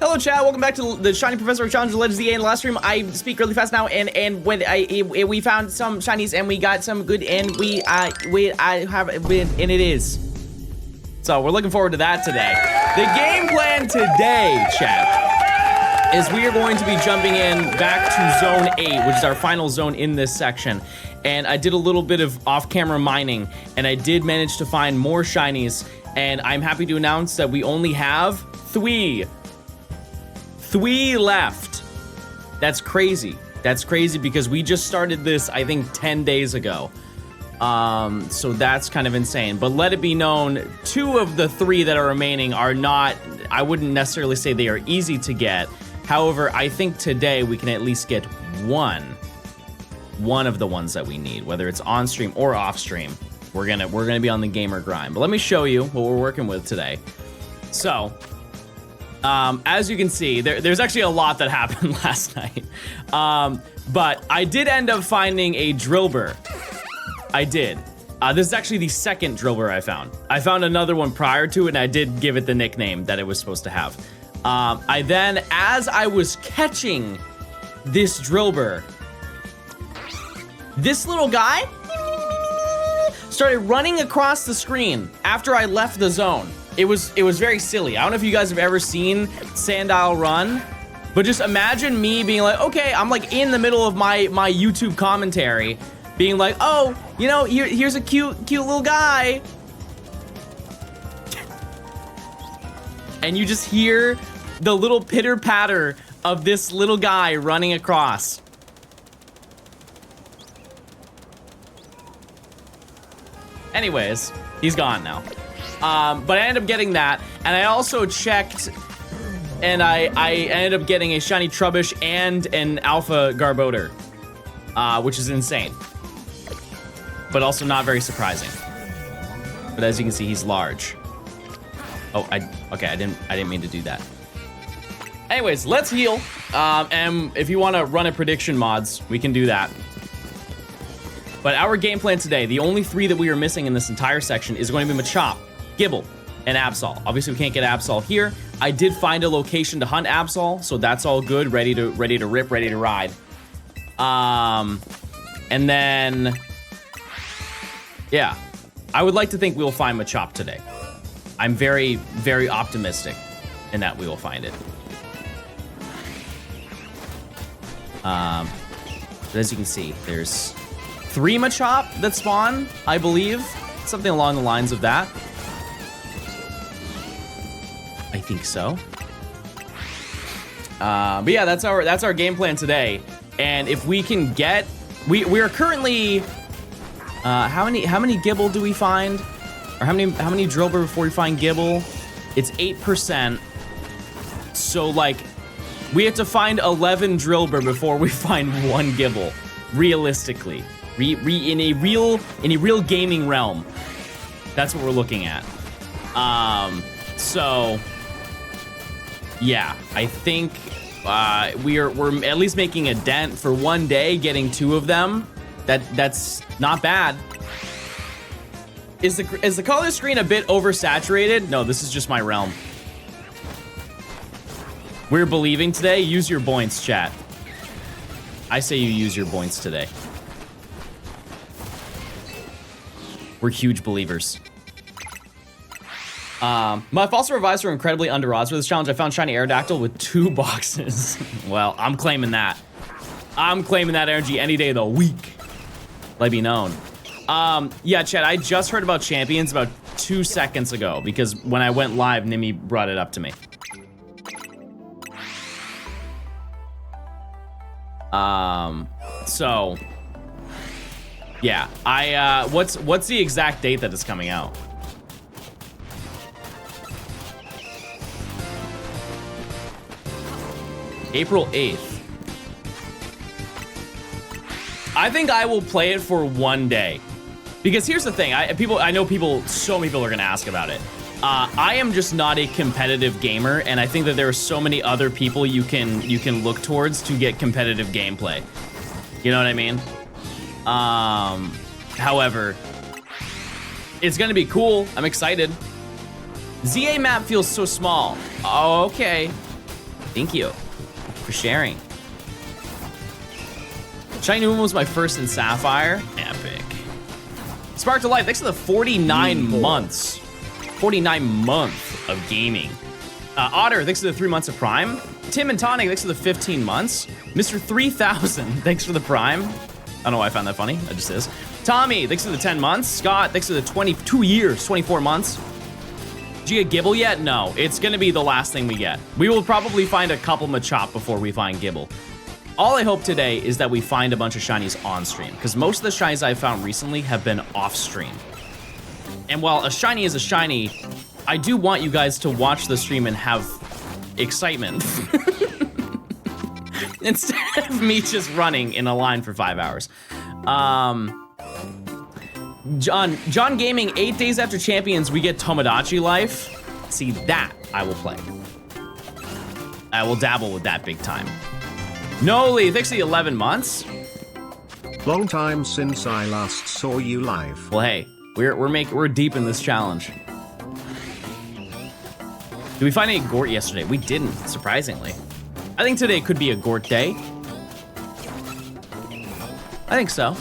Hello, chat. Welcome back to the Shiny Professor Challenge Legends ZA. In the last stream, I speak really fast now, and when we found some shinies and we got some good, and and it is. So we're looking forward to that today. The game plan today, chat, is we are going to be jumping in back to Zone 8, which is our final zone in this section. And I did a little bit of off-camera mining, and I did manage to find more shinies. And I'm happy to announce that we only have three left. That's crazy. That's crazy because we just started this, I think, 10 days ago. So that's kind of insane. But let it be known, 2 of the 3 that are remaining are not, I wouldn't necessarily say they are easy to get. However, I think today we can at least get one of the ones that we need, whether it's on stream or off stream. We're gonna be on the gamer grind. But let me show you what we're working with today. So, as you can see, there's actually a lot that happened last night. But I did end up finding a Drillbur. I did. This is actually the second Drillbur I found. I found another one prior to it, and I did give it the nickname that it was supposed to have. I then, as I was catching this Drillbur, this little guy started running across the screen after I left the zone. It was very silly. I don't know if you guys have ever seen Sandile run, but just imagine me being like, okay, I'm like in the middle of my YouTube commentary, being like, oh, you know, here's a cute little guy. And you just hear the little pitter patter of this little guy running across. Anyways, he's gone now. But I ended up getting that, and I also checked, and I ended up getting a shiny Trubbish and an Alpha Garbodor, which is insane, but also not very surprising. But as you can see, he's large. Oh, okay, I didn't mean to do that. Anyways, let's heal, and if you want to run a prediction mods, we can do that. But our game plan today, the only 3 that we are missing in this entire section is going to be Machop, Gible, and Absol. Obviously, we can't get Absol here. I did find a location to hunt Absol, so that's all good, ready to rip, ready to ride. And then, yeah, I would like to think we'll find Machop today. I'm very, very optimistic in that we will find it. But as you can see, there's 3 Machop that spawn, I believe. Something along the lines of that. I think so. But yeah, that's our game plan today. And if we can get, we are currently, how many Gible do we find? Or how many Drillbur before we find Gible? It's 8%. So like, we have to find 11 Drillbur before we find 1 Gible, realistically. In a real gaming realm, that's what we're looking at. So yeah, I think we're at least making a dent for one day, getting 2 of them. That's not bad. Is the color screen a bit oversaturated? No, this is just my realm. We're believing today. Use your points, chat. I say you use your points today. We're huge believers. My Fossil Revives are incredibly under odds for this challenge. I found Shiny Aerodactyl with 2 boxes. Well, I'm claiming that. I'm claiming that energy any day of the week. Let me known. Yeah, chat, I just heard about Champions about 2 seconds ago because when I went live, Nimi brought it up to me. So yeah, what's the exact date that is coming out? April 8th. I think I will play it for one day. Because here's the thing, I know so many people are gonna ask about it. I am just not a competitive gamer, and I think that there are so many other people you can look towards to get competitive gameplay. You know what I mean? However, it's gonna be cool. I'm excited. ZA map feels so small. Oh, okay. Thank you for sharing. Shiny Moon was my first in Sapphire. Epic. Spark to Life, thanks to the 49 months. 49 month of gaming. Otter, thanks to the 3 months of Prime. Tim and Tonic, thanks to the 15 months. Mr. 3000, thanks for the Prime. I don't know why I found that funny, that just is. Tommy, thanks to the 10 months. Scott, thanks to the 22 years, 24 months. Did you get Gibble yet? No, it's gonna be the last thing we get. We will probably find a couple Machop before we find Gibble. All I hope today is that we find a bunch of shinies on stream, because most of the shinies I've found recently have been off stream. And while a shiny is a shiny, I do want you guys to watch the stream and have excitement. Instead of me just running in a line for 5 hours. John Gaming, 8 days after Champions, we get Tomodachi Life. See, that I will play. I will dabble with that big time. Noli, thanks for the 11 months. Long time since I last saw you live. Well, hey, we're deep in this challenge. Did we find any Gort yesterday? We didn't, surprisingly. I think today could be a Gort day. I think so.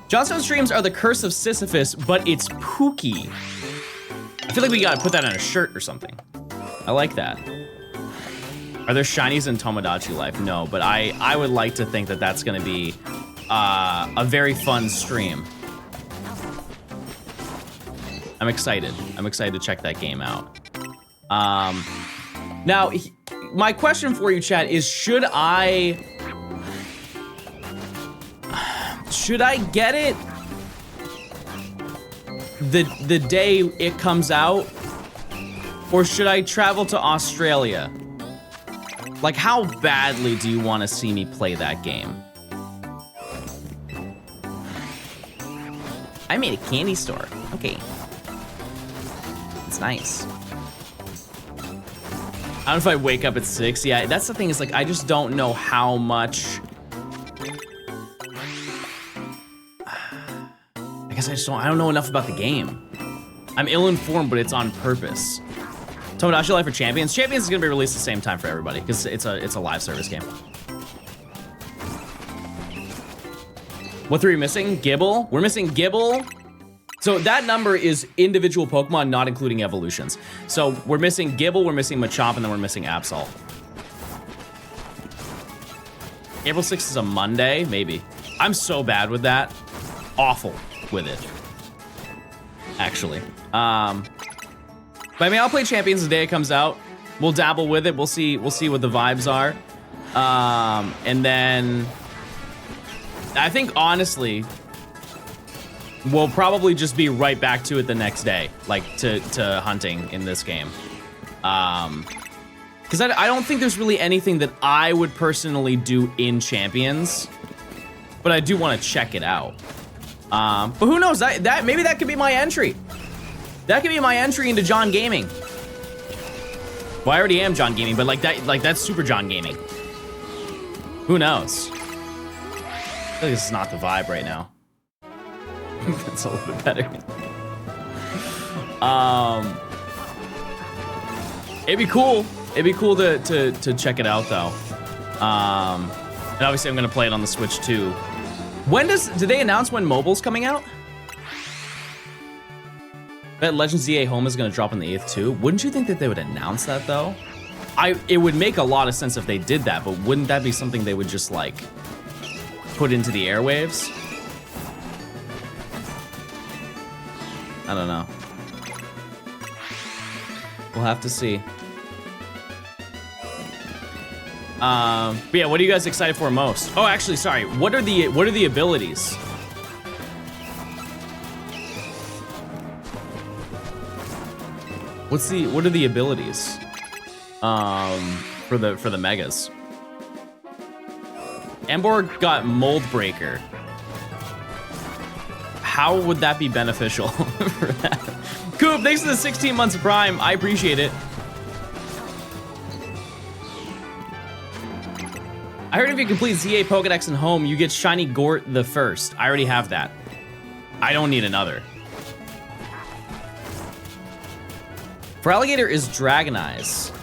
Johnstone streams are the curse of Sisyphus, but it's Pookie. I feel like we gotta put that on a shirt or something. I like that. Are there shinies in Tomodachi Life? No, but I would like to think that that's gonna be a very fun stream. I'm excited. I'm excited to check that game out. Now, my question for you, chat, is should I get it the day it comes out, or should I travel to Australia? Like, how badly do you want to see me play that game? I made a candy store. Okay. It's nice. I don't know if I wake up at 6. Yeah, that's the thing, is like, I just don't know how much. I guess I don't know enough about the game. I'm ill-informed, but it's on purpose. Tomodachi Life for Champions. Champions is gonna be released at the same time for everybody, because it's a live service game. What 3 are we missing? Gibble? We're missing Gibble. So that number is individual Pokemon, not including evolutions. So we're missing Gibble, we're missing Machop, and then we're missing Absol. April 6th is a Monday? Maybe. I'm so bad with that. Awful with it. Actually. But I mean, I'll play Champions the day it comes out. We'll dabble with it. We'll see what the vibes are. And then I think, honestly, we'll probably just be right back to it the next day, like to hunting in this game. Because I don't think there's really anything that I would personally do in Champions, but I do want to check it out. But who knows? Maybe that could be my entry. That could be my entry into John Gaming. Well, I already am John Gaming, but that's Super John Gaming. Who knows? I feel like this is not the vibe right now. That's a little bit better. It'd be cool. It'd be cool to check it out, though. And obviously I'm gonna play it on the Switch too. Did they announce when mobile's coming out? Bet Legends EA Home is gonna drop on the 8th too. Wouldn't you think that they would announce that though? It would make a lot of sense if they did that, but wouldn't that be something they would just like put into the airwaves? I don't know. We'll have to see. But yeah, what are you guys excited for most? Oh, actually, sorry. What are the abilities? What are the abilities? For the megas. Emborg got Mold Breaker. How would that be beneficial for that? Coop, thanks for the 16 months of Prime. I appreciate it. I heard if you complete ZA Pokedex and Home, you get Shiny Gort the first. I already have that. I don't need another. For Alligator is Dragon Eyes.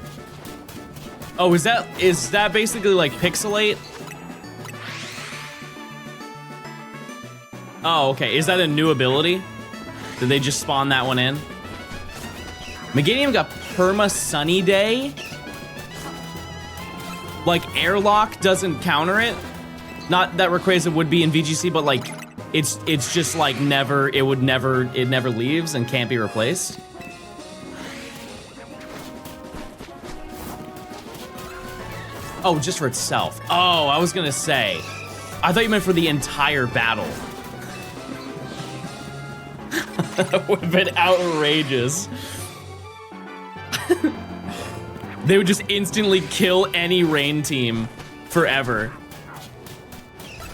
Oh, is that basically like pixelate? Oh, okay. Is that a new ability? Did they just spawn that one in? Meganium got Perma Sunny Day? Like airlock doesn't counter it? Not that Rayquaza would be in VGC, but like it's just like it never leaves and can't be replaced. Oh, just for itself. Oh, I was gonna say. I thought you meant for the entire battle. That would have been outrageous. They would just instantly kill any rain team forever.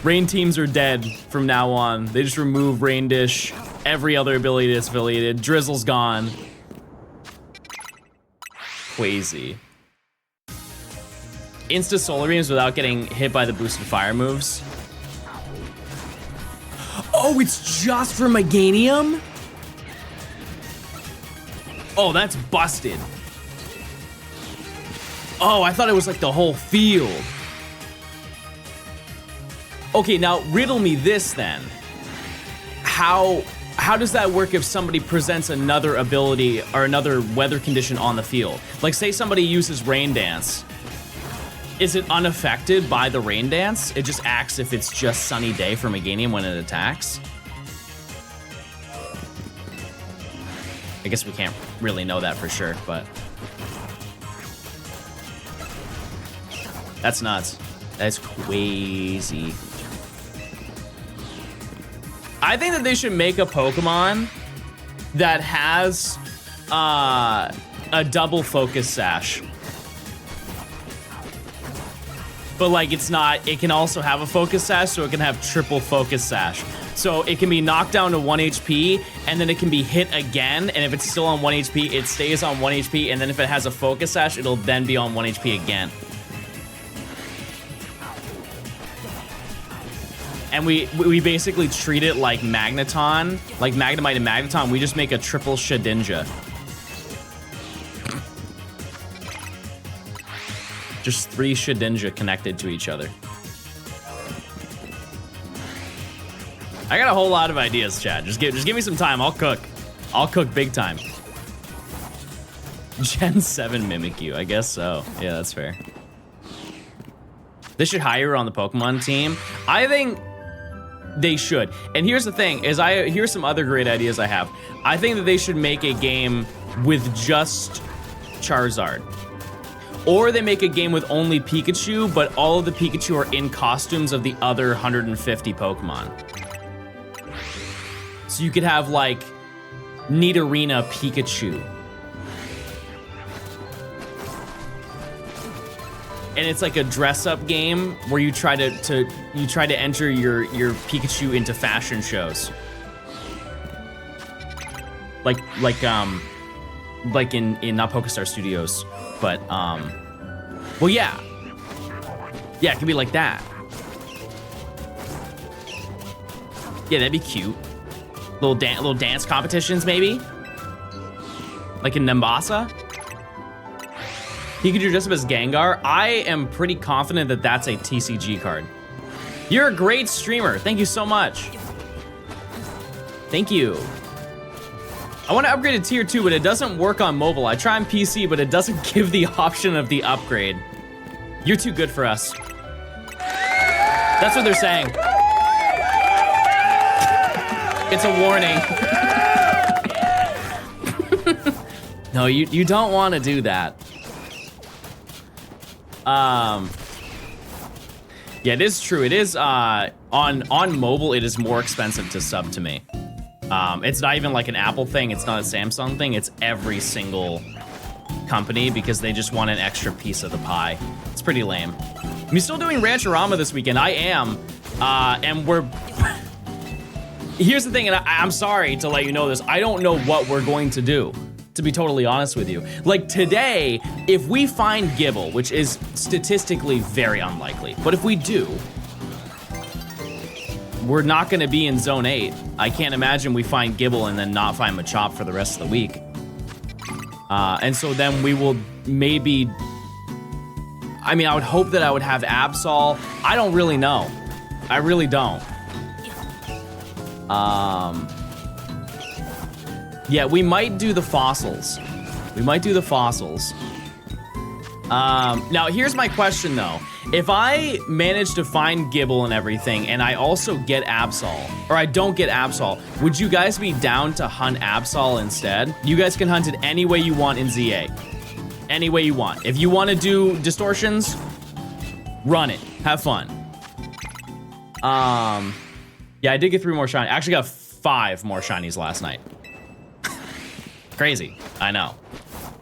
Rain teams are dead from now on. They just remove Rain Dish, every other ability that's affiliated. Drizzle's gone. Crazy. Insta solar beams without getting hit by the boosted fire moves. Oh, it's just for Meganium? Oh, that's busted. Oh, I thought it was like the whole field. Okay, now riddle me this then. How does that work if somebody presents another ability or another weather condition on the field? Like say somebody uses Rain Dance. Is it unaffected by the Rain Dance? It just acts if it's just Sunny Day for Meganium when it attacks? I guess we can't really know that for sure, but... That's nuts. That's crazy. I think that they should make a Pokemon that has a double focus sash. But like it's not, it can also have a focus sash, so it can have triple focus sash. So it can be knocked down to 1 HP, and then it can be hit again, and if it's still on 1 HP, it stays on 1 HP, and then if it has a focus sash, it'll then be on 1 HP again. And we basically treat it like Magneton, like Magnemite and Magneton. We just make a triple Shedinja. Just 3 Shedinja connected to each other. I got a whole lot of ideas, Chad. Just give me some time. I'll cook. I'll cook big time. Gen 7 Mimikyu, I guess so. Yeah, that's fair. They should hire her on the Pokemon team. I think they should. And here's the thing, here's some other great ideas I have. I think that they should make a game with just Charizard. Or they make a game with only Pikachu, but all of the Pikachu are in costumes of the other 150 Pokemon. So you could have like Nidorina Pikachu. And it's like a dress-up game where you try to enter your Pikachu into fashion shows. Like in not PokeStar Studios, but well yeah, it could be like that. Yeah, that'd be cute. Little dance competitions maybe, like in Nimbasa. Pikachu dressed up as Gengar. I am pretty confident that that's a TCG card. You're a great streamer. Thank you so much. Thank you. I want to upgrade to tier 2, but it doesn't work on mobile. I try on PC, but it doesn't give the option of the upgrade. You're too good for us. That's what they're saying. It's a warning. No, you don't want to do that. Yeah, it is true. It is on mobile. It is more expensive to sub to me. It's not even like an Apple thing. It's not a Samsung thing. It's every single company because they just want an extra piece of the pie. It's pretty lame. I'm still doing Rancherama this weekend. I am, and we're. Here's the thing, and I'm sorry to let you know this. I don't know what we're going to do, to be totally honest with you. Like today, if we find Gibble, which is statistically very unlikely, but if we do, we're not gonna be in Zone 8. I can't imagine we find Gibble and then not find Machop for the rest of the week. And so then we will maybe I mean, I would hope that I would have Absol. I don't really know. I really don't. Yeah, we might do the fossils. We might do the fossils. Now, here's my question, though. If I manage to find Gibble and everything, and I also get Absol, or I don't get Absol, would you guys be down to hunt Absol instead? You guys can hunt it any way you want in ZA. Any way you want. If you want to do distortions, run it. Have fun. Yeah, I did get 3 more shinies. I actually got 5 more shinies last night. Crazy. I know.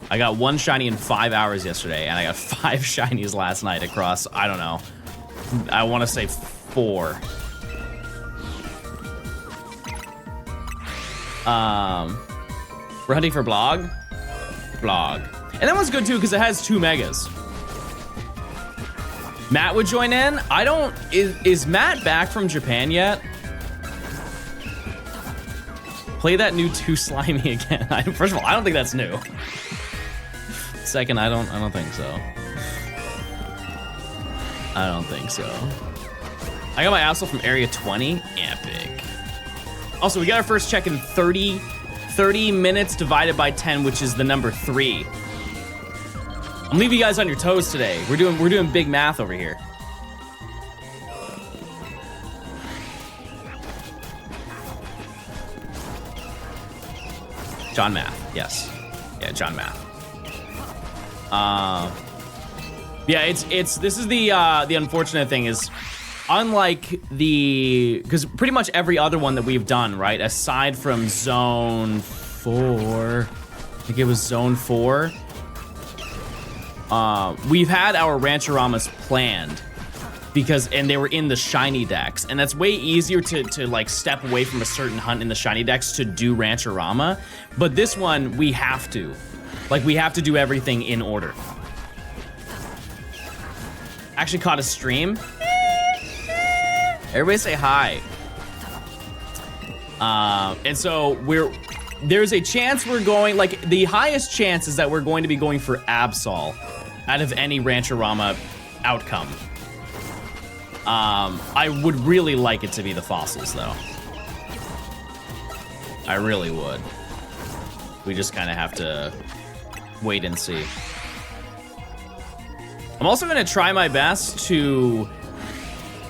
I got 1 shiny in 5 hours yesterday, and I got 5 shinies last night across, I don't know, I want to say 4. We're hunting for Blog? Blog. And that one's good too, because it has 2 megas. Matt would join in? I don't, is Matt back from Japan yet? Play that new 2 Slimy again. First of all, I don't think that's new. Second, I don't think so. I don't think so. I got my Absol from Area 20. Epic. Also, we got our first check in 30 minutes divided by 10, which is the number 3. I'm leaving you guys on your toes today. We're doing big math over here. John Math, yes. Yeah, John Math. Yeah, this is the unfortunate thing is, unlike because pretty much every other one that we've done, right, aside from Zone 4, I think it was Zone 4, we've had our Ranchoramas planned and they were in the shiny decks, and that's way easier to like step away from a certain hunt in the shiny decks to do Ranchorama, but this one we have to. Like, we have to do everything in order. Actually caught a stream. Everybody say hi. And so there's a chance we're going, like, the highest chance is that we're going to be going for Absol out of any Ranchorama outcome. I would really like it to be the fossils, though. I really would. We just kind of have to wait and see. I'm also going to try my best to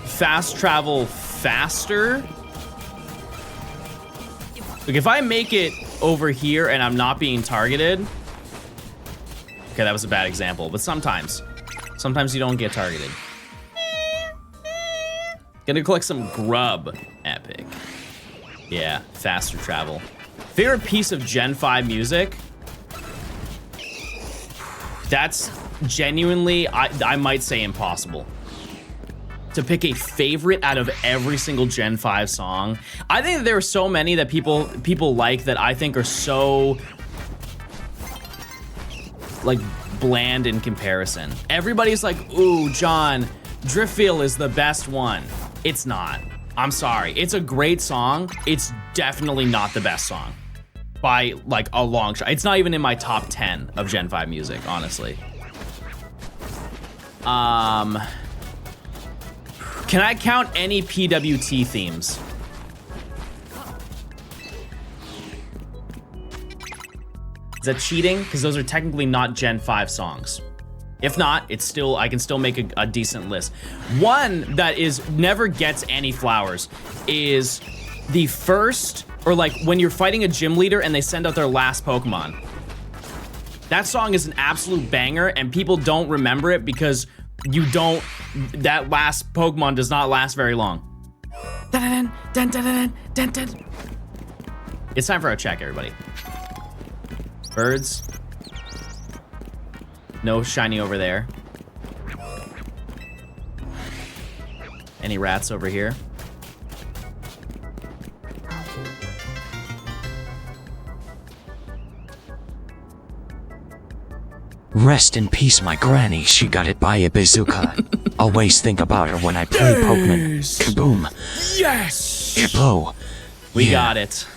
fast travel faster. Like, if I make it over here and I'm not being targeted. Okay, that was a bad example, but sometimes you don't get targeted. Gonna collect some grub. Epic. Yeah, faster travel. Favorite piece of Gen 5 music? That's genuinely, I might say, impossible. To pick a favorite out of every single Gen 5 song. I think that there are so many that people like that I think are so, like, bland in comparison. Everybody's like, ooh, John, Driftfield is the best one. It's not. I'm sorry. It's a great song. It's definitely not the best song. By, like, a long shot. It's not even in my top 10 of Gen 5 music, honestly. Can I count any PWT themes? Is that cheating? Because those are technically not Gen 5 songs. If not, I can still make a decent list. One that never gets any flowers is the first, or like when you're fighting a gym leader and they send out their last Pokemon. That song is an absolute banger, and people don't remember it because that last Pokemon does not last very long. It's time for our check, everybody. Birds. No shiny over there. Any rats over here? Rest in peace, my granny. She got hit by a bazooka. Always think about her when I play Pokemon. Kaboom. Yes! Kaboom. We got it.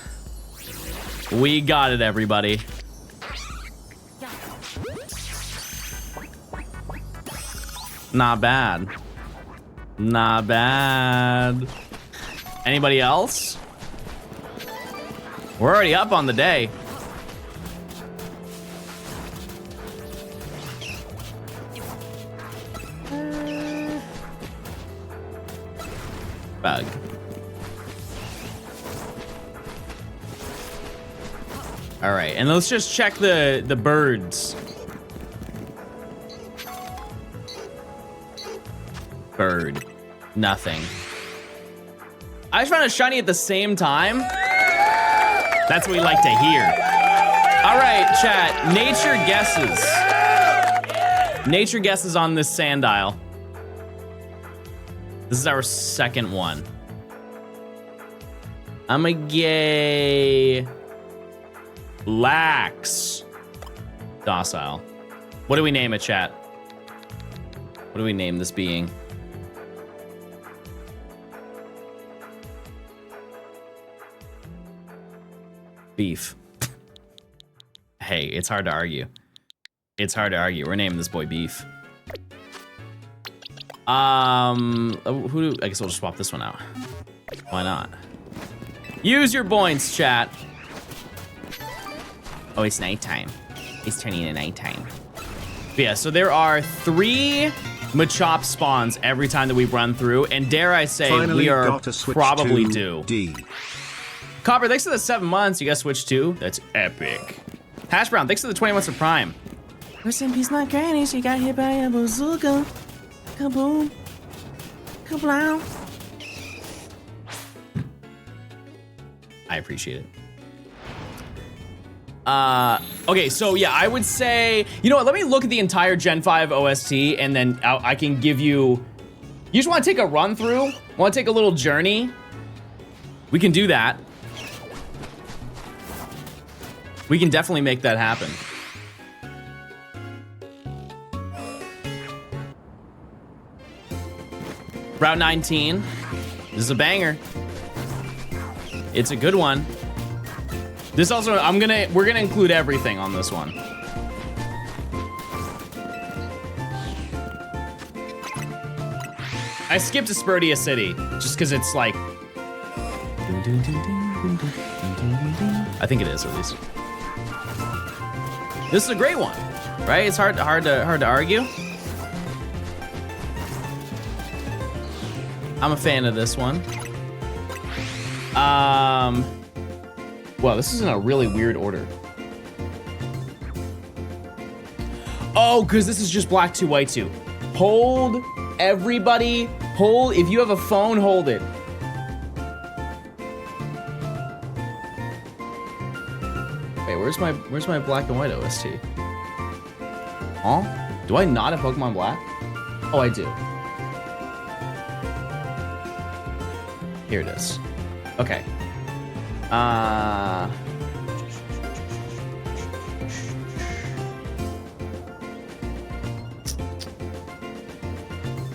We got it, everybody. Not bad. Not bad. Anybody else? We're already up on the day. Bug. All right, and let's just check the birds. Bird. Nothing. I just found a shiny at the same time. That's what we like to hear. All right, chat. Nature guesses. Nature guesses on this Sandile. This is our second one. I'm a gay. Lax. Docile. What do we name it, chat? What do we name this being? Beef. Hey, it's hard to argue. It's hard to argue. We're naming this boy Beef. I guess we'll just swap this one out. Why not? Use your points, chat. Oh, it's nighttime. It's turning into nighttime. But yeah, so there are 3 Machop spawns every time that we run through, and dare I say, Finally we are got to switch probably to due. D. Copper, thanks for the 7 months. You guys switched to. That's epic. Hash Brown, thanks for the 20 months of Prime. Rest in peace, my granny. She got hit by a bazooka. Kaboom. Kablow. I appreciate it. Okay, so yeah, I would say, you know what, let me look at the entire Gen 5 OST and then I can give you just want to take a run through? Want to take a little journey? We can do that. We can definitely make that happen. Route 19. This is a banger. It's a good one. This also, we're gonna include everything on this one. I skipped Aspertia City just because it's like. I think it is at least. This is a great one, right? It's hard to argue. I'm a fan of this one. Well, this is in a really weird order. Oh, because this is just black 2, white 2. Hold, everybody, hold. If you have a phone, hold it. Wait, where's my black and white OST? Huh? Do I not have Pokemon Black? Oh, I do. Here it is. Okay.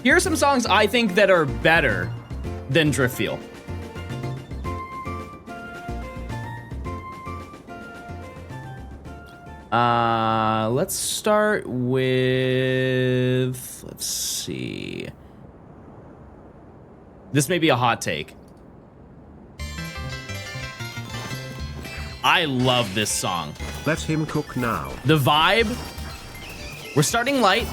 Here are some songs I think that are better than Driftfield. Let's start with, let's see. This may be a hot take. I love this song. Let him cook now. The vibe, we're starting light,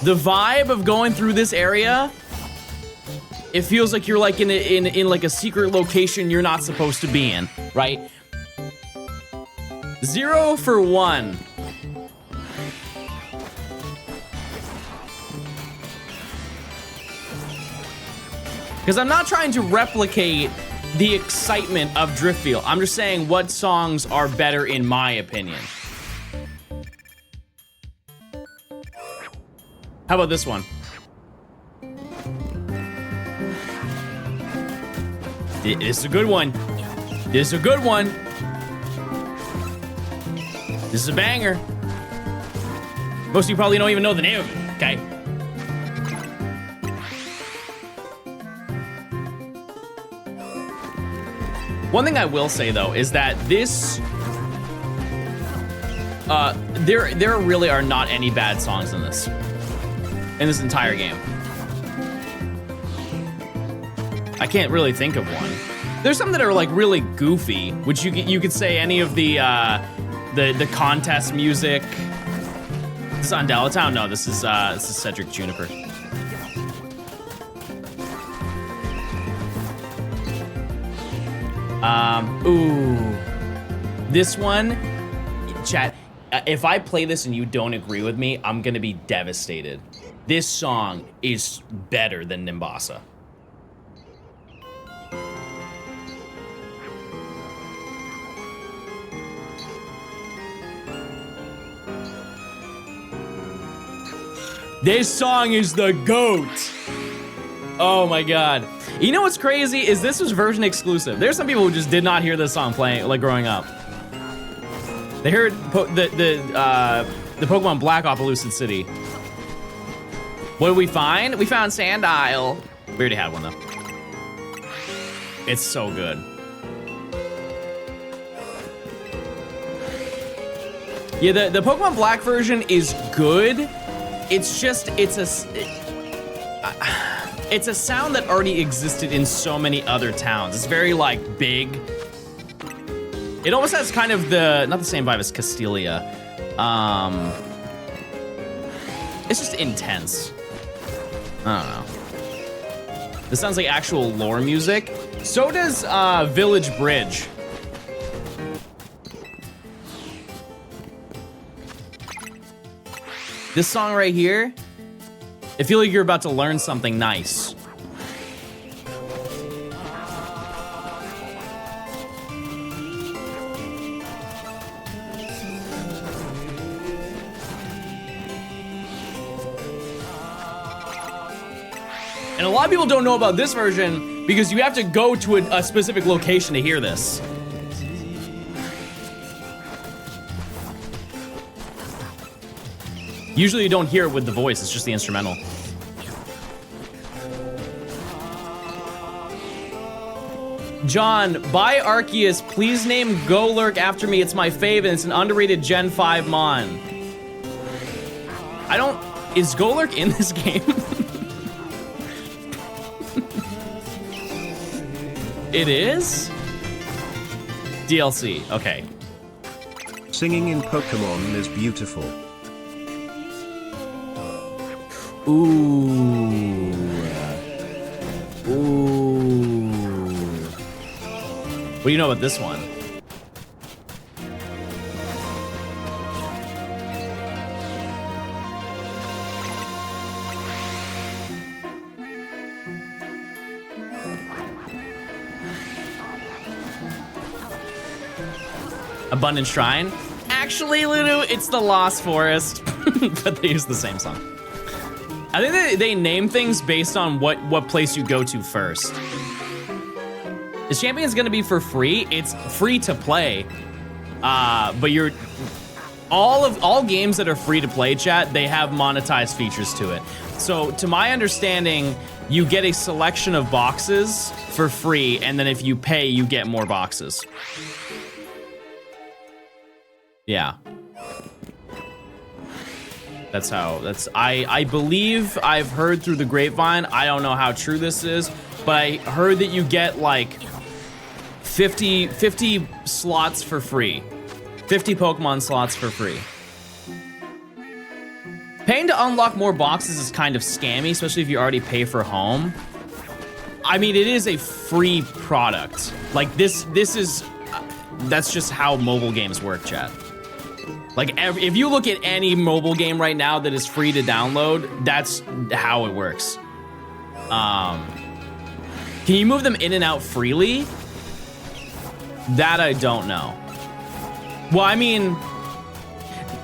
The vibe of going through this area, it feels like you're like in like a secret location you're not supposed to be in, right? 0 for 1. Because I'm not trying to replicate the excitement of Driftfield. I'm just saying what songs are better in my opinion. How about this one? It's a good one. This is a good one. This is a banger. Most of you probably don't even know the name of it, okay? One thing I will say though is that this, there really are not any bad songs in this. in this entire game? I can't really think of one. There's some that are like really goofy, which you could say any of the contest music. This is on Delatown? No, this is Cedric Juniper. Ooh. This one, chat, if I play this and you don't agree with me, I'm gonna be devastated. This song is better than Nimbasa. This song is the GOAT. Oh my god. You know what's crazy is this was version exclusive. There's some people who just did not hear this song playing, like growing up. They heard the Pokemon Black off Elucid City. What did we find? We found Sand Isle. We already had one though. It's so good. Yeah, the Pokemon Black version is good. It's just, it's a sound that already existed in so many other towns. It's very like big. It almost has kind of not the same vibe as Castelia. It's just intense. I don't know. This sounds like actual lore music. So does Village Bridge. This song right here, I feel like you're about to learn something nice. And a lot of people don't know about this version because you have to go to a specific location to hear this. Usually you don't hear it with the voice, it's just the instrumental. John, buy Arceus, please name Golurk after me. It's my fave and it's an underrated Gen 5 mon. Is Golurk in this game? It is? DLC, okay. Singing in Pokemon is beautiful. Ooh. Ooh. What do you know about this one? Abundant Shrine? Actually, Lulu, it's the Lost Forest, but they use the same song. I think they name things based on what place you go to first. Is Champions gonna be for free? It's free to play, but all games that are free to play, chat, they have monetized features to it. So to my understanding, you get a selection of boxes for free, and then if you pay, you get more boxes. Yeah. I believe I've heard through the grapevine, I don't know how true this is, but I heard that you get like 50 slots for free. 50 Pokemon slots for free. Paying to unlock more boxes is kind of scammy, especially if you already pay for home. I mean, it is a free product. Like that's just how mobile games work, chat. Like, if you look at any mobile game right now that is free to download, that's how it works. Can you move them in and out freely? That I don't know. Well, I mean,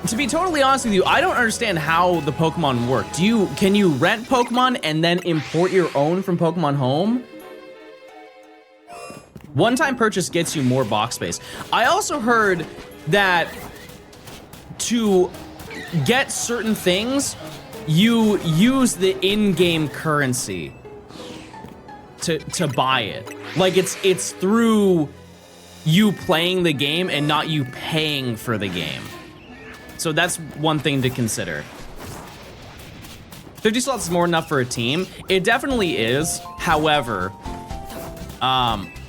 to be totally honest with you, I don't understand how the Pokemon work. Can you rent Pokemon and then import your own from Pokemon Home? One-time purchase gets you more box space. I also heard that to get certain things, you use the in-game currency to buy it. Like it's through you playing the game and not you paying for the game. So that's one thing to consider. 50 slots is more than enough for a team. It definitely is. However,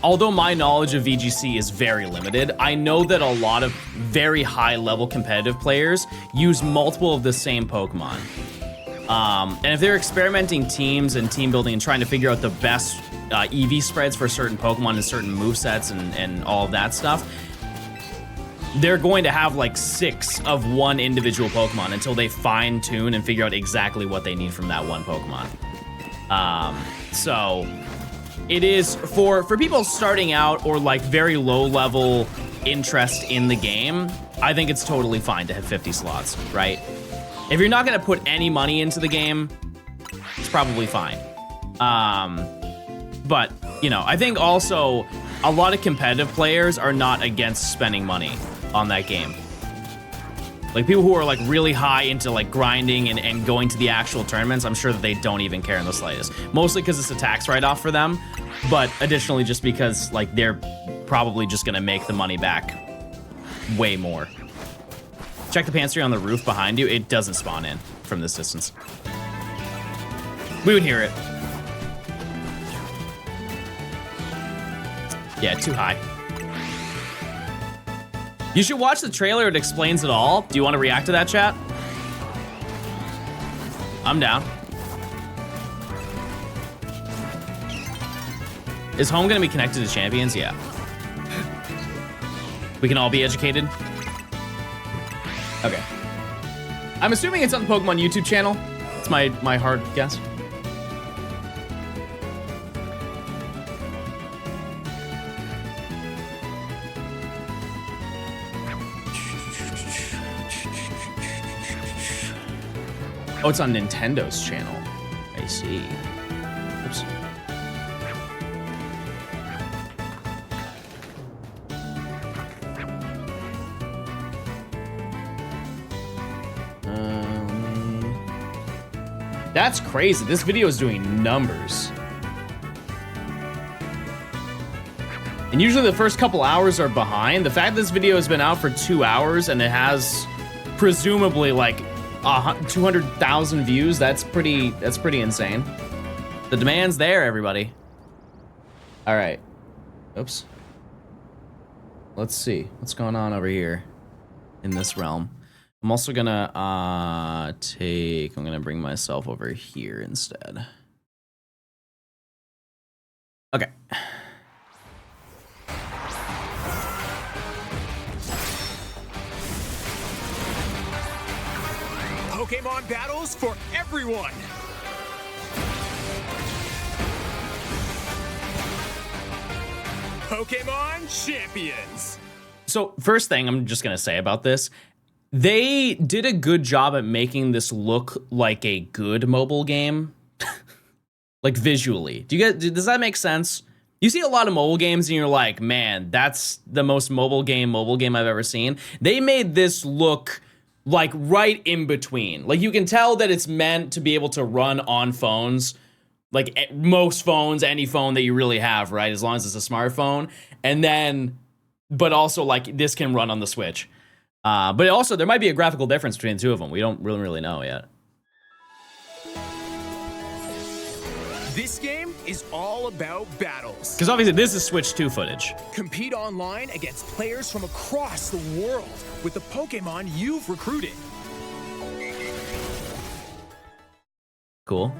although my knowledge of VGC is very limited, I know that a lot of very high-level competitive players use multiple of the same Pokemon. And if they're experimenting teams and team building and trying to figure out the best EV spreads for certain Pokemon and certain movesets and all of that stuff, they're going to have like 6 of one individual Pokemon until they fine-tune and figure out exactly what they need from that one Pokemon. So it is for people starting out or like very low-level interest in the game, I think it's totally fine to have 50 slots, right? If you're not gonna put any money into the game, it's probably fine. But, you know, I think also a lot of competitive players are not against spending money on that game. Like people who are like really high into like grinding and going to the actual tournaments, I'm sure that they don't even care in the slightest. Mostly because it's a tax write-off for them, but additionally just because like they're probably just gonna make the money back way more. Check the pantry on the roof behind you. It doesn't spawn in from this distance. We would hear it. Yeah, too high. You should watch the trailer. It explains it all. Do you want to react to that, chat? I'm down. Is home gonna be connected to champions? Yeah. We can all be educated. Okay. I'm assuming it's on the Pokemon YouTube channel. It's my hard guess. Oh, it's on Nintendo's channel. I see. Oops. That's crazy. This video is doing numbers. And usually the first couple hours are behind. The fact that this video has been out for 2 hours and it has presumably like 200,000 views, that's pretty insane. The demand's there, everybody. All right. Oops. Let's see what's going on over here in this realm. I'm also gonna I'm gonna bring myself over here instead. Okay. Pokemon battles for everyone. Pokemon champions. So first thing I'm just gonna say about this, they did a good job at making this look like a good mobile game. Like visually. Does that make sense? You see a lot of mobile games and you're like, man, that's the most mobile game I've ever seen. They made this look like right in between. Like you can tell that it's meant to be able to run on phones, like most phones, any phone that you really have, right? As long as it's a smartphone. And then, but also like this can run on the Switch. But also there might be a graphical difference between the two of them. We don't really know yet. This game is all about battles. Because obviously this is Switch 2 footage. Compete online against players from across the world with the Pokemon you've recruited. Cool.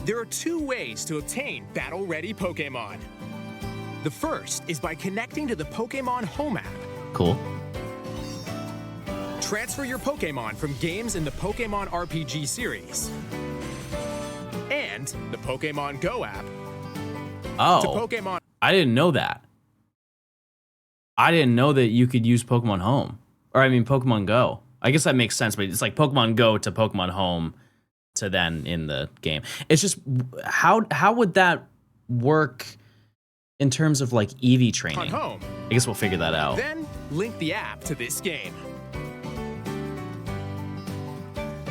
There are 2 ways to obtain battle-ready Pokemon. The first is by connecting to the Pokemon Home app. Cool. Transfer your Pokemon from games in the Pokemon RPG series and the Pokemon Go app to Oh, Pokemon. I didn't know that. I didn't know that you could use Pokemon Home. Or I mean Pokemon Go. I guess that makes sense, but it's like Pokemon Go to Pokemon Home to then in the game. It's just, how would that work in terms of like EV training? On Home. I guess we'll figure that out. Then link the app to this game.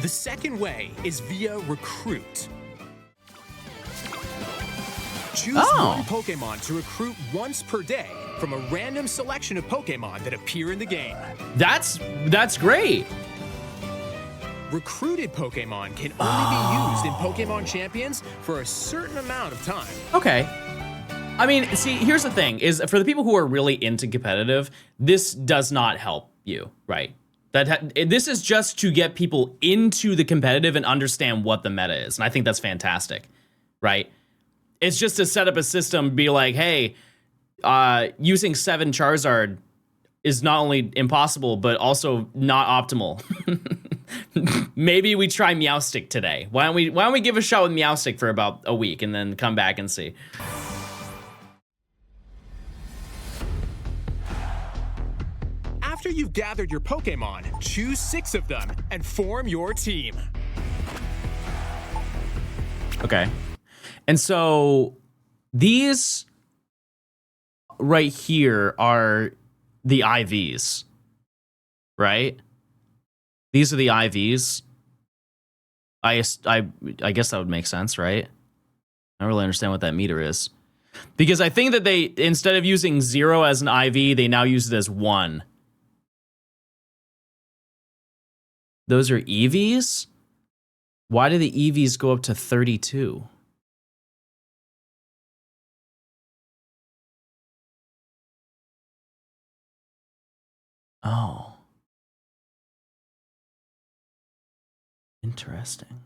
The second way is via Recruit. Choose one Pokemon to recruit once per day from a random selection of Pokemon that appear in the game. That's great. recruited Pokemon can only be used in Pokemon Champions for a certain amount of time. Okay. I mean, see, here's the thing, is for the people who are really into competitive, this does not help you, right? This is just to get people into the competitive and understand what the meta is, and I think that's fantastic, right? It's just to set up a system, be like, hey, using 7 Charizard is not only impossible, but also not optimal. Maybe we try Meowstic today. Why don't we give a shot with Meowstic for about a week and then come back and see. After you've gathered your Pokemon, choose 6 of them and form your team. Okay. And so these right here are the IVs, right? These are the IVs. I guess that would make sense, right? I don't really understand what that meter is. Because I think that they, instead of using 0 as an IV, they now use it as 1. Those are EVs? Why do the EVs go up to 32? Oh. Interesting.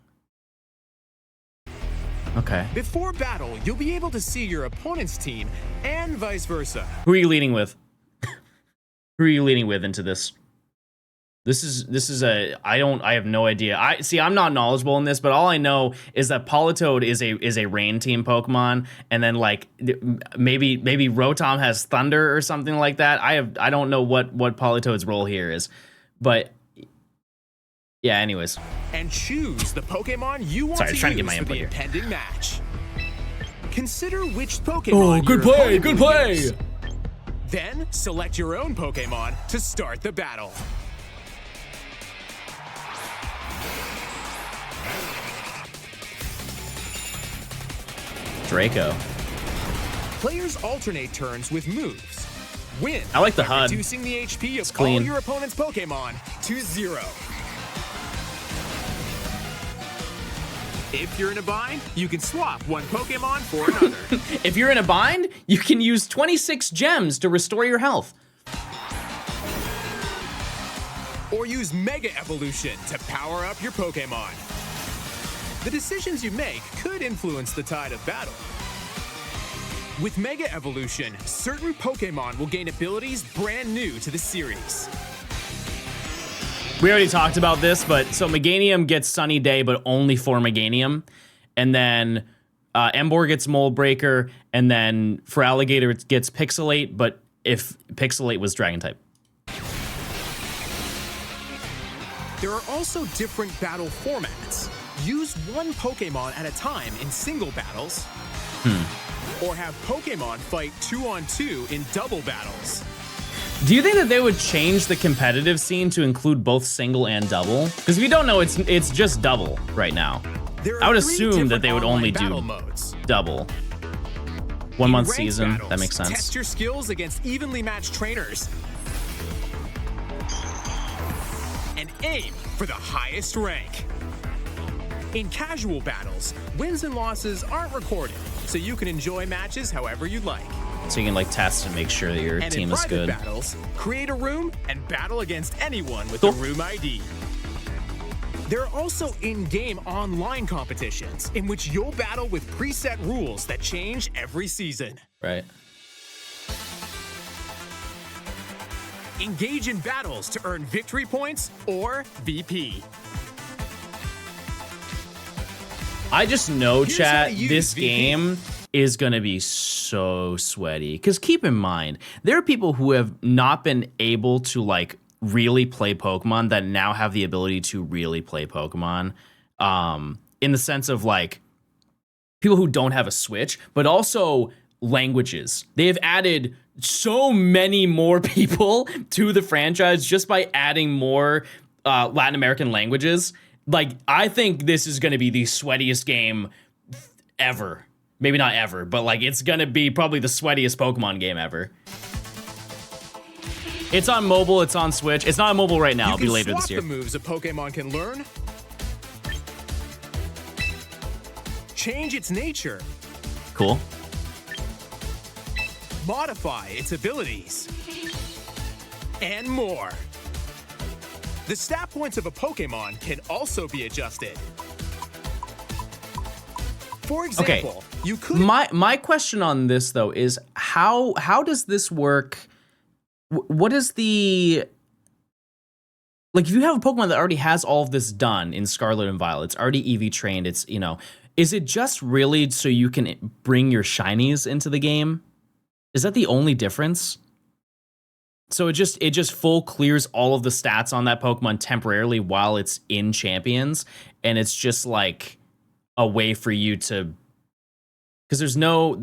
Okay. Before battle, you'll be able to see your opponent's team and vice versa. Who are you leading with? Who are you leading with into this? This is a I have no idea. I'm not knowledgeable in this, but all I know is that Politoed is a rain team Pokemon, and then like maybe Rotom has thunder or something like that. I don't know what Politoed's role here is, but yeah. Anyways, and choose the Pokemon you want to trying to get use my for the MP here. pending match. Consider which Pokemon. Oh, good your play, opponent good will play. use. Then select your own Pokemon to start the battle. Draco. Players alternate turns with moves. Win I like the by HUD. reducing the HP of all clean. your opponent's Pokemon to 0. If you're in a bind, you can swap one Pokemon for another. If you're in a bind, you can use 26 gems to restore your health. Or use Mega Evolution to power up your Pokemon. The decisions you make could influence the tide of battle. With Mega Evolution, certain Pokemon will gain abilities brand new to the series. We already talked about this, but so Meganium gets Sunny Day, but only for Meganium. And then Emboar gets Mold Breaker, and then for Alligator it gets Pixelate, but if Pixelate was Dragon type. There are also different battle formats. Use one Pokemon at a time in single battles, or have Pokemon fight 2-on-2 in double battles. Do you think that they would change the competitive scene to include both single and double? Because if you don't know, it's just double right now. There are I would 3 assume that different they would only online do battle modes. double. 1 month Ranked season, battles, that makes sense. Test your skills against evenly matched trainers. And aim for the highest rank. In casual battles, wins and losses aren't recorded, so you can enjoy matches however you'd like. So you can like test and make sure that your And team in is private good. battles, create a room and battle against anyone with Cool. the room ID. There are also in-game online competitions in which you'll battle with preset rules that change every season. Right. Engage in battles to earn victory points or VP. I just know, Here's how chat, to use this VP. game is gonna be so sweaty. Because keep in mind, there are people who have not been able to like really play Pokemon that now have the ability to really play Pokemon. In the sense of like people who don't have a Switch, but also languages. They have added so many more people to the franchise just by adding more Latin American languages. Like, I think this is going to be the sweatiest game ever. Maybe not ever, but like it's going to be probably the sweatiest Pokemon game ever. It's on mobile, it's on Switch. It's not on mobile right now, it'll be later this year. You can swap the moves a Pokemon can learn. Change its nature. Cool. Modify its abilities. And more. The stat points of a Pokemon can also be adjusted. For example, you could... My question on this, though, is how does this work? What is the... Like, if you have a Pokemon that already has all of this done in Scarlet and Violet, it's already EV trained, it's, you know... Is it just really so you can bring your Shinies into the game? Is that the only difference? So it just full clears all of the stats on that Pokemon temporarily while it's in Champions, and it's just like a way for you to, because there's no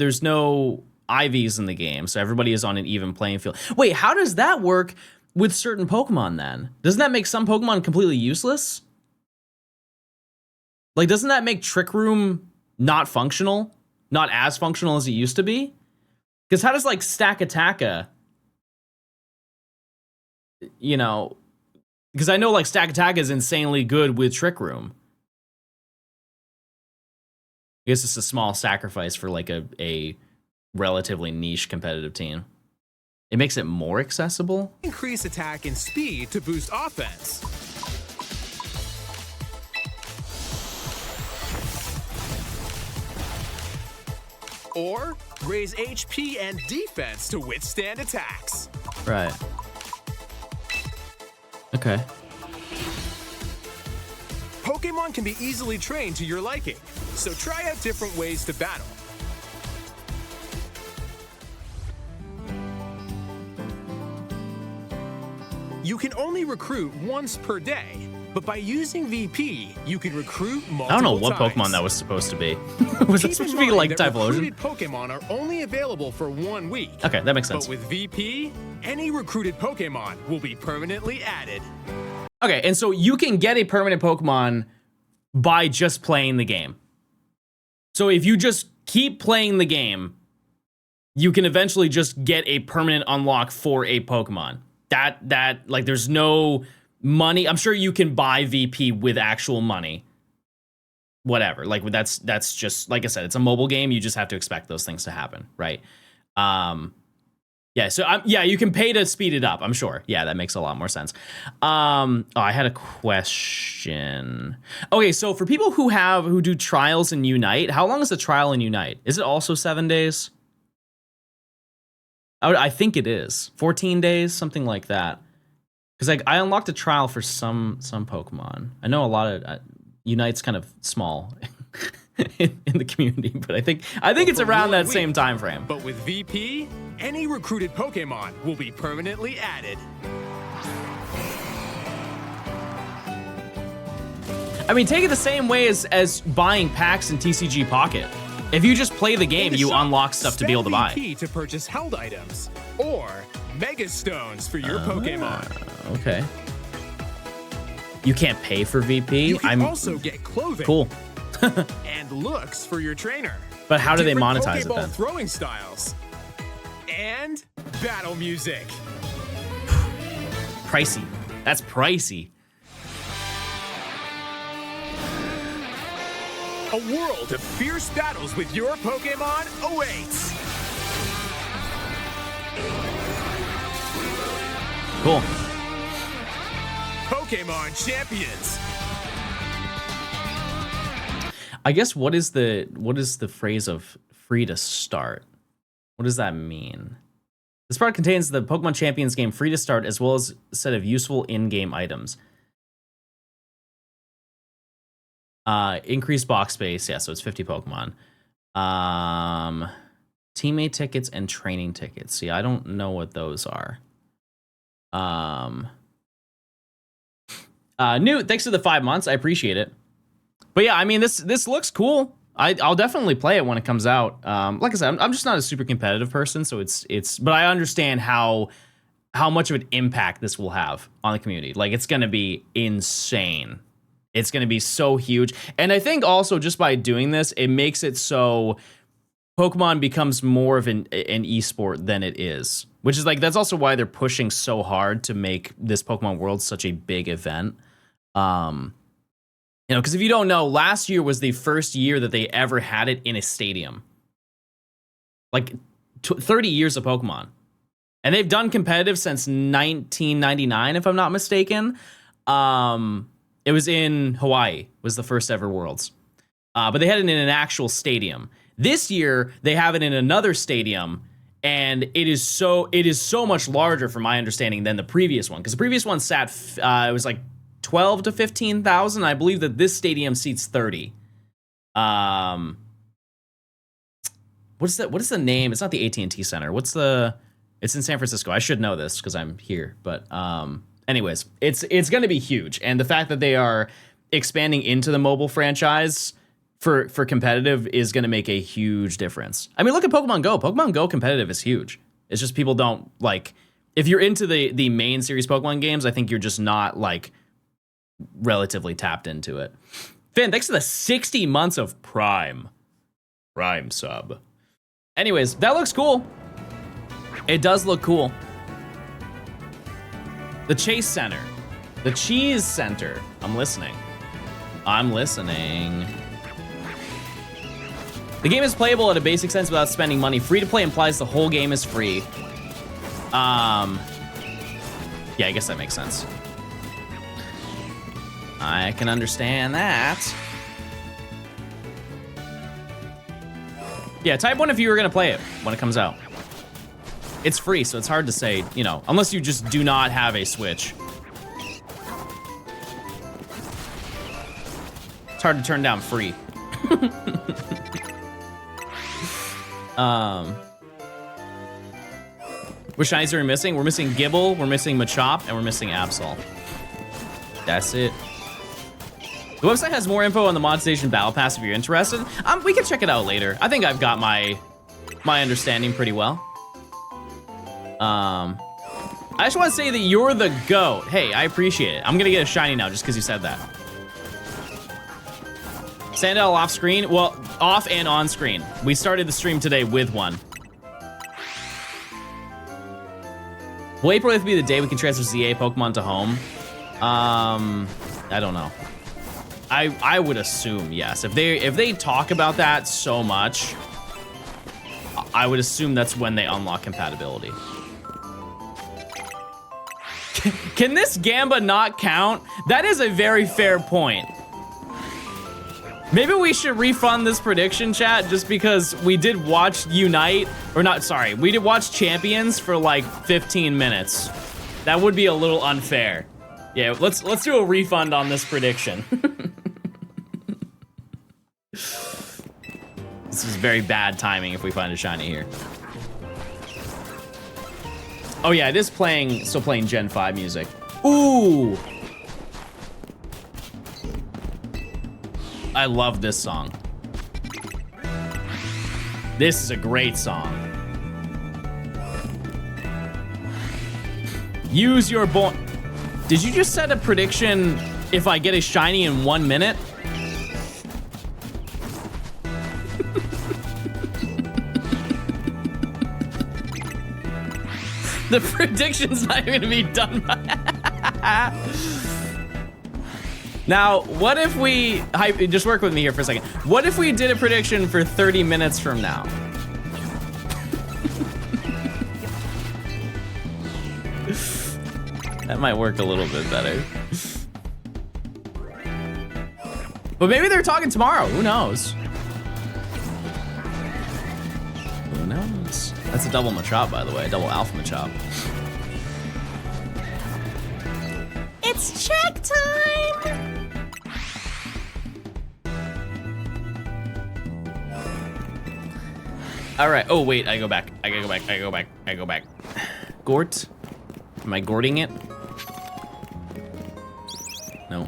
IVs in the game, so everybody is on an even playing field. Wait, how does that work with certain Pokemon then? Doesn't that make some Pokemon completely useless? Like, doesn't that make Trick Room not functional? Not as functional as it used to be? Because how does, like, Stack Attacka, you know, because I know, like, Stack Attacka is insanely good with Trick Room. I guess it's a small sacrifice for, like, a relatively niche competitive team. It makes it more accessible? Increase attack and speed to boost offense. Or raise HP and defense to withstand attacks. Right. Okay. Pokemon can be easily trained to your liking, so try out different ways to battle. You can only recruit once per day, but by using VP, you can recruit multiple times. I don't know what Pokemon that was supposed to be. Was it supposed to be like Typhlosion? Recruited Pokemon are only available for 1 week. Okay, that makes sense. But with VP, any recruited Pokemon will be permanently added. Okay, and so you can get a permanent Pokemon by just playing the game. So if you just keep playing the game, you can eventually just get a permanent unlock for a Pokemon. That like, there's no money. I'm sure you can buy VP with actual money. Whatever. Like, that's just, like I said, it's a mobile game. You just have to expect those things to happen, right? Yeah, so you can pay to speed it up, I'm sure. Yeah, that makes a lot more sense. I had a question. Okay, so for people who do trials in Unite, how long is the trial in Unite? Is it also 7 days? I think it is 14 days, something like that. Because I unlocked a trial for some Pokemon. I know a lot of Unite's kind of small in the community, but I think it's around that same time frame. But with VP, any recruited Pokemon will be permanently added. I mean, take it the same way as buying packs in TCG Pocket. If you just play the game, you unlock stuff to be able to buy. VP to purchase held items or Mega Stones for your Pokemon. Okay. You can't pay for VP. You can also get clothing. Cool. And looks for your trainer. But how do they Different monetize it Pokeball then? throwing styles. And battle music. Pricey. That's pricey. A world of fierce battles with your Pokemon awaits. Cool. Pokemon Champions. I guess what is the phrase of free to start? What does that mean? This product contains the Pokemon Champions game free to start, as well as a set of useful in-game items. Increased box space, yeah, so it's 50 Pokemon. Teammate tickets and training tickets. See, I don't know what those are. Newt, thanks for the 5 months. I appreciate it. But yeah, I mean, this looks cool. I'll definitely play it when it comes out. Like I said, I'm just not a super competitive person, so but I understand how much of an impact this will have on the community. Like, it's gonna be insane. It's gonna be so huge. And I think also just by doing this, it makes it so Pokemon becomes more of an esport than it is. which is like, that's also why they're pushing so hard to make this Pokemon World such a big event. You know, because if you don't know, last year was the first year that they ever had it in a stadium. Like 30 years of Pokemon. And they've done competitive since 1999, if I'm not mistaken. It was in Hawaii, was the first ever Worlds. But they had it in an actual stadium. This year, they have it in another stadium, and it is so much larger, from my understanding, than the previous one. Because the previous one sat, it was like 12 to 15,000. I believe that this stadium seats 30. What is the name? It's not the AT&T Center. It's in San Francisco. I should know this because I'm here. But anyways, it's going to be huge. And the fact that they are expanding into the mobile franchise for competitive is going to make a huge difference. I mean, look at Pokemon Go. Pokemon Go competitive is huge. It's just people don't, like, if you're into the main series Pokemon games, I think you're just not, like, relatively tapped into it. Finn, thanks for the 60 months of Prime sub. Anyways, that looks cool. It does look cool. The Chase Center. The Cheese Center. I'm listening. The game is playable at a basic sense without spending money. Free to play implies the whole game is free. Yeah, I guess that makes sense. I can understand that. Yeah, type 1 if you were gonna play it when it comes out. It's free, so it's hard to say, you know, unless you just do not have a Switch. It's hard to turn down free. Which shinies are we missing? We're missing Gibble, we're missing Machop, and we're missing Absol. That's it. The website has more info on the Mod Station Battle Pass if you're interested. We can check it out later. I think I've got my understanding pretty well. I just want to say that you're the GOAT. Hey, I appreciate it. I'm gonna get a shiny now just because you said that. Sandal off screen? Well, off and on screen. We started the stream today with one. Will April 8th be the day we can transfer ZA Pokemon to home? I don't know. I would assume yes. If they talk about that so much, I would assume that's when they unlock compatibility. Can this Gamba not count? That is a very fair point. Maybe we should refund this prediction, chat, just because we did watch Unite, or not, sorry, we did watch Champions for like 15 minutes. That would be a little unfair. Yeah, let's do a refund on this prediction. This is very bad timing if we find a shiny here. Oh yeah, it is still playing Gen 5 music. Ooh! I love this song. This is a great song. Use your Did you just set a prediction if I get a shiny in 1 minute? The prediction's not even gonna be done by Now, what if we, just work with me here for a second. What if we did a prediction for 30 minutes from now? That might work a little bit better. But maybe they're talking tomorrow, who knows? Who knows? That's a double Machop, by the way, double Alpha Machop. It's check time! All right, oh wait, I go back. Gort? Am I gorting it? No.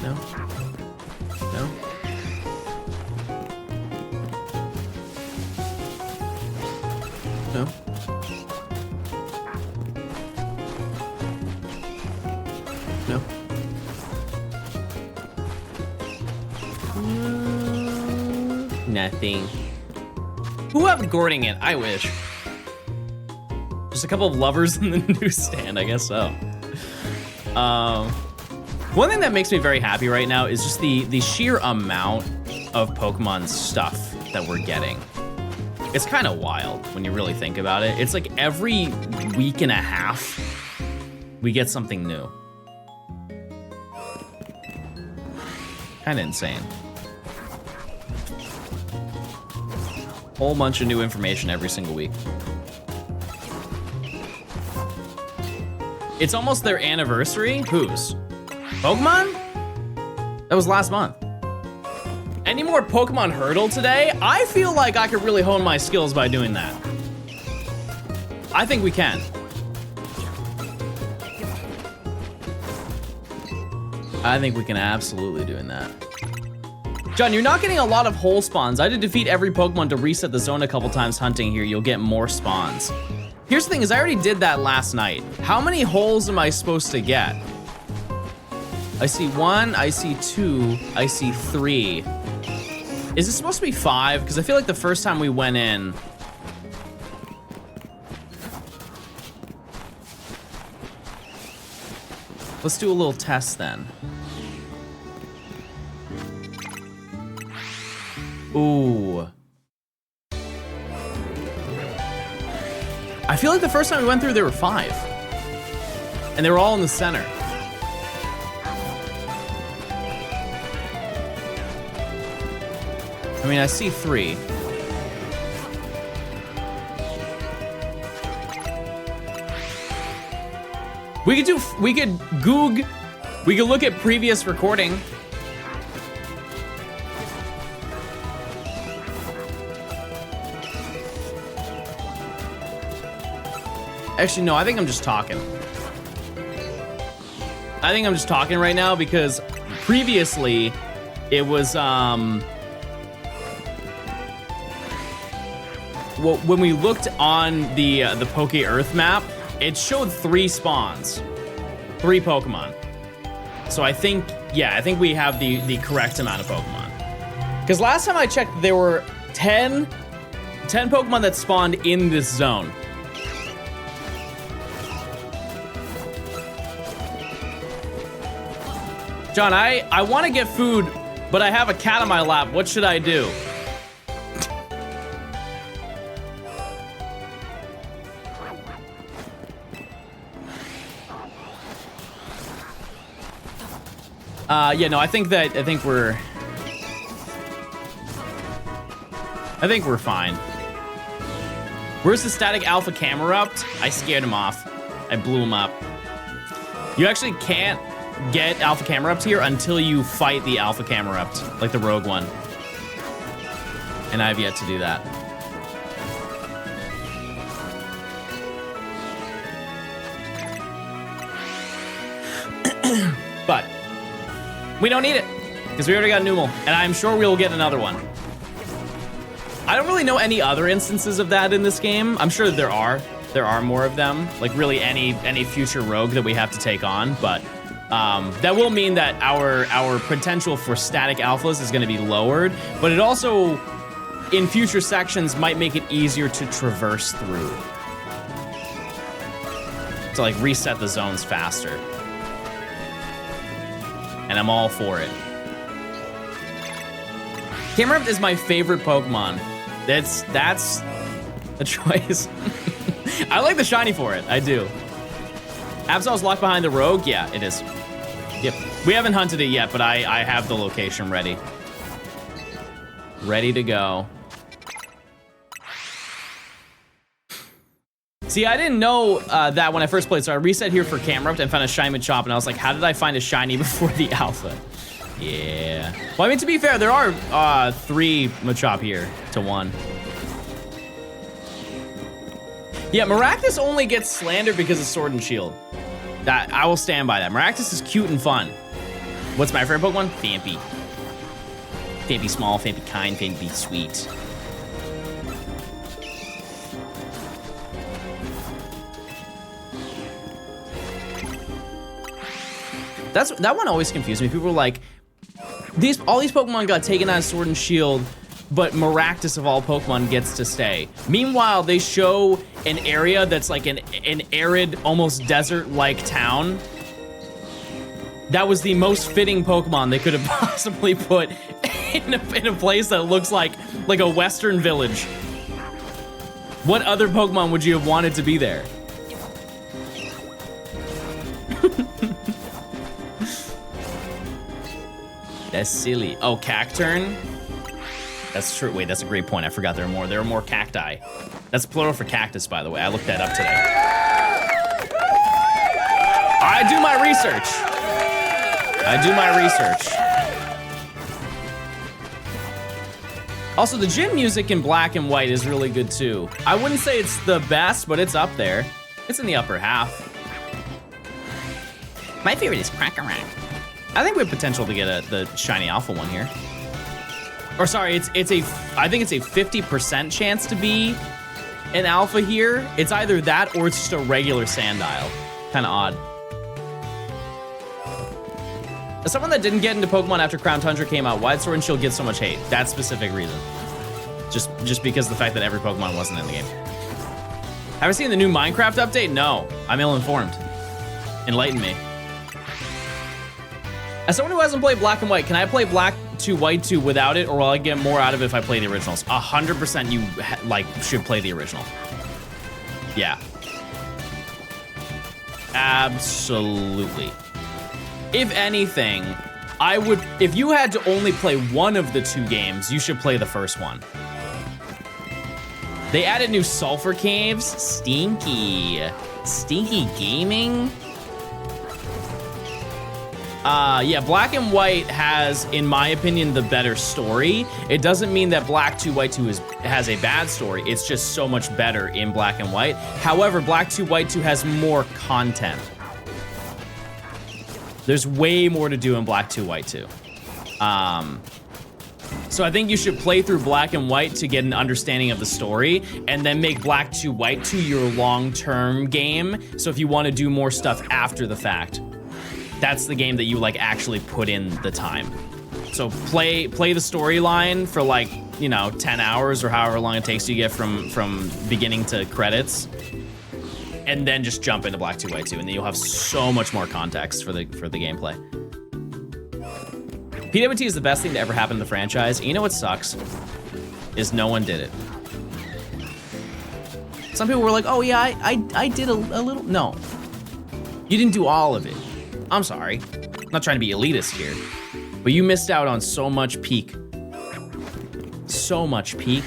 No. No. No. No. Nothing. Who upgrading it? I wish. Just a couple of lovers in the newsstand, I guess so. One thing that makes me very happy right now is just the sheer amount of Pokemon stuff that we're getting. It's kind of wild when you really think about it. It's like every week and a half, we get something new. Kind of insane. Whole bunch of new information every single week. It's almost their anniversary. Whose? Pokemon? That was last month. Any more Pokemon Hurdle today? I feel like I could really hone my skills by doing that. I think we can. I think we can absolutely doing that. John, you're not getting a lot of hole spawns. I had to defeat every Pokemon to reset the zone a couple times hunting here. You'll get more spawns. Here's the thing is I already did that last night. How many holes am I supposed to get? I see 1, I see 2, I see 3. Is it supposed to be 5? Because I feel like the first time we went in, let's do a little test then. Ooh. I feel like the first time we went through, there were 5. And they were all in the center. I mean, I see 3. We could look at previous recording. Actually, no, I think I'm just talking. I think I'm just talking right now because previously it was, well, when we looked on the Poke Earth map, it showed 3 spawns, 3 Pokemon. So I think, yeah, I think we have the correct amount of Pokemon. Because last time I checked, there were 10 Pokemon that spawned in this zone. John, I want to get food, but I have a cat on my lap. What should I do? Yeah, no, I think we're fine. Where's the static alpha Camerupt? I scared him off. I blew him up. You actually can't get alpha Camerupt here until you fight the alpha Camerupt, like the rogue one. And I've yet to do that. But we don't need it because we already got Numel, and I'm sure we'll get another one. I don't really know any other instances of that in this game. I'm sure there are more of them, like really any future rogue that we have to take on, but that will mean that our potential for static alphas is going to be lowered, but it also in future sections might make it easier to traverse through, to like reset the zones faster. And I'm all for it. Camerupt is my favorite Pokemon. That's a choice. I like the shiny for it, I do. Absol's locked behind the rogue? Yeah, it is. Yep. We haven't hunted it yet, but I have the location ready. Ready to go. See, I didn't know that when I first played, so I reset here for Camerupt and found a shiny Machop, and I was like, how did I find a shiny before the alpha? Yeah. Well, I mean, to be fair, there are 3 Machop here to 1. Yeah, Maractus only gets slandered because of Sword and Shield. That I will stand by that. Maractus is cute and fun. What's my favorite Pokemon? Phanpy. Phanpy small, Phanpy kind, Phanpy sweet. That one always confused me. People were like, all these Pokemon got taken out of Sword and Shield but Maractus of all Pokemon gets to stay. Meanwhile, they show an area that's like an arid, almost desert-like town. That was the most fitting Pokemon they could have possibly put in a place that looks like a western village. What other Pokemon would you have wanted to be there? That's silly. Oh, Cacturn? That's true. Wait, that's a great point. I forgot there are more cacti. That's plural for cactus, by the way. I looked that up today. I do my research. Also, the gym music in Black and White is really good too. I wouldn't say it's the best, but it's up there. It's in the upper half. My favorite is Crackerang. I think we have potential to get the shiny alpha one here. Or sorry, I think it's a 50% chance to be an alpha here. It's either that or it's just a regular Sandile. Kind of odd. As someone that didn't get into Pokemon after Crown Tundra came out, why did Sword and Shield get so much hate? That specific reason. Just because of the fact that every Pokemon wasn't in the game. Have I seen the new Minecraft update? No, I'm ill-informed. Enlighten me. As someone who hasn't played Black and White, can I play Black 2, White 2 without it, or will I get more out of it if I play the originals? 100% you should play the original. Yeah. Absolutely. If anything, if you had to only play one of the two games, you should play the first one. They added new sulfur caves. Stinky gaming. Yeah, Black and White has, in my opinion, the better story. It doesn't mean that Black 2, White 2 has a bad story. It's just so much better in Black and White. However, Black 2, White 2 has more content. There's way more to do in Black 2, White 2. So I think you should play through Black and White to get an understanding of the story, and then make Black 2, White 2 your long-term game. So if you want to do more stuff after the fact, that's the game that you actually put in the time. So play the storyline for 10 hours or however long it takes you to get from beginning to credits, and then just jump into Black 2, White 2, and then you'll have so much more context for the gameplay. PWT is the best thing to ever happen in the franchise. And you know what sucks? Is no one did it. Some people were like, oh yeah, I did a little. No. You didn't do all of it. I'm sorry. I'm not trying to be elitist here. But you missed out on so much peak. So much peak.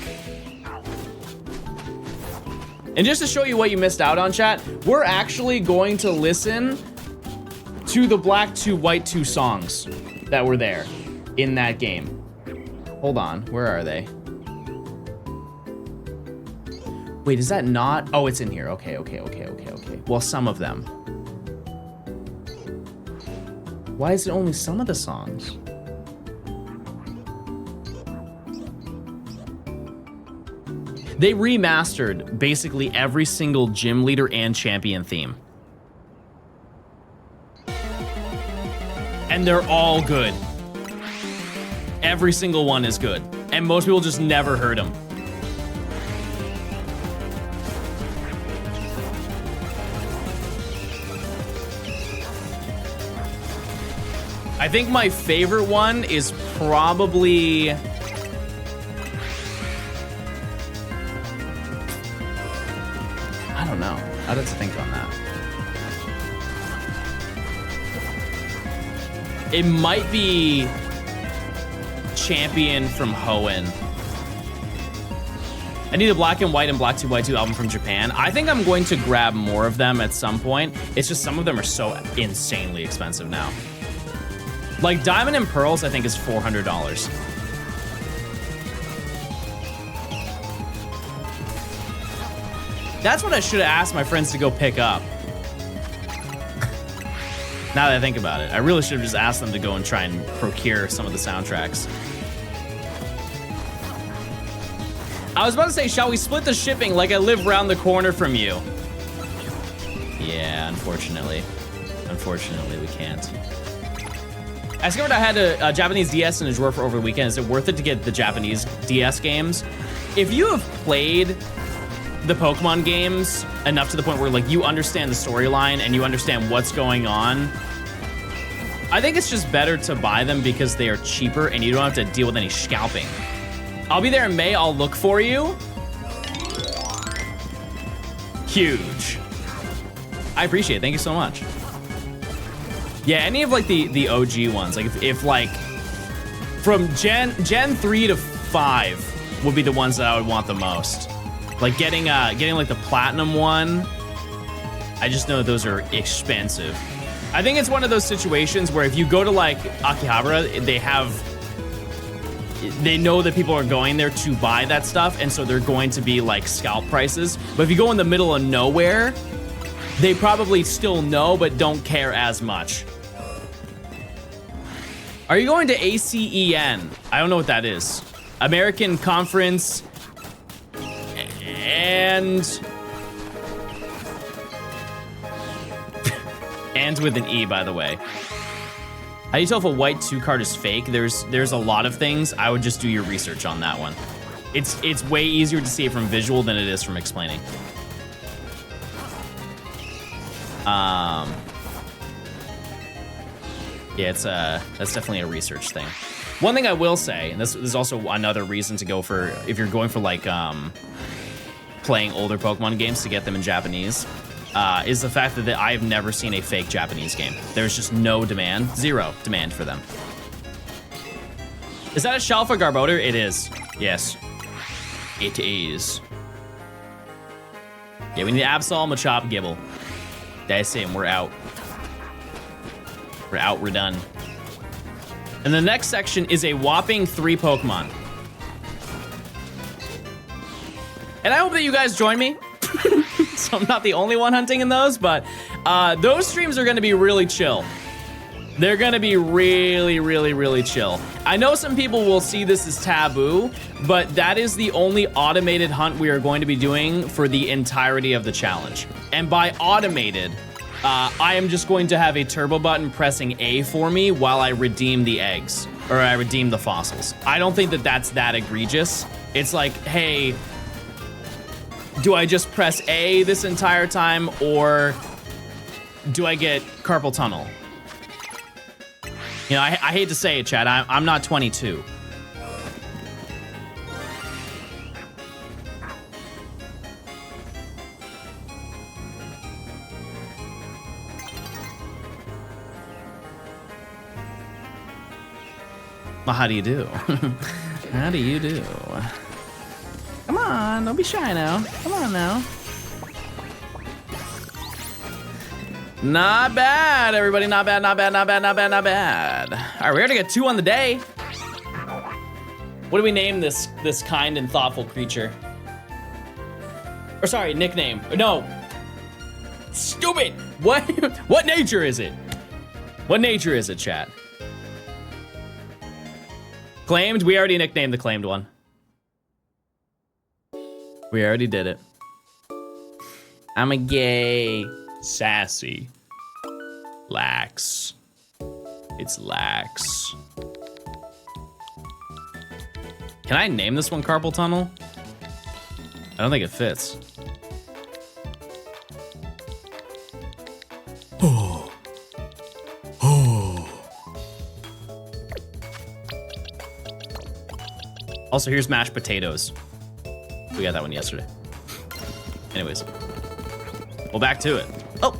And just to show you what you missed out on, chat, we're actually going to listen to the Black 2, White 2 songs that were there in that game. Hold on, where are they? Wait, is that not? Oh, it's in here. Okay. Well, some of them. Why is it only some of the songs? They remastered basically every single gym leader and champion theme. And they're all good. Every single one is good. And most people just never heard them. I think my favorite one is probably... I don't know. I'd have to think on that. It might be Champion from Hoenn. I need a Black and White and Black 2, White 2 album from Japan. I think I'm going to grab more of them at some point. It's just some of them are so insanely expensive now. Like Diamond and Pearls, I think is $400. That's what I should have asked my friends to go pick up. Now that I think about it, I really should have just asked them to go and try and procure some of the soundtracks. I was about to say, shall we split the shipping like I live around the corner from you? Yeah, unfortunately. Unfortunately, we can't. I discovered I had a Japanese DS in a drawer for over the weekend. Is it worth it to get the Japanese DS games? If you have played the Pokemon games enough to the point where like you understand the storyline and you understand what's going on, I think it's just better to buy them because they are cheaper and you don't have to deal with any scalping. I'll be there in May. I'll look for you. Huge. I appreciate it. Thank you so much. Yeah, any of like the OG ones, like if like from Gen 3 to 5 would be the ones that I would want the most. Like getting like the platinum one. I just know those are expensive. I think it's one of those situations where if you go to like Akihabara, they know that people are going there to buy that stuff, and so they're going to be like scalp prices. But if you go in the middle of nowhere, they probably still know but don't care as much. Are you going to ACEN? I don't know what that is. American Conference and with an E, by the way. How do you tell if a white 2 card is fake? There's a lot of things. I would just do your research on that one. It's way easier to see it from visual than it is from explaining. Yeah, that's definitely a research thing. One thing I will say, and this is also another reason to go for, if you're going for like playing older Pokemon games to get them in Japanese, is the fact that I have never seen a fake Japanese game. There's just no demand, zero demand for them. Is that a shell for Garbodor? It is. Yes, it is. Yeah, we need Absol, Machop, Gibble. That's it, and we're out. We're out, we're done. And the next section is a whopping 3 Pokemon. And I hope that you guys join me. So I'm not the only one hunting in those, but those streams are gonna be really chill. They're gonna be really, really, really chill. I know some people will see this as taboo, but that is the only automated hunt we are going to be doing for the entirety of the challenge. And by automated, I am just going to have a turbo button pressing A for me while I redeem the eggs, or I redeem the fossils. I don't think that that's that egregious. It's like, hey, do I just press A this entire time, or do I get carpal tunnel? You know, I hate to say it, Chad, I'm not 22. Well, how do you do? How do you do? Come on, don't be shy now. Come on now. Not bad, everybody. Not bad, not bad, not bad, not bad, not bad. All right, we already got 2 on the day. What do we name this kind and thoughtful creature? Or sorry, nickname. No. Stupid. What nature is it? What nature is it, chat? Claimed? We already nicknamed the claimed one. We already did it. I'm a gay, sassy, lax. It's lax. Can I name this one carpal tunnel? I don't think it fits. Oh. Oh. Also, here's mashed potatoes. We got that one yesterday. Anyways. Well, back to it. Oh.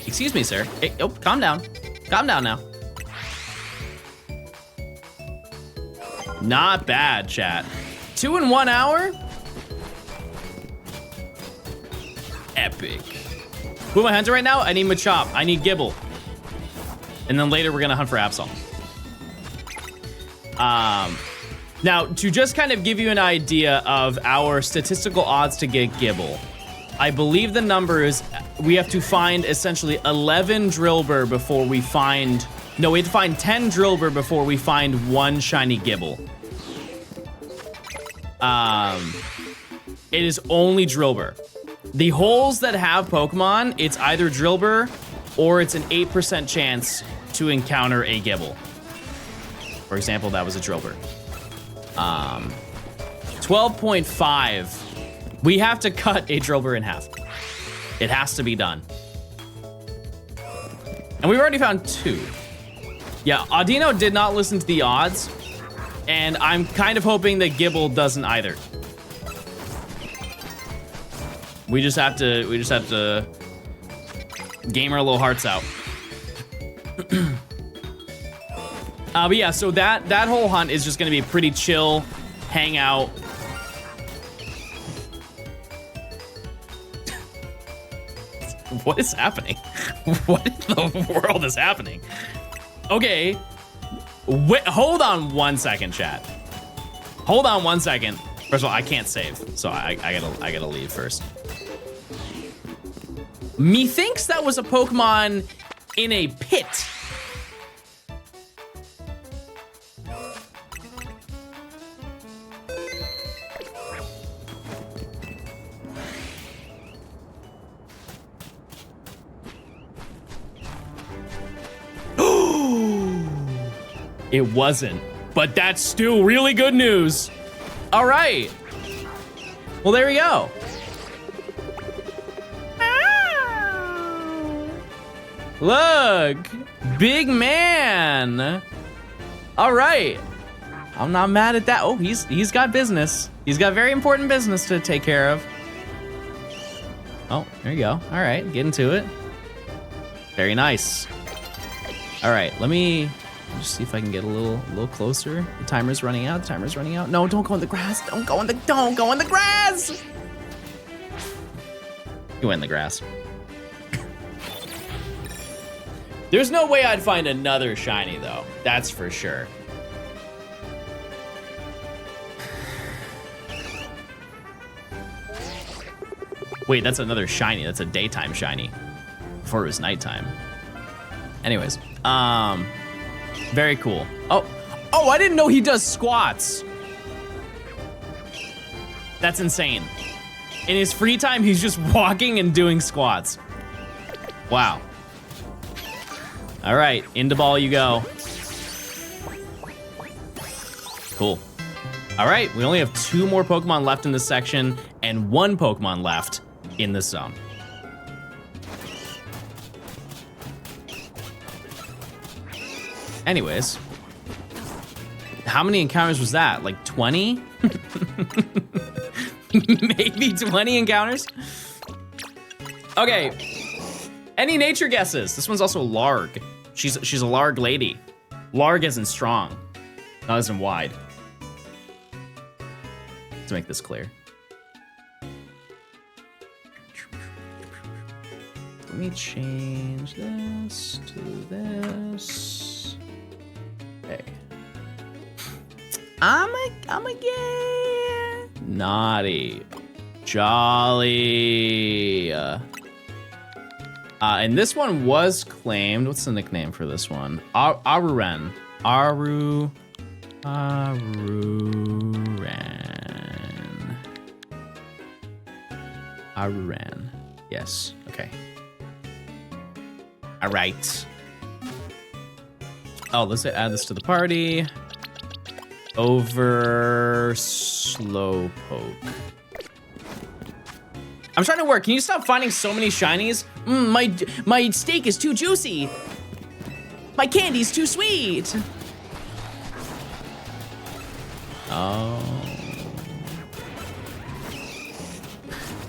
Excuse me, sir. Hey, oh, calm down. Calm down now. Not bad, chat. 2 in 1 hour? Epic. Who am I hunting right now? I need Machop. I need Gibble. And then later we're gonna hunt for Absol. Now, to just kind of give you an idea of our statistical odds to get Gibble, I believe the number is we have to find essentially 11 Drillbur before we find... No, we have to find 10 Drillbur before we find 1 shiny Gibble. It is only Drillbur. The holes that have Pokemon, it's either Drillbur or it's an 8% chance to encounter a Gibble. For example, that was a Drillbur. 12.5. We have to cut a Drillbur in half. It has to be done. And we've already found 2. Yeah, Audino did not listen to the odds, and I'm kind of hoping that Gibble doesn't either. We just have to game our little hearts out. But yeah, so that whole hunt is just gonna be pretty chill, hang out. What is happening? What in the world is happening? Okay, wait, hold on 1 second, chat. Hold on 1 second. First of all, I can't save, so I gotta leave first. Methinks that was a Pokemon in a pit. It wasn't, but that's still really good news. All right. Well, there we go. Look, big man. All right. I'm not mad at that. Oh, he's got business. He's got very important business to take care of. Oh, there you go. All right, get into it. Very nice. All right, let me just see if I can get a little closer. The timer's running out. The timer's running out. No, don't go in the grass. Don't go in the grass. You went in the grass. There's no way I'd find another shiny though. That's for sure. Wait, that's another shiny. That's a daytime shiny. Before it was nighttime. Anyways, very cool. Oh, I didn't know he does squats. That's insane. In his free time, he's just walking and doing squats. Wow. All right, into ball you go. Cool. All right, we only have 2 more Pokemon left in this section and 1 Pokemon left in this zone. Anyways, how many encounters was that? Like 20? Maybe 20 encounters? Okay, any nature guesses? This one's also Larg. She's a Larg lady. Larg as in strong, not as in wide. To make this clear. Let me change this to this. Okay. I'm a gay. Naughty. Jolly. And this one was claimed. What's the nickname for this one? Aruren. Aruren. Aruren. Yes. Okay. All right. Oh, let's add this to the party. Over Slowpoke. I'm trying to work. Can you stop finding so many shinies? My steak is too juicy. My candy's too sweet. Oh.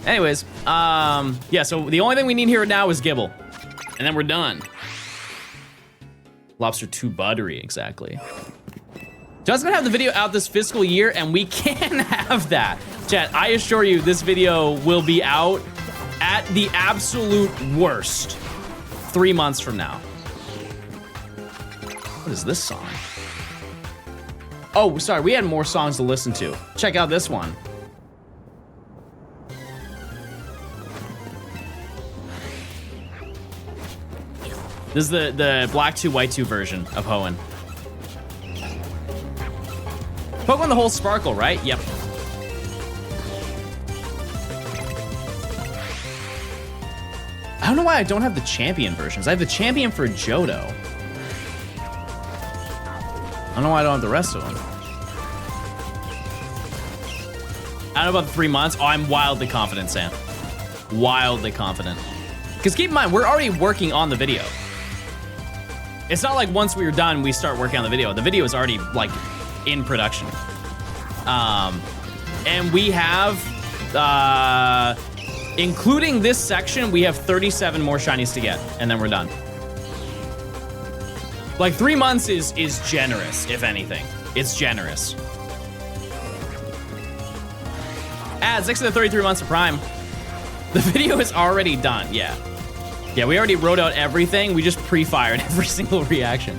Anyways, yeah, so the only thing we need here now is Gibble. And then we're done. Lobster too buttery, exactly. Just gonna have the video out this fiscal year and we can have that. Chat, I assure you this video will be out at the absolute worst 3 months from now. What is this song? Oh, sorry, we had more songs to listen to. Check out this one. This is the Black 2, White 2 version of Hoenn. Pokemon the whole Sparkle, right? Yep. I don't know why I don't have the champion versions. I have the champion for Johto. I don't know why I don't have the rest of them. I don't know about the 3 months. Oh, I'm wildly confident, Sam. Wildly confident. Because keep in mind, we're already working on the video. It's not like once we were done, we start working on the video. The video is already like in production. And we have, including this section, we have 37 more shinies to get, and then we're done. Like 3 months is generous, if anything. It's generous. Add 6 of the 33 months of Prime. The video is already done, yeah. Yeah, we already wrote out everything. We just pre-fired every single reaction.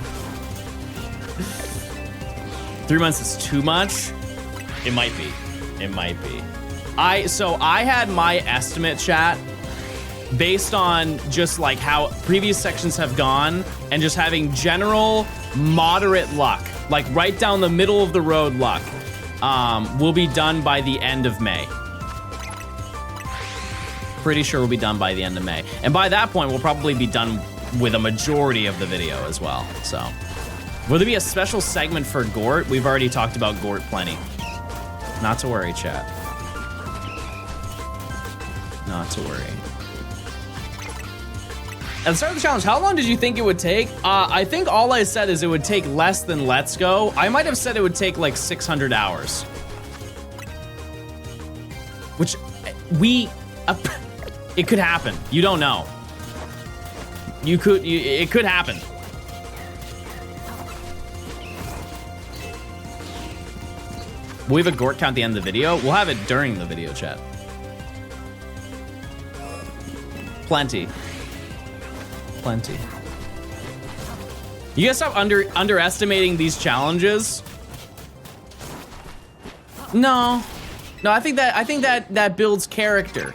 3 months is too much. It might be. It might be. So I had my estimate, chat, based on just like how previous sections have gone and just having general moderate luck, like right down the middle of the road luck, will be done by the end of May. Pretty sure we'll be done by the end of May. And by that point, we'll probably be done with a majority of the video as well, so. Will there be a special segment for Gort? We've already talked about Gort plenty. Not to worry, chat. Not to worry. At the start of the challenge, how long did you think it would take? I think all I said is it would take less than Let's Go. I might have said it would take like 600 hours. Which, it could happen. You don't know. It could happen. Will we have a Gort count at the end of the video? We'll have it during the video, chat. Plenty. Plenty. You guys stop underestimating these challenges. No, I think that builds character.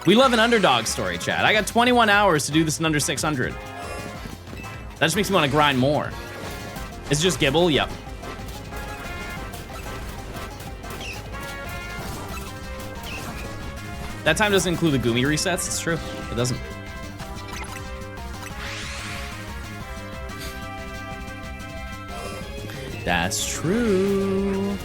We love an underdog story, chat. I got 21 hours to do this in under 600. That just makes me want to grind more. Is it just Gibble? Yep. That time doesn't include the Gumi resets. It's true. It doesn't. That's true.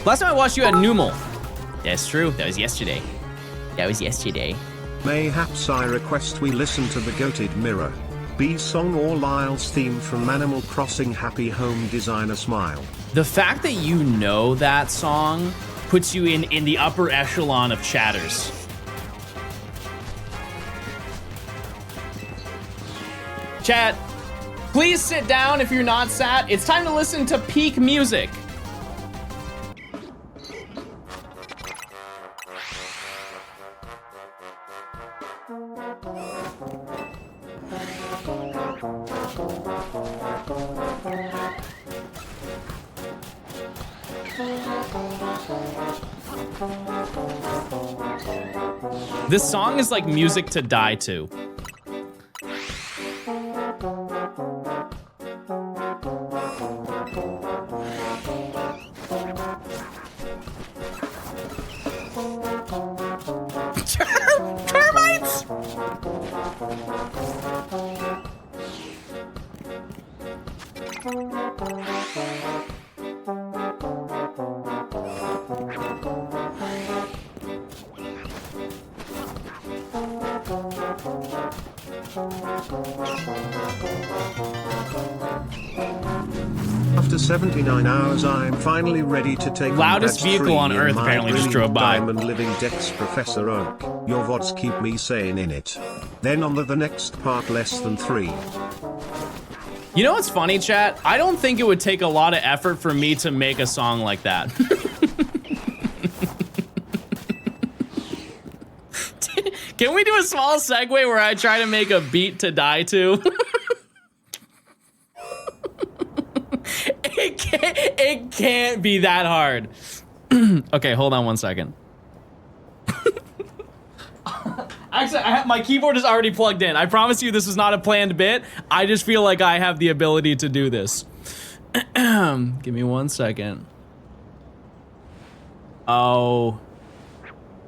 Last time I watched you at Numel. That's true. That was yesterday. Mayhaps I request we listen to the goated Mirror B song or Lyle's theme from Animal Crossing Happy Home Designer Smile. The fact that you know that song puts you in the upper echelon of chatters. Chat, please sit down if you're not sat. It's time to listen to peak music. This song is like music to die to. Termites! After 79 hours, I'm finally ready to take loudest vehicle on Earth apparently just drove by. Diamond Living Dex Professor Oak. Your VODs keep me sane in it. Then on the next part, less than 3. You know what's funny, chat? I don't think it would take a lot of effort for me to make a song like that. Can we do a small segue where I try to make a beat to die to? It can't be that hard. Okay, hold on one second. Actually, my keyboard is already plugged in. I promise you this is not a planned bit. I just feel like I have the ability to do this. Give me one second. Oh.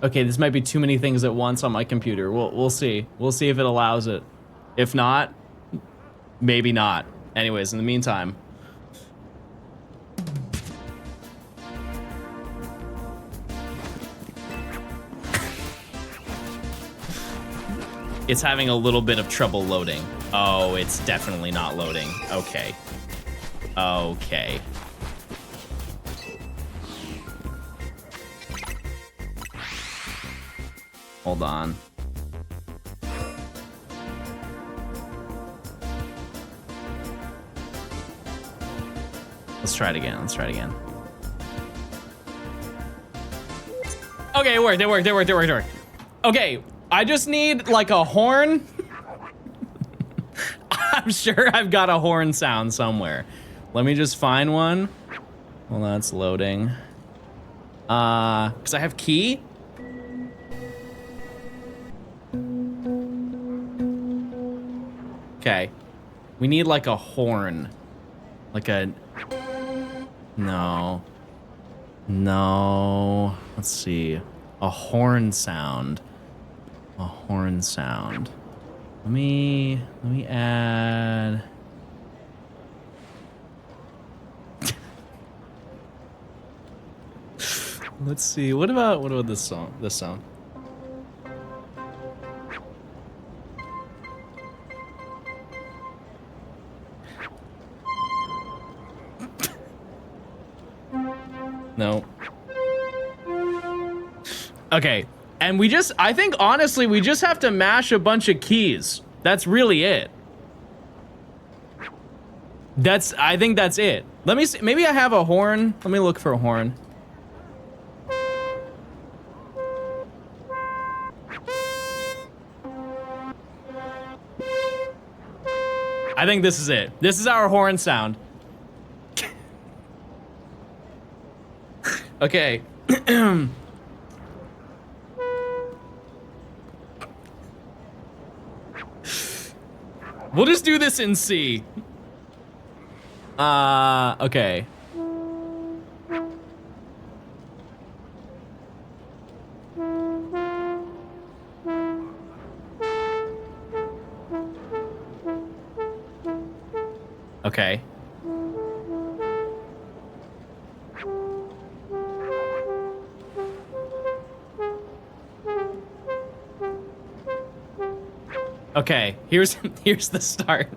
Okay, this might be too many things at once on my computer. We'll see. We'll see if it allows it. If not, maybe not. Anyways, in the meantime. It's having a little bit of trouble loading. Oh, it's definitely not loading. Okay. Okay. Hold on. Let's try it again. Let's try it again. Okay, it worked. It worked. It worked. It worked. It worked. Okay, I just need like a horn. I'm sure I've got a horn sound somewhere. Let me just find one. Well, that's loading. Because I have key. Okay. We need like a horn. Like a... No. No. Let's see. A horn sound. A horn sound. Let me add... Let's see. What about this song? This song. No. Okay. And I think honestly, we just have to mash a bunch of keys. That's really it. I think that's it. Let me see. Maybe I have a horn. Let me look for a horn. I think this is it. This is our horn sound. Okay. We'll just do this in C. Okay. Okay. Okay, here's the start.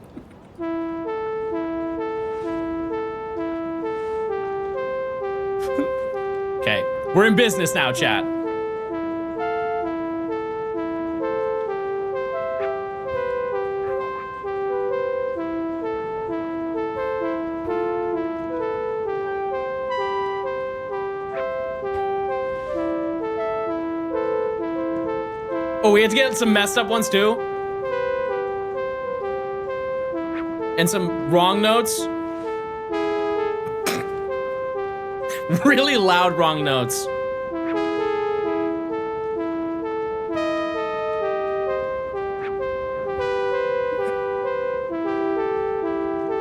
Okay, we're in business now, chat. Oh, we had to get some messed up ones too? And some wrong notes. Really loud wrong notes.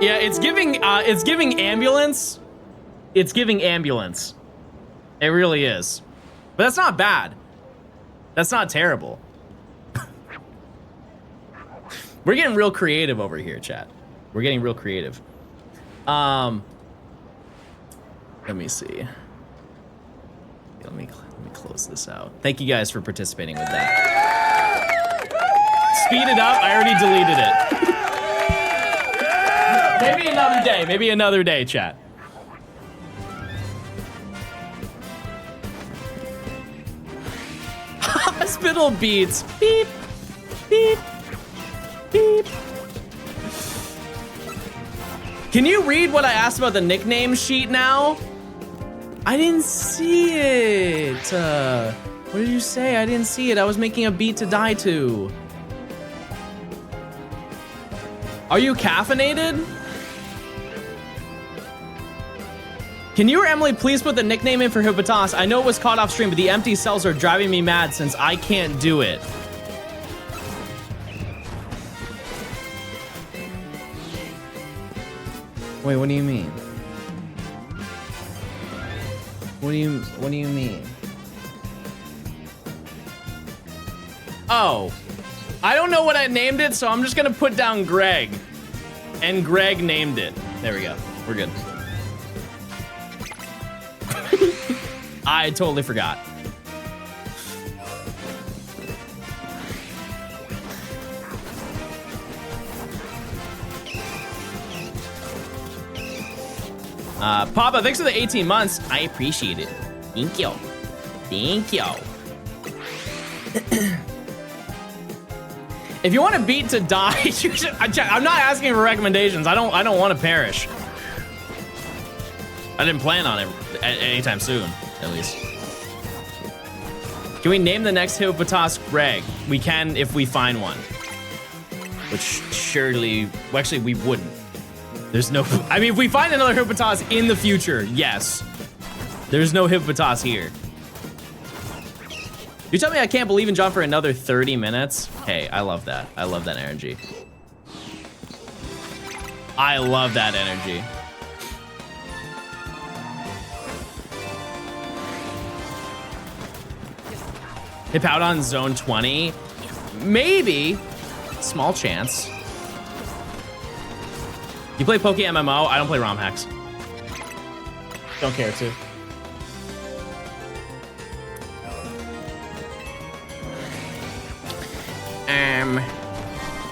Yeah, it's giving ambulance. It's giving ambulance. It really is. But that's not bad. That's not terrible. We're getting real creative over here, chat. We're getting real creative. Let me see. Let me close this out. Thank you guys for participating with that. Speed it up. I already deleted it. Maybe another day. Maybe another day, chat. Hospital beats. Beep. Beep. Beep. Can you read what I asked about the nickname sheet now? I didn't see it. What did you say? I didn't see it. I was making a beat to die to. Are you caffeinated? Can you or Emily please put the nickname in for Hippotas? I know it was caught off stream, but the empty cells are driving me mad since I can't do it. Wait, what do you mean? What do you mean? Oh, I don't know what I named it, so I'm just gonna put down Greg. And Greg named it. There we go. We're good. I totally forgot. Papa, thanks for the 18 months. I appreciate it. Thank you. Thank you. If you want to beat to die, you should, I'm not asking for recommendations. I don't want to perish. I didn't plan on it anytime soon, at least. Can we name the next Hippopotas Greg? We can if we find one. Which surely, well, actually we wouldn't. There's no, I mean, if we find another Hippopotas in the future, yes. There's no Hippopotas here. You tell me I can't believe in John for another 30 minutes? Hey, I love that. I love that energy. I love that energy. Hip out on zone 20? Maybe. Small chance. You play Poke MMO? I don't play ROM hacks. Don't care to.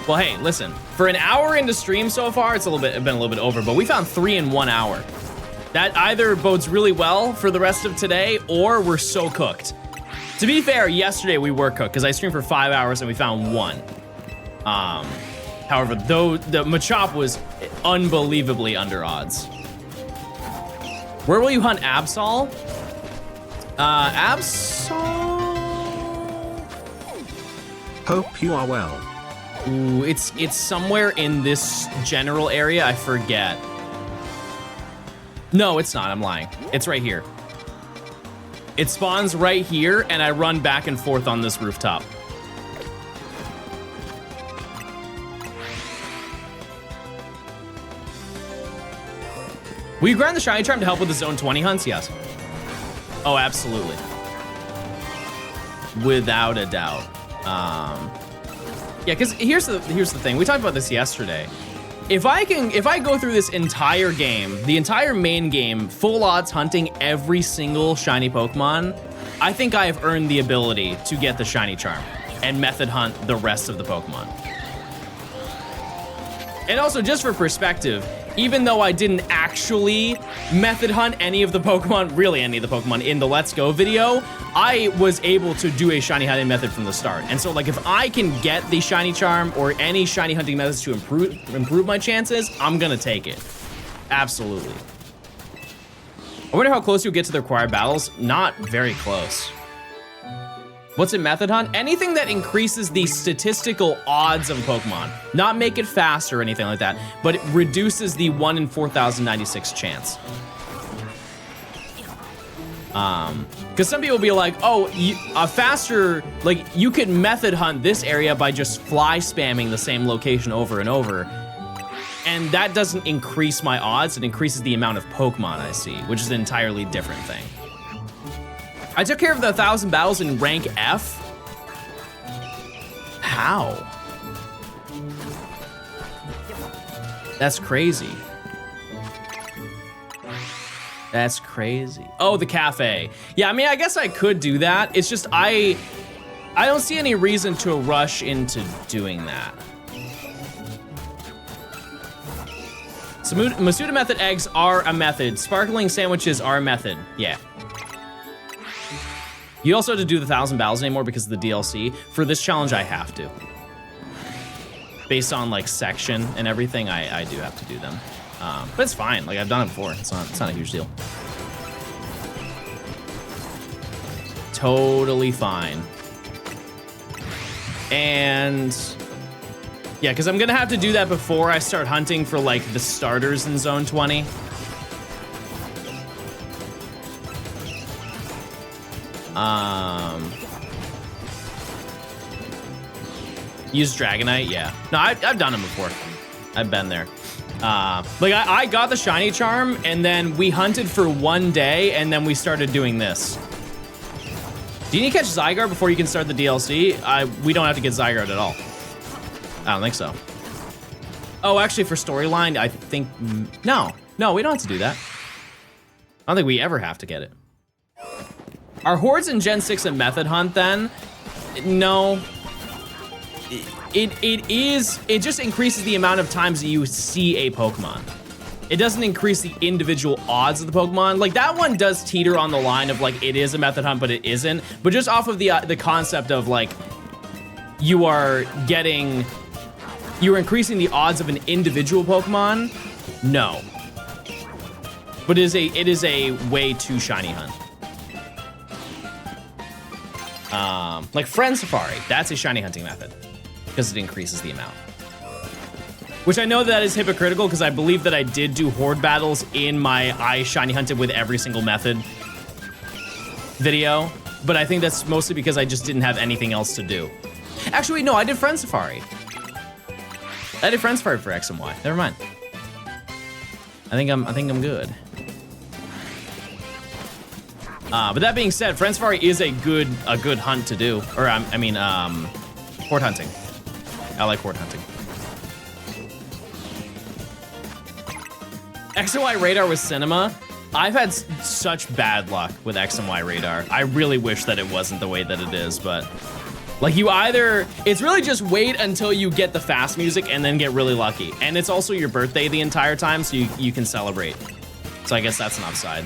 Well, hey, listen. For an hour into stream so far, it's been a little bit over, but we found 3 in 1 hour. That either bodes really well for the rest of today, or we're so cooked. To be fair, yesterday we were cooked because I streamed for 5 hours and we found 1. However, though the Machop was unbelievably under odds. Where will you hunt Absol? Absol? Hope you are well. Ooh, it's somewhere in this general area. I forget. No, it's not. I'm lying. It's right here. It spawns right here, and I run back and forth on this rooftop. Will you grind the Shiny Charm to help with the Zone 20 hunts? Yes. Oh, absolutely. Without a doubt. Yeah, because here's the thing. We talked about this yesterday. If I go through this entire game, the entire main game, full odds hunting every single shiny Pokemon, I think I have earned the ability to get the Shiny Charm and method hunt the rest of the Pokemon. And also, just for perspective, even though I didn't actually method hunt any of the Pokemon, really any of the Pokemon in the Let's Go video, I was able to do a shiny hunting method from the start. And so, like, if I can get the Shiny Charm or any shiny hunting methods to improve my chances, I'm gonna take it. Absolutely. I wonder how close you'll get to the required battles. Not very close. What's in method hunt? Anything that increases the statistical odds of a Pokemon. Not make it faster or anything like that, but it reduces the 1 in 4,096 chance. Because some people will be like, oh, faster, like, you can method hunt this area by just fly spamming the same location over and over. And that doesn't increase my odds, it increases the amount of Pokemon I see, which is an entirely different thing. I took care of the 1,000 battles in rank F. How? That's crazy. That's crazy. Oh, the cafe. Yeah, I mean, I guess I could do that. It's just I don't see any reason to rush into doing that. So Masuda method eggs are a method. Sparkling sandwiches are a method. Yeah. You also have to do the 1,000 battles anymore because of the DLC. For this challenge, I have to. Based on like section and everything, I do have to do them. But it's fine, like I've done it before. It's not a huge deal. Totally fine. And yeah, because I'm gonna have to do that before I start hunting for like the starters in Zone 20. Use Dragonite, yeah. No, I've done them before. I've been there. Like I got the Shiny Charm and then we hunted for 1 day and then we started doing this. Do you need to catch Zygarde before you can start the DLC? We don't have to get Zygarde at all. I don't think so. Oh, actually, for storyline, I think... No, we don't have to do that. I don't think we ever have to get it. Are Hordes in Gen 6 a method hunt, then? No. It just increases the amount of times that you see a Pokemon. It doesn't increase the individual odds of the Pokemon. Like, that one does teeter on the line of, like, it is a method hunt, but it isn't. But just off of the concept of, like, you're increasing the odds of an individual Pokemon, no. But it is a way to shiny hunt. Like Friend Safari, that's a shiny hunting method because it increases the amount. Which I know that is hypocritical because I believe that I did do horde battles in my I shiny hunted with every single method video, but I think that's mostly because I just didn't have anything else to do. Actually, no, I did Friend Safari. I did Friend Safari for X and Y. Never mind. I think I'm good. But that being said, Friend Safari is a good hunt to do. Or I mean, horde hunting. I like horde hunting. X and Y radar with cinema. I've had such bad luck with X and Y radar. I really wish that it wasn't the way that it is, but like it's really just wait until you get the fast music and then get really lucky. And it's also your birthday the entire time, so you can celebrate. So I guess that's an upside.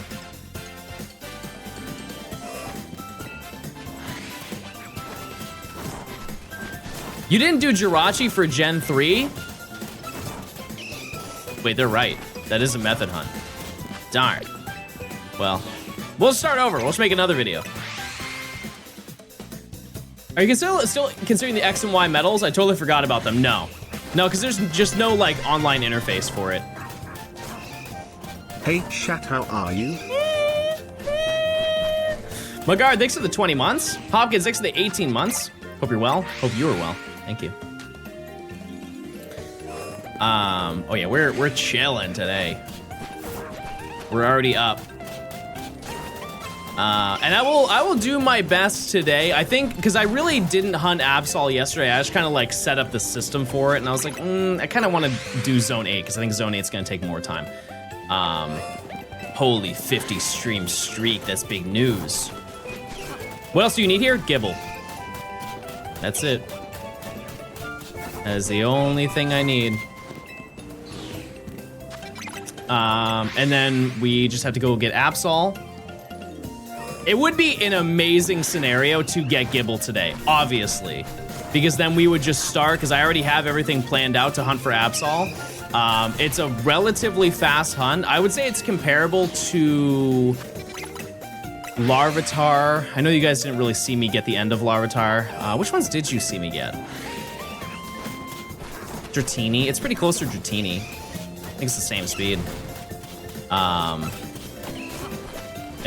You didn't do Jirachi for Gen 3? Wait, they're right. That is a method hunt. Darn. Well, we'll start over. We'll just make another video. Are you still considering the X and Y medals? I totally forgot about them. No, because there's just no like online interface for it. Hey chat, how are you? Magard, thanks for the 20 months. Hopkins, thanks for the 18 months. Hope you're well. Hope you are well. Thank you. Oh yeah, we're chilling today. We're already up. And I will do my best today. I think, because I really didn't hunt Absol yesterday. I just kind of like set up the system for it, and I was like, I kind of want to do Zone 8, because I think Zone 8's gonna take more time. Holy 50 stream streak, that's big news. What else do you need here? Gibble. That's it. That is the only thing I need. And then we just have to go get Absol. It would be an amazing scenario to get Gibble today, obviously. Because then we would just start, because I already have everything planned out to hunt for Absol. It's a relatively fast hunt. I would say it's comparable to Larvitar. I know you guys didn't really see me get the end of Larvitar. Which ones did you see me get? Dratini. It's pretty close to Dratini. I think it's the same speed. And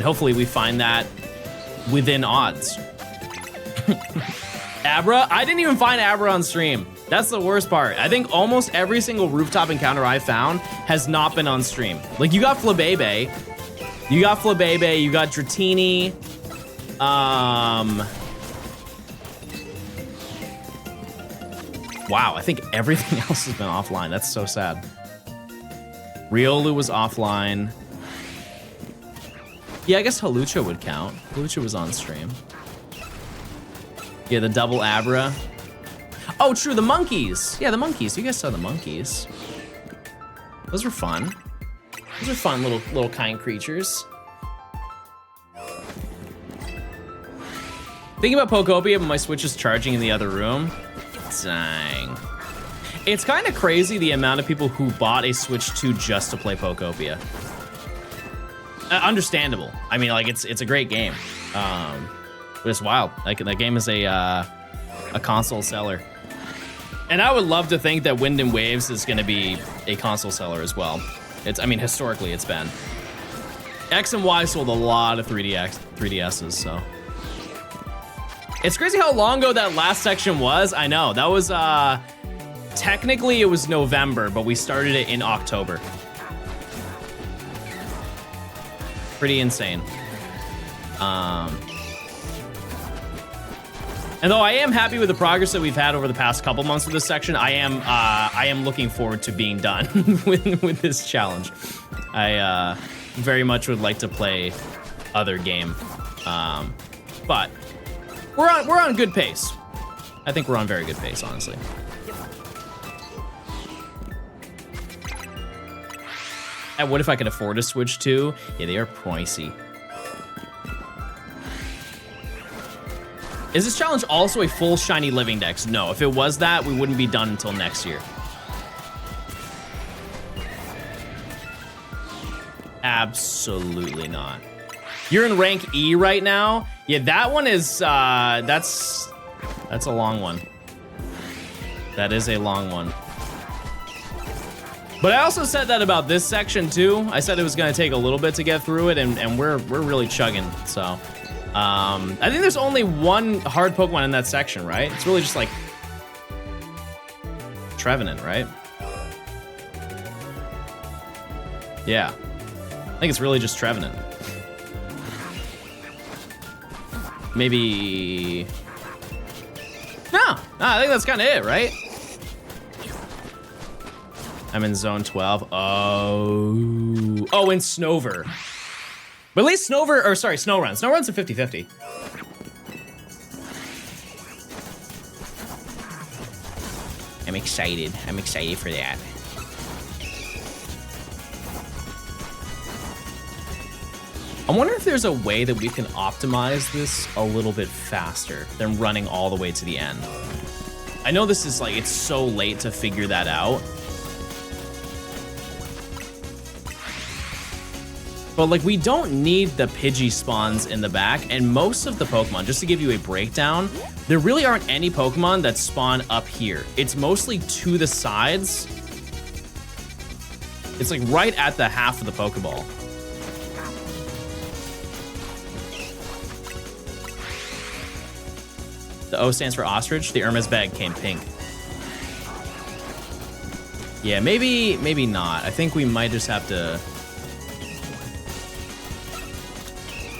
hopefully we find that within odds. Abra? I didn't even find Abra on stream. That's the worst part. I think almost every single rooftop encounter I found has not been on stream. Like, you got Flabebe. You got Dratini. Wow, I think everything else has been offline. That's so sad. Riolu was offline. Yeah, I guess Halucha would count. Halucha was on stream. Yeah, the double Abra. Oh, true, the monkeys. Yeah, the monkeys. You guys saw the monkeys. Those were fun. Those are fun little kind creatures. Thinking about Pokopia, but my Switch is charging in the other room. Dang. It's kind of crazy the amount of people who bought a Switch 2 just to play Pokopia. Understandable. I mean, like, it's a great game. But it's wild. Like, that game is a console seller. And I would love to think that Wind and Waves is going to be a console seller as well. I mean, historically it's been. X and Y sold a lot of 3DSs, so. It's crazy how long ago that last section was. I know, that was, technically it was November, but we started it in October. Pretty insane. And though I am happy with the progress that we've had over the past couple months with this section, I am looking forward to being done with this challenge. I very much would like to play other game, but we're on good pace. I think we're on very good pace, honestly. And what if I could afford to switch to? Yeah, they are pricey. Is this challenge also a full shiny living dex? No, if it was that, we wouldn't be done until next year. Absolutely not. You're in rank E right now? Yeah, that one is, that's a long one. That is a long one. But I also said that about this section too. I said it was gonna take a little bit to get through it, and we're really chugging, so. I think there's only one hard Pokemon in that section, right? It's really just like Trevenant, right? Yeah. I think it's really just Trevenant. Maybe... No, I think that's kind of it, right? I'm in zone 12. Oh, in Snover. But at least Snover, or sorry, Snow Run's a 50-50. I'm excited. I'm excited for that. I wonder if there's a way that we can optimize this a little bit faster than running all the way to the end. I know this is like, it's so late to figure that out. But like, we don't need the Pidgey spawns in the back, and most of the Pokemon, just to give you a breakdown, there really aren't any Pokemon that spawn up here. It's mostly to the sides. It's like right at the half of the Pokeball. The O stands for ostrich. The Irma's bag came pink. Yeah, maybe not. I think we might just have to...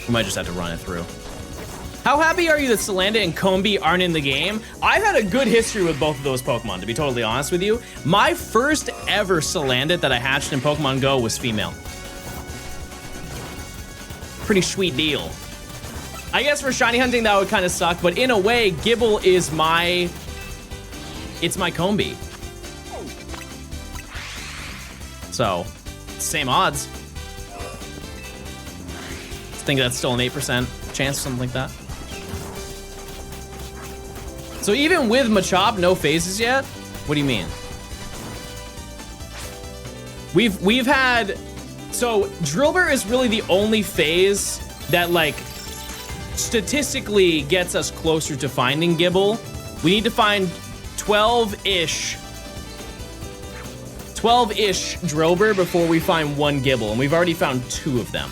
We might just have to run it through. How happy are you that Salandit and Combee aren't in the game? I've had a good history with both of those Pokemon, to be totally honest with you. My first ever Salandit that I hatched in Pokemon Go was female. Pretty sweet deal. I guess for shiny hunting, that would kind of suck, but in a way, Gible is my... It's my Combee. So, same odds. I think that's still an 8% chance, something like that. So even with Machop, no phases yet? What do you mean? We've had... So Drillbur is really the only phase that, like, statistically gets us closer to finding Gible. We need to find 12-ish Drillbur before we find one Gible, and we've already found 2 of them.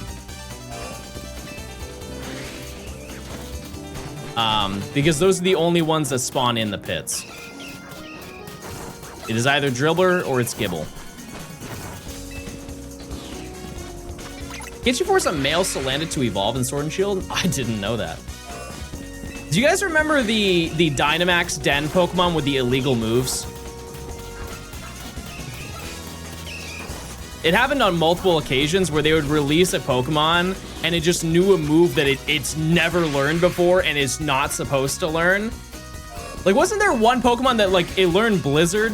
Because those are the only ones that spawn in the pits. It is either Drillbur or it's Gible. Can't you force a male Salandit to evolve in Sword and Shield? I didn't know that. Do you guys remember the Dynamax Den Pokemon with the illegal moves? It happened on multiple occasions where they would release a Pokemon and it just knew a move that it's never learned before and is not supposed to learn. Like, wasn't there one Pokemon that, like, it learned Blizzard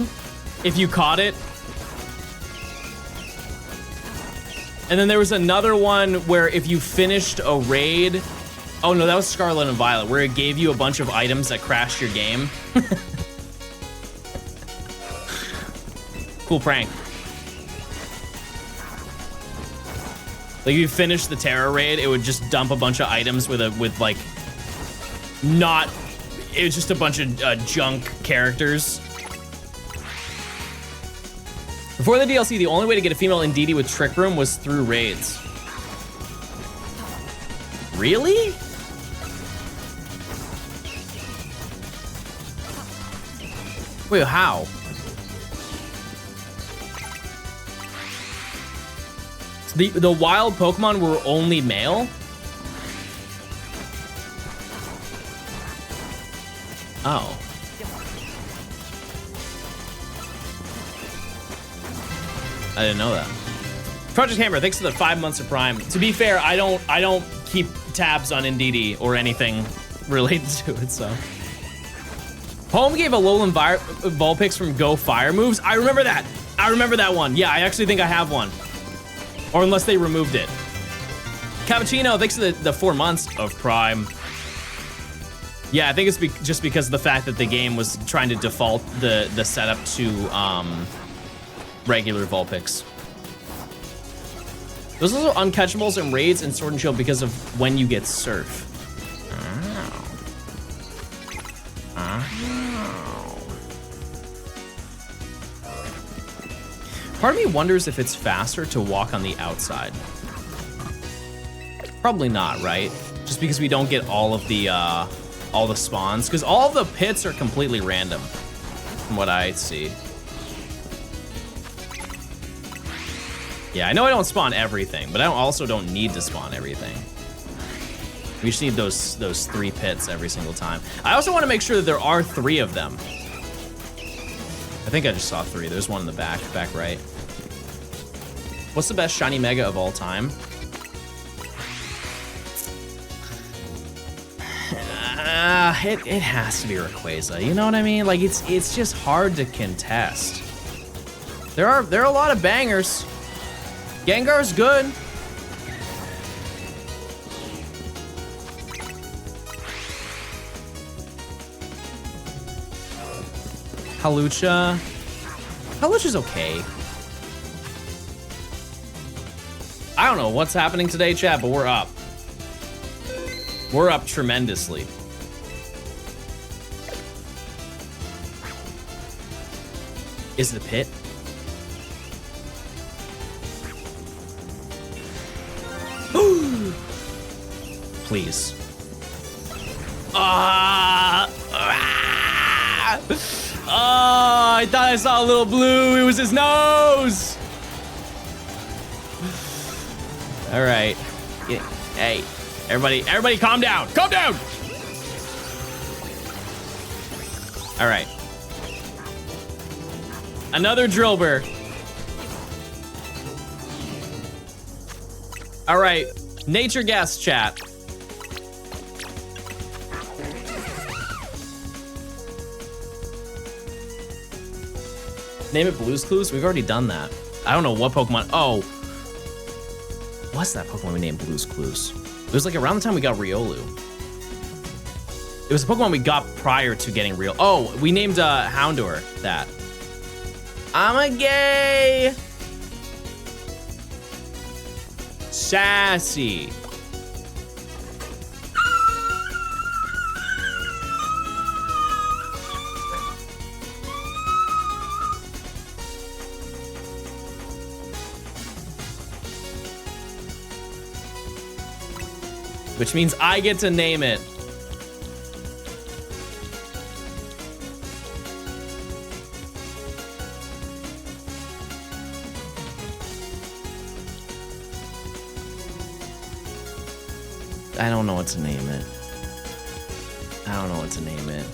if you caught it? And then there was another one where if you finished a raid... Oh no, that was Scarlet and Violet, where it gave you a bunch of items that crashed your game. Cool prank. Like, if you finish the Terra raid, it would just dump a bunch of items with like, not, it was just a bunch of junk characters. Before the DLC, the only way to get a female Indeedee with Trick Room was through raids. Really? Wait, how? The wild Pokemon were only male? Oh. I didn't know that. Project Hammer, thanks for the 5 months of Prime. To be fair, I don't keep tabs on Indeedee or anything related to it, so. Home gave Alolan Vulpix from Go Fire moves. I remember that. I remember that one. Yeah, I actually think I have one. Or unless they removed it. Cappuccino, thanks for the 4 months of Prime. Yeah, I think it's just because of the fact that the game was trying to default the setup to regular Vulpix. Those are also uncatchables in raids and Sword and Shield because of when you get Surf. Part of me wonders if it's faster to walk on the outside. Probably not, right? Just because we don't get all the spawns, because all of the pits are completely random, from what I see. Yeah, I know I don't spawn everything, but I also don't need to spawn everything. We just need those 3 pits every single time. I also want to make sure that there are 3 of them. I think I just saw 3. There's one in the back right. What's the best shiny mega of all time? It has to be Rayquaza. You know what I mean? Like it's just hard to contest. There are a lot of bangers. Gengar's good. Halucha's okay. I don't know what's happening today, chat, but we're up. We're up tremendously. Is the pit? Please. I thought I saw a little blue. It was his nose. All right. Hey, everybody calm down. Calm down. All right. Another Drillbur. All right. Nature guess, chat. Name it Blue's Clues? We've already done that. I don't know what Pokemon. Oh. What's that Pokemon we named Blue's Clues? It was like around the time we got Riolu. It was a Pokemon we got prior to getting Riolu. Oh, we named Houndour that. I'm a gay. Sassy. Which means I get to name it. I don't know what to name it. I don't know what to name it.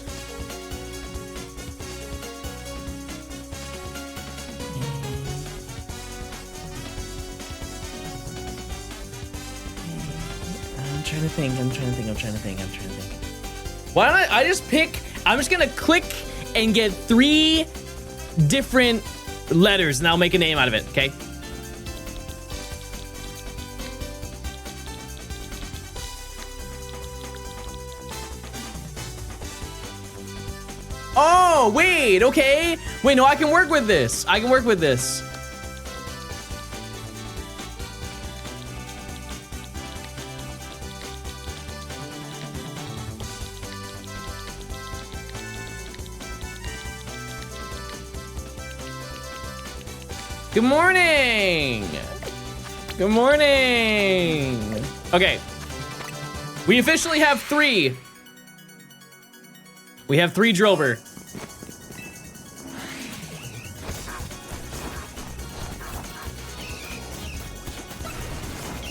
I'm trying to think. Why don't I just pick, I'm just gonna click and get 3 different letters and I'll make a name out of it, okay? Oh, wait, okay. Wait, no, I can work with this. Good morning. Good morning. Okay. We officially have 3. We have 3 Drillbur.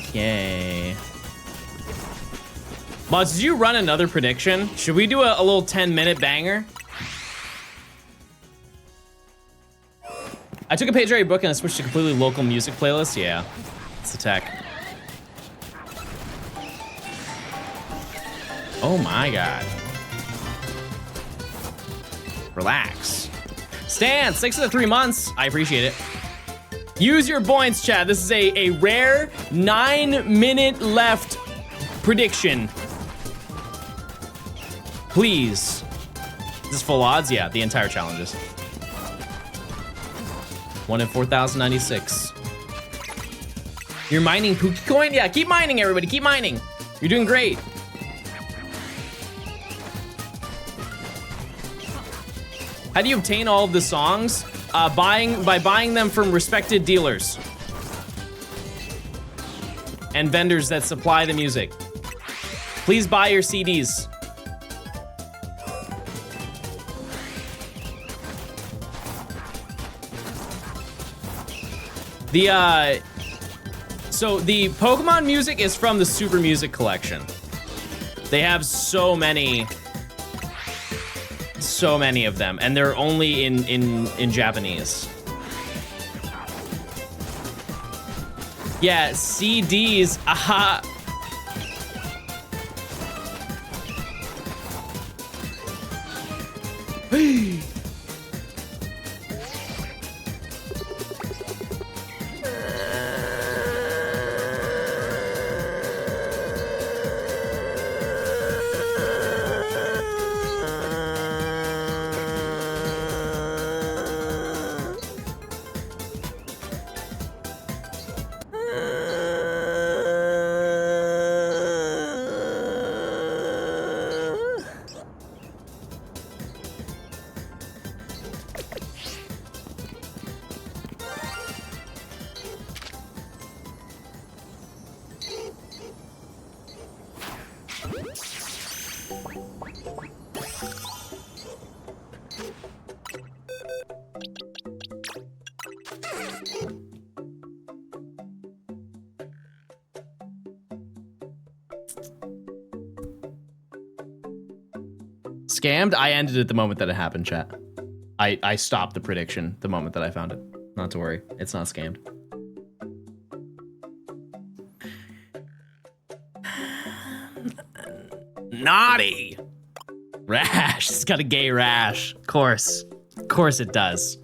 Okay. Mods, did you run another prediction? Should we do a little 10-minute banger? I took a page out of your book and I switched to completely local music playlist. Yeah, it's the tech. Oh my God. Relax. Stan, 6 of the 3 months. I appreciate it. Use your points, chat. This is a rare 9-minute left prediction. Please. Is this full odds? Yeah, the entire challenge is. 1 in 4,096. You're mining Pookie Coin? Yeah, keep mining, everybody. Keep mining. You're doing great. How do you obtain all of the songs? By buying them from respected dealers and vendors that supply the music. Please buy your CDs. So the Pokemon music is from the Super Music Collection. They have so many of them, and they're only in Japanese. Yeah, CDs, aha. Scammed? I ended it the moment that it happened, chat. I stopped the prediction the moment that I found it. Not to worry, it's not scammed. Naughty! Rash, it's got a gay rash. Of course it does.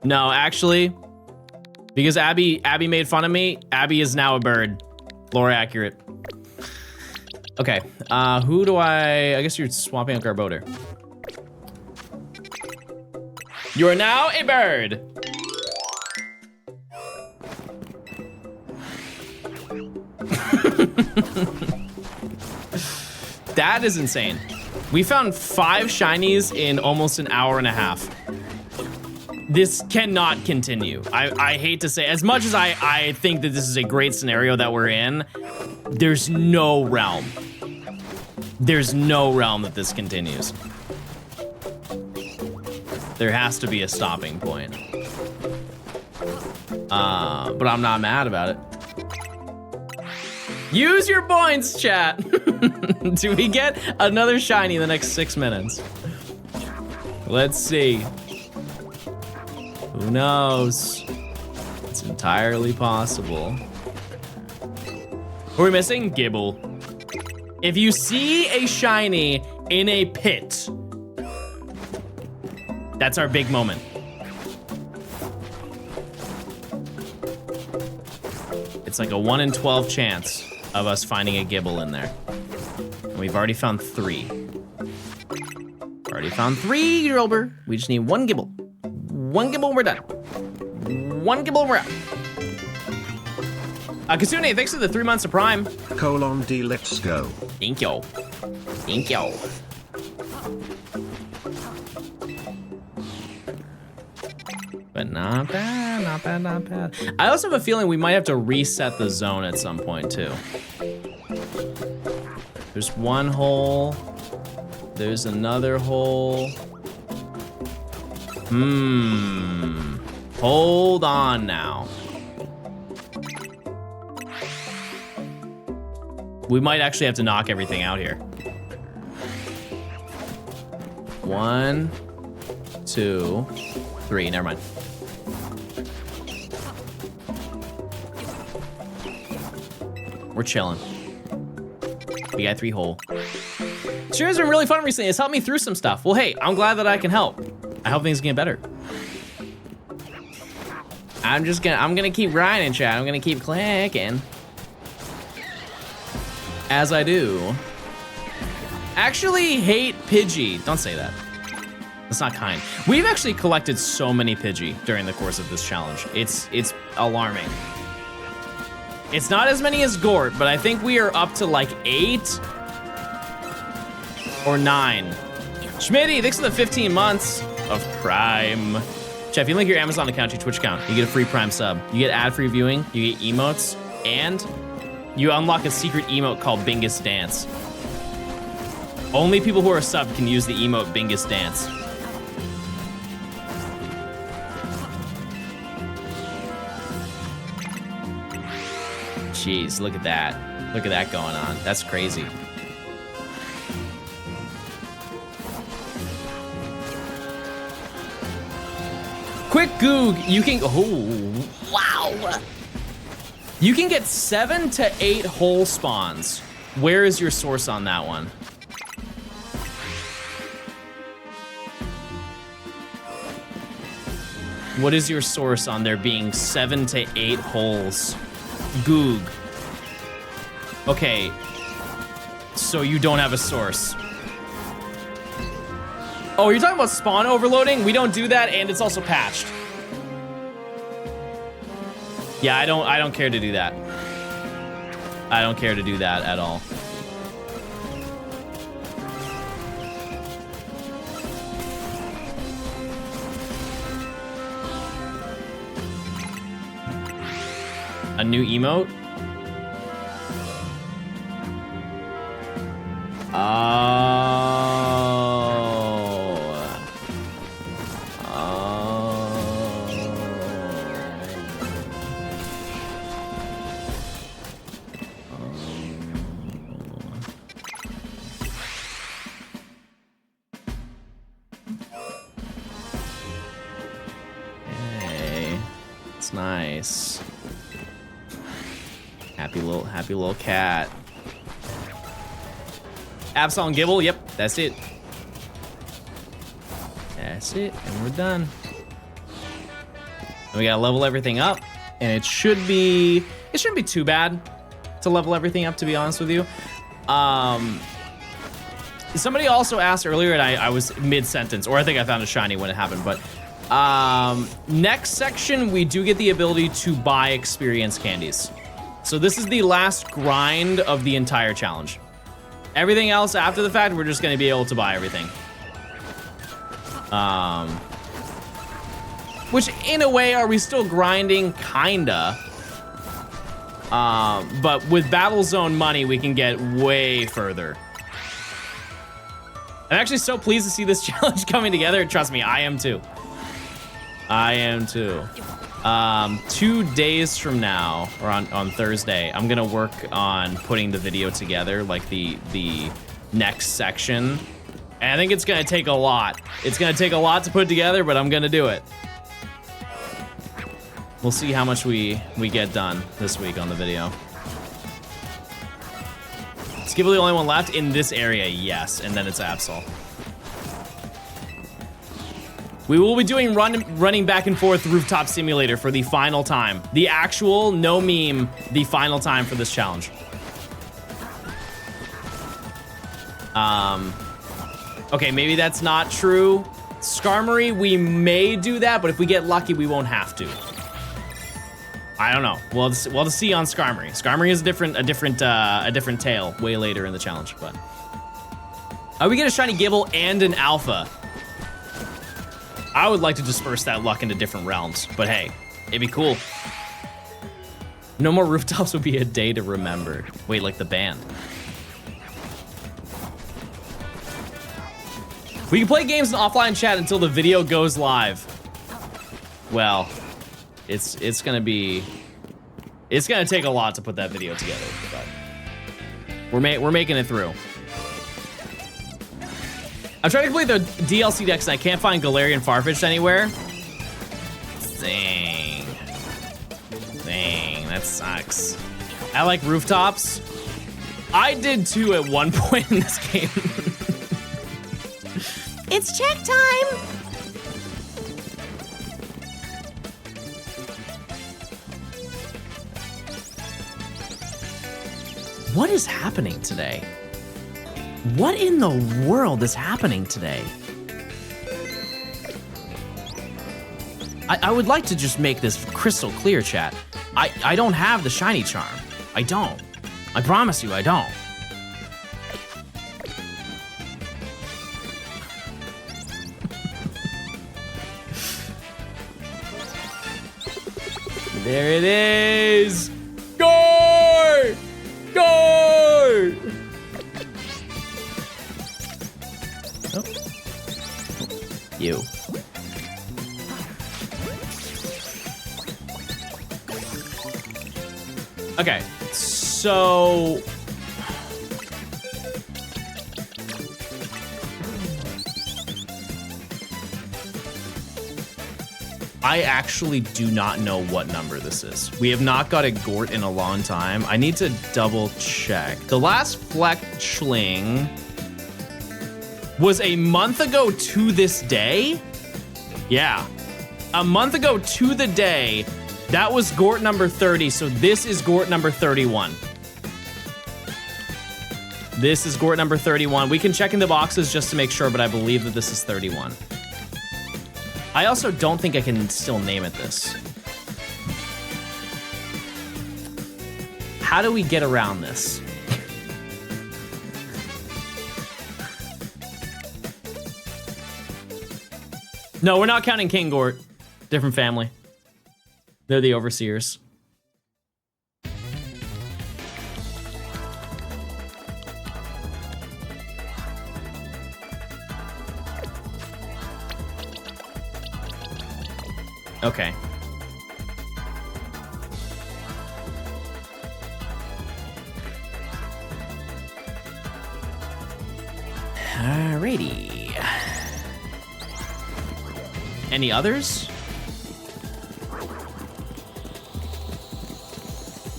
No, actually, because Abby made fun of me, Abby is now a bird. Lore accurate. Okay, who do I guess you're swapping out Garbodor. You are now a bird. That is insane. We found 5 shinies in almost an hour and a half. This cannot continue. I hate to say, as much as I think that this is a great scenario that we're in, there's no realm. There's no realm that this continues. There has to be a stopping point. But I'm not mad about it. Use your points, chat. Do we get another shiny in the next 6 minutes? Let's see. Who knows? It's entirely possible. Who are we missing? Gibble. If you see a shiny in a pit, that's our big moment. It's like a 1 in 12 chance of us finding a Gibble in there. And we've already found 3. Already found 3, Drilber. We just need 1 Gibble. 1 Gibble and we're done. 1 Gibble and we're out. Kasune, thanks for the 3 months of Prime. D, let's go. Thank you. Thank you. But not bad, not bad, not bad. I also have a feeling we might have to reset the zone at some point too. There's one hole. There's another hole. Hold on now. We might actually have to knock everything out here. 1, 2, 3. Never mind. We're chilling. We got 3 hole. Stream's been really fun recently. It's helped me through some stuff. Well, hey, I'm glad that I can help. I hope things get better. I'm gonna keep grinding, chat. I'm gonna keep clicking. As I do. Actually hate Pidgey. Don't say that. That's not kind. We've actually collected so many Pidgey during the course of this challenge. It's alarming. It's not as many as Gort, but I think we are up to like 8 or 9. Schmitty, thanks for the 15 months of Prime. Chat, if you link your Amazon account to your Twitch account, you get a free Prime sub. You get ad-free viewing, you get emotes, and you unlock a secret emote called Bingus Dance. Only people who are subbed can use the emote Bingus Dance. Jeez, look at that. Look at that going on. That's crazy. Quick Goog, you can, oh, wow. You can get 7 to 8 hole spawns. Where is your source on that one? What is your source on there being 7 to 8 holes? Goog. Okay. So you don't have a source. Oh, you're talking about spawn overloading? We don't do that, and it's also patched. Yeah, I don't care to do that. I don't care to do that at all. A new emote? Hey, it's nice. Happy little cat. Absol and Gibble, yep, that's it. That's it, and we're done. And we gotta level everything up, and it shouldn't be too bad to level everything up, to be honest with you. Somebody also asked earlier, and I was mid-sentence, or I think I found a shiny when it happened, but next section, we do get the ability to buy experience candies. So this is the last grind of the entire challenge. Everything else after the fact, we're just gonna be able to buy everything. Which in a way, are we still grinding? Kinda. But with Battle Zone money, we can get way further. I'm actually so pleased to see this challenge coming together. Trust me, I am too. I am too. 2 days from now, or on Thursday, I'm gonna work on putting the video together, like the next section. And I think it's gonna take a lot. It's gonna take a lot to put together, but I'm gonna do it. We'll see how much we get done this week on the video. Is Gibble the only one left in this area? Yes, and then it's Absol. We will be doing running back and forth Rooftop Simulator for the final time. The actual, no meme, the final time for this challenge. Okay, maybe that's not true. Skarmory, we may do that, but if we get lucky, we won't have to. I don't know. We'll have to see on Skarmory. Skarmory is a different tale way later in the challenge, but. We get a shiny Gibble and an Alpha. I would like to disperse that luck into different realms, but hey, it'd be cool. No more rooftops would be a day to remember. Wait, like the band. We can play games in offline chat until the video goes live. Well, it's gonna take a lot to put that video together, but we're making it through. I'm trying to complete the DLC decks and I can't find Galarian Farfetch'd anywhere. Dang, that sucks. I like rooftops. I did too at one point in this game. It's check time! What is happening today? What in the world is happening today? I would like to just make this crystal clear, chat. I don't have the shiny charm. I don't. I promise you, I don't. There it is! Gore! Gore! Oh. You. Okay, so... I actually do not know what number this is. We have not got a Gort in a long time. I need to double check. The last Fletchling was a month ago to this day? Yeah, a month ago to the day, that was Gort number 30, so this is Gort number 31. This is Gort number 31. We can check in the boxes just to make sure, but I believe that this is 31. I also don't think I can still name it this. How do we get around this? No, we're not counting King Gort. Different family. They're the overseers. Okay. Alrighty. Any others?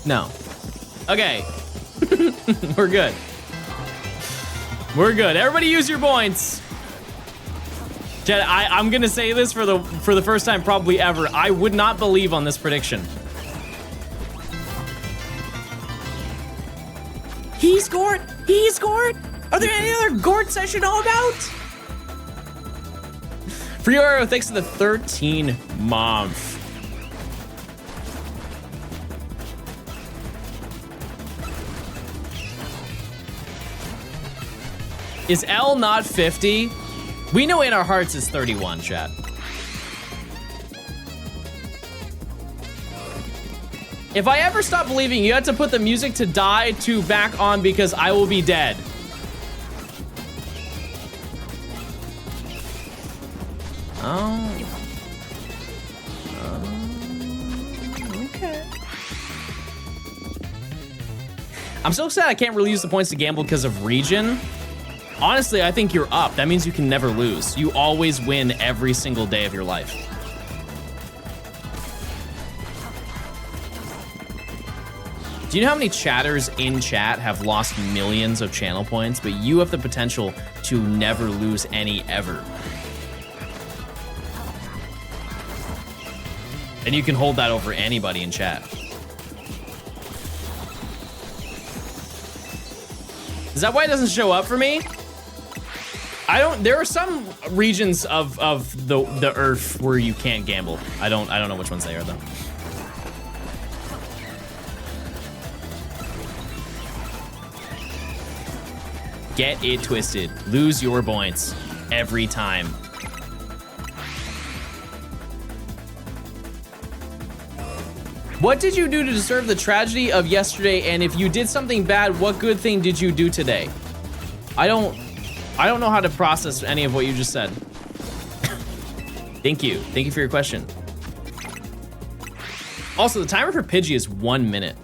No. Okay. We're good. We're good. Everybody use your points. Jed, I'm gonna say this for the first time probably ever. I would not believe on this prediction. He's Gort! He's Gort! Are there any other Gorts I should know about? Frioro, thanks to the 13 month. Is L not 50? We know in our hearts it's 31, chat. If I ever stop believing, you have to put the music to die to back on because I will be dead. Okay. I'm so sad I can't really use the points to gamble because of region. Honestly, I think you're up. That means you can never lose. You always win every single day of your life. Do you know how many chatters in chat have lost millions of channel points, but you have the potential to never lose any ever? And you can hold that over anybody in chat. Is that why it doesn't show up for me? There are some regions of the earth where you can't gamble. I don't know which ones they are though. Get it twisted. Lose your points every time. What did you do to deserve the tragedy of yesterday? And if you did something bad, what good thing did you do today? I don't I don't know how to process any of what you just said. Thank you. Thank you for your question. Also, the timer for Pidgey is 1 minute.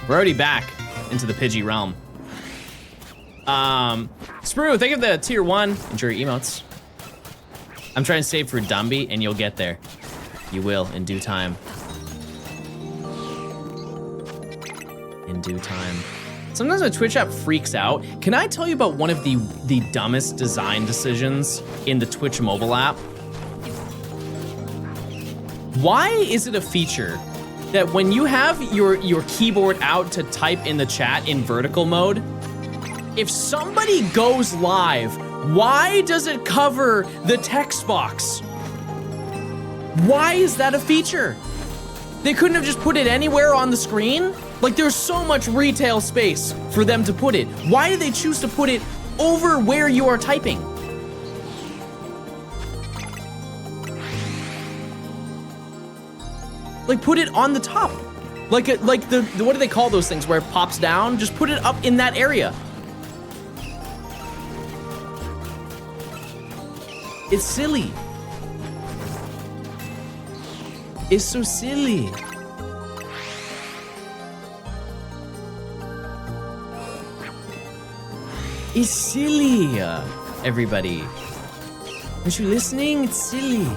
We're already back into the Pidgey realm. Sprue, thank you for the tier 1. Enjoy your emotes. I'm trying to save for Dumby, and you'll get there. You will, in due time. In due time. Sometimes my Twitch app freaks out. Can I tell you about one of the dumbest design decisions in the Twitch mobile app? Why is it a feature that when you have your keyboard out to type in the chat in vertical mode, if somebody goes live, why does it cover the text box? Why is that a feature? They couldn't have just put it anywhere on the screen? Like, there's so much retail space for them to put it. Why did they choose to put it over where you are typing? Like, put it on the top. Like the what do they call those things where it pops down? Just put it up in that area. It's silly. It's so silly. It's silly, everybody. Aren't you listening? It's silly.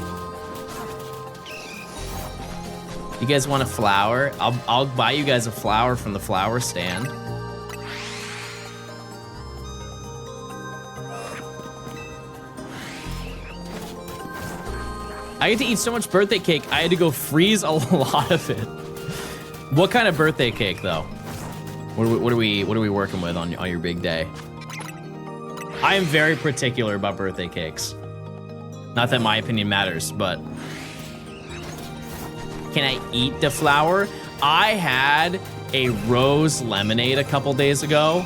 You guys want a flower? I'll buy you guys a flower from the flower stand. I get to eat so much birthday cake, I had to go freeze a lot of it. What kind of birthday cake, though? What are we working with on your big day? I am very particular about birthday cakes. Not that my opinion matters, but can I eat the flower? I had a rose lemonade a couple days ago.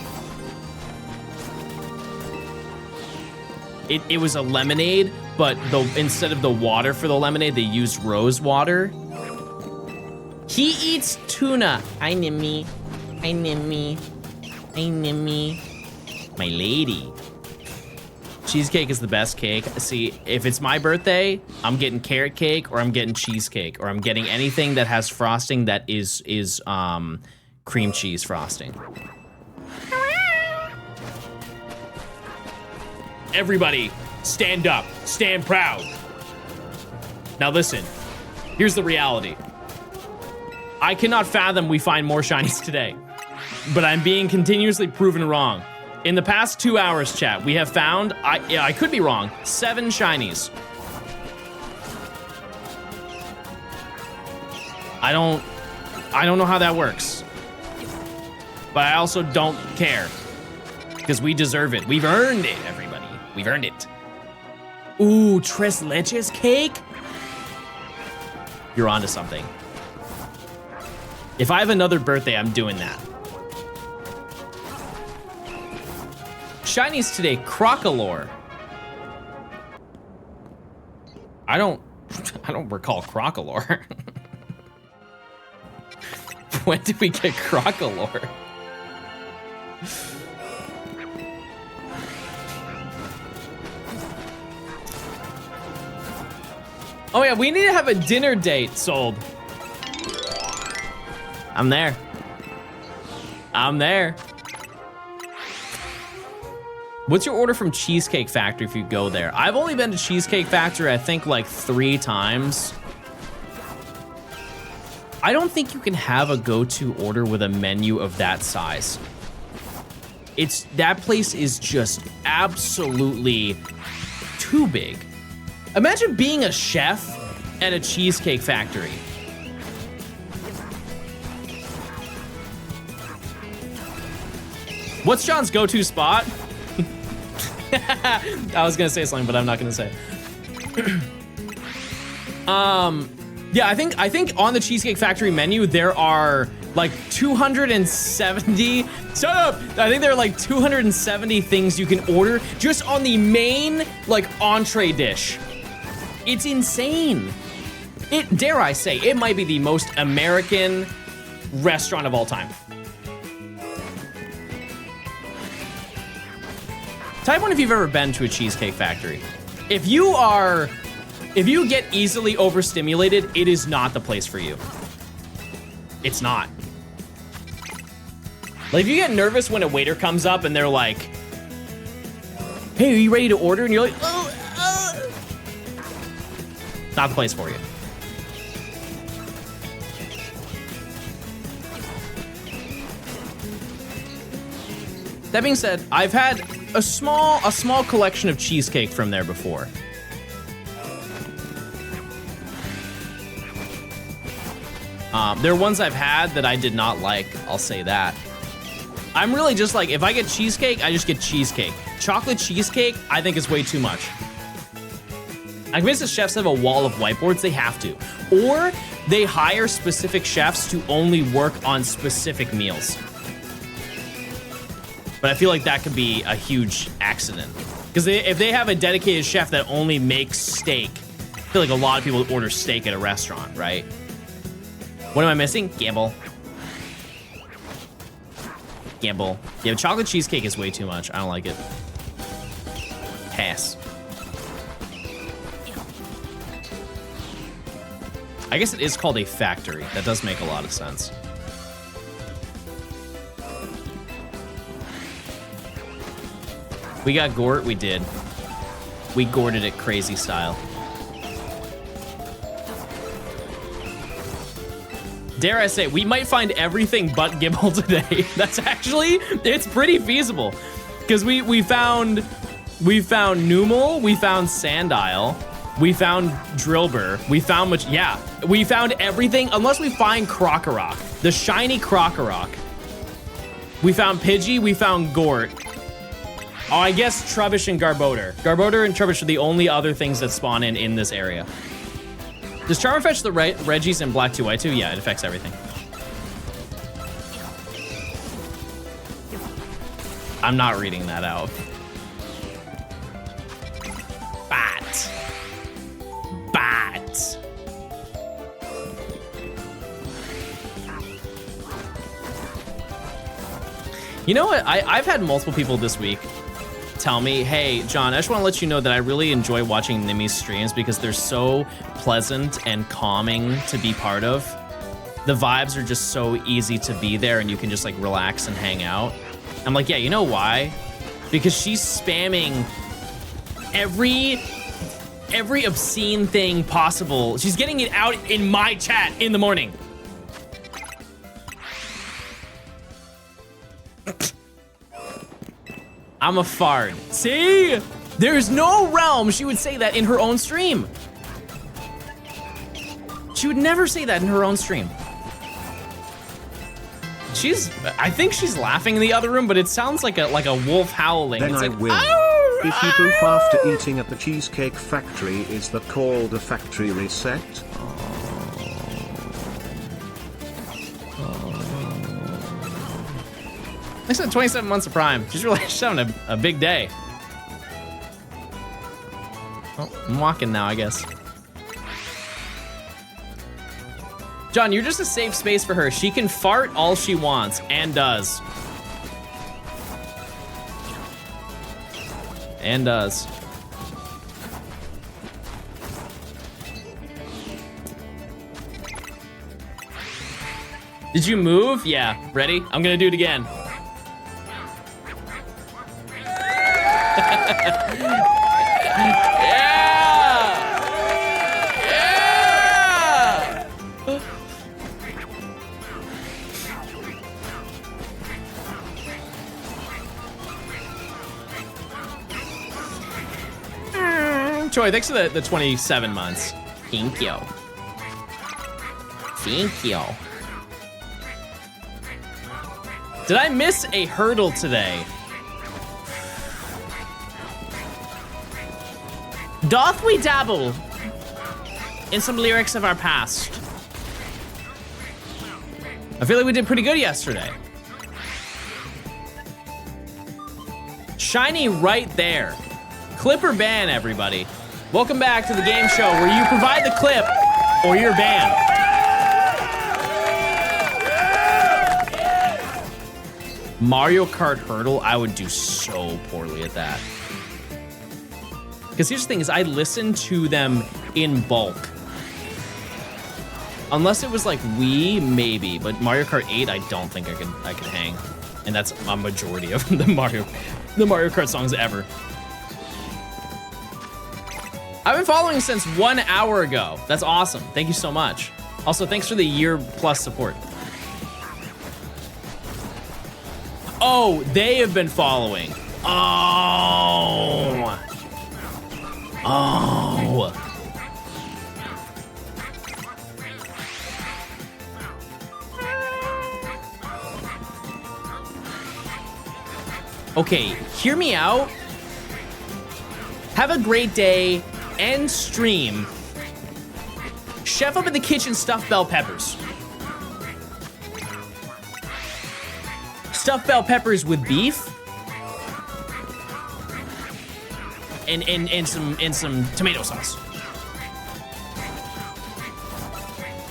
It was a lemonade, but instead of the water for the lemonade, they used rose water. He eats tuna. Hi, Nimmy. Hi, Nimmy. Hi, Nimmy. My lady. Cheesecake is the best cake. See, if it's my birthday, I'm getting carrot cake or I'm getting cheesecake or I'm getting anything that has frosting that is cream cheese frosting. Everybody, stand up, stand proud. Now listen, here's the reality. I cannot fathom we find more shinies today, but I'm being continuously proven wrong. In the past 2 hours, chat, we have found, I could be wrong, 7 shinies. I don't know how that works. But I also don't care. Because we deserve it. We've earned it, everybody. We've earned it. Ooh, tres leches cake? You're onto something. If I have another birthday, I'm doing that. Shinies today, Crocolore. I don't recall Crocolore. When did we get Crocolore? Oh yeah, we need to have a dinner date sold. I'm there. I'm there. What's your order from Cheesecake Factory if you go there? I've only been to Cheesecake Factory, I think, like 3 times. I don't think you can have a go-to order with a menu of that size. That place is just absolutely too big. Imagine being a chef at a Cheesecake Factory. What's John's go-to spot? I was gonna say something, but I'm not gonna say it. Yeah, I think on the Cheesecake Factory menu there are like 270. Shut up! I think there are like 270 things you can order just on the main like entree dish. It's insane. Dare I say, it might be the most American restaurant of all time. Type 1 if you've ever been to a cheesecake factory. If you get easily overstimulated, it is not the place for you. It's not. Like, if you get nervous when a waiter comes up and they're like, hey, are you ready to order? And you're like, not the place for you. That being said, I've had a small collection of cheesecake from there before. There are ones I've had that I did not like, I'll say that. I'm really just like, if I get cheesecake, I just get cheesecake. Chocolate cheesecake, I think is way too much. I'm convinced the chefs have a wall of whiteboards, they have to. Or they hire specific chefs to only work on specific meals. But I feel like that could be a huge accident. Because if they have a dedicated chef that only makes steak, I feel like a lot of people order steak at a restaurant, right? What am I missing? Gamble. Gamble. Yeah, chocolate cheesecake is way too much. I don't like it. Pass. I guess it is called a factory. That does make a lot of sense. We got Gort, we did. We gourted it crazy style. Dare I say, we might find everything but Gibble today. That's actually, it's pretty feasible. Because we found Numel, we found Sandile, we found Drillbur, we found much, yeah. We found everything, unless we find Krokorok, the shiny Krokorok. We found Pidgey, we found Gort. Oh, I guess Trubbish and Garbodor. Garbodor and Trubbish are the only other things that spawn in this area. Does Charmer fetch the Reggies in Black 2 White 2? Yeah, it affects everything. I'm not reading that out. Bat. Bat. You know what? I've had multiple people this week tell me, hey, John, I just want to let you know that I really enjoy watching Nimi's streams because they're so pleasant and calming to be part of. The vibes are just so easy to be there and you can just like relax and hang out. I'm like, yeah, you know why? Because she's spamming every obscene thing possible. She's getting it out in my chat in the morning. I'm a fart. See? There's no realm she would say that in her own stream. She would never say that in her own stream. I think she's laughing in the other room, but it sounds like a wolf howling. Then it's I like, will. "Arr, If you poop after eating at the Cheesecake Factory, is that called a factory reset? I said 27 months of Prime. She's having a big day. Well, I'm walking now, I guess. John, you're just a safe space for her. She can fart all she wants, and does. And does. Did you move? Yeah. Ready? I'm gonna do it again. Troy, thanks for the 27 months. Thank you. Thank you. Did I miss a hurdle today? Doth we dabble in some lyrics of our past? I feel like we did pretty good yesterday. Shiny right there. Clip or ban, everybody. Welcome back to the game show where you provide the clip or you're banned. Mario Kart Hurdle, I would do so poorly at that. Because here's the thing is I listen to them in bulk. Unless it was like Wii, maybe, but Mario Kart 8, I don't think I could hang. And that's a majority of the Mario Kart songs ever. I've been following since 1 hour ago. That's awesome. Thank you so much. Also, thanks for the year plus support. Oh, they have been following. Oh. Oh. Okay, hear me out. Have a great day. End stream. Chef up in the kitchen stuffed bell peppers. Stuffed bell peppers with beef. And some tomato sauce.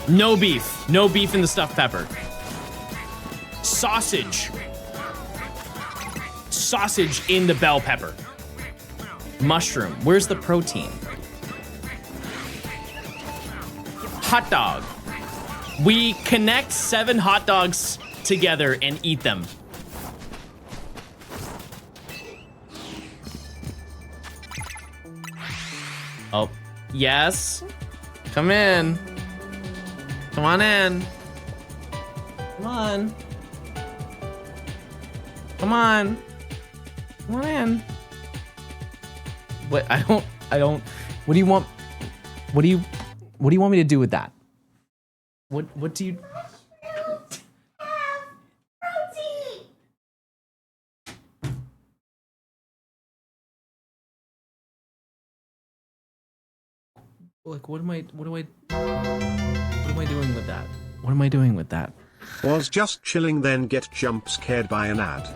No beef. No beef in the stuffed pepper. Sausage. Sausage in the bell pepper. Mushroom. Where's the protein? Hot dog. We connect 7 hot dogs together and eat them. Oh, yes. Come in. Come on in. Come on. Come on. Come on in. What? I don't. What do you want? What do you want me to do with that? What do you? Like, what am I doing with that? What am I doing with that? Was just chilling, then get jump scared by an ad.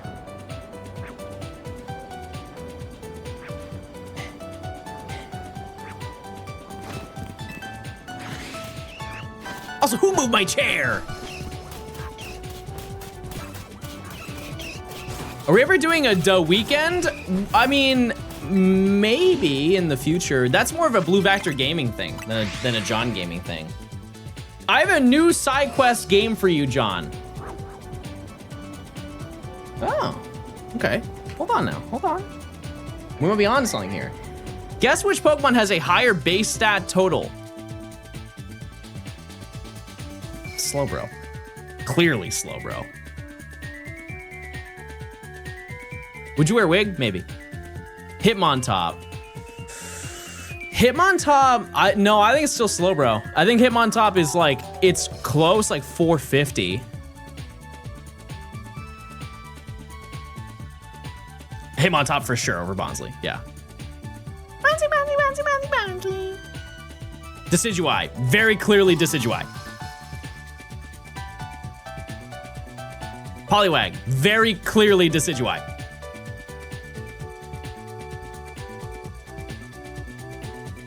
Also, who moved my chair? Are we ever doing a weekend? I mean, maybe in the future. That's more of a Blue Vector gaming thing than a John gaming thing. I have a new side quest game for you, John. Oh, okay. Hold on now, hold on. We might be on something here. Guess which Pokemon has a higher base stat total? Slowbro. Clearly Slowbro. Would you wear a wig? Maybe. Hitmontop. Hitmontop, no, I think it's still Slowbro. I think Hitmontop is like, it's close, like 450. Hitmontop for sure over Bonsley, yeah. Bouncy. Decidueye, very clearly Decidueye. Poliwag, very clearly Decidueye.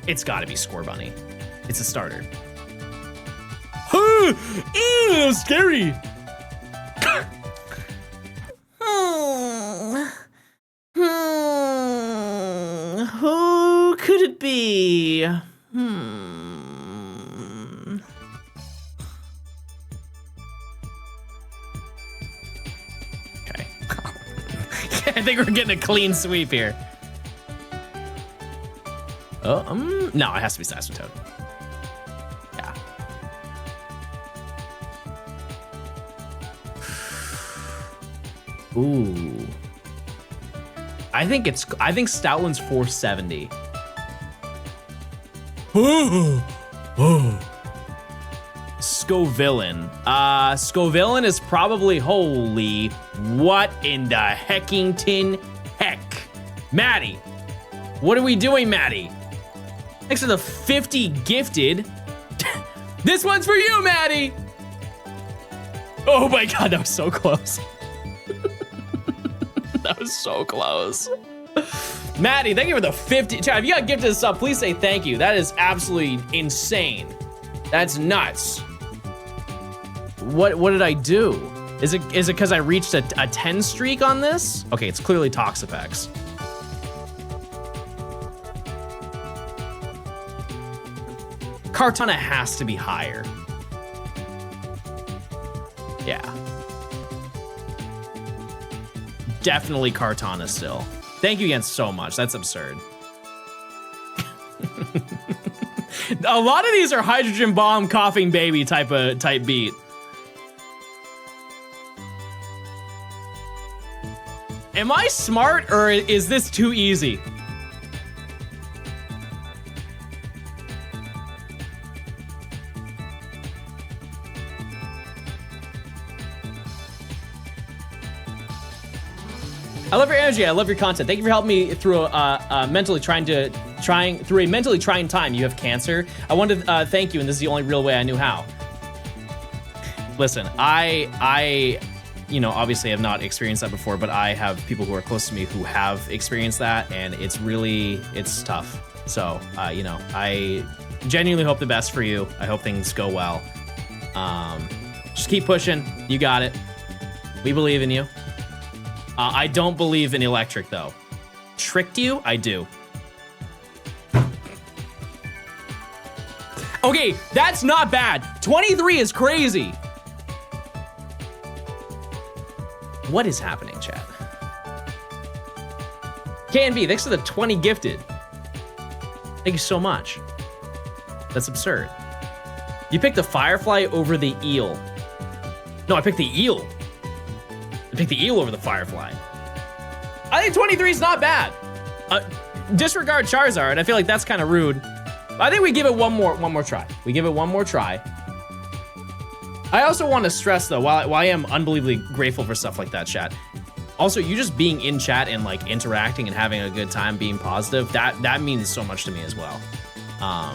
It's gotta be Scorbunny. It's a starter. Ew, scary. Who could it be? Okay. I think we're getting a clean sweep here. Oh, no, it has to be Sassatoad. Yeah. Ooh. I think Stoutland's 470. Scovillain. Scovillain is probably, holy, what in the heckington heck? Maddie, what are we doing, Maddie? Thanks for the 50 gifted. This one's for you, Maddie. Oh my God, that was so close. That was so close. Maddie, thank you for the 50. Chad, if you got gifted a sub, please say thank you. That is absolutely insane. That's nuts. What did I do? Is it because I reached a 10 streak on this? Okay, it's clearly Toxapex. Kartana has to be higher. Yeah. Definitely Kartana still. Thank you again so much. That's absurd. A lot of these are hydrogen bomb, coughing baby type beat. Am I smart or is this too easy? I love your energy. I love your content. Thank you for helping me through a mentally trying time. You have cancer. I wanted to thank you, and this is the only real way I knew how. Listen, I you know, obviously have not experienced that before, but I have people who are close to me who have experienced that, and it's tough. So, you know, I genuinely hope the best for you. I hope things go well. Just keep pushing. You got it. We believe in you. I don't believe in electric, though. Tricked you? I do. Okay, that's not bad. 23 is crazy. What is happening, chat? KNB, thanks for the 20 gifted. Thank you so much. That's absurd. You picked the Firefly over the eel. No, I picked the eel. I picked the eel over the Firefly. I think 23 is not bad. Disregard Charizard. I feel like that's kind of rude. I think we give it one more try. We give it one more try. I also want to stress though, while I am unbelievably grateful for stuff like that, chat. Also, you just being in chat and like interacting and having a good time, being positive, that means so much to me as well.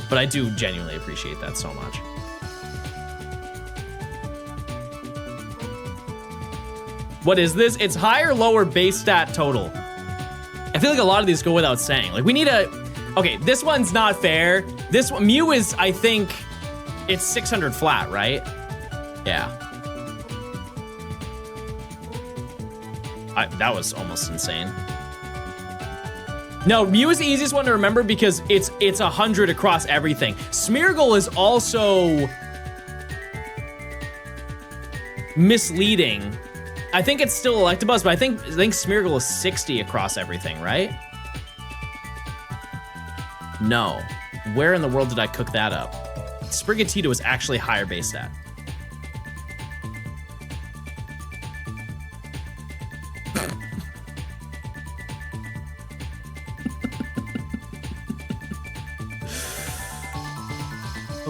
But I do genuinely appreciate that so much. What is this? It's higher, lower base stat total. I feel like a lot of these go without saying. Like we need a, okay, this one's not fair. This one, Mew is, I think, it's 600 flat, right? Yeah. That was almost insane. No, Mew is the easiest one to remember because it's 100 across everything. Smeargle is also misleading. I think it's still Electabuzz, but I think Smeargle is 60 across everything, right? No. Where in the world did I cook that up? Sprigatito is actually higher base stat.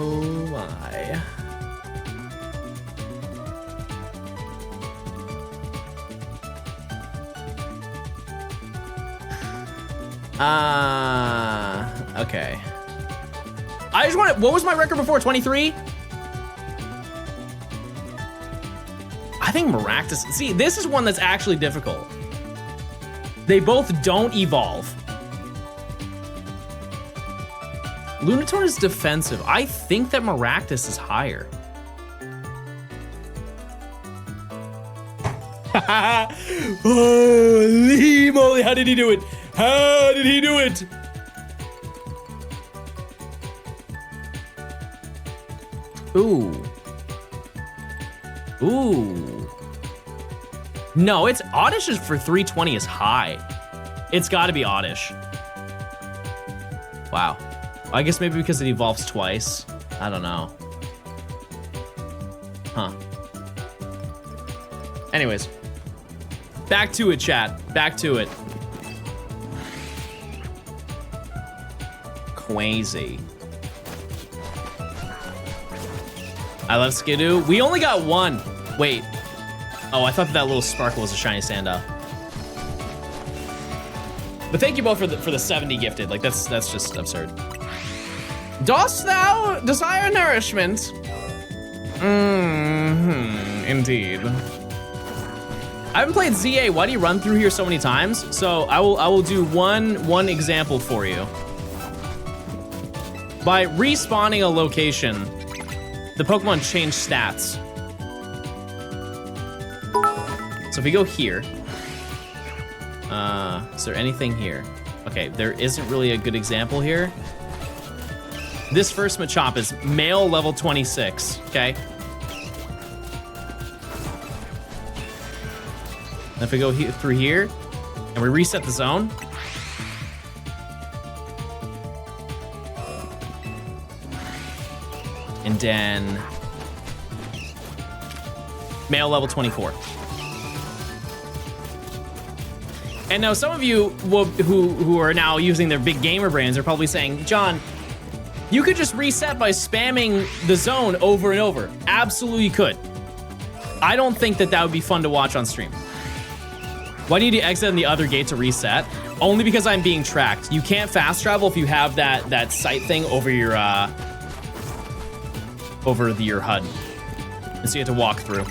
Oh my. Okay. I just want to, what was my record before, 23? I think Maractus, see, this is one that's actually difficult. They both don't evolve. Lunatone is defensive. I think that Maractus is higher. Holy moly, how did he do it? How did he do it? Ooh. Ooh. No, it's Oddish is for 320 is high. It's gotta be Oddish. Wow. I guess maybe because it evolves twice. I don't know. Huh. Anyways. Back to it, chat. Back to it. Quasi. I love Skidoo. We only got one. Wait. Oh, I thought that little sparkle was a shiny Sandile. But thank you both for the 70 gifted. Like that's just absurd. Dost thou desire nourishment? Indeed. I haven't played ZA. Why do you run through here so many times? So I will do one example for you. By respawning a location, the Pokemon change stats. So if we go here, is there anything here? Okay, there isn't really a good example here. This first Machop is male level 26, okay? And if we go through here and we reset the zone, and then male level 24. And now some of you who are now using their big gamer brains are probably saying, John, you could just reset by spamming the zone over and over. Absolutely could. I don't think that would be fun to watch on stream. Why do you need to exit in the other gate to reset? Only because I'm being tracked. You can't fast travel if you have that sight thing over your HUD. And so you have to walk through.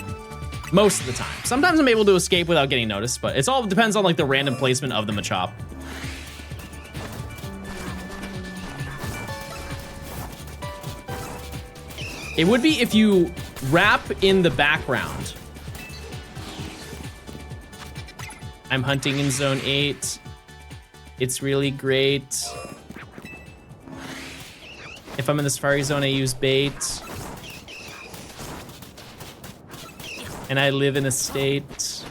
Most of the time. Sometimes I'm able to escape without getting noticed, but it's all depends on like the random placement of the Machop. It would be if you rap in the background. I'm hunting in zone 8. It's really great. If I'm in the Safari Zone, I use bait. And I live in a state.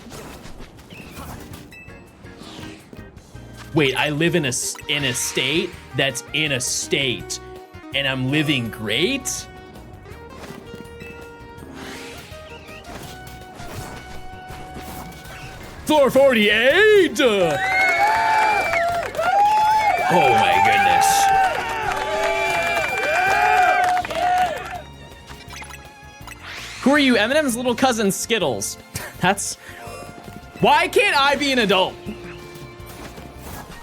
Wait, I live in a state that's in a state, and I'm living great? Floor 48! Oh my goodness. Who are you? Eminem's little cousin Skittles. That's... Why can't I be an adult?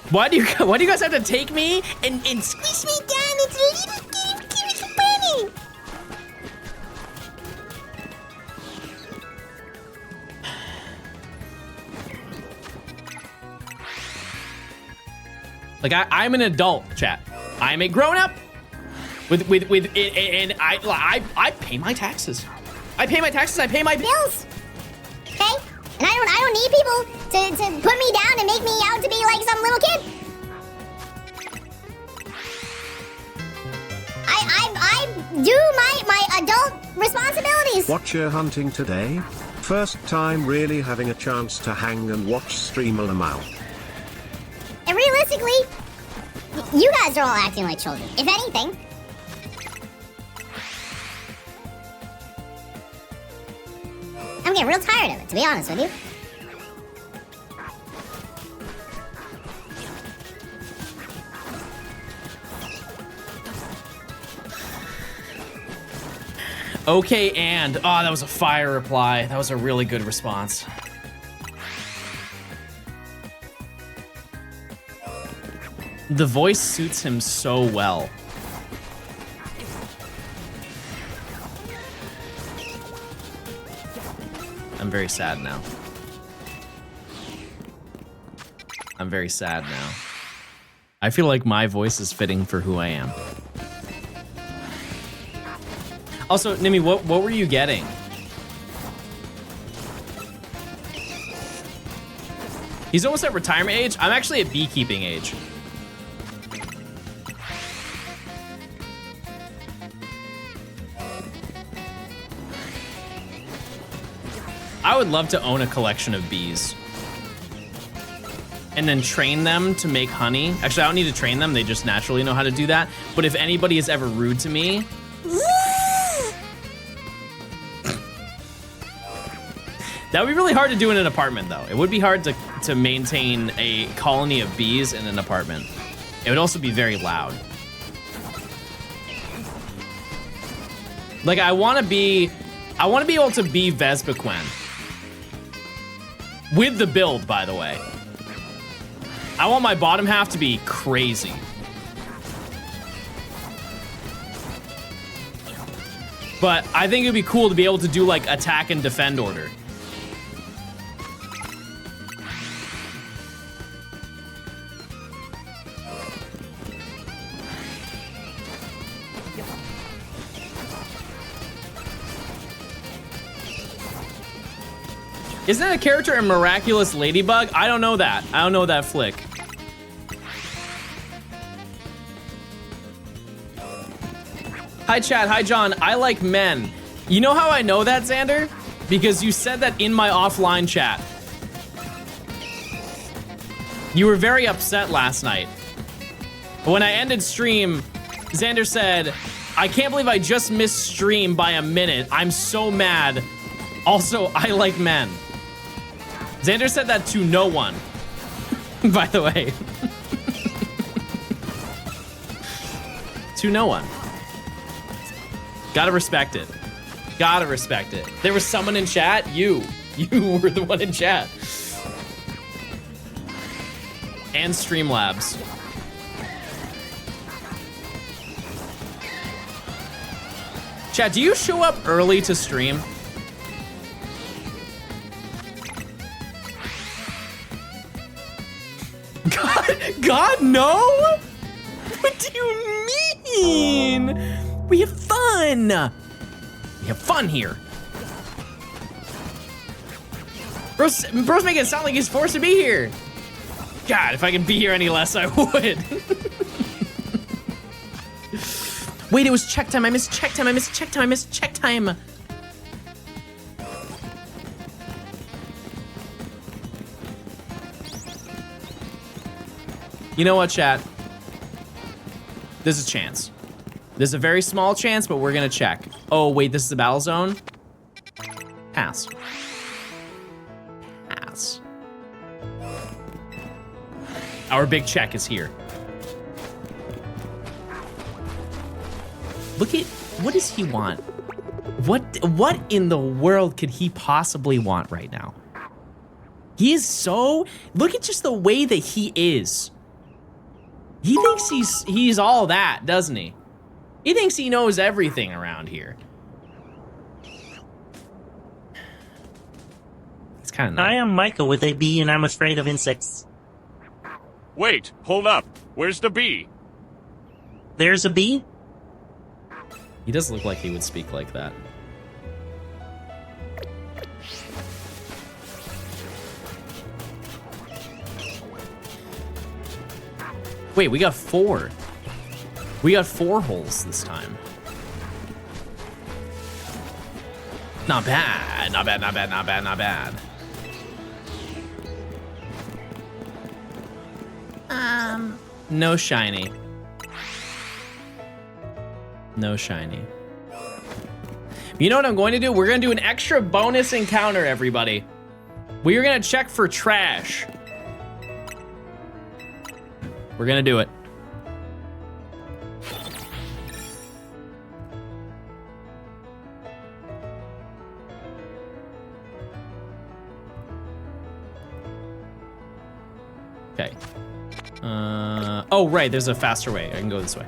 Why do you guys have to take me and squeeze me down into a little cute bunny? Like I'm an adult, chat. I'm a grown-up and I pay my taxes. I pay my taxes. I pay my bills. Okay? And I don't need people to put me down and make me out to be like some little kid. I do my adult responsibilities. What you're hunting today? First time really having a chance to hang and watch stream a amount. And realistically, you guys are all acting like children. If anything. I'm getting real tired of it, to be honest with you. Okay, and... Oh, that was a fire reply. That was a really good response. The voice suits him so well. I'm very sad now. I'm very sad now. I feel like my voice is fitting for who I am. Also, Nimi, what were you getting? He's almost at retirement age. I'm actually at beekeeping age. I would love to own a collection of bees. And then train them to make honey. Actually, I don't need to train them. They just naturally know how to do that. But if anybody is ever rude to me... That would be really hard to do in an apartment, though. It would be hard to maintain a colony of bees in an apartment. It would also be very loud. Like, I want to be able to be Vespaquen. With the build, by the way. I want my bottom half to be crazy. But I think it'd be cool to be able to do, like, attack and defend order. Isn't that a character in Miraculous Ladybug? I don't know that. I don't know that flick. Hi, chat. Hi, John. I like men. You know how I know that, Xander? Because you said that in my offline chat. You were very upset last night. When I ended stream, Xander said, I can't believe I just missed stream by a minute. I'm so mad. Also, I like men. Xander said that to no one, by the way. To no one. Gotta respect it. Gotta respect it. There was someone in chat. You were the one in chat. And Streamlabs. Chat, do you show up early to stream? God, no? What do you mean? We have fun. We have fun here. Bro's making it sound like he's forced to be here. God, if I could be here any less, I would. Wait, it was check time. I missed check time. I missed check time. I missed check time. You know what, chat? There's a chance. There's a very small chance, but we're gonna check. Oh, wait, this is the battle zone? Pass. Pass. Our big check is here. Look at, what does he want? What in the world could he possibly want right now? He is so, look at just the way that he is. He thinks he's all that, doesn't he? He thinks he knows everything around here. It's kind of nice. I am Michael with a bee and I'm afraid of insects. Wait, hold up. Where's the bee? There's a bee? He does look like he would speak like that. Wait, we got 4. We got 4 holes this time. Not bad, not bad, not bad, not bad, not bad. No shiny. No shiny. You know what I'm going to do? We're going to do an extra bonus encounter, everybody. We are going to check for trash. We're going to do it. Okay. Oh, right. There's a faster way. I can go this way.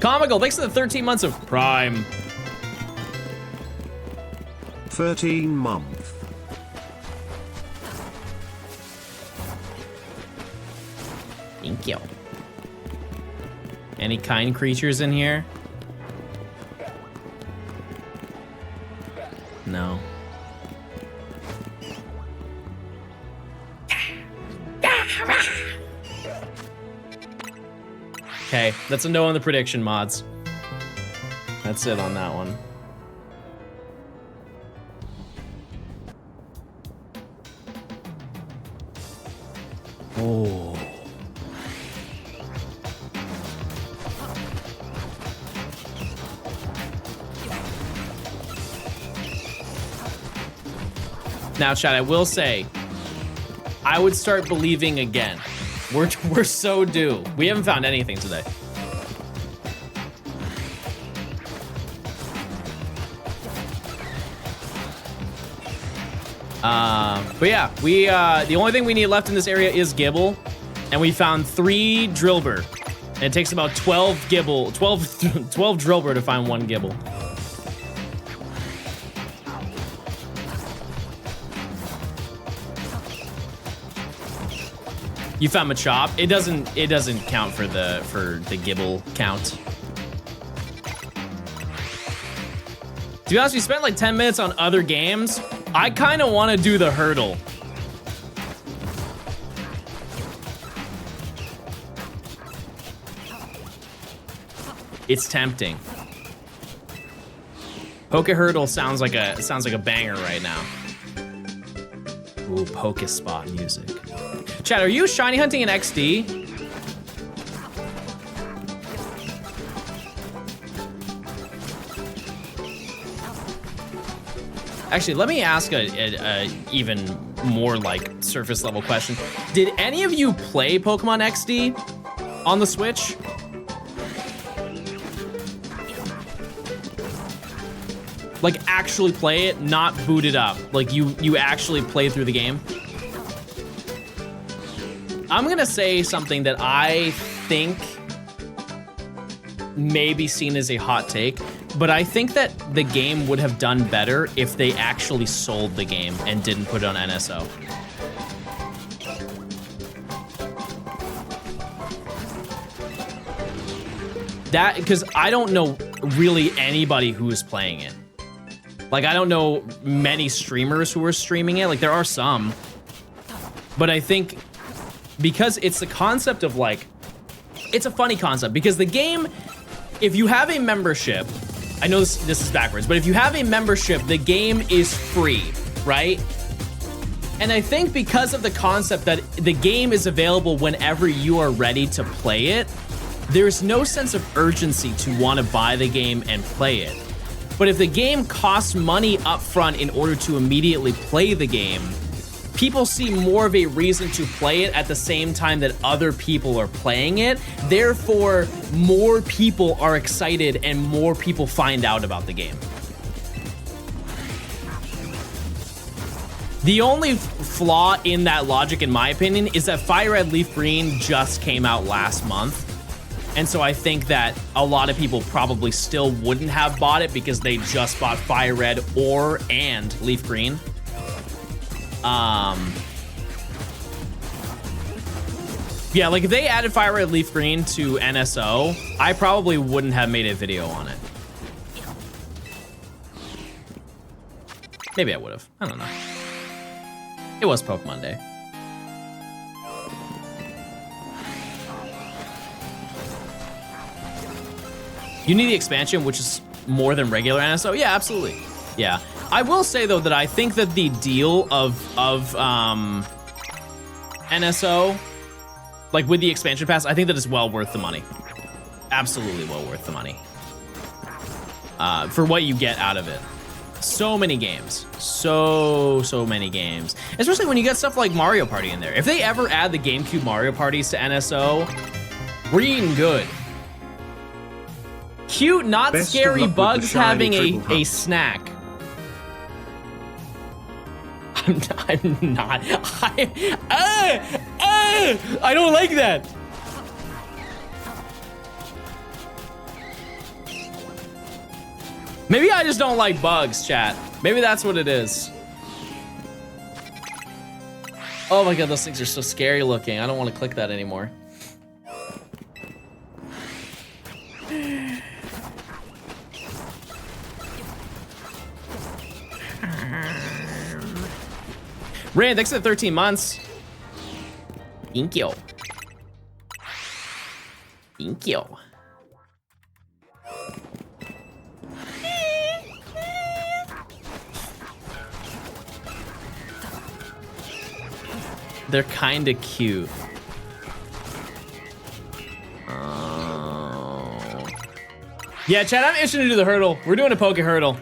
Comical, thanks for the 13 months of Prime. 13 month. Thank you. Any kind creatures in here? No. Okay, that's a no on the prediction mods. That's it on that one. Oh. Now, chat, I will say, I would start believing again. We're so due. We haven't found anything today. But yeah, we the only thing we need left in this area is Gibble, and we found 3 Drillbur. And it takes about 12 Gibble, 12 Drillbur to find 1 Gibble. You found Machop. It doesn't count for the Gibble count. To be honest, we spent like 10 minutes on other games. I kind of want to do the hurdle. It's tempting. Poke Hurdle sounds like a banger right now. Ooh, Poke Spot music. Chat, are you shiny hunting in XD? Actually, let me ask a even more like surface level question. Did any of you play Pokemon XD on the Switch? Like actually play it, not boot it up. Like you actually play through the game. I'm gonna say something that I think may be seen as a hot take, but I think that the game would have done better if they actually sold the game and didn't put it on NSO. That, because I don't know really anybody who is playing it. Like, I don't know many streamers who are streaming it. Like, there are some. But I think because it's the concept of, like, it's a funny concept. Because the game, if you have a membership, I know this is backwards, but if you have a membership, the game is free, right? And I think because of the concept that the game is available whenever you are ready to play it, there's no sense of urgency to want to buy the game and play it. But if the game costs money up front in order to immediately play the game, people see more of a reason to play it at the same time that other people are playing it. Therefore, more people are excited and more people find out about the game. The only flaw in that logic, in my opinion, is that Fire Red Leaf Green just came out last month. And so I think that a lot of people probably still wouldn't have bought it because they just bought Fire Red and Leaf Green. Yeah, like if they added Fire Red Leaf Green to NSO, I probably wouldn't have made a video on it. Maybe I would have. I don't know. It was Pokemon Day. You need the expansion, which is more than regular NSO? Yeah, absolutely. Yeah. I will say, though, that I think that the deal of NSO, like with the expansion pass, I think that is well worth the money. Absolutely well worth the money. For what you get out of it. So many games. So many games. Especially when you get stuff like Mario Party in there. If they ever add the GameCube Mario Parties to NSO, we're eating good. Cute, not Best scary bugs having a snack. I'm not. I don't like that. Maybe I just don't like bugs, chat. Maybe that's what it is. Oh my god, those things are so scary looking. I don't want to click that anymore. Rand, thanks for the 13 months. Thank you. Thank you. They're kinda cute. Oh. Yeah, Chad, I'm itching to do the hurdle. We're doing a Poke Hurdle.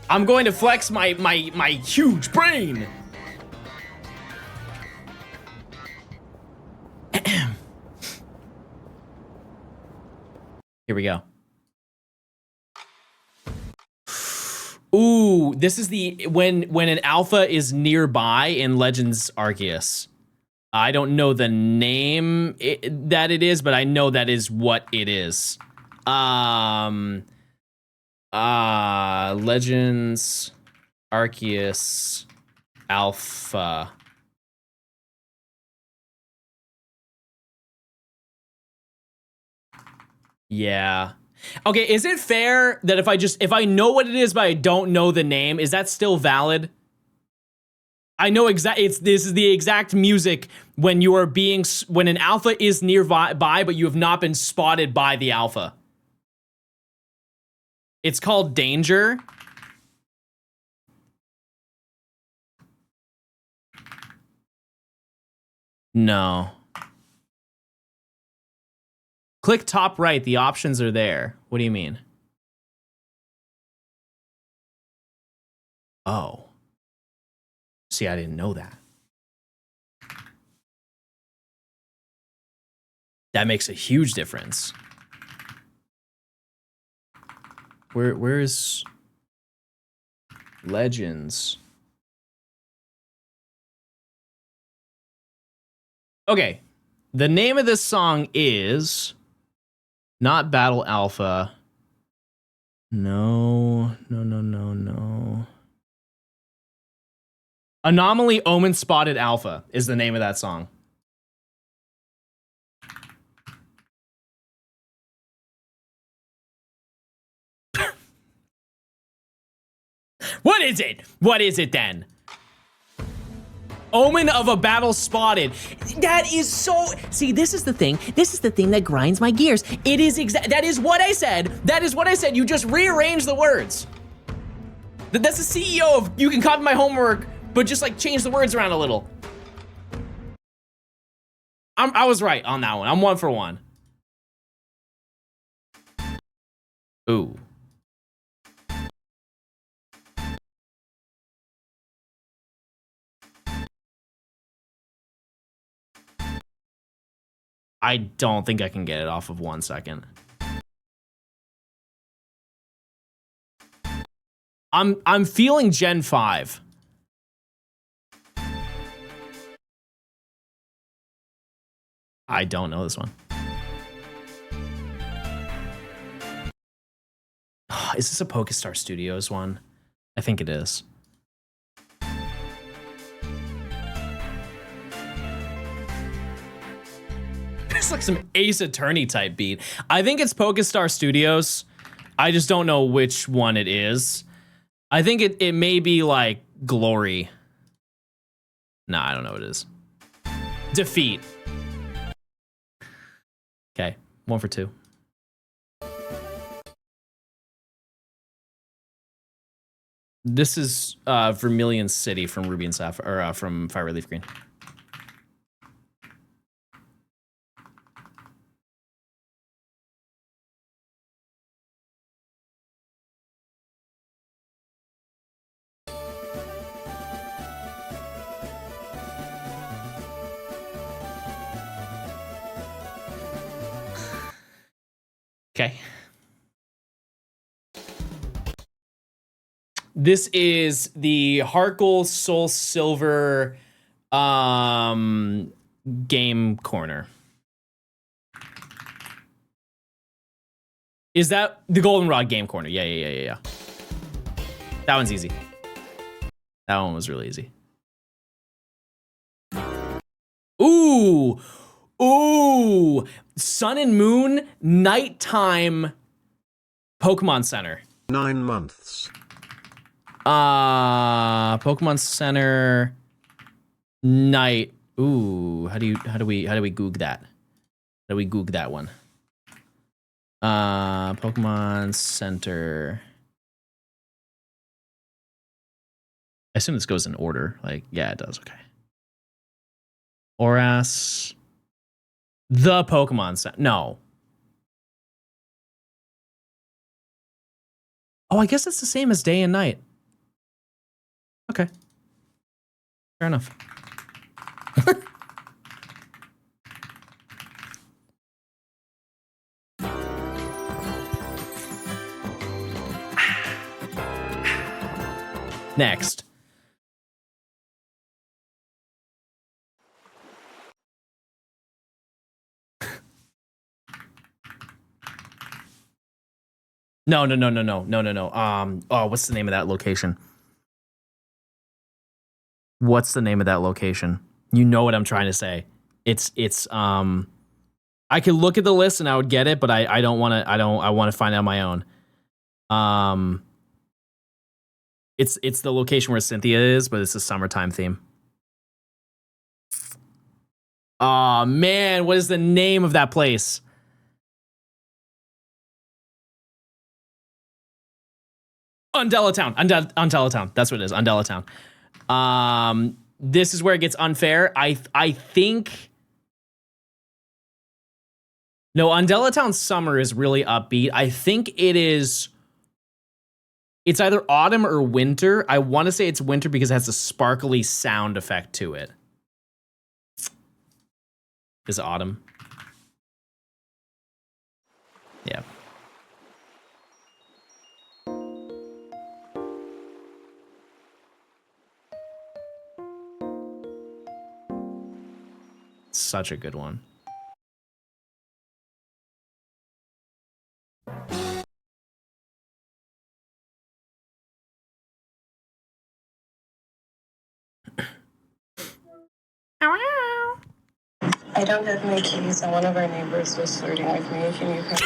I'm going to flex my huge brain. Here we go. Ooh, this is the when an alpha is nearby in Legends Arceus. I don't know the name that it is, but I know that is what it is. Legends Arceus Alpha. Yeah. Okay, is it fair that if I know what it is but I don't know the name, is that still valid? I know this is the exact music when when an alpha is nearby but you have not been spotted by the alpha. It's called Danger. No. Click top right. The options are there. What do you mean? Oh. See, I didn't know that. That makes a huge difference. Where is Legends? Okay. The name of this song is not Battle Alpha. No. Anomaly Omen Spotted Alpha is the name of that song. What is it? What is it then? Omen of a Battle Spotted. That is so... See, this is the thing. This is the thing that grinds my gears. It is that is what I said. That is what I said. You just rearrange the words. That's the CEO of you can copy my homework, but just like change the words around a little. I was right on that one. I'm 1 for 1. Ooh. I don't think I can get it off of 1 second. I'm feeling Gen 5. I don't know this one. Is this a Pokestar Studios one? I think it is. It's like some Ace Attorney type beat. I think it's Pokestar Studios. I just don't know which one it is. I think it may be like Glory. Nah, I don't know what it is. Defeat. Okay, 1 for 2. This is Vermilion City from Ruby and Sapphire, or from Fire Leaf Green. Okay. This is the Harkle Soul Silver game corner. Is that the Goldenrod game corner? Yeah. That one's easy. That one was really easy. Ooh. Sun and Moon Nighttime Pokemon Center. 9 months. Pokemon Center Night. Ooh, how do we goog that? How do we goog that one? Pokemon Center. I assume this goes in order. Like, yeah, it does. Okay. Oras. The Pokemon Center. No. Oh, I guess it's the same as day and night. Okay. Fair enough. Next. No. Oh, what's the name of that location? What's the name of that location? You know what I'm trying to say. It's I I could look at the list and I would get it, but I don't want to. I want to find out my own. It's the location where Cynthia is, but it's a summertime theme. Oh man, what is the name of that place? Undella Town. Undella Town. That's what it is. Undella Town. This is where it gets unfair. I think. No, Undella Town Summer is really upbeat. I think it is. It's either autumn or winter. I want to say it's winter because it has a sparkly sound effect to it. Is it autumn? Yeah. Such a good one. I don't have my keys, and one of our neighbors was flirting with me. Can you come?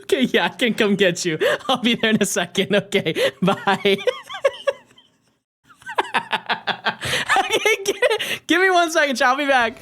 Okay, yeah, I can come get you. I'll be there in a second. Okay, bye. Okay, give me 1 second, I'll be back.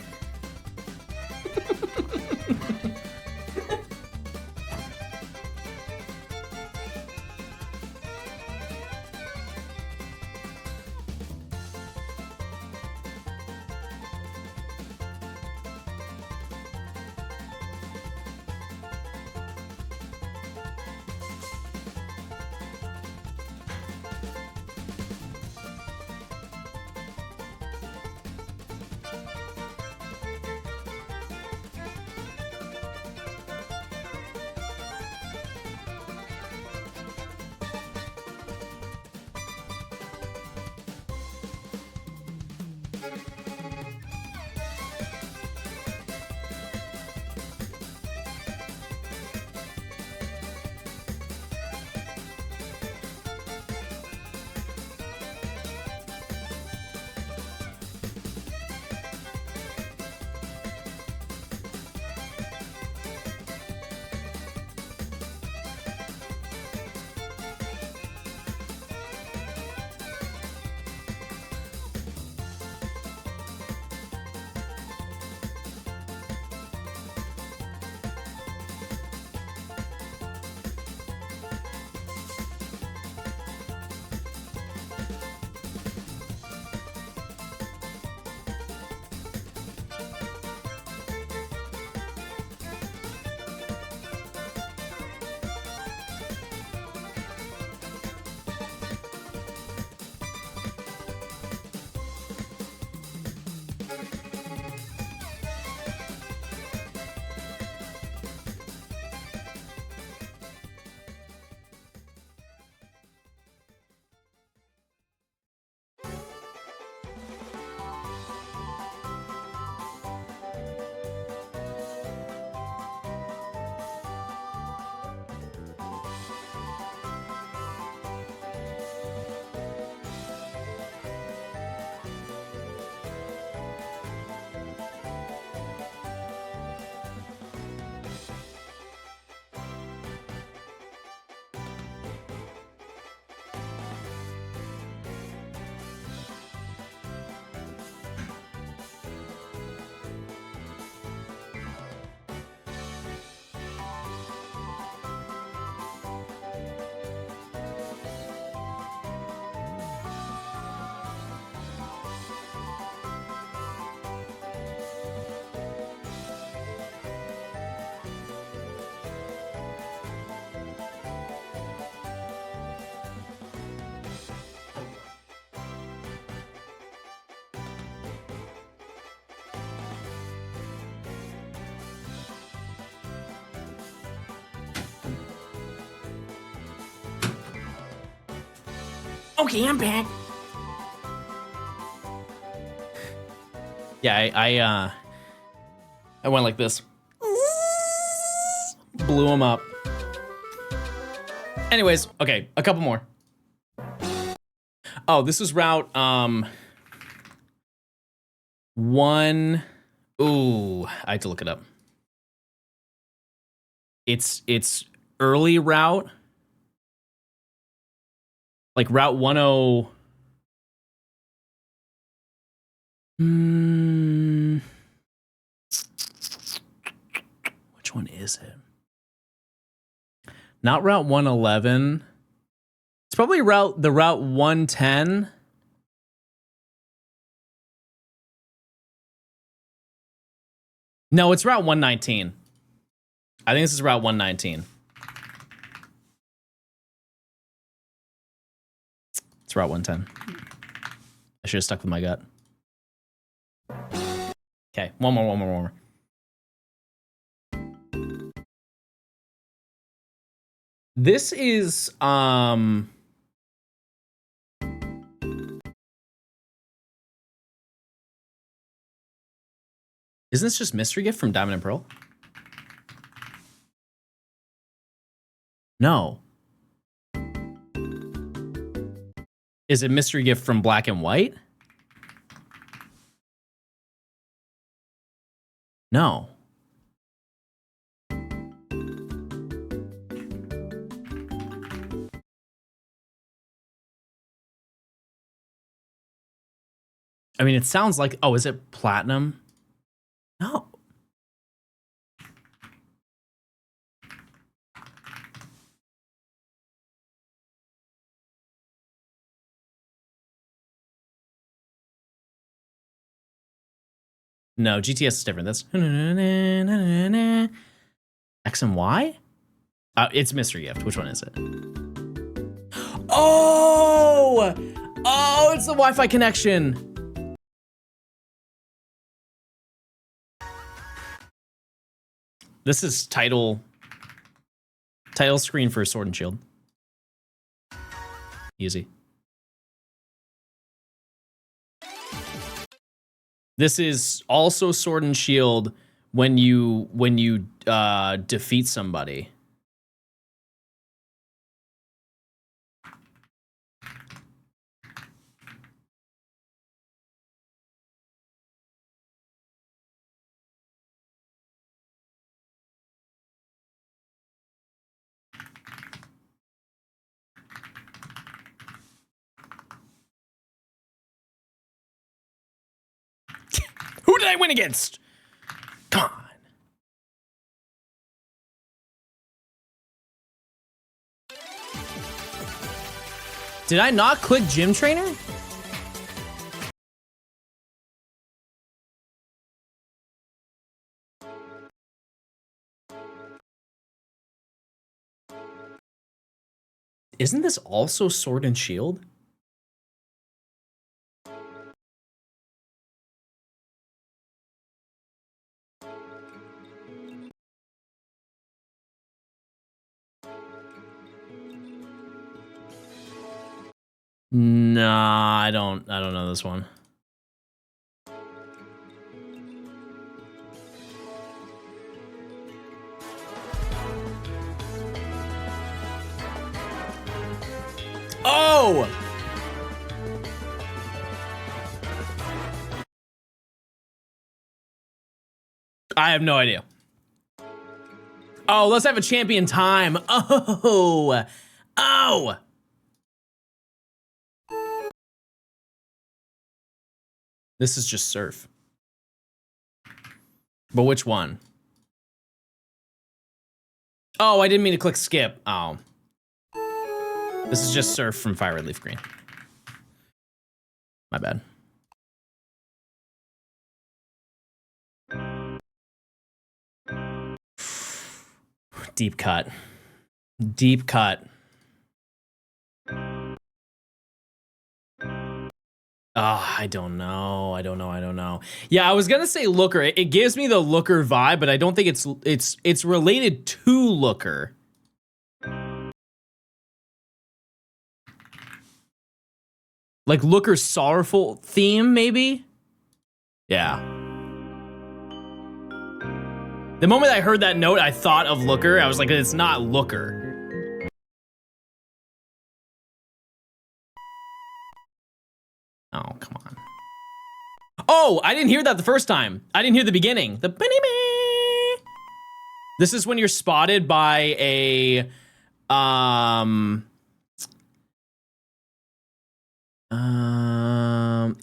Okay, I'm back. Yeah, I went like this. Blew him up. Anyways, okay, a couple more. Oh, this is route one. Ooh, I have to look it up. it's early route. Like route 10. Which one is it? Not route 111. It's probably the route 110. No, it's route 119. I think this is route 119. It's route 110. I should have stuck with my gut. Okay, one more. This is isn't this just Mystery Gift from Diamond and Pearl? No. Is it Mystery Gift from Black and White? No. I mean, it sounds like, oh, is it Platinum? No. No, GTS is different. That's X and Y? It's Mystery Gift. Which one is it? Oh! Oh, it's the Wi-Fi connection. This is title screen for Sword and Shield. Easy. This is also Sword and Shield when you defeat somebody. Who did I win against? Come on. Did I not click Gym Trainer? Isn't this also Sword and Shield? Nah, I don't know this one. Oh! I have no idea. Oh, let's have a champion time. Oh! Oh! This is just Surf. But which one? Oh, I didn't mean to click skip. Oh. This is just Surf from Fire Red Leaf Green. My bad. Deep cut. Deep cut. Oh, I don't know. Yeah, I was gonna say Looker. It gives me the Looker vibe, but I don't think it's related to Looker. Like Looker's sorrowful theme, maybe? Yeah. The moment I heard that note, I thought of Looker. I was like, it's not Looker. Oh, come on. Oh, I didn't hear that the first time. I didn't hear the beginning. The This is when you're spotted by a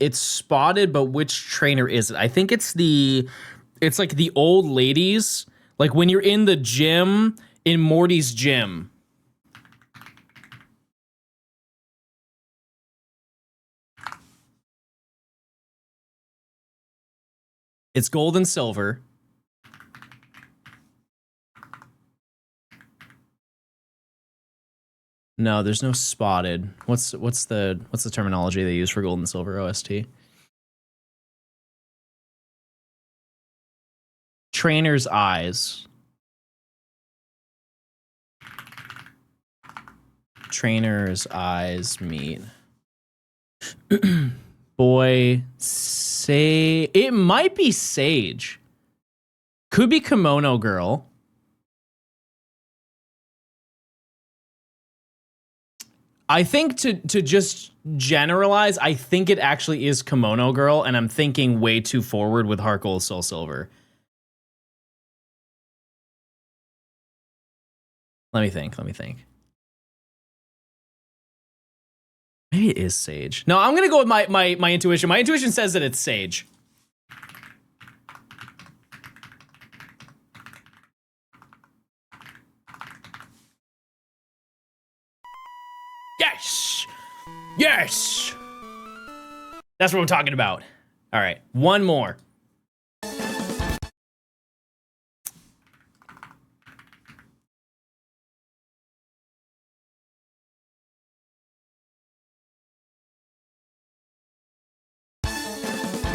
it's spotted, but which trainer is it? I think it's like the old ladies, like when you're in the gym in Morty's gym. It's gold and silver. No, there's no spotted. What's the terminology they use for gold and silver OST? Trainer's eyes. Trainer's eyes meet. Boy, say it might be Sage. Could be Kimono Girl. I think to just generalize, I think it actually is Kimono Girl, and I'm thinking way too forward with Heart Gold Soul Silver. Let me think. Maybe it is Sage. No, I'm gonna go with my intuition. My intuition says that it's Sage. Yes! Yes! That's what I'm talking about. All right, one more.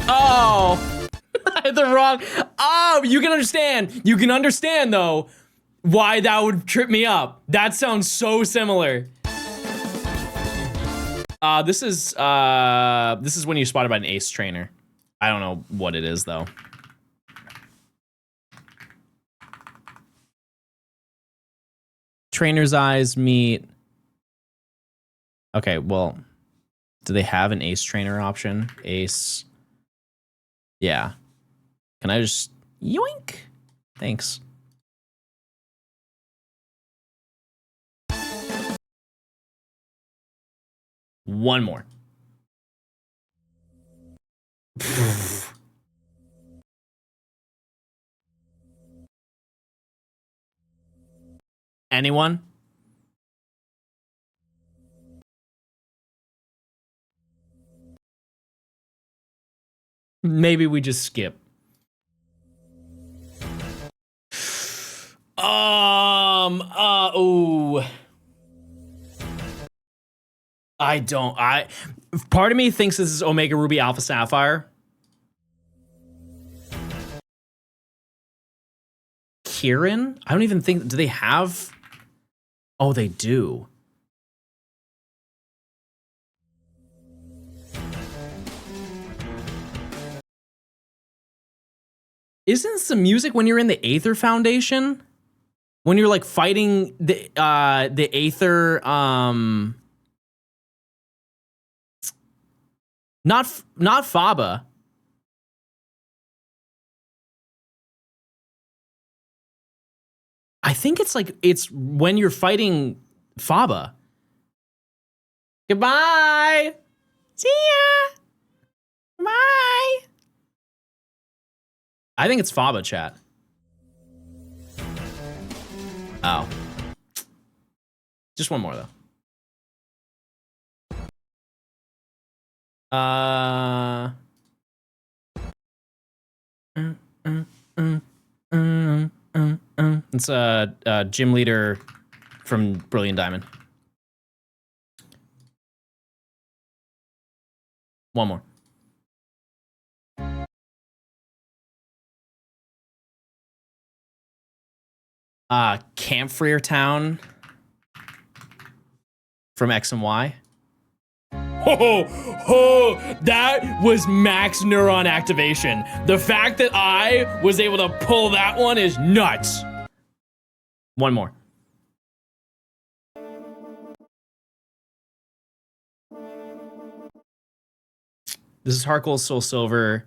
Oh, I had the wrong. Oh, you can understand. You can understand though why that would trip me up. That sounds so similar. This is when you're spotted by an ace trainer. I don't know what it is though. Trainer's eyes meet. Okay, well, do they have an ace trainer option? Ace. Yeah. Can I just yoink? Thanks. One more. Anyone? Maybe we just skip. Oh. Part of me thinks this is Omega Ruby Alpha Sapphire. Kieran? I don't even think, do they have? Oh, they do. Isn't this the music when you're in the Aether Foundation? When you're like fighting the Aether, not Faba. I think it's when you're fighting Faba. Goodbye. See ya. Bye. I think it's Faba, chat. Oh. Just one more though. It's a gym leader from Brilliant Diamond. One more. Campfire Town from X and Y. That was max neuron activation. The fact that I was able to pull that one is nuts. One more. This is Heart Gold Soul Silver.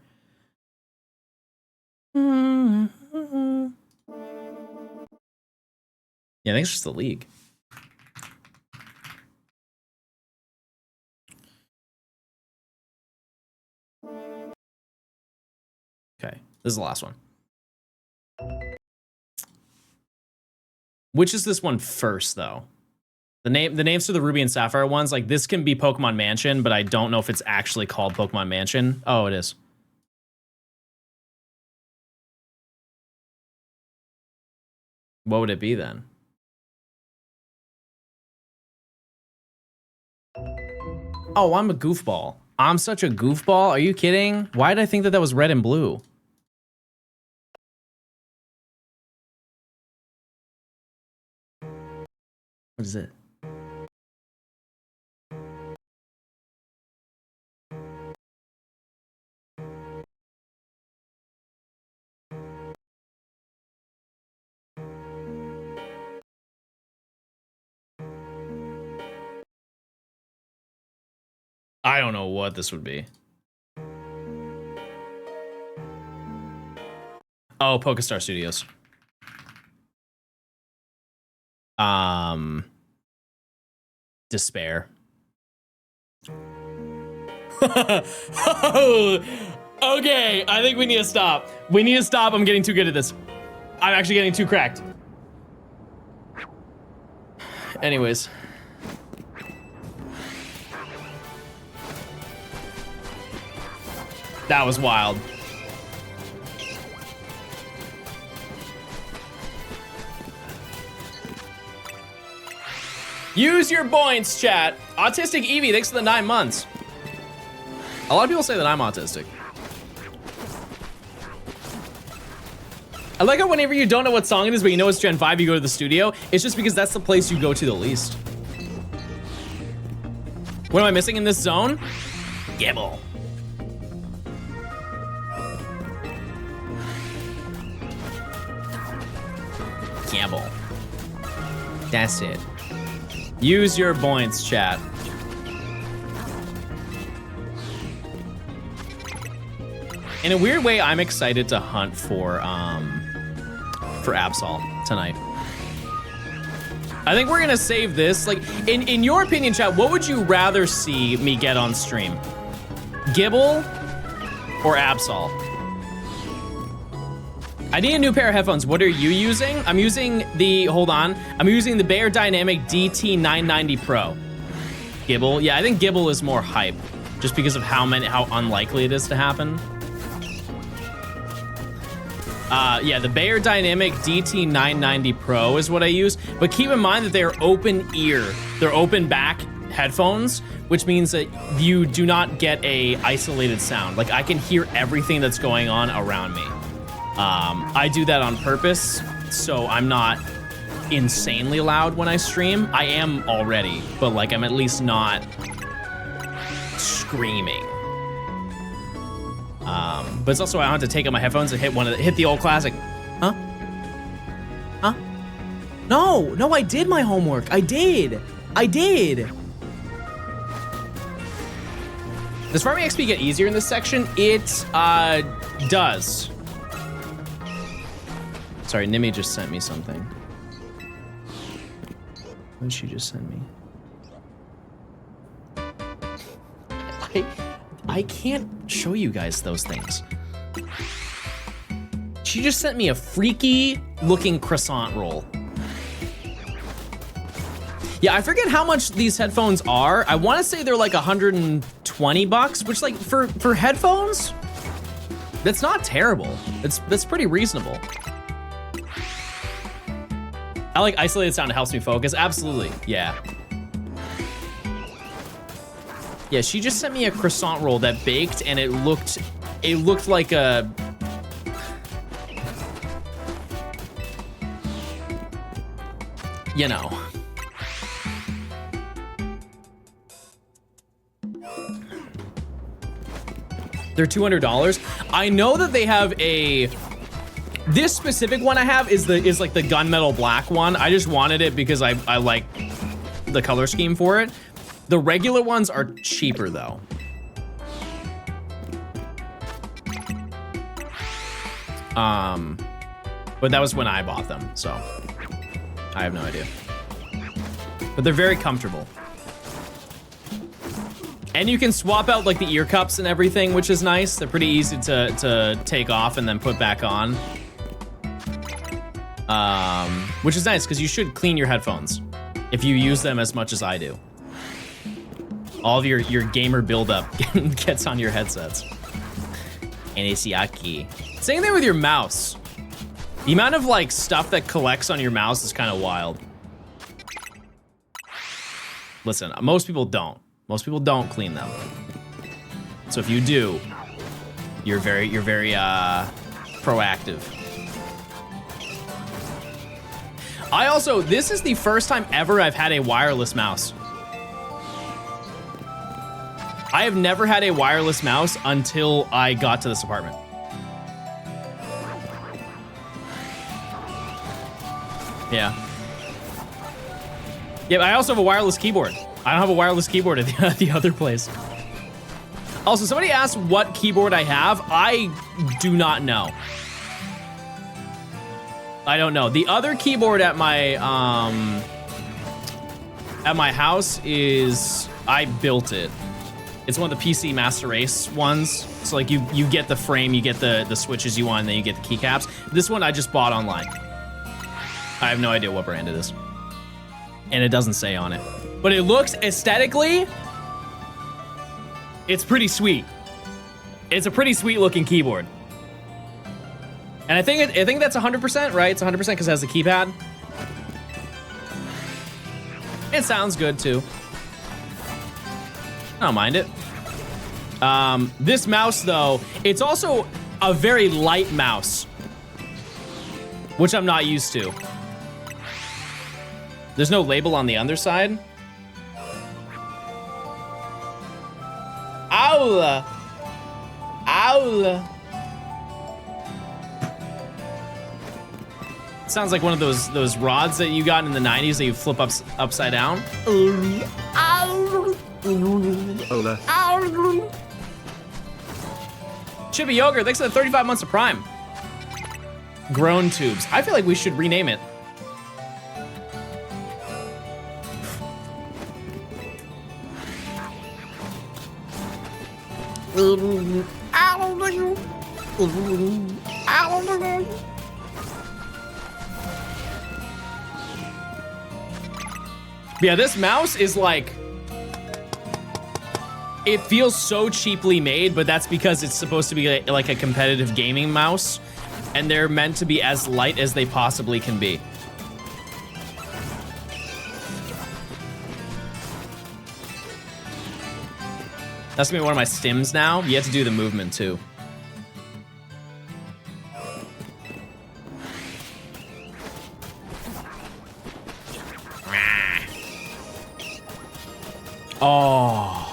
Yeah, I think it's just the league. Okay, this is the last one. Which is this one first, though? The names for the Ruby and Sapphire ones, like this can be Pokemon Mansion, but I don't know if it's actually called Pokemon Mansion. Oh, it is. What would it be then? Oh, I'm a goofball. I'm such a goofball. Are you kidding? Why did I think that that was red and blue? What is it? I don't know what this would be. Oh, Pokestar Studios. Despair. Okay, I think we need to stop. We need to stop. I'm getting too good at this. I'm actually getting too cracked. Anyways. That was wild. Use your points, chat. Autistic Eevee, thanks for the 9 months. A lot of people say that I'm autistic. I like how whenever you don't know what song it is, but you know it's Gen 5, you go to the studio. It's just because that's the place you go to the least. What am I missing in this zone? Gibble. Gamble. That's it. Use your points, chat. In a weird way, I'm excited to hunt for Absol tonight. I think we're gonna save this. Like, in your opinion, chat, what would you rather see me get on stream? Gibble or Absol? I need a new pair of headphones. What are you using? I'm using the, hold on. I'm using the Bayer Dynamic DT990 Pro. Gibble, yeah, I think Gibble is more hype just because of how unlikely it is to happen. Yeah, the Bayer Dynamic DT990 Pro is what I use, but keep in mind that they're open ear. They're open back headphones, which means that you do not get a isolated sound. Like, I can hear everything that's going on around me. I do that on purpose, so I'm not insanely loud when I stream. I am already, but like I'm at least not screaming. But it's also I don't have to take out my headphones and hit the old classic. Huh? Huh? No, I did my homework. I did. Does farming XP get easier in this section? It does. Sorry, Nimi just sent me something. What did she just send me? I can't show you guys those things. She just sent me a freaky looking croissant roll. Yeah, I forget how much these headphones are. I want to say they're like 120 bucks, which like for headphones, that's not terrible. That's pretty reasonable. I like isolated sound, it helps me focus. Absolutely, yeah. Yeah, she just sent me a croissant roll that baked and it looked like a, you know. They're $200. I know that they have this specific one I have is like the gunmetal black one. I just wanted it because I like the color scheme for it. The regular ones are cheaper though. But that was when I bought them, so. I have no idea. But they're very comfortable. And you can swap out like the ear cups and everything, which is nice. They're pretty easy to take off and then put back on. Which is nice because you should clean your headphones if you use them as much as I do. All of your gamer buildup gets on your headsets. Anesiaki. Same thing with your mouse. The amount of like stuff that collects on your mouse is kind of wild. Listen, most people don't. Most people don't clean them. So if you do, you're very proactive. This is the first time ever I've had a wireless mouse. I have never had a wireless mouse until I got to this apartment. Yeah. Yeah, but I also have a wireless keyboard. I don't have a wireless keyboard at the other place. Also, somebody asked what keyboard I have. I do not know. I don't know. The other keyboard at my house is, I built it. It's one of the PC Master Race ones. So like you get the frame, you get the switches you want, and then you get the keycaps. This one I just bought online. I have no idea what brand it is. And it doesn't say on it. But it looks aesthetically, it's pretty sweet. It's a pretty sweet looking keyboard. And I think that's 100%, right? It's 100% because it has the keypad. It sounds good too. I don't mind it. This mouse though, it's also a very light mouse, which I'm not used to. There's no label on the underside. Ow! Ow! Sounds like one of those rods that you got in the 90s that you flip upside down. Ola. Chippy Yogurt, thanks for the 35 months of Prime. Grown Tubes. I feel like we should rename it. Yeah, this mouse is like, it feels so cheaply made, but that's because it's supposed to be like a competitive gaming mouse, and they're meant to be as light as they possibly can be. That's gonna be one of my stims now. You have to do the movement too. Oh.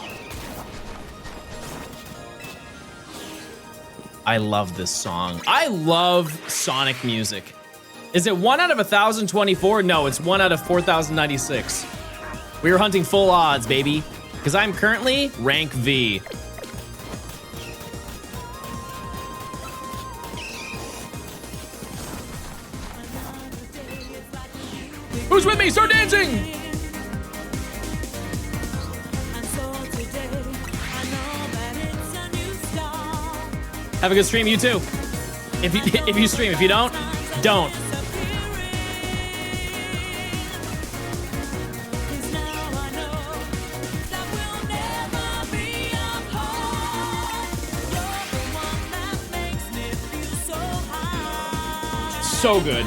I love this song. I love Sonic music. Is it 1 out of 1,024? No, it's 1 out of 4,096. We were hunting full odds, baby. Because I'm currently rank V. Who's with me? Start dancing! Have a good stream, you too. If you stream, if you don't. So good.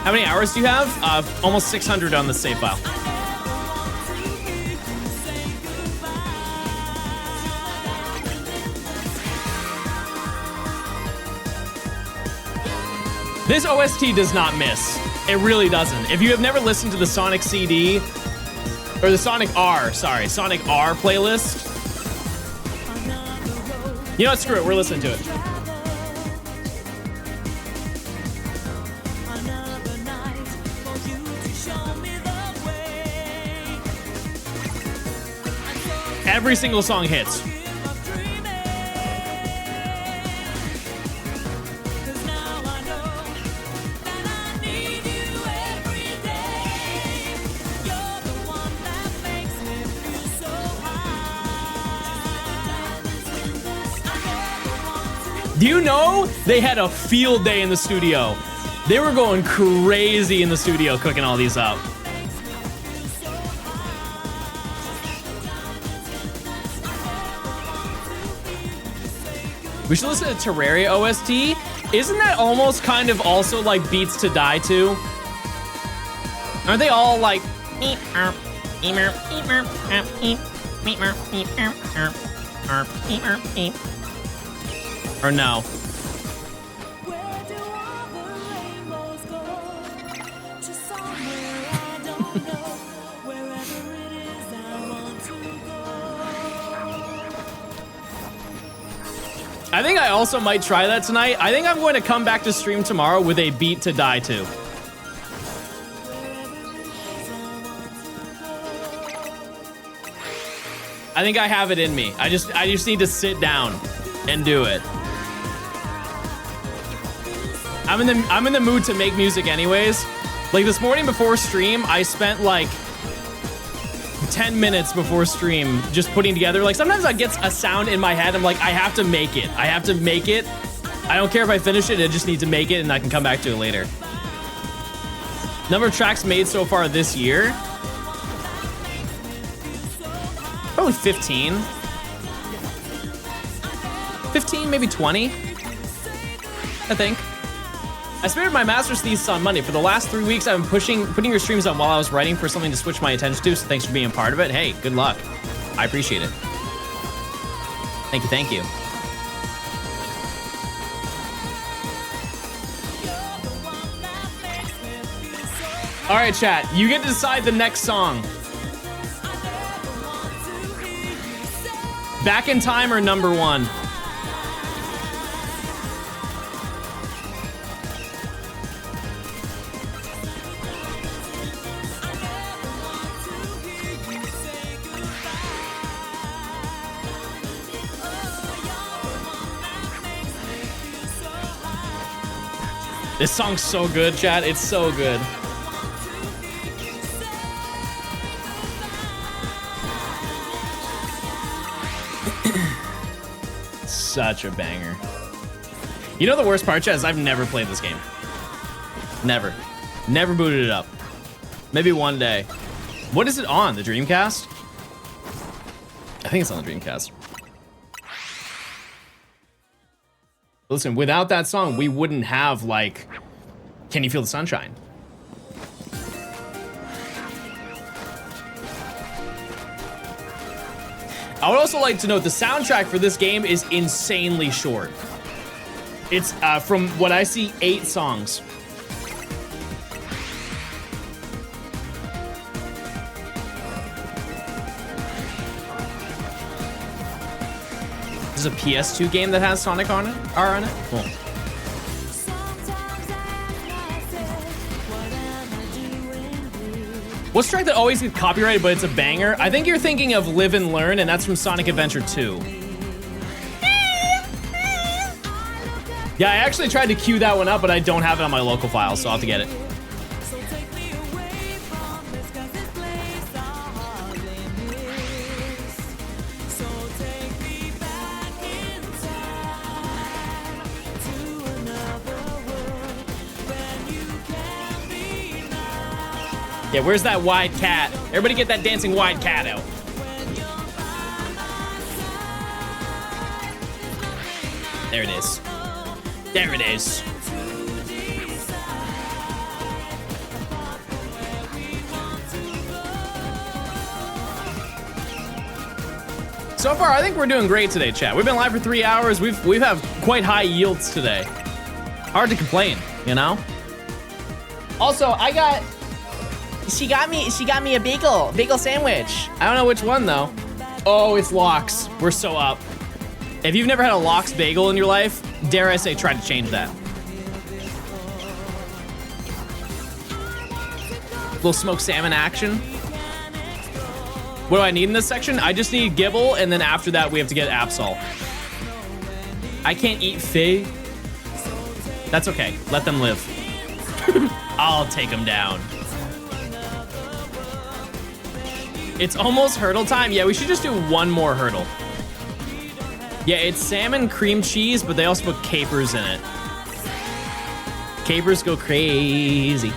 How many hours do you have? Almost 600 on the save file. This OST does not miss. It really doesn't. If you have never listened to the Sonic CD, or the Sonic R playlist, you know what, screw it, we're listening to it. Every single song hits. Do you know they had a field day in the studio? They were going crazy in the studio cooking all these up. We should listen to Terraria OST. Isn't that almost kind of also like Beats to Die to? Aren't they all like... Or no? I think I also might try that tonight. I think I'm going to come back to stream tomorrow with a Beat to Die to. I think I have it in me. I just need to sit down and do it. I'm in the mood to make music anyways. Like this morning before stream, I spent like 10 minutes before stream just putting together. Like sometimes I get a sound in my head. I'm like, I have to make it. I have to make it. I don't care if I finish it. I just need to make it and I can come back to it later. Number of tracks made so far this year. Probably 15. 15, maybe 20. I think. I spared my master's thesis on Monday. For the last 3 weeks, I've been putting your streams on while I was writing for something to switch my attention to, so thanks for being a part of it. Hey, good luck. I appreciate it. Thank you, thank you. All right, chat, you get to decide the next song. Back in Time or number one? This song's so good, chat. It's so good. Such a banger. You know the worst part, chat, is I've never played this game. Never. Never booted it up. Maybe one day. What is it on? The Dreamcast? I think it's on the Dreamcast. Listen, without that song, we wouldn't have, like, Can You Feel the Sunshine? I would also like to note the soundtrack for this game is insanely short. It's, from what I see, 8 songs. This is a PS2 game that has Sonic on it? R on it? Cool. What's the track that always gets copyrighted, but it's a banger? I think you're thinking of Live and Learn, and that's from Sonic Adventure 2. Yeah, I actually tried to queue that one up, but I don't have it on my local file, so I'll have to get it. Yeah, where's that wide cat? Everybody get that dancing wide cat out. There it is. There it is. So far, I think we're doing great today, chat. We've been live for 3 hours. We've have quite high yields today. Hard to complain, you know? Also, she got me a bagel sandwich. I don't know which one though. Oh, it's Lox. We're so up. If you've never had a Lox bagel in your life, dare I say try to change that. Little smoked salmon action. What do I need in this section? I just need Gibble, and then after that, we have to get Absol. I can't eat Fig. That's okay. Let them live. I'll take them down. It's almost hurdle time. Yeah, we should just do one more hurdle. Yeah, it's salmon cream cheese, but they also put capers in it. Capers go crazy.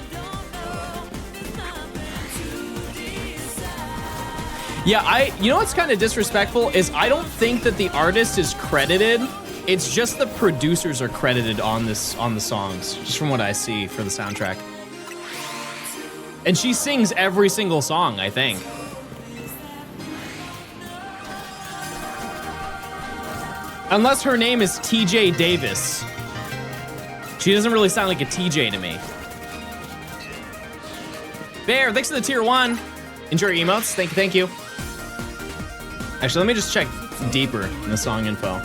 Yeah, you know what's kind of disrespectful is I don't think that the artist is credited. It's just the producers are credited on the songs, just from what I see for the soundtrack. And she sings every single song, I think. Unless her name is TJ Davis. She doesn't really sound like a TJ to me. Bear, thanks for the tier 1. Enjoy your emotes. Thank you. Actually, let me just check deeper in the song info.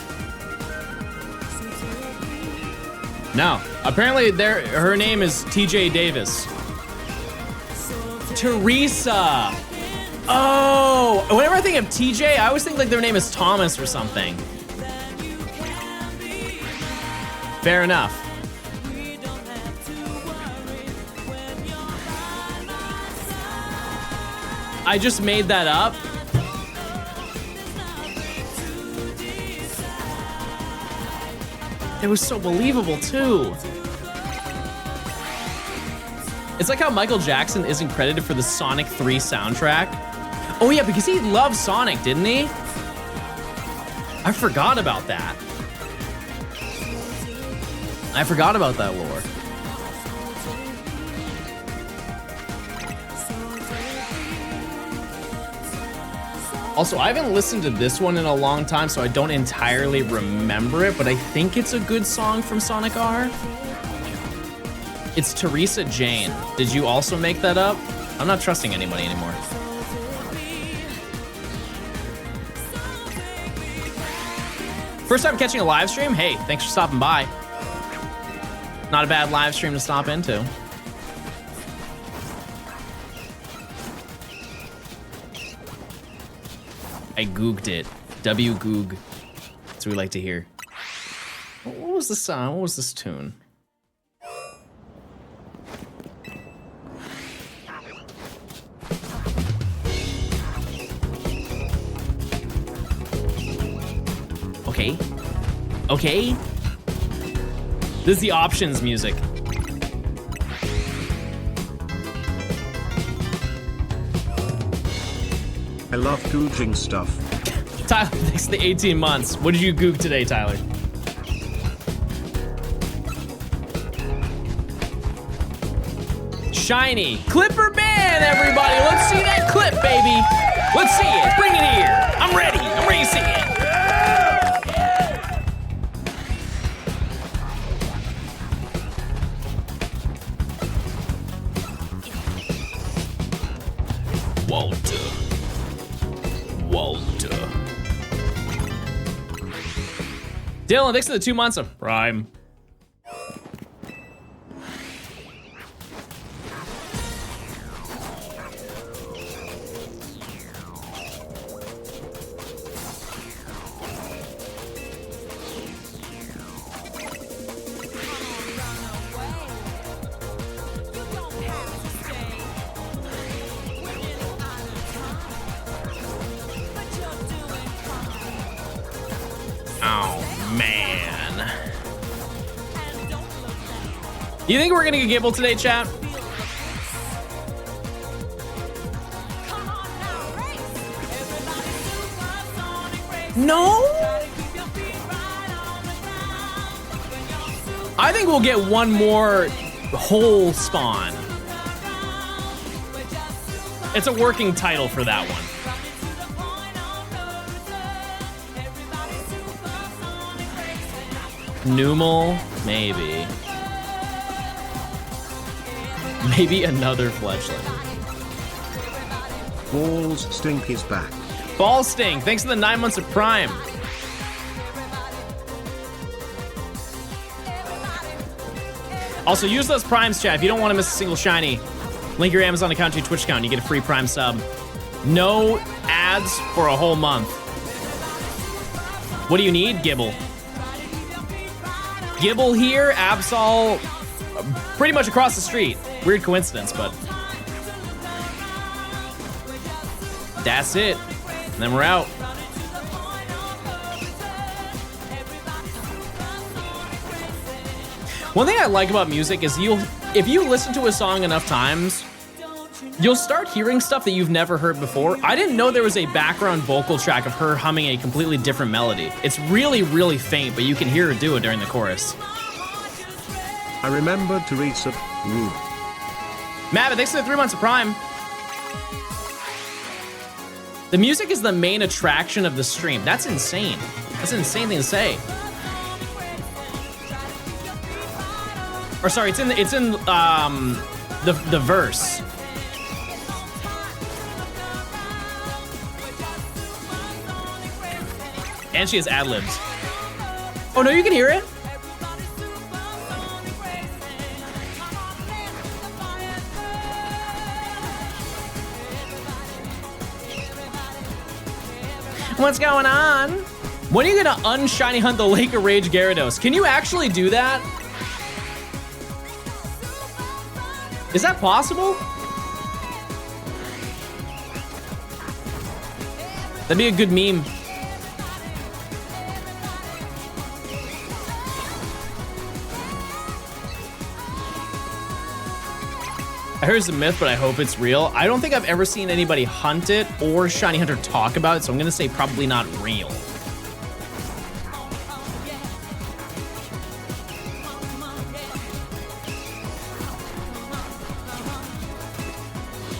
No, apparently her name is TJ Davis. Teresa. Oh, whenever I think of TJ, I always think like their name is Thomas or something. Fair enough. I just made that up. It was so believable too. It's like how Michael Jackson isn't credited for the Sonic 3 soundtrack. Oh yeah, because he loved Sonic, didn't he? I forgot about that. I forgot about that lore. Also, I haven't listened to this one in a long time, so I don't entirely remember it, but I think it's a good song from Sonic R. It's Teresa Jane. Did you also make that up? I'm not trusting anybody anymore. First time catching a live stream? Hey, thanks for stopping by. Not a bad live stream to stop into. I googled it. W-goog. That's what we like to hear. What was this song? What was this tune? Okay. Okay. This is the options music. I love googling stuff. Tyler, thanks for the 18 months. What did you goog today, Tyler? Shiny. Clipper ban, everybody. Let's see that clip, baby. Let's see it. Bring it here. I'm ready. I'm ready to see it. Walter. Dylan, thanks for the 2 months of Prime. You think we're gonna get Gibble today, chat? No? I think we'll get one more whole spawn. It's a working title for that one. Numal, maybe. Maybe another fledgling. Balls Stink is back. Ball Stink, thanks for the 9 months of Prime. Also, use those Primes, chat. If you don't want to miss a single shiny, link your Amazon account to your Twitch account and you get a free Prime sub. No ads for a whole month. What do you need? Gibble. Gibble here, Absol pretty much across the street. Weird coincidence, but that's it. And then we're out. One thing I like about music is if you listen to a song enough times, you'll start hearing stuff that you've never heard before. I didn't know there was a background vocal track of her humming a completely different melody. It's really, really faint, but you can hear her do it during the chorus. I remembered Teresa. Woo. Matt, thanks for the 3 months of Prime. The music is the main attraction of the stream. That's insane. That's an insane thing to say. Or sorry, it's in the verse. And she has ad-libs. Oh no, you can hear it? What's going on? When are you gonna unshiny hunt the Lake of Rage Gyarados? Can you actually do that? Is that possible? That'd be a good meme. I heard it's a myth, but I hope it's real. I don't think I've ever seen anybody hunt it or Shiny Hunter talk about it, so I'm gonna say probably not real.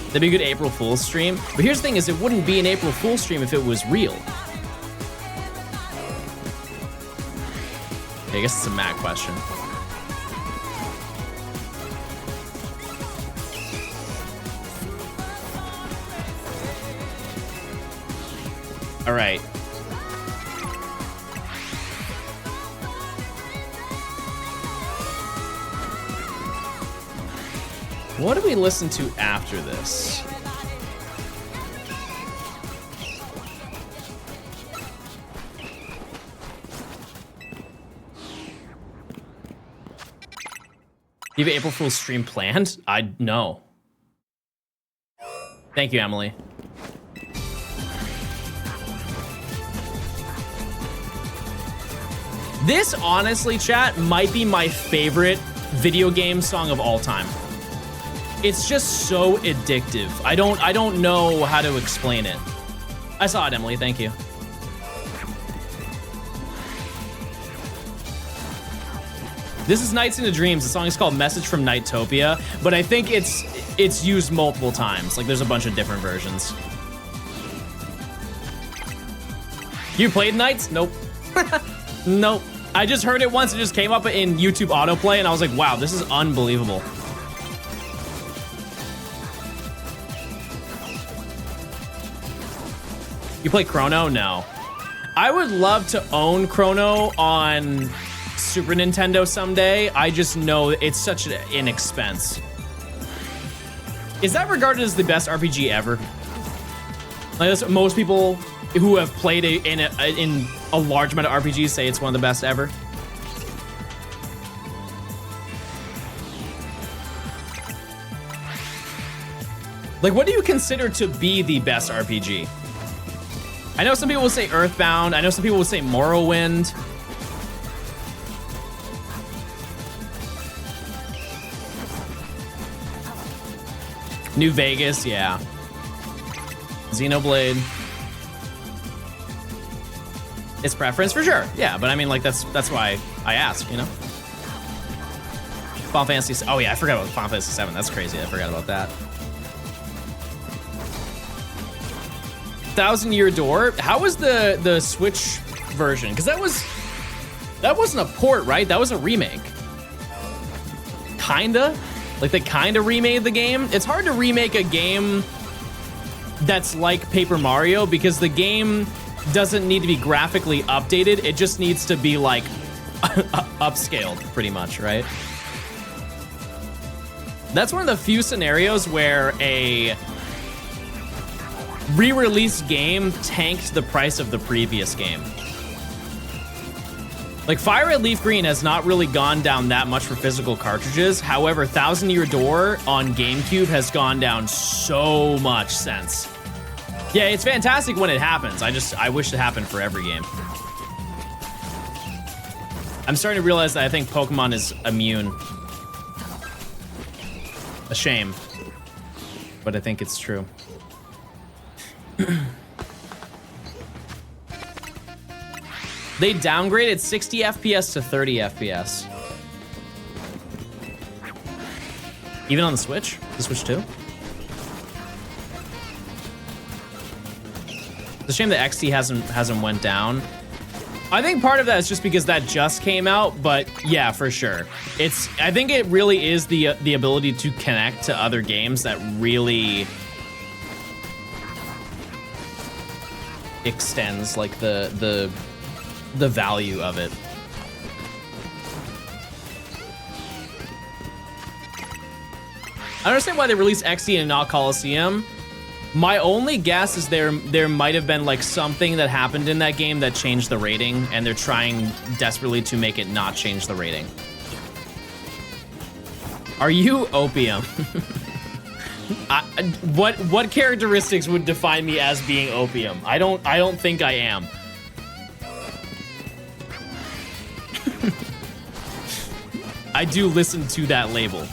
That'd be a good April Fool's stream. But here's the thing is it wouldn't be an April Fool's stream if it was real. Okay, I guess it's a Matt question. All right. What do we listen to after this? You have an April Fool's stream planned? I know. Thank you, Emily. This, honestly, chat, might be my favorite video game song of all time. It's just so addictive. I don't know how to explain it. I saw it, Emily. Thank you. This is Nights into Dreams. The song is called Message from Nightopia, but I think it's used multiple times. Like, there's a bunch of different versions. You played Nights? Nope. Nope. I just heard it once. It just came up in YouTube autoplay, and I was like, wow, this is unbelievable. You play Chrono? No. I would love to own Chrono on Super Nintendo someday. I just know it's such an expense. Is that regarded as the best RPG ever? Like, that's most people who have played in a large amount of RPGs say it's one of the best ever. Like, what do you consider to be the best RPG? I know some people will say Earthbound. I know some people will say Morrowind. New Vegas, yeah. Xenoblade. It's preference for sure. Yeah, but I mean, like, that's why I ask, you know? Final Fantasy. Oh yeah, I forgot about Final Fantasy 7. That's crazy. I forgot about that. Thousand Year Door. How was the Switch version? Because that wasn't a port, right? That was a remake. Kinda. Like, they kinda remade the game. It's hard to remake a game that's like Paper Mario because the game doesn't need to be graphically updated. It just needs to be, like, upscaled, pretty much, right? That's one of the few scenarios where re-release game tanked the price of the previous game. Like, Fire Red Leaf Green has not really gone down that much for physical cartridges. However, Thousand Year Door on GameCube has gone down so much since. Yeah, it's fantastic when it happens. I wish it happened for every game. I'm starting to realize that I think Pokemon is immune. A shame. But I think it's true. They downgraded 60 FPS to 30 FPS. Even on the Switch? The Switch 2? It's a shame that XT hasn't went down. I think part of that is just because that just came out, but yeah, for sure. I think it really is the ability to connect to other games that really extends like the value of it. I understand why they released XD and not Coliseum. My only guess is there might have been like something that happened in that game that changed the rating, and they're trying desperately to make it not change the rating. Are you opium? What characteristics would define me as being opium? I don't think I am. I do listen to that label.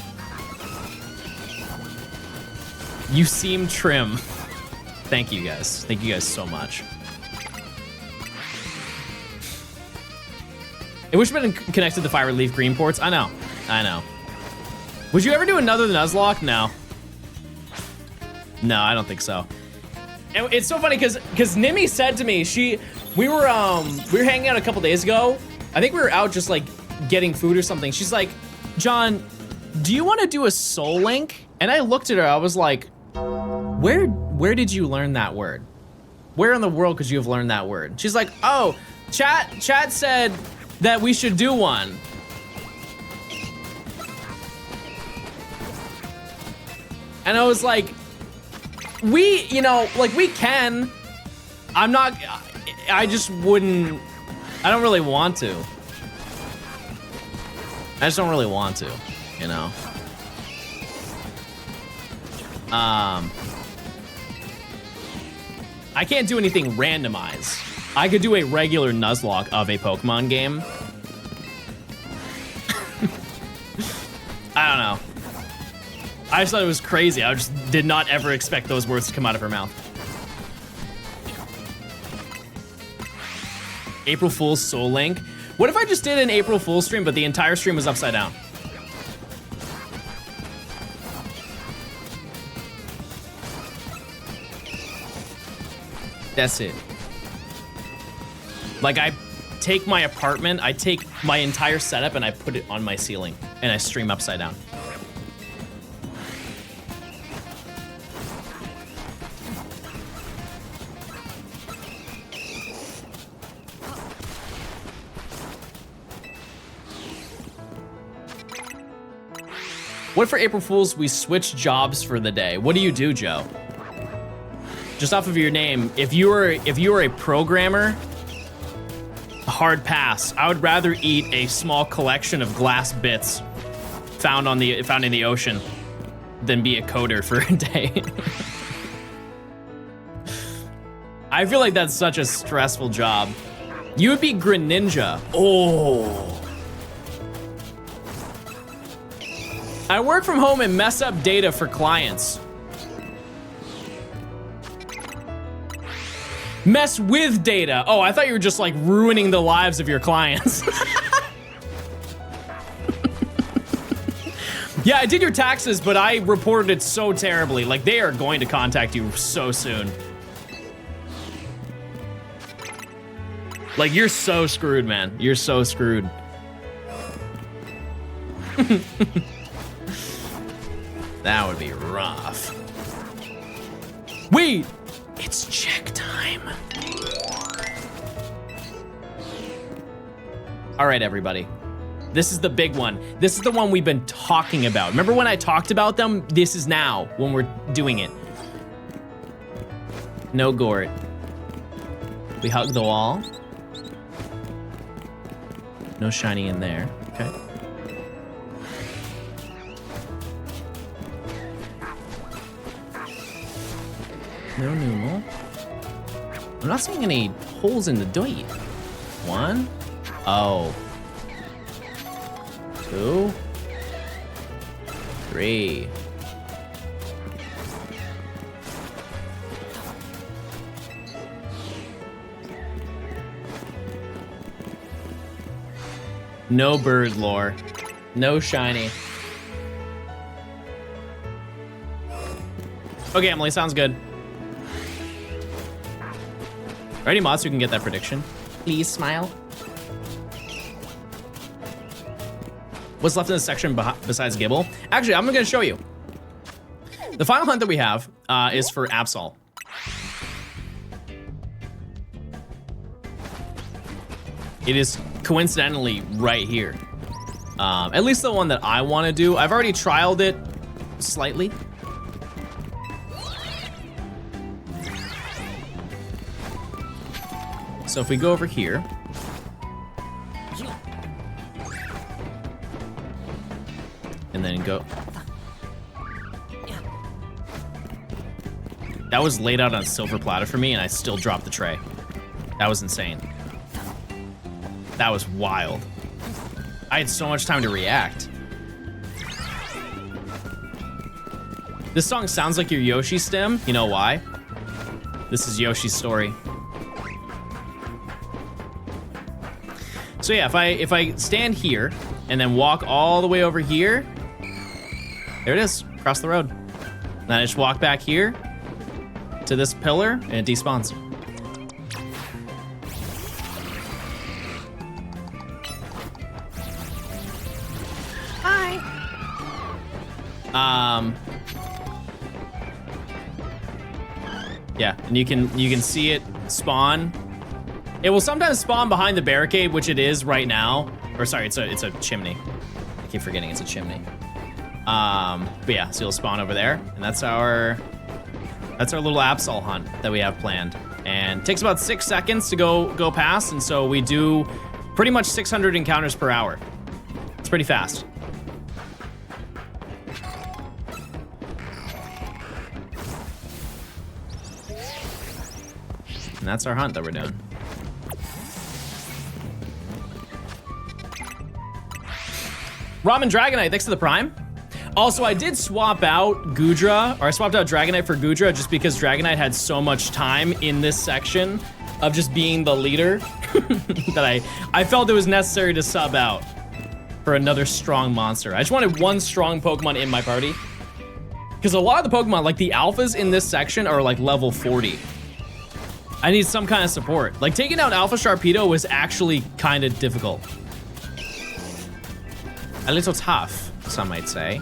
You seem trim. Thank you guys. Thank you guys so much. It wish it had been connected to Fire Leaf Green ports. I know. Would you ever do another Nuzlocke? No. No, I don't think so. And it's so funny because Nimi said to me, we were hanging out a couple days ago. I think we were out just like getting food or something. She's like, John, do you want to do a Soul Link? And I looked at her, I was like, where did you learn that word? Where in the world could you have learned that word? She's like, oh, chat said that we should do one. And I was like, we can. I just wouldn't, I don't really want to. I just don't really want to, you know? I can't do anything randomized. I could do a regular Nuzlocke of a Pokemon game. I don't know. I just thought it was crazy. I just did not ever expect those words to come out of her mouth. April Fool's Soul Link. What if I just did an April Fool's stream, but the entire stream was upside down? That's it. Like, I take my apartment, I take my entire setup and I put it on my ceiling and I stream upside down. What if for April Fools we switch jobs for the day? What do you do, Joe? Just off of your name, if you were a programmer, a hard pass. I would rather eat a small collection of glass bits found in the ocean than be a coder for a day. I feel like that's such a stressful job. You would be Greninja. Oh. I work from home and mess up data for clients. Mess with data. Oh, I thought you were just like ruining the lives of your clients. Yeah, I did your taxes, but I reported it so terribly. Like, they are going to contact you so soon. Like, you're so screwed, man. You're so screwed. That would be rough. Wait, it's check time. All right, everybody. This is the big one. This is the one we've been talking about. Remember when I talked about them? This is now when we're doing it. No Gort. We hug the wall. No shiny in there. Okay. No Numel. I'm not seeing any holes in the door. 1. Oh. 2. 3. No bird lore. No shiny. Okay, Emily, sounds good. Are any mods who can get that prediction? Please smile. What's left in this section besides Gibble? Actually, I'm gonna show you. The final hunt that we have is for Absol. It is coincidentally right here. At least the one that I want to do. I've already trialed it slightly. So if we go over here. And then go. That was laid out on a silver platter for me and I still dropped the tray. That was insane. That was wild. I had so much time to react. This song sounds like your Yoshi stem. You know why? This is Yoshi's story. So yeah, if I stand here and then walk all the way over here, there it is, across the road. Then I just walk back here to this pillar and it despawns. Hi. Yeah, and you can see it spawn. It will sometimes spawn behind the barricade, which it is right now. Or sorry, it's a chimney. I keep forgetting it's a chimney. But yeah, so you'll spawn over there, and that's our little Absol hunt that we have planned. And it takes about 6 seconds to go past, and so we do pretty much 600 encounters per hour. It's pretty fast. And that's our hunt that we're doing. Ramen Dragonite, thanks to the Prime. Also, I did swap out Gudra, or I swapped out Dragonite for Gudra just because Dragonite had so much time in this section of just being the leader that I felt it was necessary to sub out for another strong monster. I just wanted one strong Pokemon in my party. Because a lot of the Pokemon, like the alphas in this section, are like level 40. I need some kind of support. Like taking out Alpha Sharpedo was actually kind of difficult. A little tough, some might say.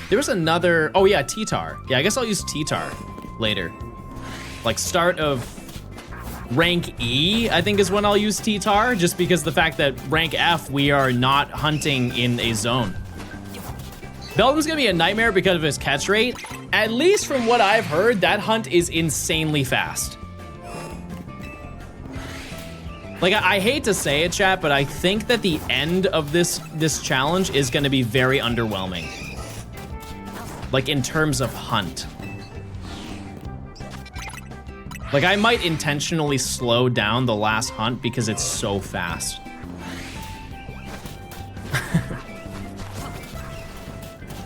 There was another, oh yeah, T-Tar. Yeah, I guess I'll use T-Tar later. Like start of rank E, I think is when I'll use T-Tar, just because the fact that rank F, we are not hunting in a zone. Beldum's gonna be a nightmare because of his catch rate. At least from what I've heard, that hunt is insanely fast. Like, I hate to say it, chat, but I think that the end of this challenge is gonna be very underwhelming. Like, in terms of hunt. Like, I might intentionally slow down the last hunt because it's so fast.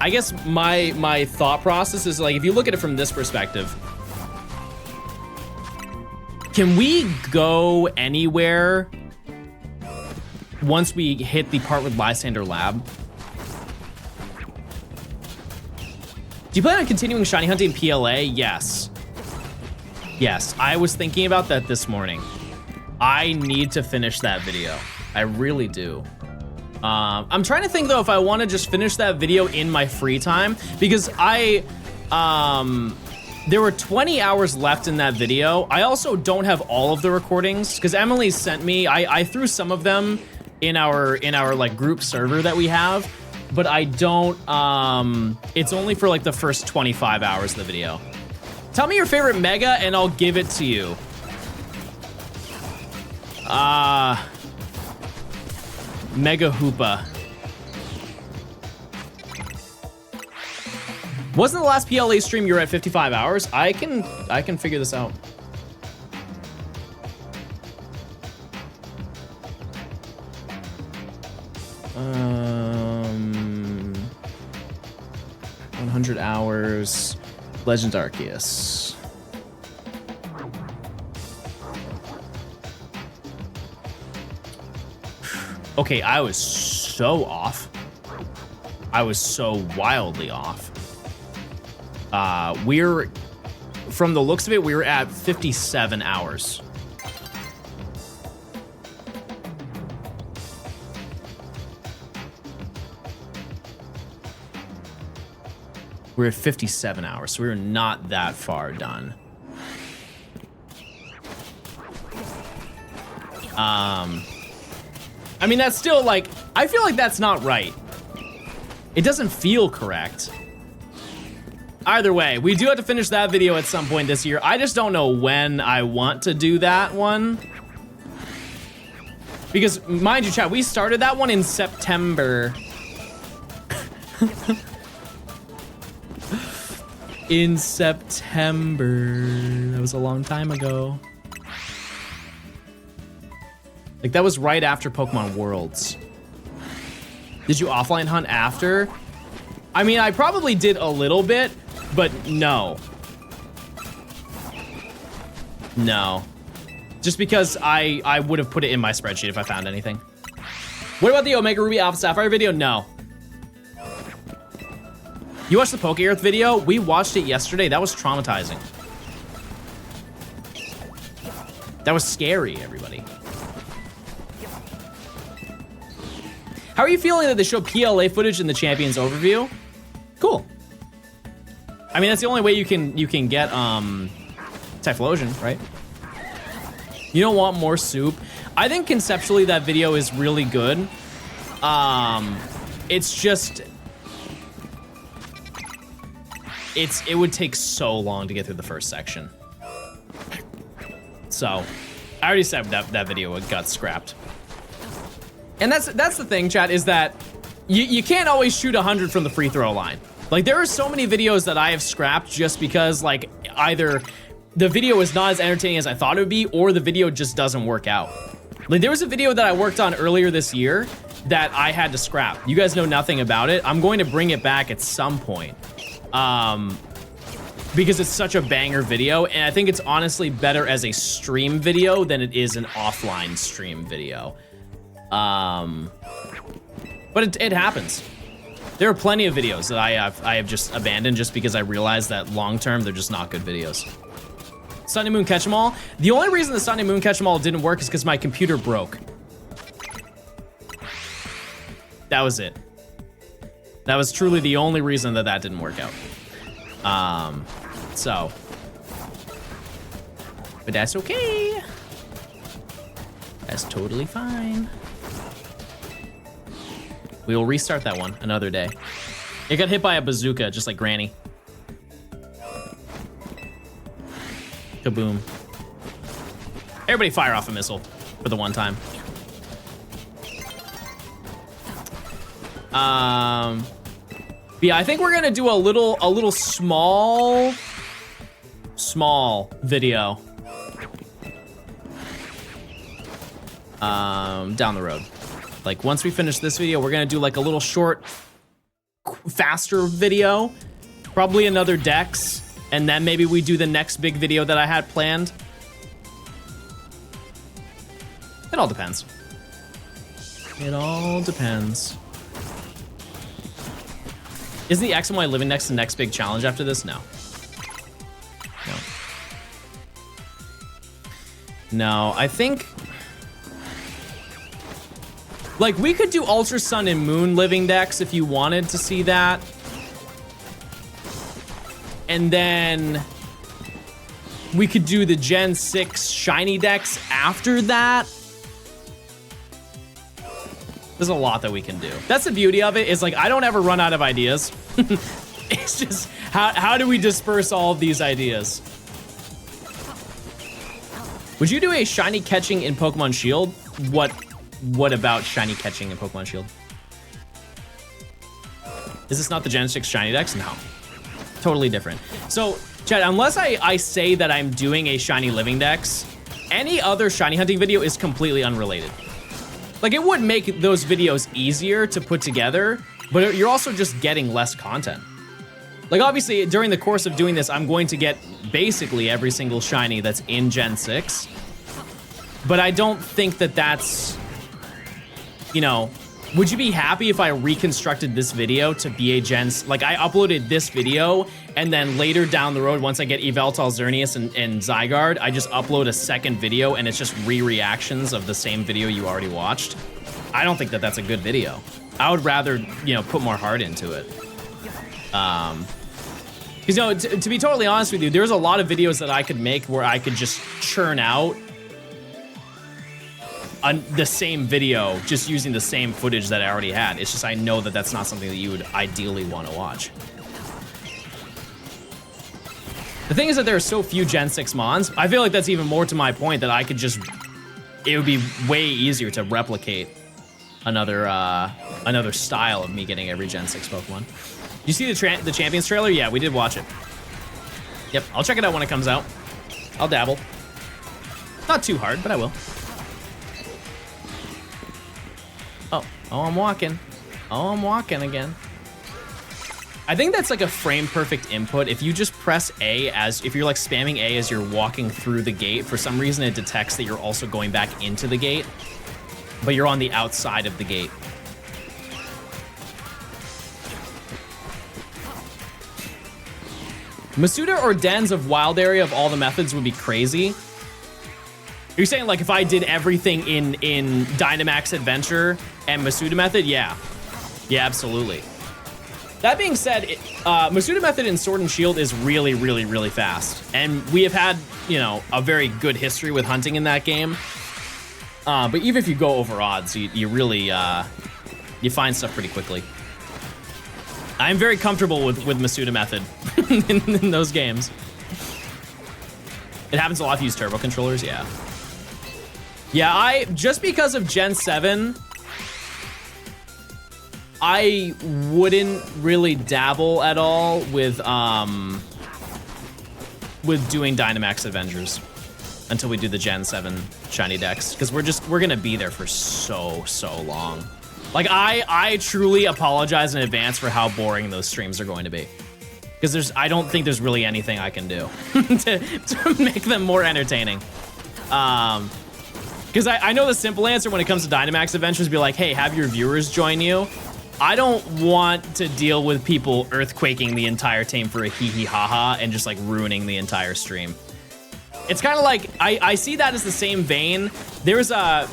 I guess my thought process is, like, if you look at it from this perspective, can we go anywhere once we hit the part with Lysander Lab? Do you plan on continuing shiny hunting PLA? Yes. Yes, I was thinking about that this morning. I need to finish that video. I really do. I'm trying to think though if I want to just finish that video in my free time, because there were 20 hours left in that video. I also don't have all of the recordings because Emily sent me, I threw some of them in our like group server that we have, but I don't, it's only for like the first 25 hours of the video. Tell me your favorite Mega and I'll give it to you. Mega Hoopa. Wasn't the last PLA stream you were at 55 hours? I can figure this out. Um, 100 hours. Legend Arceus. Okay, I was so off. I was so wildly off. We're, from the looks of it, we were at 57 hours. We're at 57 hours, so we're not that far done. I mean, that's still like, I feel like that's not right. It doesn't feel correct. Either way, we do have to finish that video at some point this year. I just don't know when I want to do that one. Because, mind you, chat, we started that one in September. In September. That was a long time ago. Like, that was right after Pokemon Worlds. Did you offline hunt after? I mean, I probably did a little bit, but no. No. Just because I would have put it in my spreadsheet if I found anything. What about the Omega Ruby Alpha Sapphire video? No. You watched the Poke Earth video? We watched it yesterday. That was traumatizing. That was scary, everybody. How are you feeling that they show PLA footage in the Champions overview? Cool. I mean, that's the only way you can get Typhlosion, right? You don't want more soup. I think conceptually that video is really good. It's just it would take so long to get through the first section. So I already said that video got scrapped. And that's the thing, chat, is that you can't always shoot 100 from the free throw line. Like, there are so many videos that I have scrapped just because, like, either the video is not as entertaining as I thought it would be, or the video just doesn't work out. Like, there was a video that I worked on earlier this year that I had to scrap. You guys know nothing about it. I'm going to bring it back at some point. Because it's such a banger video, and I think it's honestly better as a stream video than it is an offline stream video. But it happens. There are plenty of videos that I have just abandoned just because I realized that long term they're just not good videos. Sun and Moon Catch 'em All. The only reason the Sun and Moon Catch 'em All didn't work is because my computer broke. That was it. That was truly the only reason that didn't work out. So, but that's okay. That's totally fine. We will restart that one another day. It got hit by a bazooka, just like Granny. Kaboom. Everybody fire off a missile for the one time. Yeah, I think we're gonna do a little small video. Down the road. Like, once we finish this video, we're gonna do like a little short, faster video. Probably another Dex, and then maybe we do the next big video that I had planned. It all depends. It all depends. Is the X and Y living next the next big challenge after this? No. No. No, I think... Like, we could do Ultra Sun and Moon living decks if you wanted to see that. And then we could do the Gen 6 shiny decks after that. There's a lot that we can do. That's the beauty of it, is like, I don't ever run out of ideas. It's just, how do we disperse all of these ideas? Would you do a shiny catching in Pokemon Shield? What about shiny catching in Pokemon Shield? Is this not the Gen 6 shiny dex? No. Totally different. So, Chad, unless I say that I'm doing a shiny living dex, any other shiny hunting video is completely unrelated. Like, it would make those videos easier to put together, but you're also just getting less content. Like, obviously, during the course of doing this, I'm going to get basically every single shiny that's in Gen 6. But I don't think that that's, you know, would you be happy if I reconstructed this video to be a Gen... Like, I uploaded this video, and then later down the road, once I get Yveltal, Xerneas, and Zygarde, I just upload a second video, and it's just re-reactions of the same video you already watched? I don't think that that's a good video. I would rather, you know, put more heart into it. Because, you know, to be totally honest with you, there's a lot of videos that I could make where I could just churn out the same video, just using the same footage that I already had. It's just, I know that that's not something that you would ideally want to watch. The thing is that there are so few Gen 6 mons. I feel like that's even more to my point, that I could just, it would be way easier to replicate another style of me getting every Gen 6 Pokemon. You see the Champions trailer? Yeah, we did watch it. Yep, I'll check it out when it comes out. I'll dabble. Not too hard, but I will. Oh, I'm walking. Oh, I'm walking again. I think that's like a frame perfect input. If you just press A if you're like spamming A as you're walking through the gate, for some reason it detects that you're also going back into the gate, but you're on the outside of the gate. Masuda or Dens of Wild Area of all the methods would be crazy. You're saying like if I did everything in Dynamax Adventure and Masuda method? Yeah. Yeah, absolutely. That being said, Masuda method in Sword and Shield is really, really, really fast. And we have had, you know, a very good history with hunting in that game. But even if you go over odds, you really, you find stuff pretty quickly. I'm very comfortable with Masuda method in those games. It happens a lot to use turbo controllers, yeah. Yeah, just because of Gen 7, I wouldn't really dabble at all with doing Dynamax Avengers until we do the Gen 7 shiny decks, because we're gonna be there for so long. Like, I truly apologize in advance for how boring those streams are going to be, because I don't think there's really anything I can do to make them more entertaining. Because I know the simple answer when it comes to Dynamax Adventures, be like, hey, have your viewers join you. I don't want to deal with people earthquaking the entire team for a hee-hee-ha-ha and just like ruining the entire stream. It's kind of like, I see that as the same vein. There's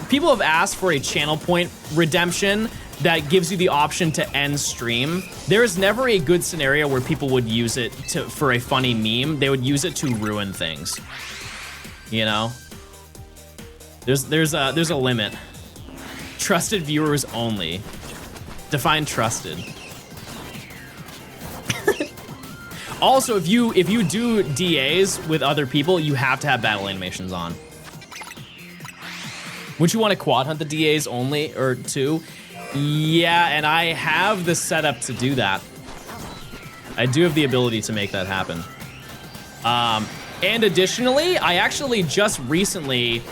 people have asked for a channel point redemption that gives you the option to end stream. There is never a good scenario where people would use it for a funny meme. They would use it to ruin things, you know? There's a limit. Trusted viewers only. Define trusted. Also, if you do DAs with other people, you have to have battle animations on. Would you want to quad hunt the DAs only or two? Yeah, and I have the setup to do that. I do have the ability to make that happen. And additionally, I actually just recently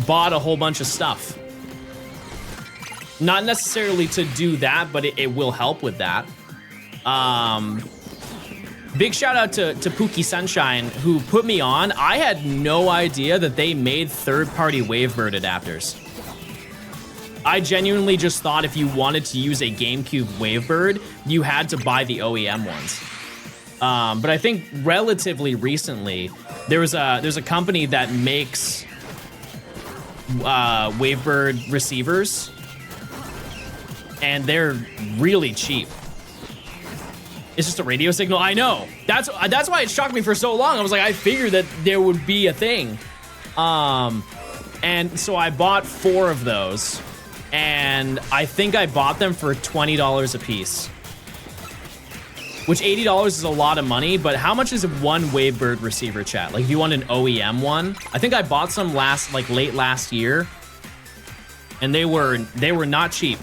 bought a whole bunch of stuff. Not necessarily to do that, but it will help with that. Big shout out to Pookie Sunshine, who put me on. I had no idea that they made third-party Wavebird adapters. I genuinely just thought if you wanted to use a GameCube Wavebird, you had to buy the OEM ones. But I think relatively recently, there's a company that makes Wavebird receivers, and they're really cheap. It's just a radio signal. I know. That's why it shocked me for so long. I was like, I figured that there would be a thing. And so I bought 4 of those. and I think I bought them for $20 a piece. Which $80 is a lot of money, but how much is one Wavebird receiver, chat? Like if you want an OEM one, I think I bought some late last year, and they were not cheap.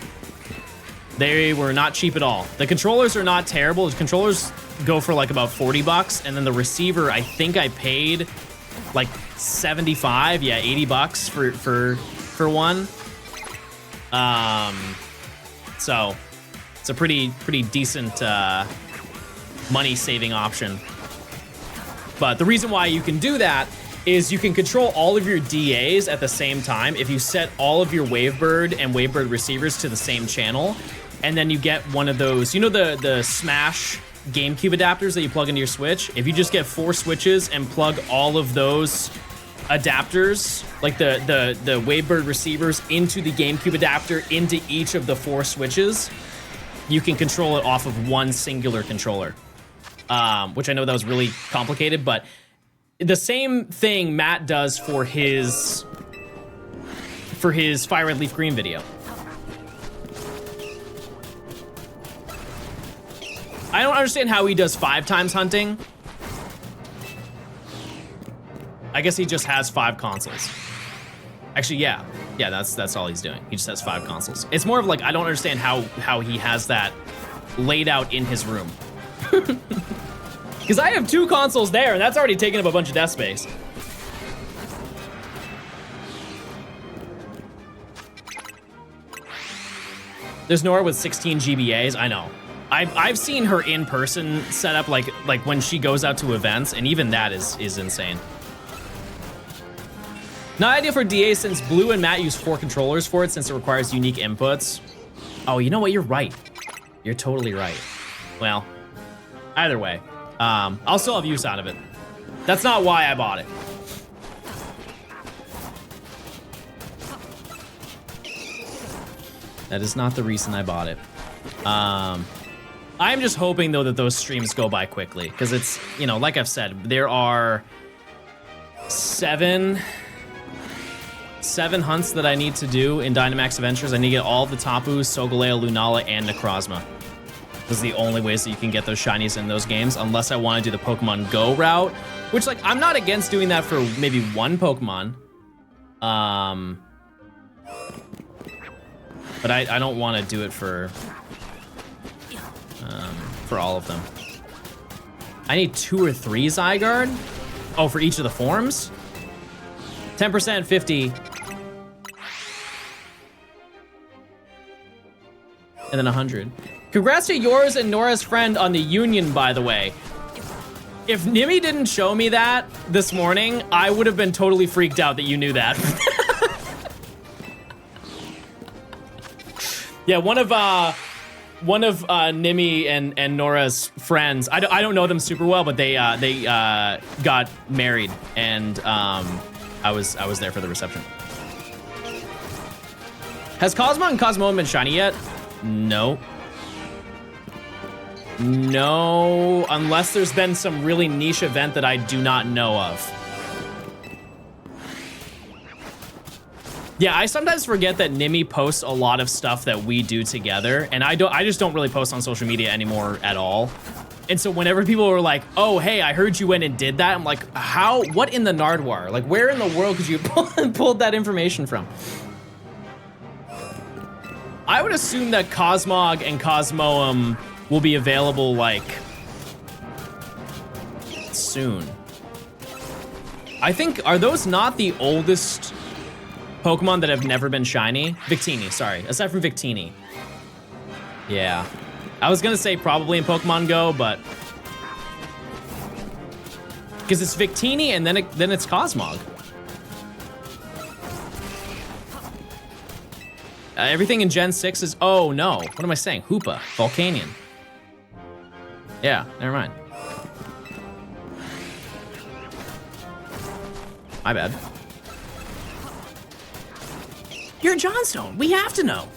They were not cheap at all. The controllers are not terrible. The controllers go for like about 40 bucks, and then the receiver, I think I paid like 75, yeah, 80 bucks for one. So it's a pretty decent money saving option. But the reason why you can do that is you can control all of your DAs at the same time if you set all of your Wavebird and Wavebird receivers to the same channel, and then you get one of those, you know, the Smash GameCube adapters that you plug into your Switch. If you just get 4 switches and plug all of those adapters, like the Wavebird receivers, into the GameCube adapter into each of the 4 switches, you can control it off of one singular controller. Which I know that was really complicated, but the same thing Matt does for his Fire Red Leaf Green video. I don't understand how he does 5 times hunting. I guess he just has 5 consoles. Actually, yeah, that's all he's doing. He just has 5 consoles. It's more of like, I don't understand how he has that laid out in his room. Because I have 2 consoles there, and that's already taken up a bunch of desk space. There's Nora with 16 GBAs. I know. I've seen her in person set up like when she goes out to events, and even that is insane. Not ideal for DA since Blue and Matt use 4 controllers for it since it requires unique inputs. Oh, you know what? You're right. You're totally right. Well, either way, I'll still have use out of it. That's not why I bought it. That is not the reason I bought it. I'm just hoping, though, that those streams go by quickly, because it's, you know, like I've said, there are 7 hunts that I need to do in Dynamax Adventures. I need to get all of the Tapus, Solgaleo, Lunala, and Necrozma. Those are the only ways that you can get those shinies in those games, unless I want to do the Pokemon Go route, which, like, I'm not against doing that for maybe one Pokemon. But I don't want to do it for all of them. I need 2 or 3 Zygarde? Oh, for each of the forms? 10%, 50. And then 100. Congrats to yours and Nora's friend on the union, by the way. If Nimi didn't show me that this morning, I would have been totally freaked out that you knew that. Yeah, one of Nimi and Nora's friends, I don't know them super well, but they got married, and I was there for the reception. Has Cosmo and Cosmoem been shiny yet? No. No, unless there's been some really niche event that I do not know of. Yeah, I sometimes forget that Nimi posts a lot of stuff that we do together, and I just don't really post on social media anymore at all. And so whenever people were like, "Oh, hey, I heard you went and did that," I'm like, "How? What in the Nardwar? Like, where in the world could you pulled that information from?" I would assume that Cosmog and Cosmoem will be available, like, soon. I think, are those not the oldest Pokemon that have never been shiny? Victini, sorry, aside from Victini. Yeah. I was gonna say probably in Pokemon Go, but because it's Victini and then it's Cosmog. Everything in Gen 6 is, oh no, what am I saying? Hoopa, Volcanion. Yeah, never mind. My bad. You're Johnstone, we have to know.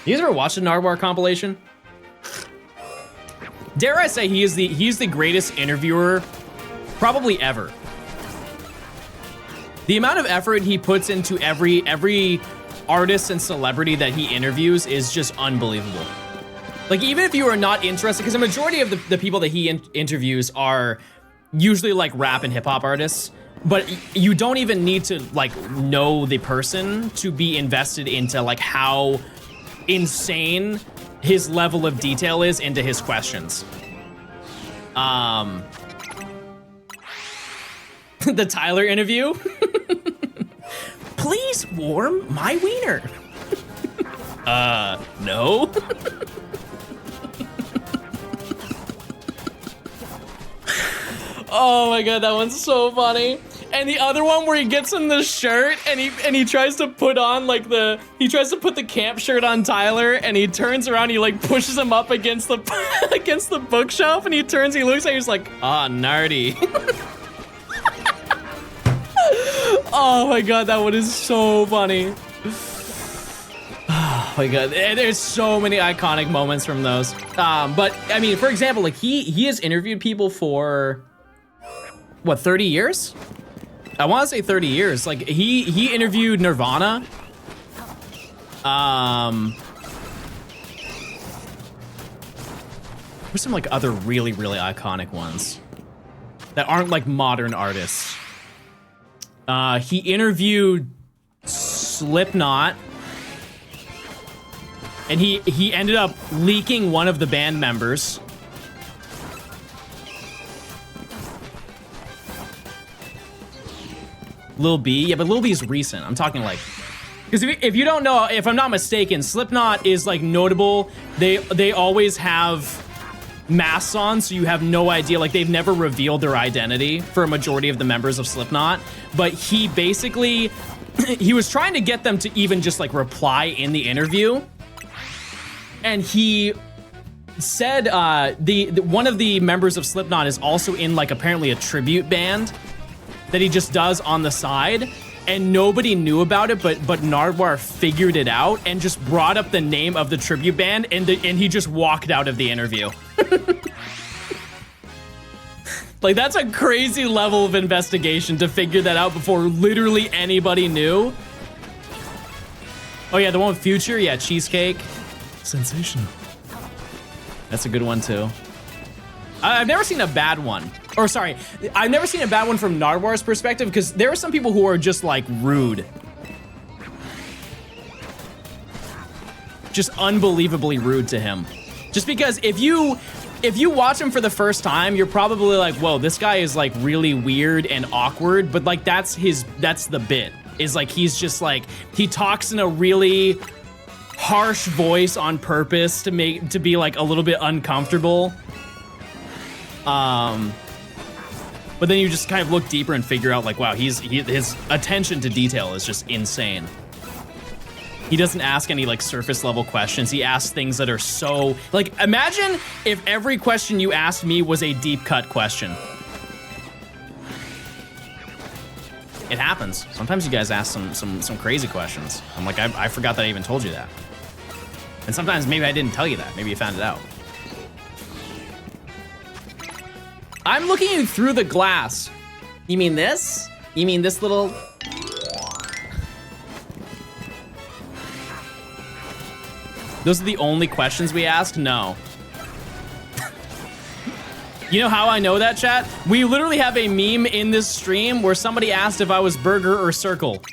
You guys ever watched a Nardwar compilation? Dare I say he's the greatest interviewer probably ever. The amount of effort he puts into every artist and celebrity that he interviews is just unbelievable. Like, even if you are not interested, because the majority of the people that he interviews are usually like rap and hip hop artists, but you don't even need to like know the person to be invested into like how insane his level of detail is into his questions. The Tyler interview. Please warm my wiener. No. Oh my god, that one's so funny. And the other one where he gets in the shirt and he tries to put on like he tries to put the camp shirt on Tyler, and he turns around, he like pushes him up against the against the bookshelf, and he turns, he looks at, he's like, ah, nardy. Oh my god, that one is so funny. Oh my god, there's so many iconic moments from those. But I mean, for example, like he has interviewed people for what, 30 years? I want to say 30 years. Like he interviewed Nirvana. What's some like other really iconic ones that aren't like modern artists? He interviewed Slipknot, and he ended up leaking one of the band members. Lil B, yeah, but Lil B is recent. I'm talking like, because if you don't know, if I'm not mistaken, Slipknot is like notable. They always have masks on, so you have no idea. Like, they've never revealed their identity for a majority of the members of Slipknot. But he basically, he was trying to get them to even just like reply in the interview, and he said one of the members of Slipknot is also in like apparently a tribute band that he just does on the side, and nobody knew about it, but Nardwuar figured it out and just brought up the name of the tribute band, and he just walked out of the interview. Like, that's a crazy level of investigation to figure that out before literally anybody knew. Oh yeah, the one with Future, yeah, Cheesecake. Sensational. That's a good one too. I've never seen a bad one. Or sorry, I've never seen a bad one from Nardwuar's perspective, because there are some people who are just like rude. Just unbelievably rude to him. Just because if you watch him for the first time, you're probably like, whoa, this guy is like really weird and awkward, but like that's the bit. Is like he's just like, he talks in a really harsh voice on purpose to be like a little bit uncomfortable. But then you just kind of look deeper and figure out like, wow, his attention to detail is just insane. He doesn't ask any like surface level questions. He asks things that are so, like, imagine if every question you asked me was a deep cut question. It happens. Sometimes you guys ask some crazy questions. I'm like, I forgot that I even told you that. And sometimes maybe I didn't tell you that. Maybe you found it out. I'm looking through the glass. You mean this? You mean this little... Those are the only questions we ask? No. You know how I know that, chat? We literally have a meme in this stream where somebody asked if I was burger or circle.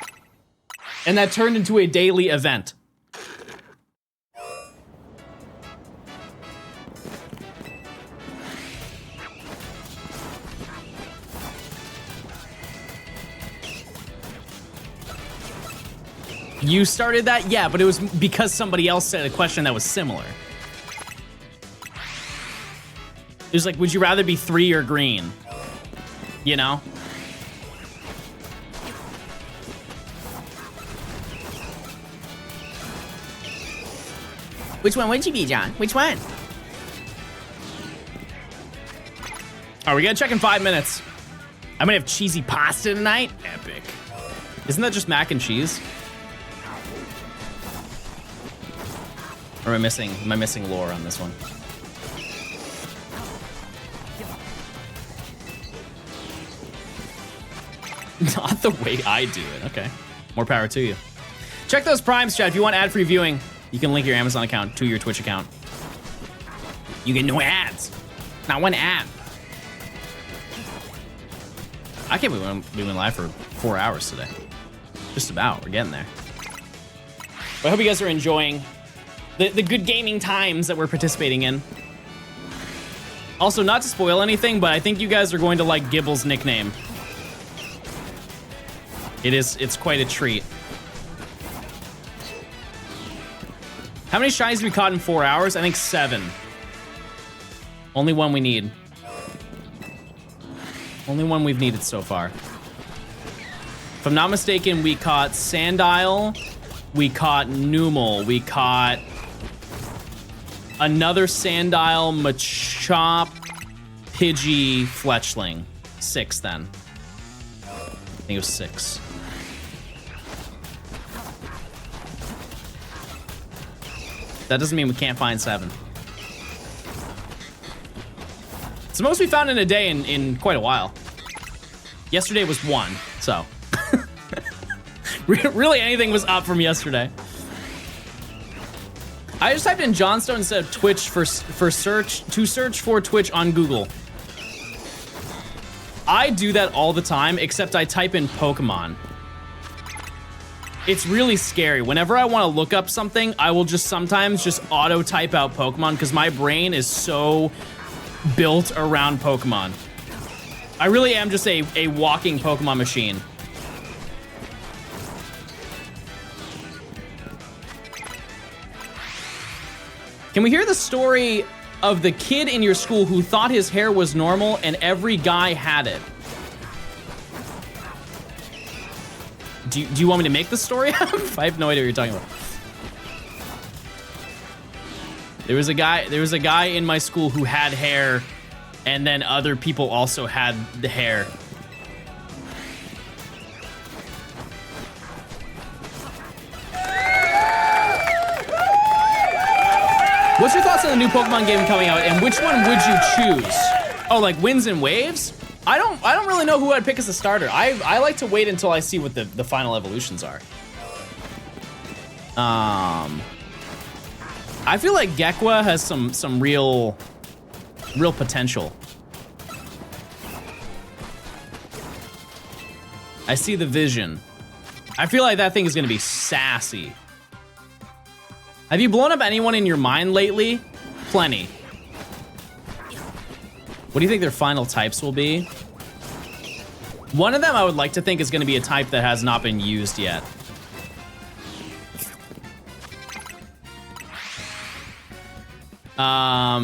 And that turned into a daily event. You started that? Yeah, but it was because somebody else said a question that was similar. It was like, would you rather be 3 or green? You know? Which one would you be, John? Which one? All right, we gotta check in 5 minutes. I'm gonna have cheesy pasta tonight. Epic. Isn't that just mac and cheese? Or am I missing lore on this one? Not the way I do it. Okay. More power to you. Check those primes, chat. If you want ad-free viewing, you can link your Amazon account to your Twitch account. You get no ads. Not one ad. I can't believe we went live for 4 hours today. Just about. We're getting there. But I hope you guys are enjoying the good gaming times that we're participating in. Also, not to spoil anything, but I think you guys are going to like Gibble's nickname. It's quite a treat. How many shinies have we caught in 4 hours? I think 7. Only one we need. Only one we've needed so far. If I'm not mistaken, we caught Sandile, we caught Numel, we caught another Sandile, Machop, Pidgey, Fletchling. 6 then. I think it was 6. That doesn't mean we can't find 7. It's the most we found in a day in quite a while. Yesterday was 1, so. Really anything was up from yesterday. I just typed in Johnstone instead of Twitch for search for Twitch on Google. I do that all the time, except I type in Pokemon. It's really scary. Whenever I want to look up something, I will just sometimes just auto type out Pokemon because my brain is so built around Pokemon. I really am just a walking Pokemon machine. Can we hear the story of the kid in your school who thought his hair was normal and every guy had it? Do you want me to make the story up? I have no idea what you're talking about. There was a guy in my school who had hair, and then other people also had the hair. What's your thoughts on the new Pokemon game coming out, and which one would you choose? Oh, like wins and waves? I don't really know who I'd pick as a starter. I like to wait until I see what the final evolutions are. I feel like Gekwa has some real potential. I see the vision. I feel like that thing is gonna be sassy. Have you blown up anyone in your mind lately? Plenty. What do you think their final types will be? One of them I would like to think is gonna be a type that has not been used yet.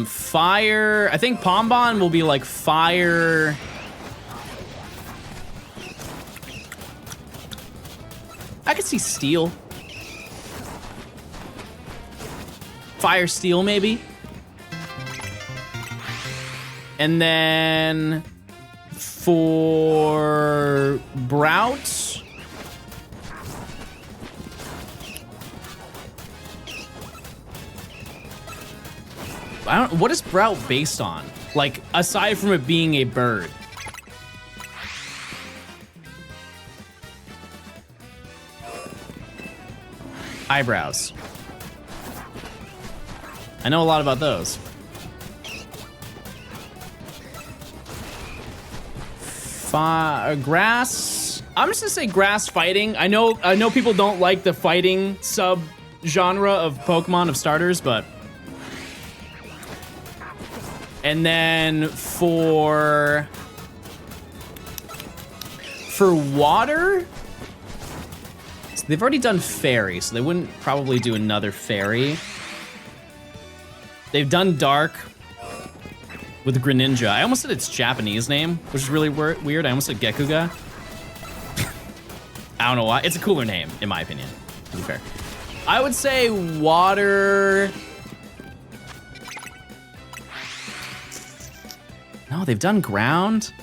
Fire, I think Pombon will be like fire. I could see steel. Fire steel, maybe. And then for Brout, what is Brout based on? Like, aside from it being a bird. Eyebrows. I know a lot about those. Grass. I'm just gonna say grass fighting. I know people don't like the fighting sub genre of Pokemon of starters, but. And then for water, so they've already done fairy, so they wouldn't probably do another fairy. They've done dark with Greninja. I almost said its Japanese name, which is really weird. I almost said Gekuga. I don't know why. It's a cooler name, in my opinion, to be fair. I would say water. No, they've done ground.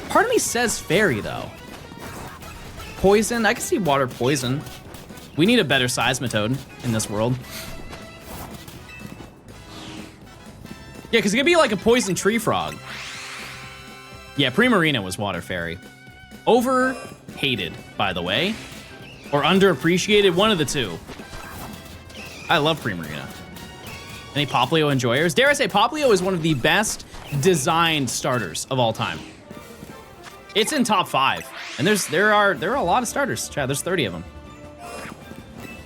Part of me says fairy, though. Poison. I can see water poison. We need a better Seismitoad in this world. Yeah, because it could be like a poison tree frog. Yeah, Primarina was Water Fairy. Over-hated, by the way. Or underappreciated, one of the two. I love Primarina. Any Poplio enjoyers? Dare I say, Poplio is one of the best designed starters of all time. It's in top 5. And there are a lot of starters, Chad. There's 30 of them.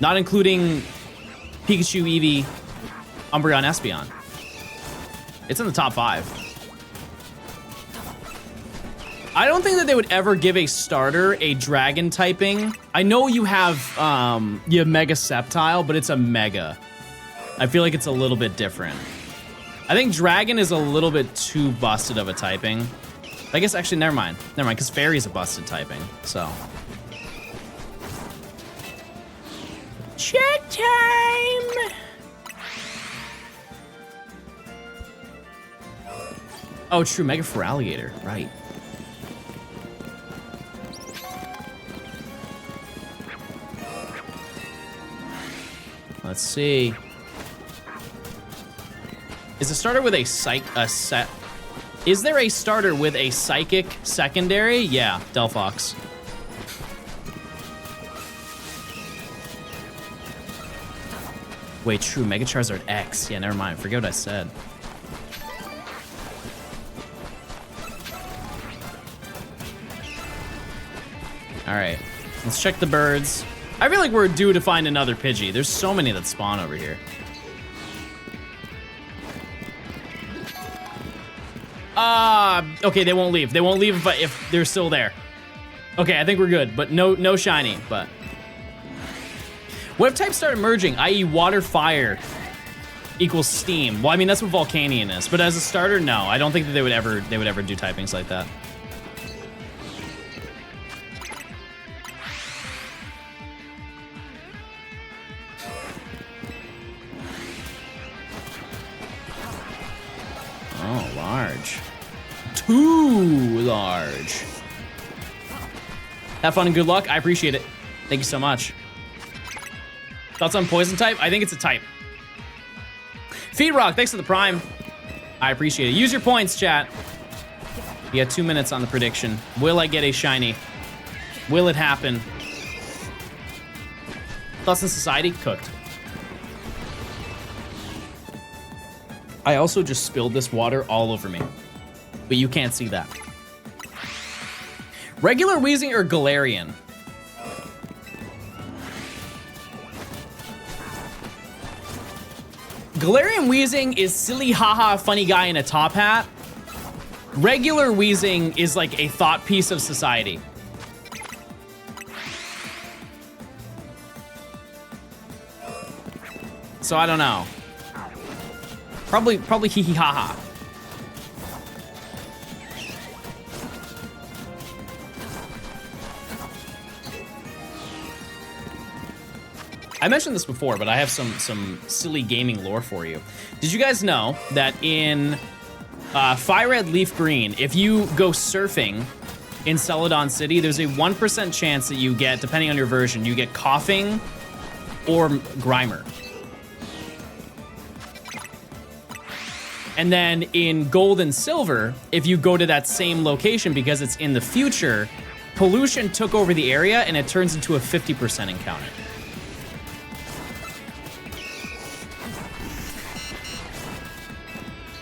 Not including Pikachu, Eevee, Umbreon, Espeon. It's in the top 5. I don't think that they would ever give a starter a dragon typing. I know you have Mega Sceptile, but it's a Mega. I feel like it's a little bit different. I think dragon is a little bit too busted of a typing. I guess actually, never mind, because fairy's a busted typing, so. Check time! Oh, true, Mega Feraligatr, right. Let's see. Is a starter with is there a starter with a psychic secondary? Yeah, Delphox. Wait, true, Mega Charizard X. Yeah, never mind, forget what I said. All right, let's check the birds. I feel like we're due to find another Pidgey. There's so many that spawn over here. Okay, they won't leave. They won't leave if they're still there. Okay, I think we're good, but no shiny, but. What if types start emerging, i.e. water, fire equals steam? Well, I mean, that's what Volcanion is, but as a starter, no. I don't think that they would ever do typings like that. Oh, large. Too large. Have fun and good luck. I appreciate it. Thank you so much. Thoughts on poison type? I think it's a type. Feed Rock, thanks for the prime. I appreciate it. Use your points, chat. You got 2 minutes on the prediction. Will I get a shiny? Will it happen? Thoughts on society? Cooked. I also just spilled this water all over me, but you can't see that. Regular Weezing or Galarian? Galarian Weezing is silly, haha, funny guy in a top hat. Regular Weezing is like a thought piece of society. So I don't know. Probably hee hee ha ha. I mentioned this before, but I have some silly gaming lore for you. Did you guys know that in Fire Red Leaf Green, if you go surfing in Celadon City, there's a 1% chance that you get, depending on your version, you get Coughing or Grimer. And then in Gold and Silver, if you go to that same location because it's in the future, pollution took over the area and it turns into a 50% encounter.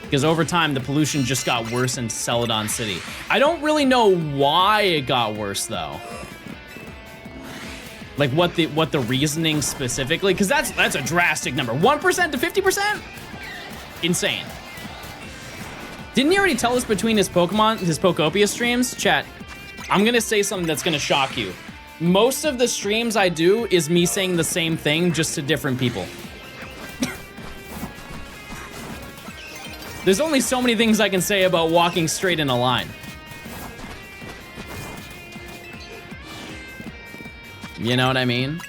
Because over time, the pollution just got worse in Celadon City. I don't really know why it got worse, though. Like, what the reasoning specifically? Because that's a drastic number. 1% to 50%? Insane. Didn't he already tell us between his Pokopia streams? Chat, I'm going to say something that's going to shock you. Most of the streams I do is me saying the same thing, just to different people. There's only so many things I can say about walking straight in a line. You know what I mean?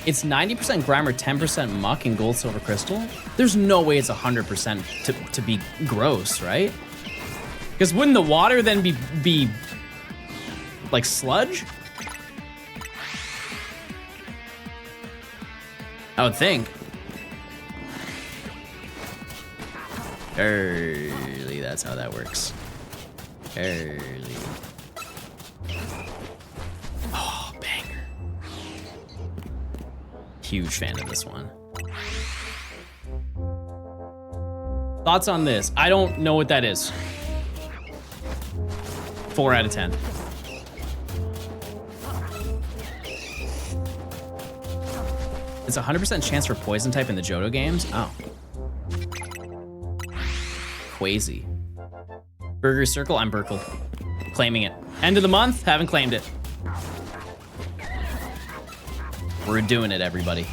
It's 90% Grimer, 10% Muck, and Gold, Silver, Crystal? There's no way it's 100% to be gross, right? Because wouldn't the water then be like sludge? I would think. Early, that's how that works. Early. Oh, banger. Huge fan of this one. Thoughts on this? I don't know what that is. 4 out of 10. It's a 100% chance for poison type in the Johto games? Oh. Quasi. Burger Circle, I'm Burkle. Claiming it. End of the month, haven't claimed it. We're doing it, everybody.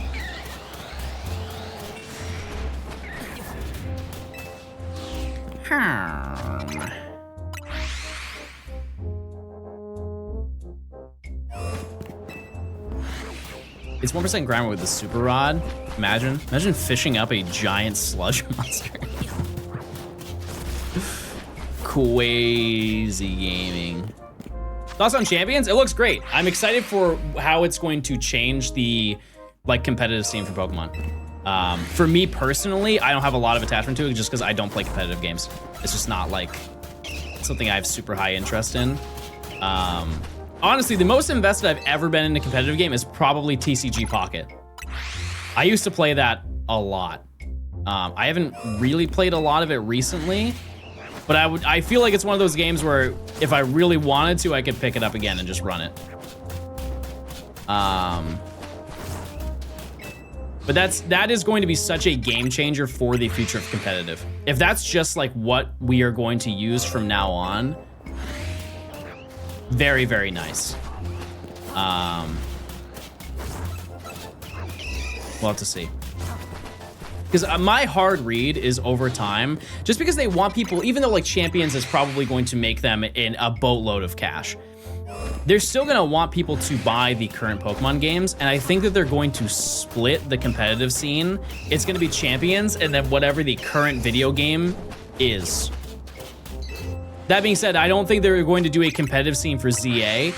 It's 1% grammar with the super rod. Imagine fishing up a giant sludge monster. Quasi gaming. Thoughts on Champions? It looks great. I'm excited for how it's going to change the like competitive scene for Pokemon. For me personally, I don't have a lot of attachment to it just because I don't play competitive games. It's just not like something I have super high interest in. Honestly, the most invested I've ever been in a competitive game is probably TCG Pocket. I used to play that a lot. I haven't really played a lot of it recently, but I feel like it's one of those games where if I really wanted to, I could pick it up again and just run it. But that is going to be such a game changer for the future of competitive. If that's just like what we are going to use from now on, very, very nice. We'll have to see. Because my hard read is over time, just because they want people, even though like Champions is probably going to make them in a boatload of cash, they're still gonna want people to buy the current Pokemon games, and I think that they're going to split the competitive scene. It's gonna be Champions, and then whatever the current video game is. That being said, I don't think they're going to do a competitive scene for ZA.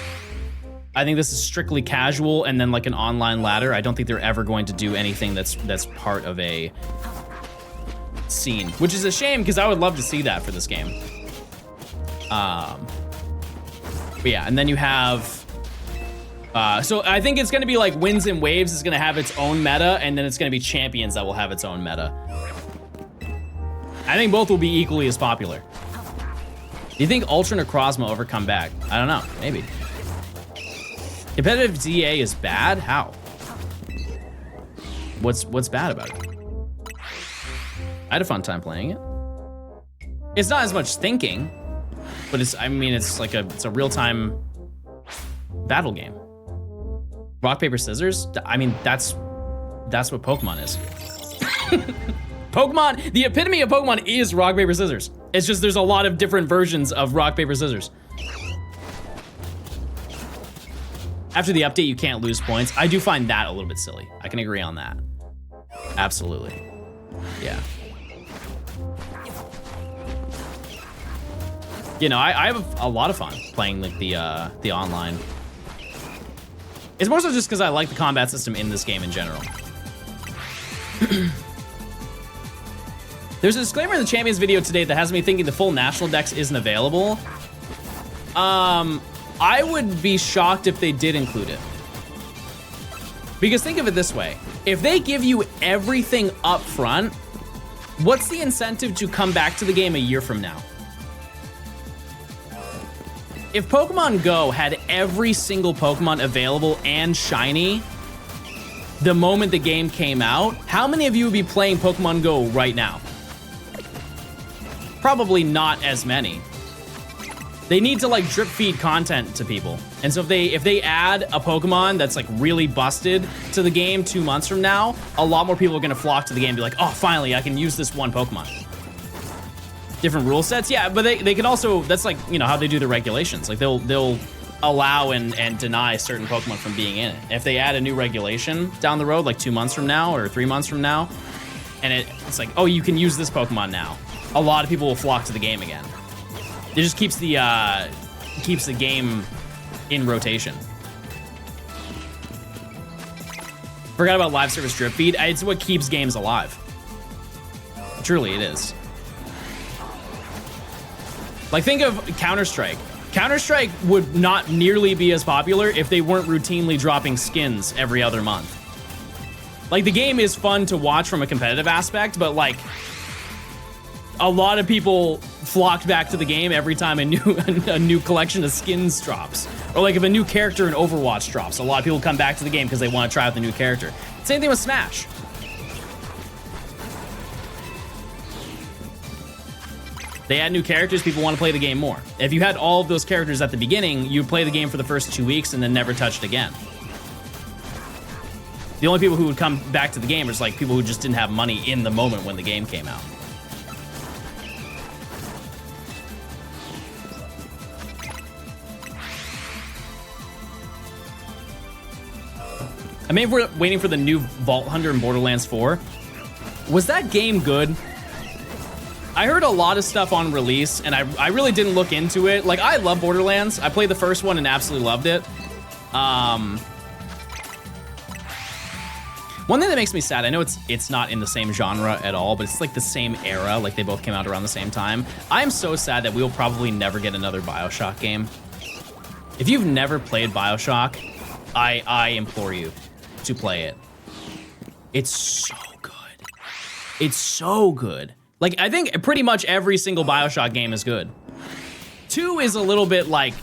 I think this is strictly casual and then like an online ladder. I don't think they're ever going to do anything that's part of a scene, which is a shame because I would love to see that for this game. But yeah, and then you have, so I think it's gonna be like Winds and Waves is gonna have its own meta, and then it's gonna be Champions that will have its own meta. I think both will be equally as popular. Do you think Ultra Necrozma will ever come back? I don't know, maybe. Competitive ZA is bad? How? What's bad about it? I had a fun time playing it. It's not as much thinking, but it's like it's a real-time battle game. Rock, paper, scissors? I mean, that's what Pokemon is. Pokemon, the epitome of Pokemon is rock, paper, scissors. It's just there's a lot of different versions of rock, paper, scissors. After the update, you can't lose points. I do find that a little bit silly. I can agree on that. Absolutely. Yeah. You know, I have a lot of fun playing like the online. It's more so just because I like the combat system in this game in general. There's a disclaimer in the Champions video today that has me thinking the full National Dex isn't available. I would be shocked if they did include it. Because think of it this way. If they give you everything up front, what's the incentive to come back to the game a year from now? If Pokemon Go had every single Pokemon available and shiny the moment the game came out, how many of you would be playing Pokemon Go right now? Probably not as many. They need to like drip feed content to people. And so if they add a Pokemon that's like really busted to the game 2 months from now, a lot more people are gonna flock to the game and be like, oh, finally, I can use this one Pokemon. Different rule sets, yeah, but they can also, that's like, you know, how they do the regulations. Like they'll allow and deny certain Pokemon from being in it. If they add a new regulation down the road, like 2 months from now or 3 months from now, and it's like, oh, you can use this Pokemon now, a lot of people will flock to the game again. It just keeps the game in rotation. Forgot about live service drip feed. It's what keeps games alive. Truly, it is. Like, think of Counter-Strike. Counter-Strike would not nearly be as popular if they weren't routinely dropping skins every other month. Like, the game is fun to watch from a competitive aspect, but like, a lot of people flocked back to the game every time a new collection of skins drops. Or like if a new character in Overwatch drops, a lot of people come back to the game because they want to try out the new character. Same thing with Smash. They add new characters, people want to play the game more. If you had all of those characters at the beginning, you'd play the game for the first 2 weeks and then never touch it again. The only people who would come back to the game is like people who just didn't have money in the moment when the game came out. I mean, we're waiting for the new Vault Hunter in Borderlands 4. Was that game good? I heard a lot of stuff on release, and I really didn't look into it. Like, I love Borderlands. I played the first one and absolutely loved it. One thing that makes me sad, I know it's not in the same genre at all, but it's like the same era, like they both came out around the same time. I'm so sad that we'll probably never get another BioShock game. If you've never played BioShock, I implore you to play it. It's so good. It's so good. Like, I think pretty much every single BioShock game is good. 2 is a little bit, like,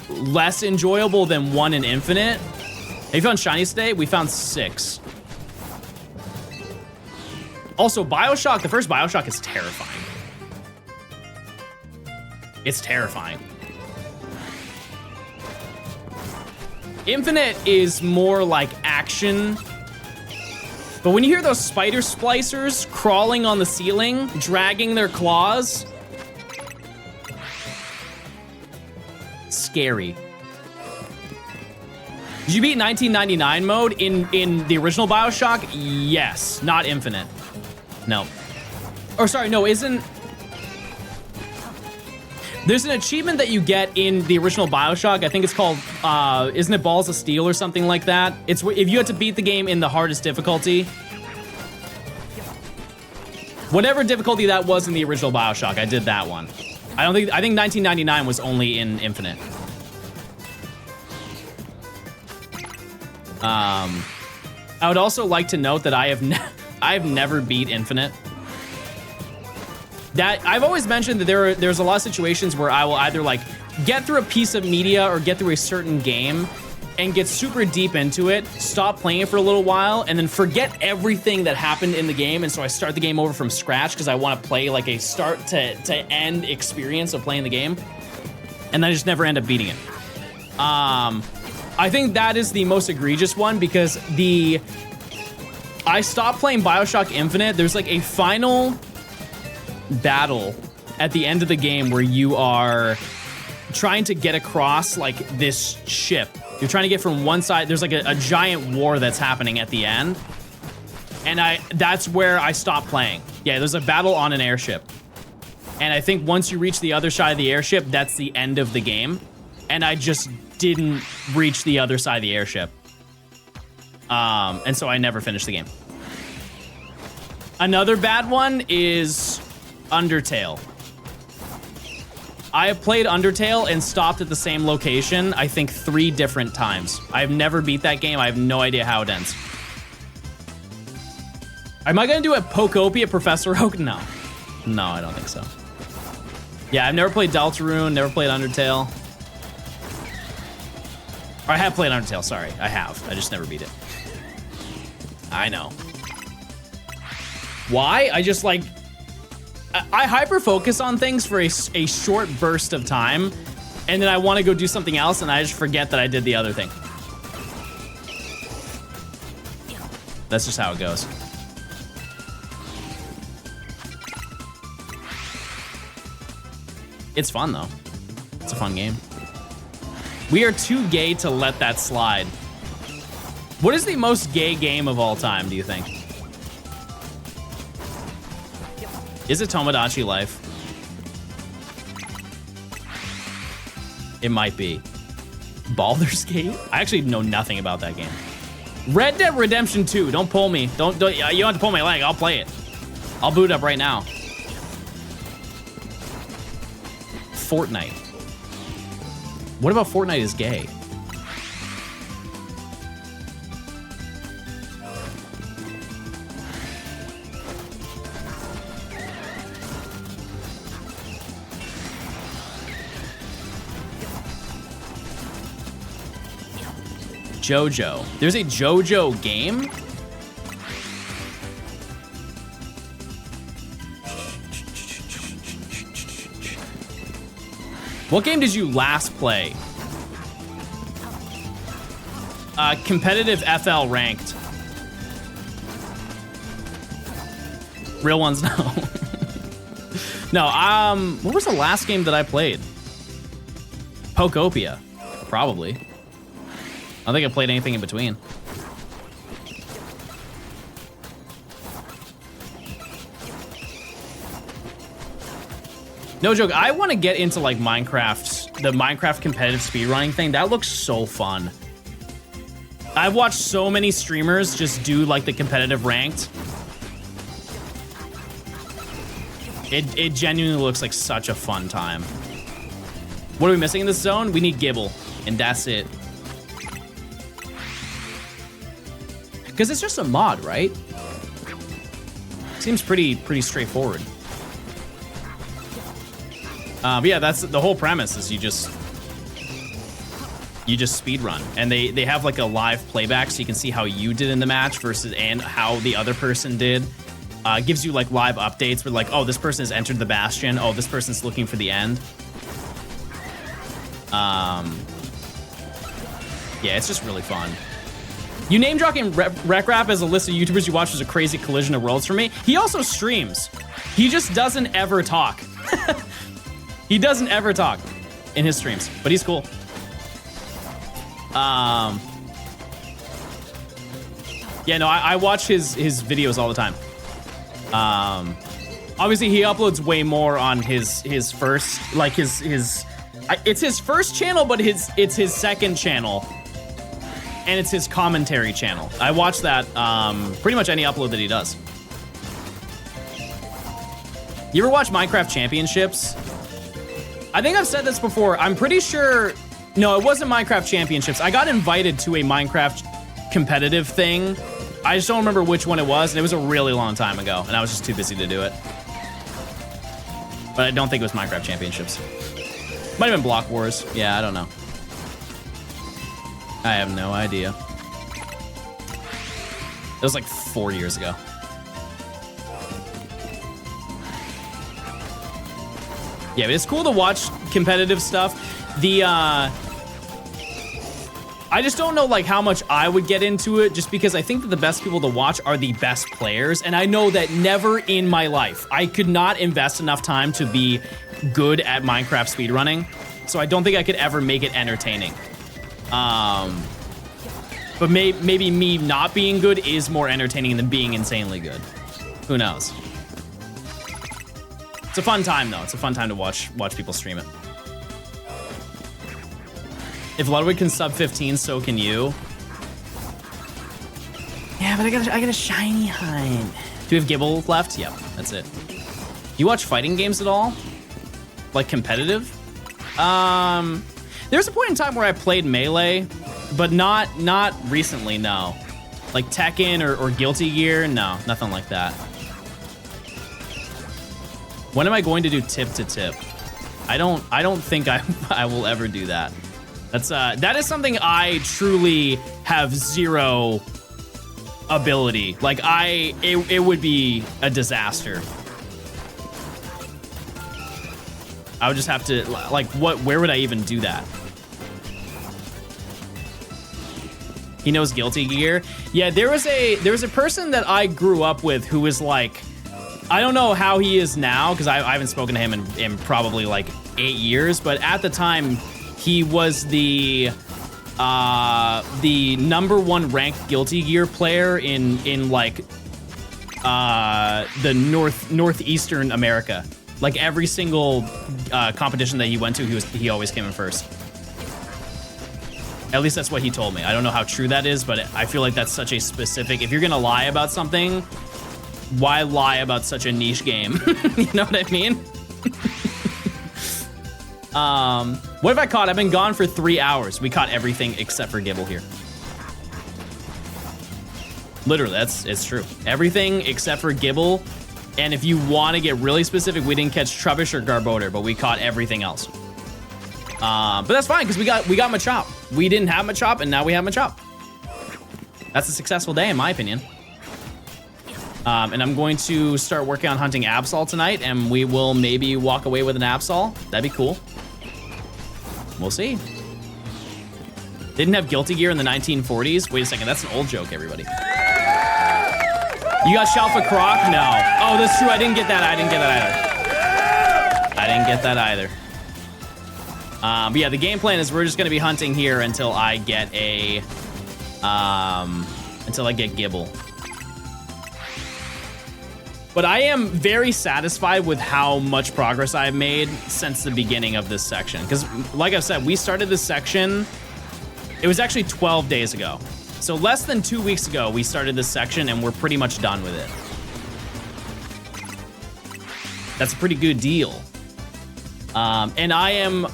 less enjoyable than 1 and Infinite. Have you found Shinies today? We found 6. Also, BioShock, the first BioShock is terrifying. It's terrifying. Infinite is more like action. But when you hear those spider splicers crawling on the ceiling, dragging their claws, scary. Did you beat 1999 mode in the original BioShock? Yes, not Infinite. No. Or sorry, no, isn't... There's an achievement that you get in the original BioShock. I think it's called, isn't it Balls of Steel or something like that? It's if you had to beat the game in the hardest difficulty. Whatever difficulty that was in the original BioShock, I did that one. I think 1999 was only in Infinite. I would also like to note that I have never beat Infinite. That I've always mentioned that there's a lot of situations where I will either like get through a piece of media or get through a certain game and get super deep into it, stop playing it for a little while, and then forget everything that happened in the game, and so I start the game over from scratch because I want to play like a start to end experience of playing the game, and I just never end up beating it. I think that is the most egregious one because I stopped playing BioShock Infinite. There's like a final battle at the end of the game where you are trying to get across like this ship. You're trying to get from one side. There's like a giant war that's happening at the end. And that's where I stopped playing. Yeah, there's a battle on an airship. And I think once you reach the other side of the airship, that's the end of the game. And I just didn't reach the other side of the airship. And so I never finished the game. Another bad one is Undertale. I have played Undertale and stopped at the same location, I think 3 different times. I've never beat that game. I have no idea how it ends. Am I gonna do a Pokopia Professor Oak? No. No, I don't think so. Yeah, I've never played Deltarune, never played Undertale. Or I have played Undertale, sorry. I have. I just never beat it. I know. Why? I just like... I hyper-focus on things for a short burst of time, and then I want to go do something else, and I just forget that I did the other thing. That's just how it goes. It's fun, though. It's a fun game. We are too gay to let that slide. What is the most gay game of all time, do you think? Is it Tomodachi Life? It might be. Baldur's Gate? I actually know nothing about that game. Red Dead Redemption 2. Don't pull me. Don't you don't have to pull my leg. I'll play it. I'll boot up right now. Fortnite? What about Fortnite is gay? JoJo. There's a JoJo game? What game did you last play? Competitive FL ranked. Real ones, no. No, what was the last game that I played? Pokopia, probably. I don't think I played anything in between. No joke, I want to get into like Minecraft, the Minecraft competitive speedrunning thing. That looks so fun. I've watched so many streamers just do like the competitive ranked. It genuinely looks like such a fun time. What are we missing in this zone? We need Gibble, and that's it. Because it's just a mod, right? Seems pretty straightforward. But yeah, that's the whole premise is you just speed run, and they have like a live playback so you can see how you did in the match versus and how the other person did. Gives you like live updates where like, oh, this person has entered the bastion. Oh, this person's looking for the end. Yeah, it's just really fun. You name dropping Rec Rap as a list of YouTubers you watch was a crazy collision of worlds for me. He also streams. He just doesn't ever talk. He doesn't ever talk in his streams, but he's cool. Yeah, no, I watch his videos all the time. Obviously he uploads way more on his first, like his it's his first channel, but it's his second channel. And it's his commentary channel. I watch that pretty much any upload that he does. You ever watch Minecraft Championships? I think I've said this before. I'm pretty sure, no, it wasn't Minecraft Championships. I got invited to a Minecraft competitive thing. I just don't remember which one it was, and it was a really long time ago, and I was just too busy to do it. But I don't think it was Minecraft Championships. Might have been Block Wars. Yeah, I don't know. I have no idea. It was like 4 years ago. Yeah, but it's cool to watch competitive stuff. I just don't know like how much I would get into it just because I think that the best people to watch are the best players. And I know that never in my life, I could not invest enough time to be good at Minecraft speedrunning. So I don't think I could ever make it entertaining. But maybe me not being good is more entertaining than being insanely good. Who knows? It's a fun time though. It's a fun time to watch people stream it. If Ludwig can sub 15, so can you. Yeah, but I got a shiny hunt. Do we have Gibble left? Yep, that's it. Do you watch fighting games at all? Like competitive? There's a point in time where I played Melee, but not recently, no. Like Tekken or Guilty Gear, no, nothing like that. When am I going to do tip to tip? I don't think I will ever do that. That is something I truly have zero ability. Like it would be a disaster. I would just have to like where would I even do that? He knows Guilty Gear. Yeah, there was a person that I grew up with who was like, I don't know how he is now because I haven't spoken to him in probably like 8 years, but at the time he was the #1 ranked Guilty Gear player in like the northeastern America. Like every single competition that he went to, he always came in first. At least that's what he told me. I don't know how true that is, but I feel like that's such a specific. If you're gonna lie about something, why lie about such a niche game? You know what I mean? What have I caught? I've been gone for 3 hours. We caught everything except for Gibble here. Literally, it's true. Everything except for Gibble. And if you want to get really specific, we didn't catch Trubbish or Garbodor, but we caught everything else. But that's fine, because we got Machop. We didn't have Machop, and now we have Machop. That's a successful day, in my opinion. And I'm going to start working on hunting Absol tonight, and we will maybe walk away with an Absol. That'd be cool. We'll see. Didn't have Guilty Gear in the 1940s. Wait a second, that's an old joke, everybody. You got Shalfa Croc? No. Oh, that's true. I didn't get that. I didn't get that either. But yeah, the game plan is we're just gonna be hunting here until I get a, until I get Gibble. But I am very satisfied with how much progress I've made since the beginning of this section. Because like I said, we started this section, it was actually 12 days ago. So less than 2 weeks ago, we started this section and we're pretty much done with it. That's a pretty good deal. And I am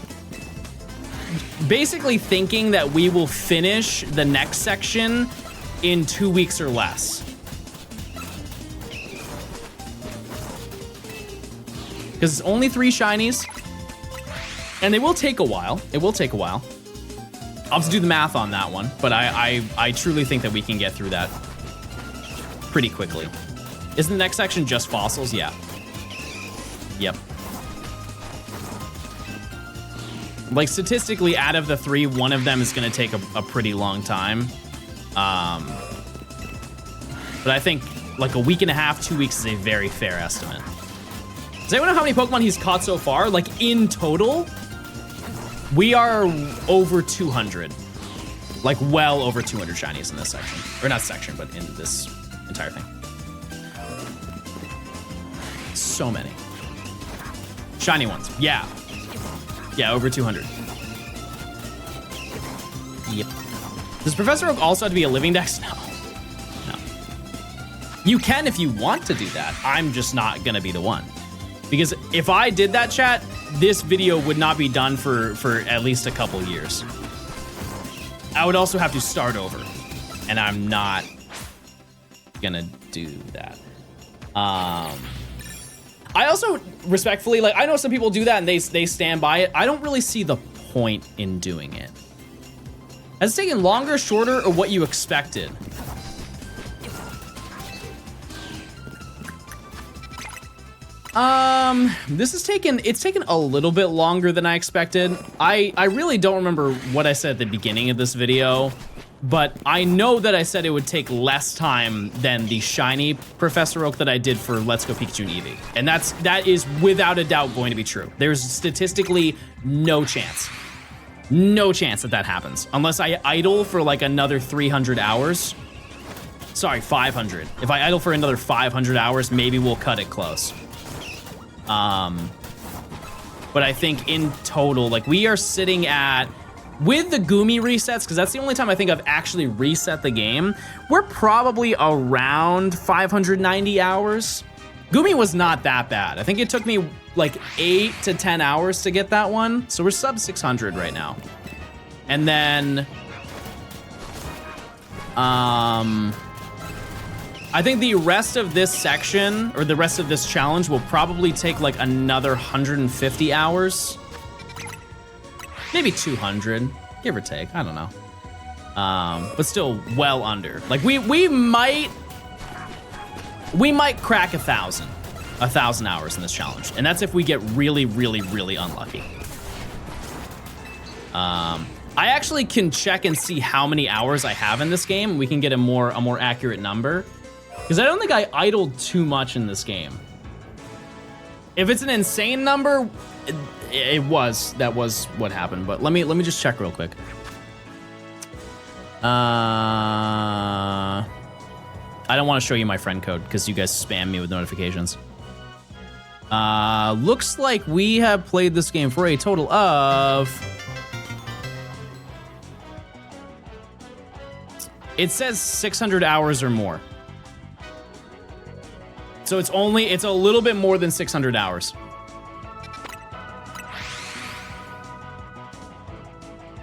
basically thinking that we will finish the next section in 2 weeks or less. Because it's only 3 shinies, and they will take a while. It will take a while. I'll have to do the math on that one, but I truly think that we can get through that pretty quickly. Isn't the next section just fossils? Yeah. Yep. Like, statistically, out of the 3, one of them is going to take a pretty long time. But I think, like, a week and a half, 2 weeks is a very fair estimate. Does anyone know how many Pokemon he's caught so far? Like, in total, we are over 200. Like, well over 200 shinies in this section. Or not section, but in this entire thing. So many. Shiny ones, yeah. Yeah, over 200. Yep. Does Professor Oak also have to be a living dex? No. No. You can if you want to do that. I'm just not gonna be the one. Because if I did that, chat, this video would not be done for at least a couple years. I would also have to start over, and I'm not gonna do that. I also, respectfully, like, I know some people do that and they stand by it. I don't really see the point in doing it. Has it taken longer, shorter, or what you expected? It's taken a little bit longer than I expected. I really don't remember what I said at the beginning of this video, but I know that I said it would take less time than the shiny Professor Oak that I did for Let's Go Pikachu and Eevee. And that is without a doubt going to be true. There's statistically no chance that happens unless I idle for like another 300 hours. Sorry, 500. If I idle for another 500 hours, maybe we'll cut it close. But I think in total, like, we are sitting at, with the Gumi resets, because that's the only time I think I've actually reset the game, we're probably around 590 hours. Gumi was not that bad. I think it took me like 8 to 10 hours to get that one. So we're sub 600 right now. And then, I think the rest of this section, or the rest of this challenge, will probably take like another 150 hours. Maybe 200, give or take, I don't know. But still well under. Like, we might crack 1,000 hours in this challenge. And that's if we get really, really, really unlucky. I actually can check and see how many hours I have in this game. We can get a more accurate number. Because I don't think I idled too much in this game. If it's an insane number, that was what happened. But let me just check real quick. I don't want to show you my friend code because you guys spam me with notifications. Looks like we have played this game for a total of... It says 600 hours or more. So it's a little bit more than 600 hours.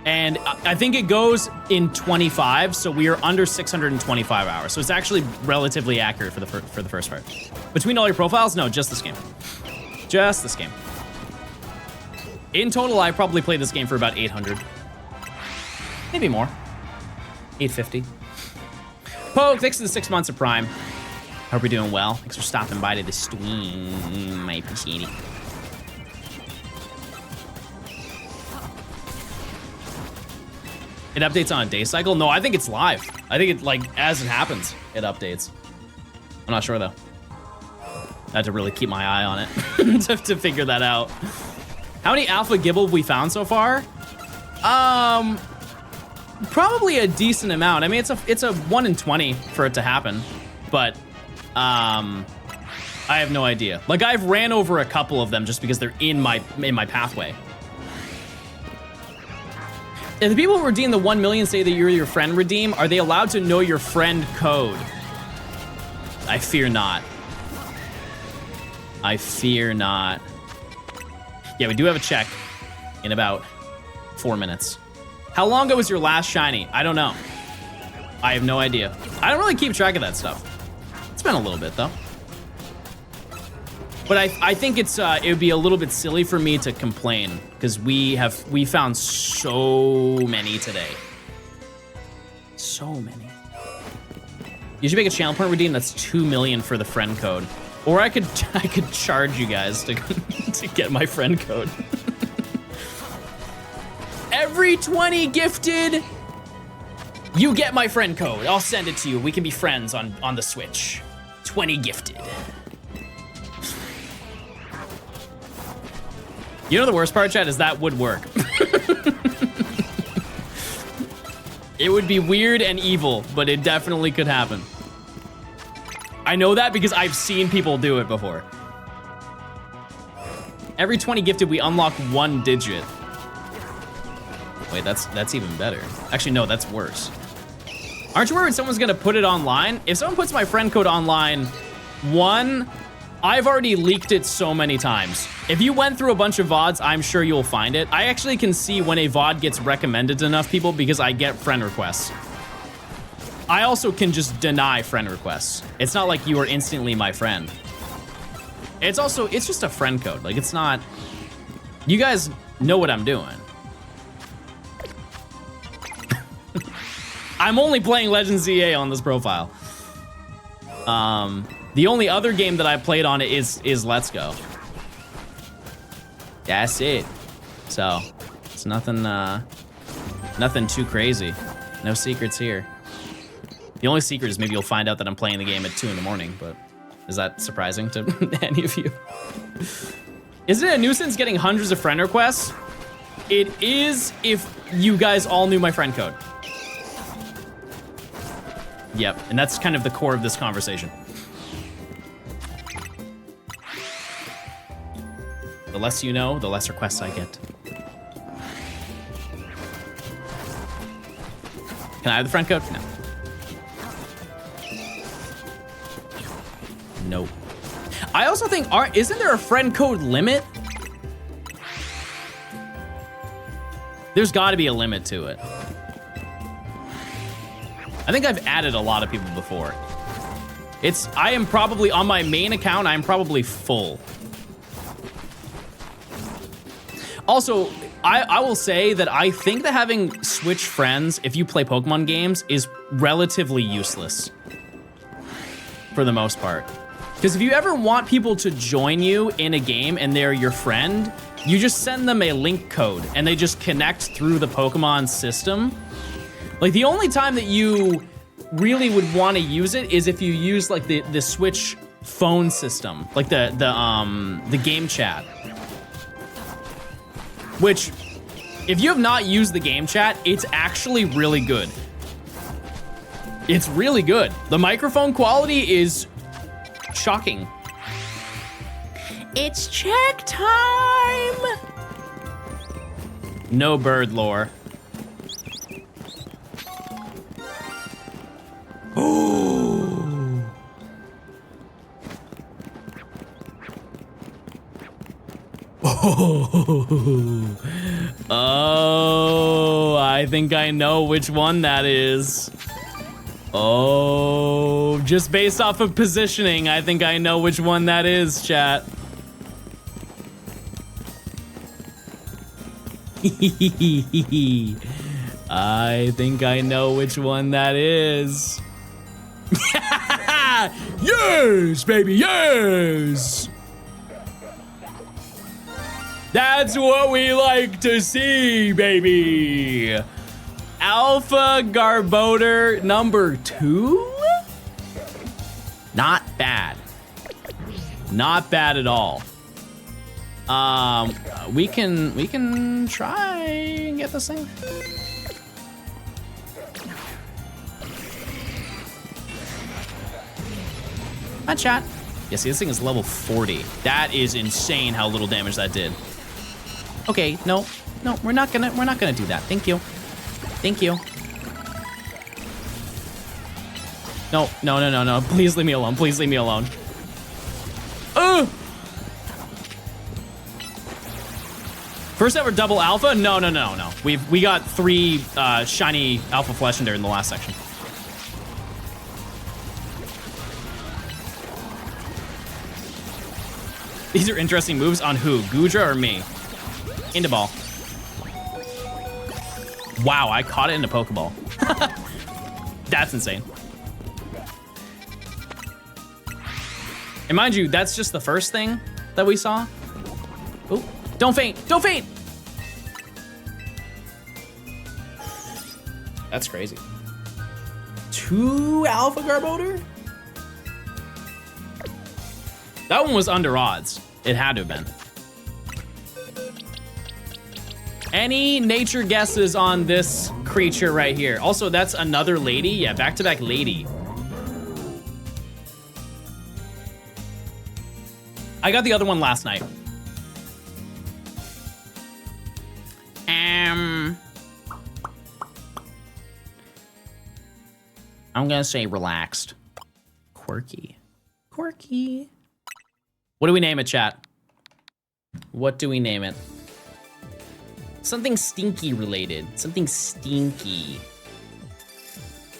And I think it goes in 25, so we are under 625 hours. So it's actually relatively accurate for the first part. Between all your profiles? No, just this game. Just this game. In total, I probably played this game for about 800. Maybe more. 850. Poke, thanks for the 6 months of Prime. Hope you're doing well. Thanks for stopping by to the stream. I appreciate it. It updates on a day cycle? No, I think it's live. I think it, like, as it happens, it updates. I'm not sure, though. I had to really keep my eye on it to figure that out. How many alpha gibble have we found so far? Probably a decent amount. I mean, it's a 1 in 20 for it to happen, but I have no idea. Like, I've ran over a couple of them just because they're in my pathway. If the people who redeem the 1 million say that you're your friend redeem, are they allowed to know your friend code? I fear not. I fear not. Yeah, we do have a check in about 4 minutes. How long ago was your last shiny? I don't know. I have no idea. I don't really keep track of that stuff. It's been a little bit, though. But I think it would be a little bit silly for me to complain because we found so many today. So many. You should make a channel point redeem that's 2 million for the friend code. Or I could charge you guys to get my friend code. Every 20 gifted, you get my friend code. I'll send it to you. We can be friends on the Switch. 20 gifted. You know the worst part, chat, is that would work. It would be weird and evil, but it definitely could happen. I know that because I've seen people do it before. Every 20 gifted, we unlock 1 digit. Wait, that's even better. Actually, no, that's worse. Aren't you worried someone's gonna put it online? If someone puts my friend code online, I've already leaked it so many times. If you went through a bunch of VODs, I'm sure you'll find it. I actually can see when a VOD gets recommended to enough people because I get friend requests. I also can just deny friend requests. It's not like you are instantly my friend. It's just a friend code. Like, it's not, you guys know what I'm doing. I'm only playing Legends EA on this profile. The only other game that I played on it is Let's Go. That's it. So, it's nothing too crazy. No secrets here. The only secret is maybe you'll find out that I'm playing the game at 2 in the morning, but is that surprising to any of you? Isn't it a nuisance getting hundreds of friend requests? It is if you guys all knew my friend code. Yep, and that's kind of the core of this conversation. The less you know, the less requests I get. Can I have the friend code? No. Nope. I also think, isn't there a friend code limit? There's gotta be a limit to it. I think I've added a lot of people before. I am probably, on my main account, I'm probably full. Also, I will say that I think that having Switch friends, if you play Pokemon games, is relatively useless. For the most part. Because if you ever want people to join you in a game and they're your friend, you just send them a link code and they just connect through the Pokemon system. Like, the only time that you really would want to use it is if you use like the Switch phone system, like the game chat. Which, if you have not used the game chat, it's actually really good. It's really good. The microphone quality is shocking. It's check time! No bird lore. Oh. Oh, I think I know which one that is. Oh, just based off of positioning, I think I know which one that is, chat. I think I know which one that is. Yes, baby, yes! That's what we like to see, baby! Alpha Garbodor number 2? Not bad. Not bad at all. We can try and get this thing. Hi, chat. Yeah, see, this thing is level 40. That is insane how little damage that did. Okay, no, we're not gonna do that. Thank you. Thank you. No. Please leave me alone. Please leave me alone. First ever double alpha? No. We got 3 shiny alpha flesh in there in the last section. These are interesting moves on who? Gudra or me? Into ball. Wow, I caught it in a Pokeball. That's insane. And mind you, that's just the first thing that we saw. Oh, don't faint, don't faint! That's crazy. 2 Alpha Garbodor? That one was under odds. It had to have been. Any nature guesses on this creature right here? Also, that's another lady. Yeah, back-to-back lady. I got the other one last night. I'm gonna say relaxed. Quirky. Quirky. What do we name it, chat? What do we name it? Something stinky related. Something stinky.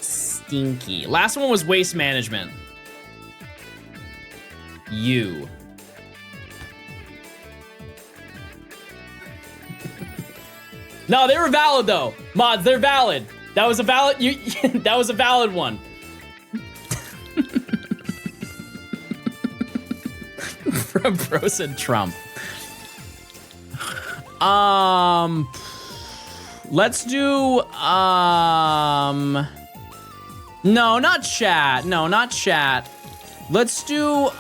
Stinky. Last one was waste management. You. No, they were valid though. Mods, they're valid. That was a valid that was a valid one. From Bro said Trump. Let's do no, not chat. No, not chat. Let's do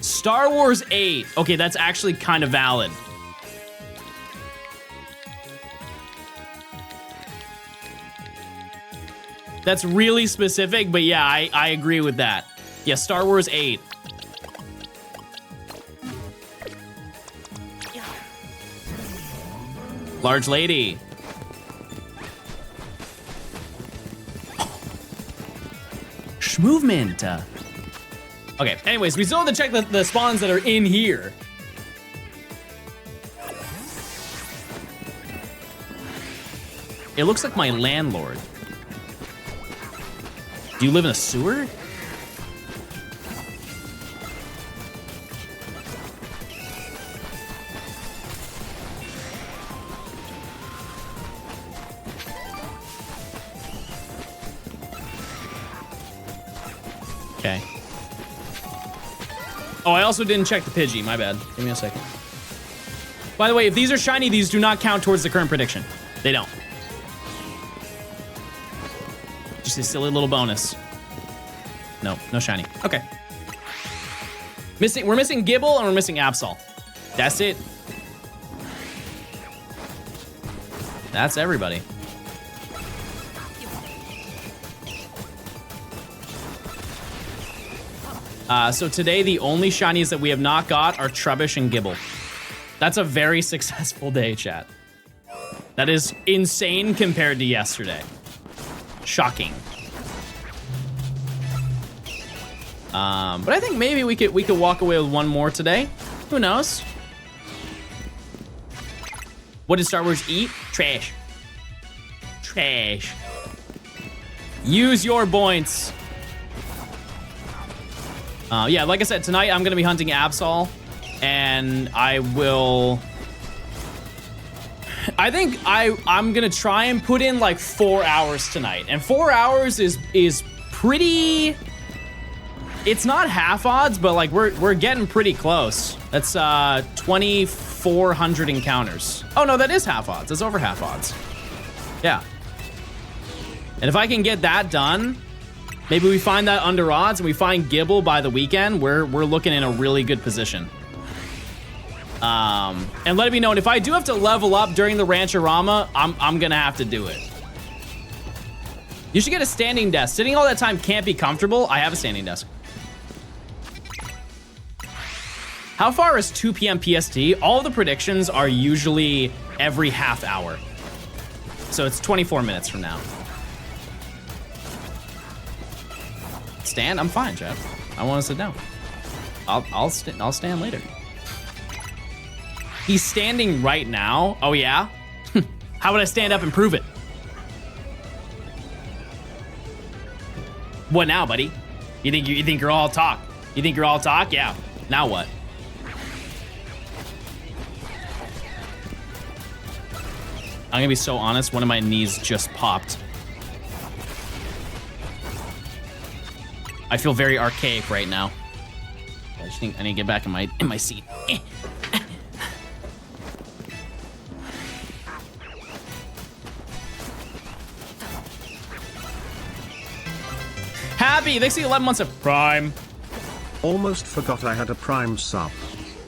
Star Wars 8. Okay, that's actually kind of valid. That's really specific, but yeah, I agree with that. Yeah, Star Wars 8. Large lady. Movement. Okay, anyways, we still have to check the spawns that are in here. It looks like my landlord. Do you live in a sewer? Okay. Oh, I also didn't check the Pidgey. My bad. Give me a second. By the way, if these are shiny, these do not count towards the current prediction. They don't. Just a silly little bonus. No, no shiny. Okay. We're missing Gibble and we're missing Absol. That's it. That's everybody. So today, the only shinies that we have not got are Trubbish and Gibble. That's a very successful day, chat. That is insane compared to yesterday. Shocking. But I think maybe we could walk away with one more today. Who knows? What did Star Wars eat? Trash. Trash. Use your points. Yeah, like I said, tonight I'm gonna be hunting Absol, and I think I'm gonna try and put in like 4 hours tonight, and 4 hours is pretty. It's not half odds, but like we're getting pretty close. That's 2,400 encounters. Oh no, that is half odds. That's over half odds. Yeah. And if I can get that done, maybe we find that under odds and we find Gibble by the weekend, we're looking in a really good position. And let it be known, if I do have to level up during the Rancherama, I'm gonna have to do it. You should get a standing desk. Sitting all that time can't be comfortable. I have a standing desk. How far is 2 p.m. PST? All the predictions are usually every half hour. So it's 24 minutes from now. Stand? I'm fine, Jeff. I want to sit down. I'll stand later. He's standing right now. Oh yeah? How would I stand up and prove it? What now, buddy? You think you're all talk? You think you're all talk? Yeah. Now what? I'm gonna be so honest, one of my knees just popped. I feel very archaic right now. I just think I need to get back in my seat. Happy, thanks for the 11 months of Prime. Almost forgot I had a Prime sub.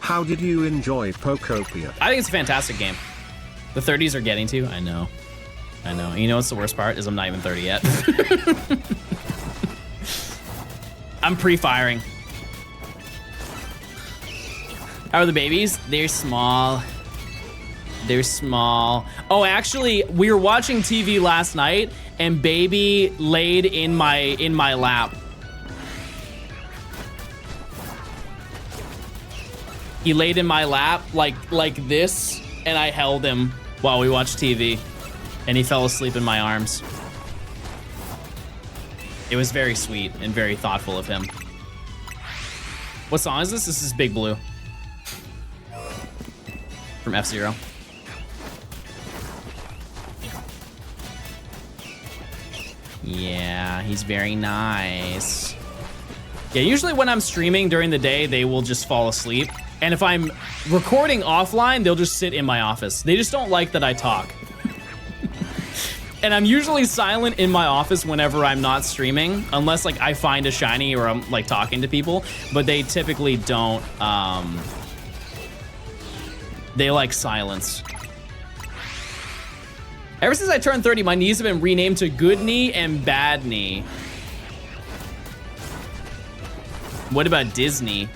How did you enjoy Pokopia? I think it's a fantastic game. The 30s are getting to. I know. And you know what's the worst part is I'm not even 30 yet. I'm pre-firing. How are the babies? They're small. They're small. Oh, actually, we were watching TV last night, and baby laid in my lap. He laid in my lap like this, and I held him while we watched TV, and he fell asleep in my arms. It was very sweet and very thoughtful of him. What song is this? This is Big Blue from F-Zero. Yeah, he's very nice. Yeah, usually when I'm streaming during the day, they will just fall asleep. And if I'm recording offline, they'll just sit in my office. They just don't like that I talk. And I'm usually silent in my office whenever I'm not streaming, unless like I find a shiny or I'm like talking to people, but they typically don't, they like silence. Ever since I turned 30, my knees have been renamed to Good Knee and Bad Knee. What about Disney?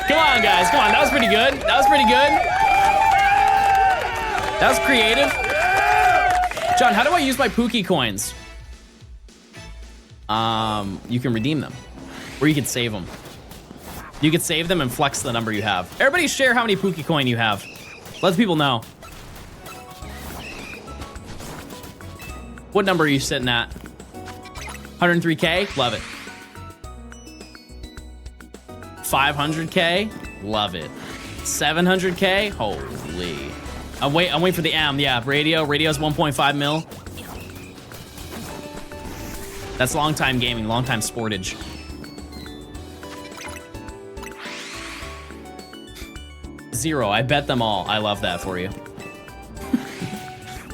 Come on, guys, come on. That was pretty good. That was pretty good. That was creative. John, how do I use my Pookie coins? You can redeem them, or you can save them. You can save them and flex the number you have. Everybody share how many Pookie coin you have. Let the people know. What number are you sitting at? 103K? Love it. 500K? Love it. 700K? Holy. I'm waiting for the M. Yeah, radio's 1.5 mil. That's long time gaming, long time sportage. Zero, I bet them all. I love that for you.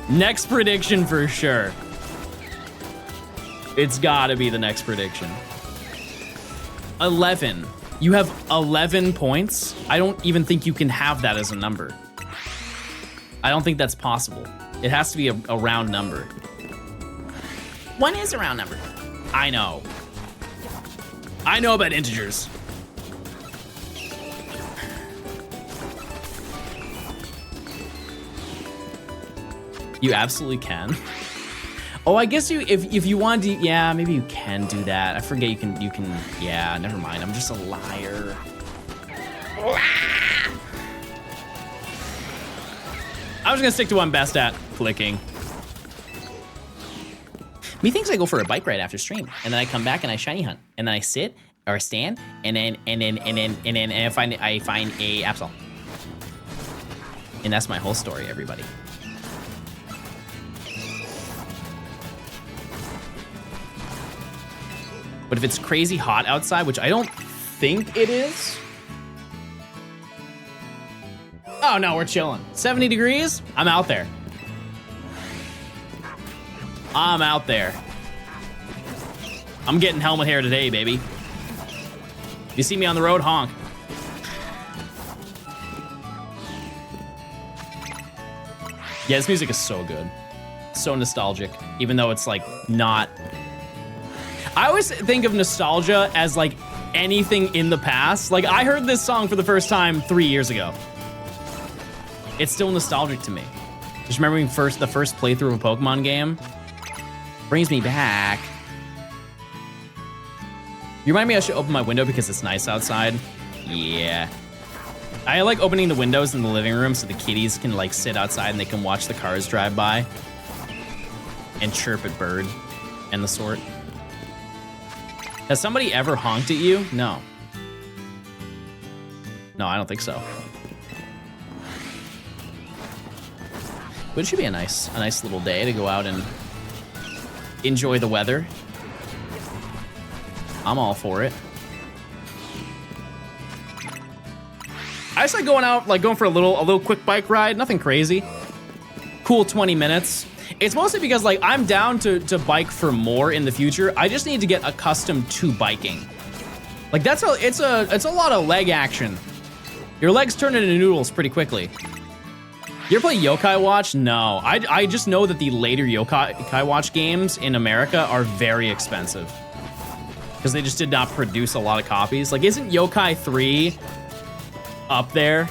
Next prediction for sure. It's gotta be the next prediction. 11. You have 11 points? I don't even think you can have that as a number. I don't think that's possible. It has to be a round number. One is a round number. I know. I know about integers. You absolutely can. Oh, I guess if you want to, yeah, maybe you can do that. I forget you can, yeah, never mind. I'm just a liar. I was gonna stick to what I'm best at, clicking. Methinks I go for a bike ride after stream, and then I come back and I shiny hunt, and then I sit or stand, and then I find a Absol. And that's my whole story, everybody. But if it's crazy hot outside, which I don't think it is. Oh no, we're chilling. 70 degrees? I'm out there. I'm out there. I'm getting helmet hair today, baby. You see me on the road, honk. Yeah, this music is so good. So nostalgic, even though it's like not. I always think of nostalgia as like anything in the past. Like I heard this song for the first time 3 years ago. It's still nostalgic to me. Just remembering the first playthrough of a Pokemon game brings me back. You remind me I should open my window because it's nice outside. Yeah. I like opening the windows in the living room so the kitties can like sit outside and they can watch the cars drive by and chirp at bird and the sort. Has somebody ever honked at you? No. No, I don't think so. But it should be a nice little day to go out and enjoy the weather. I'm all for it. I just like going out, like going for a little quick bike ride, nothing crazy. Cool 20 minutes. It's mostly because like I'm down to bike for more in the future. I just need to get accustomed to biking. Like it's a lot of leg action. Your legs turn into noodles pretty quickly. You ever play Yokai Watch? No. I just know that the later Yokai Watch games in America are very expensive. Because they just did not produce a lot of copies. Like, isn't Yokai 3 up there?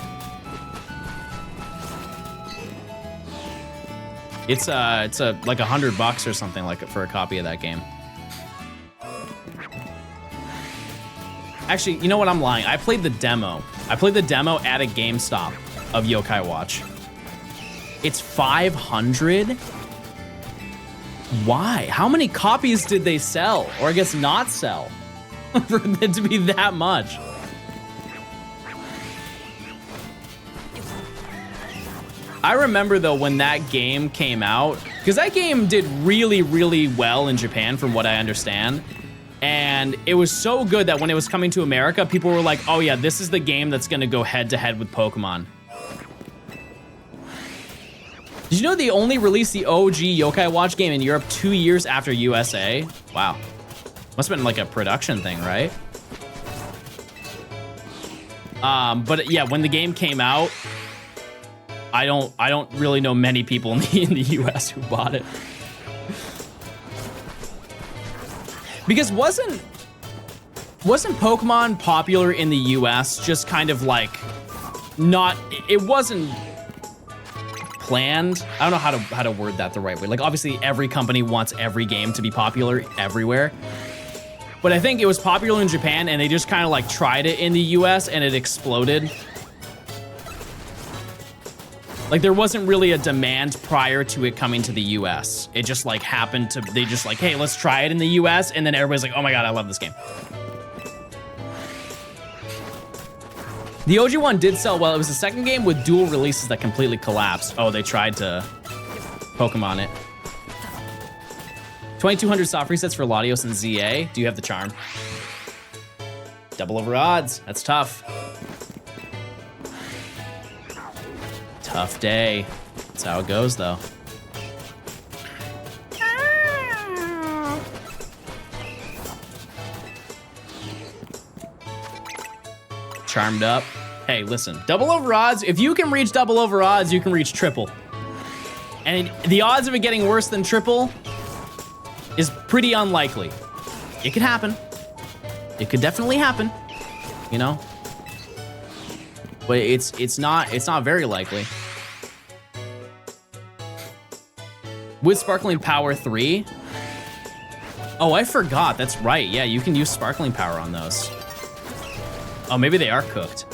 It's like $100 or something like for a copy of that game. Actually, you know what? I'm lying. I played the demo. I played the demo at a GameStop of Yokai Watch. It's 500? Why? How many copies did they sell? Or I guess not sell for it to be that much. I remember though when that game came out, because that game did really, really well in Japan from what I understand. And it was so good that when it was coming to America, people were like, oh yeah, this is the game that's gonna go head to head with Pokemon. Did you know they only released the OG Yokai Watch game in Europe 2 years after USA? Wow. Must have been like a production thing, right? But yeah, when the game came out, I don't really know many people in the US who bought it. Because wasn't Pokemon popular in the US just kind of like not, it wasn't planned. I don't know how to word that the right way. Like obviously every company wants every game to be popular everywhere. But I think it was popular in Japan and they just kind of like tried it in the US and it exploded. Like there wasn't really a demand prior to it coming to the US. It just like happened to, they just like, hey, let's try it in the US. And then everybody's like, oh my God, I love this game. The OG one did sell well. It was the second game with dual releases that completely collapsed. Oh, they tried to Pokemon it. 2,200 soft resets for Latios and ZA. Do you have the charm? Double over odds. That's tough. Tough day. That's how it goes, though. Charmed up. Hey, listen, double over odds. If you can reach double over odds, you can reach triple. And the odds of it getting worse than triple is pretty unlikely. It could happen. It could definitely happen, you know? But it's not very likely. With Sparkling Power 3? Oh, I forgot. That's right. Yeah, you can use Sparkling Power on those. Oh, maybe they are cooked.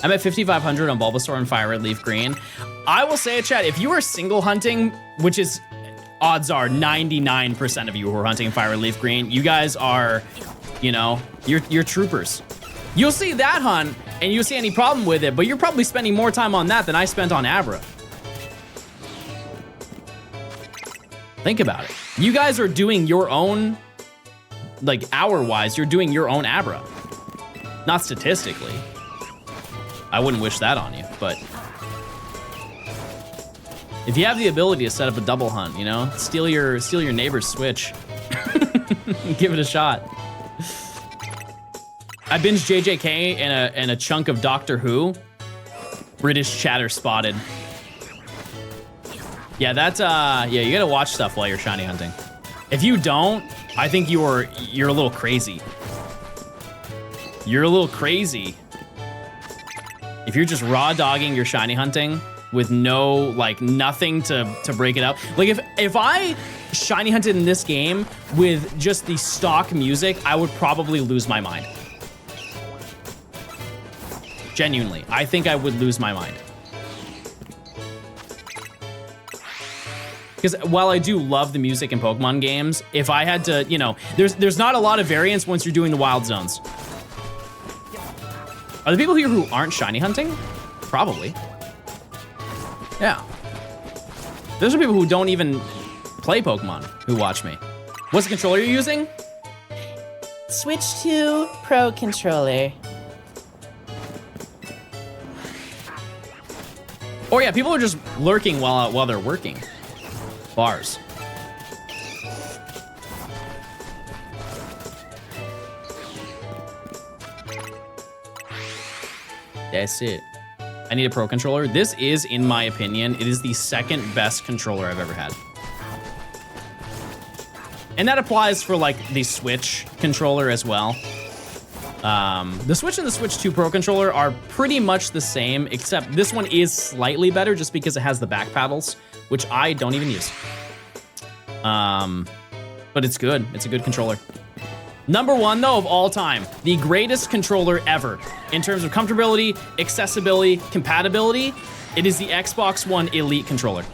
I'm at 5,500 on Bulbasaur and Fire Red Leaf Green. I will say it, chat, if you are single hunting, which is odds are 99% of you who are hunting Fire Red Leaf Green, you guys are, you know, you're troopers. You'll see that hunt and you'll see any problem with it, but you're probably spending more time on that than I spent on Abra. Think about it. You guys are doing your own, like hour-wise, you're doing your own Abra. Not statistically. I wouldn't wish that on you, but if you have the ability to set up a double hunt, you know, steal your neighbor's Switch, give it a shot. I binged JJK and a chunk of Doctor Who. British chatter spotted. Yeah, that's yeah, you gotta watch stuff while you're shiny hunting. If you don't, I think you're a little crazy. You're a little crazy. If you're just raw dogging your shiny hunting with no, like, nothing to break it up. Like, if I shiny hunted in this game with just the stock music, I would probably lose my mind. Genuinely, I think I would lose my mind. Because while I do love the music in Pokemon games, if I had to, you know, there's not a lot of variance once you're doing the wild zones. Are there people here who aren't shiny hunting? Probably. Yeah. Those are people who don't even play Pokemon who watch me. What's the controller you're using? Switch to Pro Controller. Or yeah, people are just lurking while they're working. Bars. That's it. I need a Pro Controller. This is, in my opinion, it is the second best controller I've ever had. And that applies for like the Switch controller as well. The Switch and the Switch 2 Pro Controller are pretty much the same, except this one is slightly better just because it has the back paddles, which I don't even use. But it's good. It's a good controller. Number one, though, of all time, the greatest controller ever. In terms of comfortability, accessibility, compatibility, it is the Xbox One Elite controller.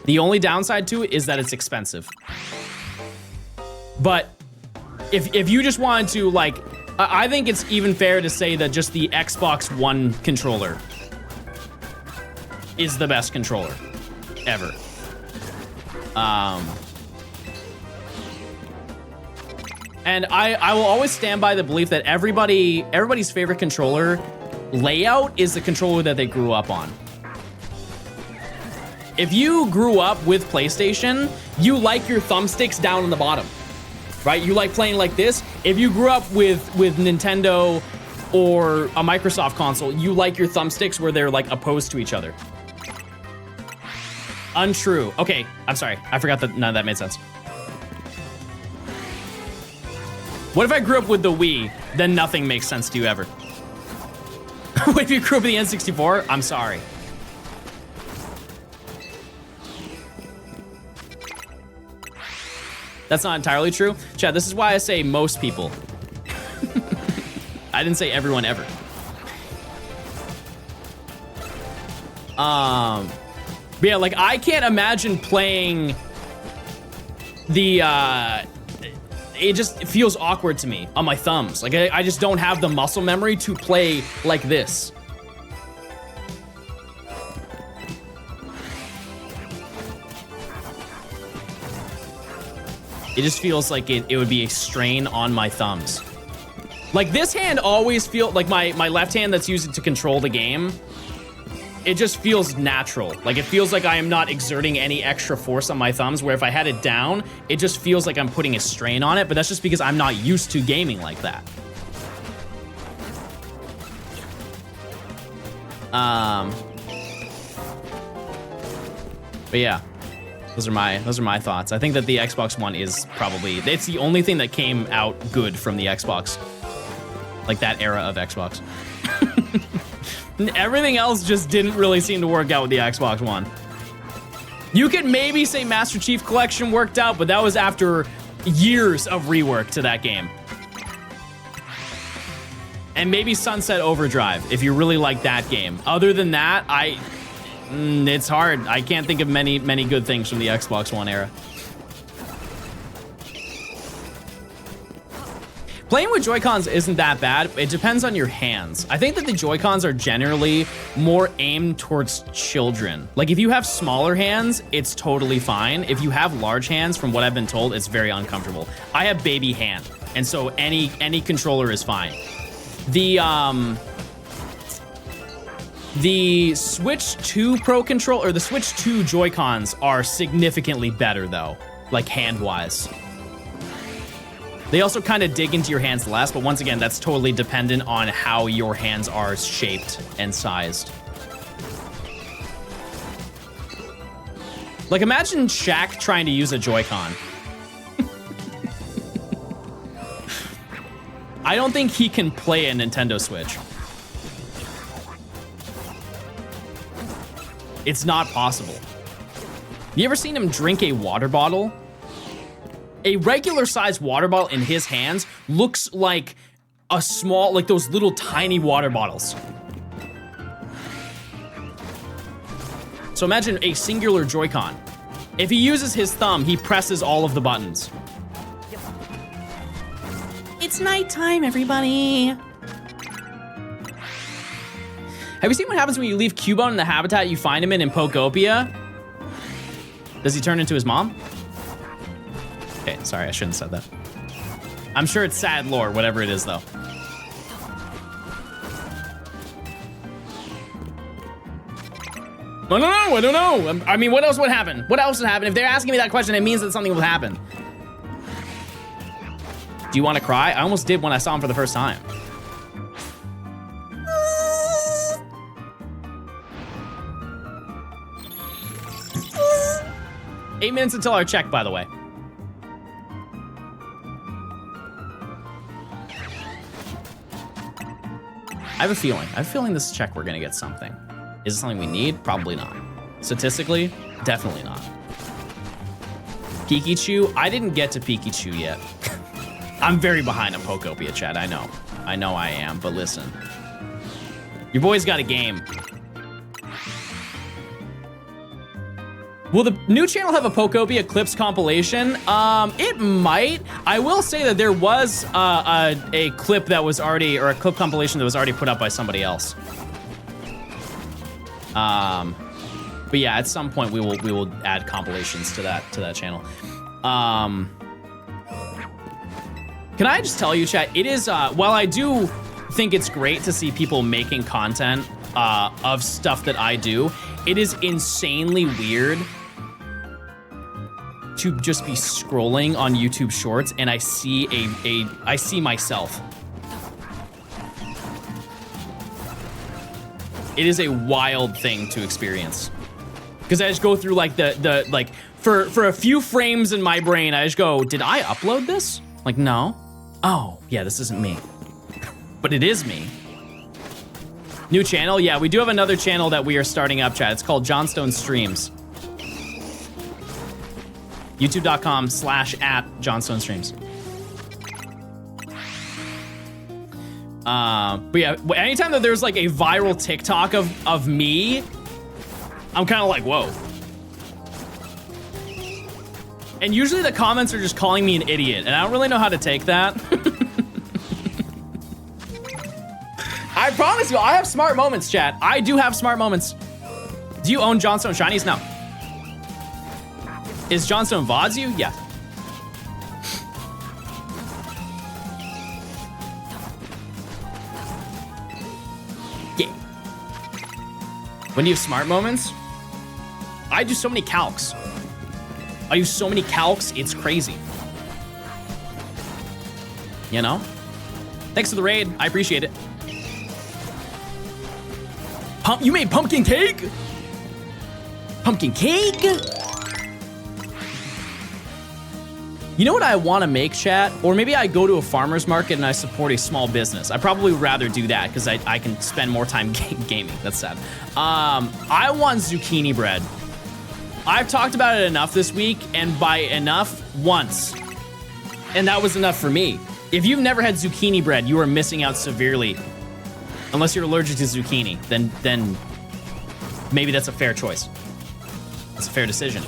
The only downside to it is that it's expensive. But if you just wanted to, like, I think it's even fair to say that just the Xbox One controller is the best controller ever. And I will always stand by the belief that everybody's favorite controller layout is the controller that they grew up on. If you grew up with PlayStation, you like your thumbsticks down on the bottom, right? You like playing like this. If you grew up with Nintendo or a Microsoft console, you like your thumbsticks where they're like opposed to each other. Untrue. Okay, I'm sorry. I forgot that none of that made sense. What if I grew up with the Wii? Then nothing makes sense to you ever. What if you grew up with the N64? I'm sorry. That's not entirely true. Chad, this is why I say most people. I didn't say everyone ever. But yeah, like I can't imagine playing the, it just feels awkward to me on my thumbs. Like I just don't have the muscle memory to play like this. It just feels like it would be a strain on my thumbs. Like this hand always feels like my left hand that's used to control the game. It just feels natural. Like it feels like I am not exerting any extra force on my thumbs, where if I had it down, it just feels like I'm putting a strain on it, but that's just because I'm not used to gaming like that. But yeah, those are my thoughts. I think that the Xbox One is probably, it's the only thing that came out good from the Xbox. Like that era of Xbox. Everything else just didn't really seem to work out with the Xbox One. You could maybe say Master Chief Collection worked out, but that was after years of rework to that game. And maybe Sunset Overdrive, if you really like that game. Other than that, it's hard. I can't think of many good things from the Xbox One era. Playing with Joy-Cons isn't that bad. It depends on your hands. I think that the Joy-Cons are generally more aimed towards children. Like if you have smaller hands, it's totally fine. If you have large hands, from what I've been told, it's very uncomfortable. I have baby hand, and so any controller is fine. The Switch 2 Pro Controller, or the Switch 2 Joy-Cons are significantly better though, like hand-wise. They also kind of dig into your hands less, but once again, that's totally dependent on how your hands are shaped and sized. Like imagine Shaq trying to use a Joy-Con. I don't think he can play a Nintendo Switch. It's not possible. You ever seen him drink a water bottle? A regular sized water bottle in his hands looks like a small, like those little tiny water bottles. So imagine a singular Joy-Con. If he uses his thumb, he presses all of the buttons. It's nighttime, everybody. Have you seen what happens when you leave Cubone in the habitat you find him in Pokopia? Does he turn into his mom? Okay, sorry, I shouldn't have said that. I'm sure it's sad lore, whatever it is, though. I don't know, I don't know. I mean, what else would happen? What else would happen? If they're asking me that question, it means that something will happen. Do you want to cry? I almost did when I saw him for the first time. Eight minutes until our check, by the way. I have a feeling this check we're gonna get something. Is it something we need? Probably not. Statistically, definitely not. Pikachu, I didn't get to Pikachu yet. I'm very behind on Pokopia, chat, I know. I know I am, but listen. Your boy's got a game. Will the new channel have a Pokopia clips compilation? It might. I will say that there was a clip that was already, or a clip compilation that was already put up by somebody else. But yeah, at some point we will add compilations to that channel. Can I just tell you, chat? It is while I do think it's great to see people making content of stuff that I do, it is insanely weird to just be scrolling on YouTube Shorts and I see I see myself. It is a wild thing to experience. Because I just go through like the like for a few frames in my brain, I just go, did I upload this? Like, no. Oh, yeah, this isn't me. But it is me. New channel? Yeah, we do have another channel that we are starting up, chat. It's called Johnstone Streams. YouTube.com/@Johnstone Streams. But yeah, anytime that there's like a viral TikTok of me, I'm kind of like, whoa. And usually the comments are just calling me an idiot, and I don't really know how to take that. I promise you, I have smart moments, chat. I do have smart moments. Do you own Johnstone Shinies? No. Is Johnstone VODs you? Yeah. Yeah. When do you have smart moments? I do so many calcs. I use so many calcs, it's crazy. You know? Thanks for the raid, I appreciate it. You made pumpkin cake? Pumpkin cake? You know what I want to make, chat? Or maybe I go to a farmer's market and I support a small business. I'd probably rather do that because I can spend more time gaming. That's sad. I want zucchini bread. I've talked about it enough this week, and by enough, once. And that was enough for me. If you've never had zucchini bread, you are missing out severely. Unless you're allergic to zucchini, then maybe that's a fair choice. That's a fair decision.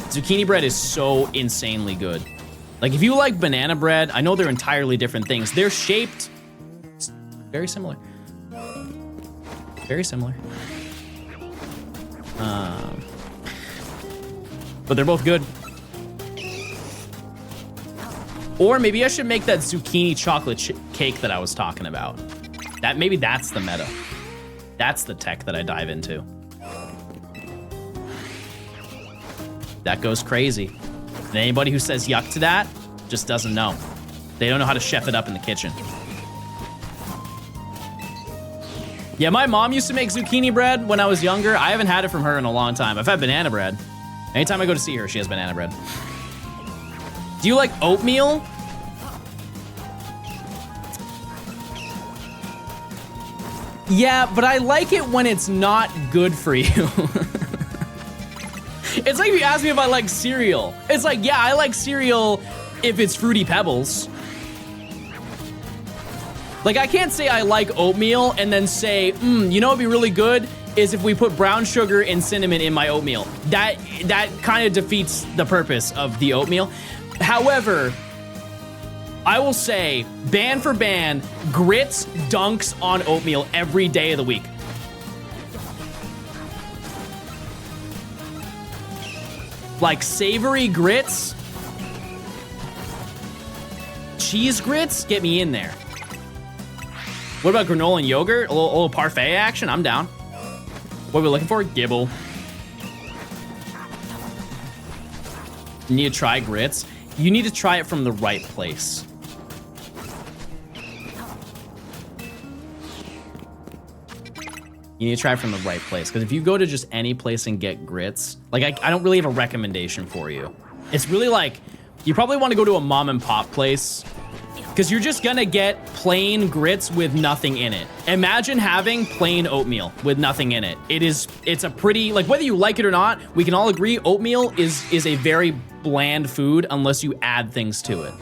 Zucchini bread is so insanely good. Like, if you like banana bread, I know they're entirely different things. They're shaped very similar. Very similar. But they're both good. Or maybe I should make that zucchini chocolate cake that I was talking about. Maybe that's the meta. That's the tech that I dive into. That goes crazy. And anybody who says yuck to that just doesn't know. They don't know how to chef it up in the kitchen. Yeah, my mom used to make zucchini bread when I was younger. I haven't had it from her in a long time. I've had banana bread. Anytime I go to see her, she has banana bread. Do you like oatmeal? Yeah, but I like it when it's not good for you. It's like if you ask me if I like cereal. It's like, yeah, I like cereal if it's Fruity Pebbles. Like, I can't say I like oatmeal and then say, you know what'd be really good is if we put brown sugar and cinnamon in my oatmeal. That kind of defeats the purpose of the oatmeal. However, I will say, ban for ban, grits dunks on oatmeal every day of the week. Like savory grits, cheese grits, get me in there. What about granola and yogurt? A little parfait action? I'm down. What are we looking for? Gibble. You need to try grits. You need to try it from the right place. You need to try it from the right place. Because if you go to just any place and get grits, like I don't really have a recommendation for you. It's really like, you probably want to go to a mom and pop place because you're just gonna get plain grits with nothing in it. Imagine having plain oatmeal with nothing in it. It's a pretty, like whether you like it or not, we can all agree oatmeal is a very bland food unless you add things to it.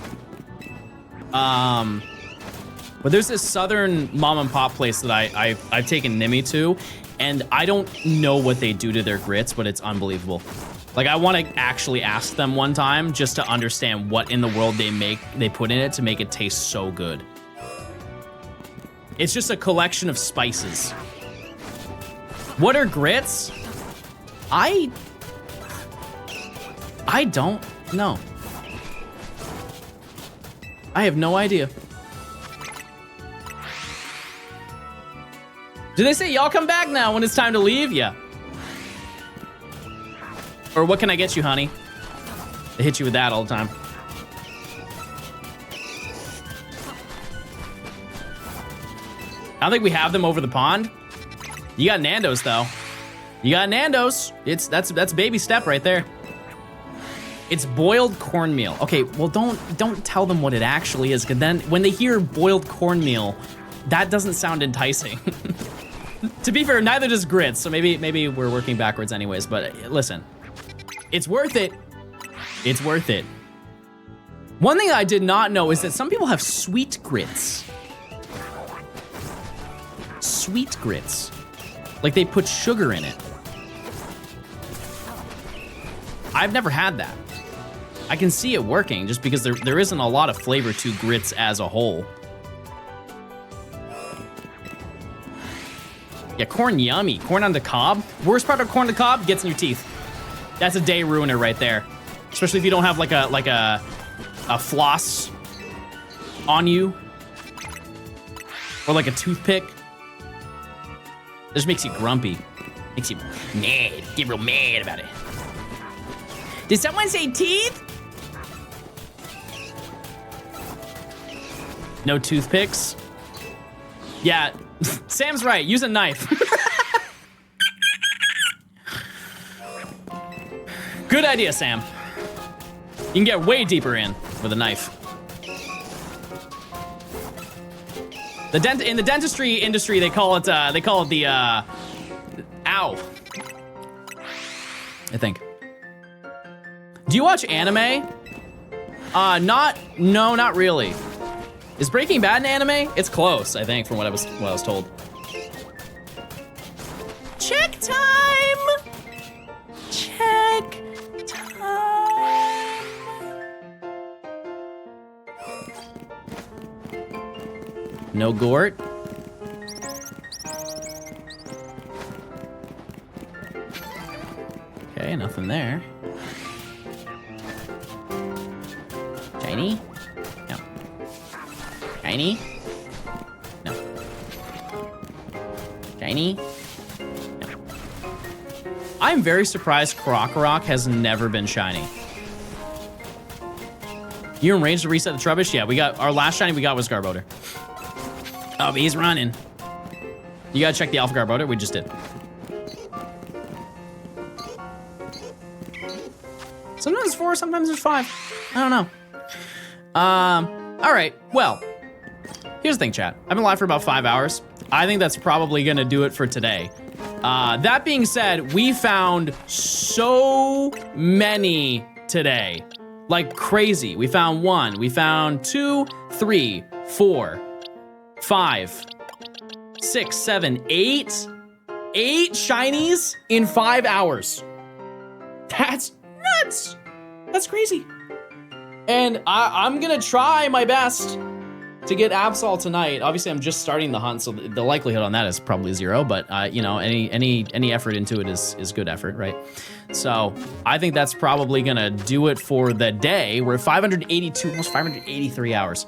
But there's this southern mom and pop place that I've taken Nimmy to, and I don't know what they do to their grits, but it's unbelievable. Like, I want to actually ask them one time just to understand what in the world they put in it to make it taste so good. It's just a collection of spices. What are grits? I don't know. I have no idea. Do they say y'all come back now when it's time to leave? Yeah. Or what can I get you, honey? They hit you with that all the time. I don't think we have them over the pond. You got Nando's though. You got Nando's. That's baby step right there. It's boiled cornmeal. Okay, well don't tell them what it actually is, because then when they hear boiled cornmeal, that doesn't sound enticing. To be fair, neither does grits, so maybe we're working backwards anyways, but listen. It's worth it. It's worth it. One thing I did not know is that some people have sweet grits. Sweet grits. Like they put sugar in it. I've never had that. I can see it working just because there isn't a lot of flavor to grits as a whole. Yeah, corn yummy. Corn on the cob. Worst part of corn on the cob, gets in your teeth. That's a day ruiner right there. Especially if you don't have like a floss on you. Or like a toothpick. It just makes you grumpy. Makes you mad. Get real mad about it. Did someone say teeth? No toothpicks? Yeah, Sam's right. Use a knife. Good idea, Sam. You can get way deeper in with a knife. In the dentistry industry, they call it the ow. I think. Do you watch anime? No, not really. Is Breaking Bad an anime? It's close, I think, from what I was told. Check time! Check time! No Gort. Okay, nothing there. Shiny? No. Shiny? No. Shiny? No. I'm very surprised Krokorok has never been shiny. You're in range to reset the Trubbish? Yeah, we got our last shiny we got was Garbodor. Oh, but he's running. You gotta check the Alpha Garbodor. We just did. Sometimes it's 4, sometimes it's 5. I don't know. All right, well, here's the thing, chat. I've been live for about 5 hours. I think that's probably gonna do it for today. That being said, we found so many today. Like crazy. We found 1, we found 2, 3, 4, 5, 6, 7, 8. 8 shinies in 5 hours. That's nuts. That's crazy. And I'm gonna try my best to get Absol tonight. Obviously, I'm just starting the hunt, so the likelihood on that is probably 0. But you know, any effort into it is good effort, right? So I think that's probably gonna do it for the day. We're at 582, almost 583 hours.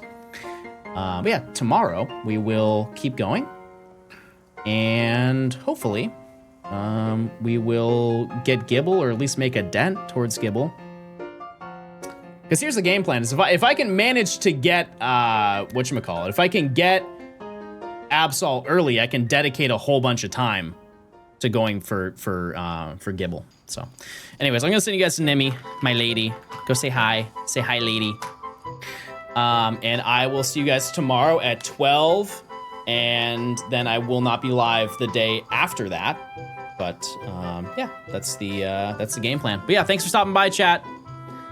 But yeah, tomorrow we will keep going, and hopefully, we will get Gibble, or at least make a dent towards Gibble. Because here's the game plan: is if I can manage to get whatchamacallit, if I can get Absol early, I can dedicate a whole bunch of time to going for Gibble. So, anyways, I'm gonna send you guys to Nemi, my lady. Go say hi, lady. And I will see you guys tomorrow at 12, and then I will not be live the day after that. But yeah, that's the game plan. But yeah, thanks for stopping by, chat.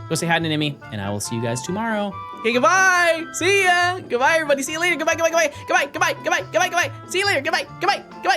Go say hi to Nimi, and I will see you guys tomorrow. Okay, goodbye. See ya. Goodbye, everybody. See you later. Goodbye, goodbye, goodbye. Goodbye, goodbye, goodbye, goodbye, goodbye. See you later. Goodbye, goodbye, goodbye.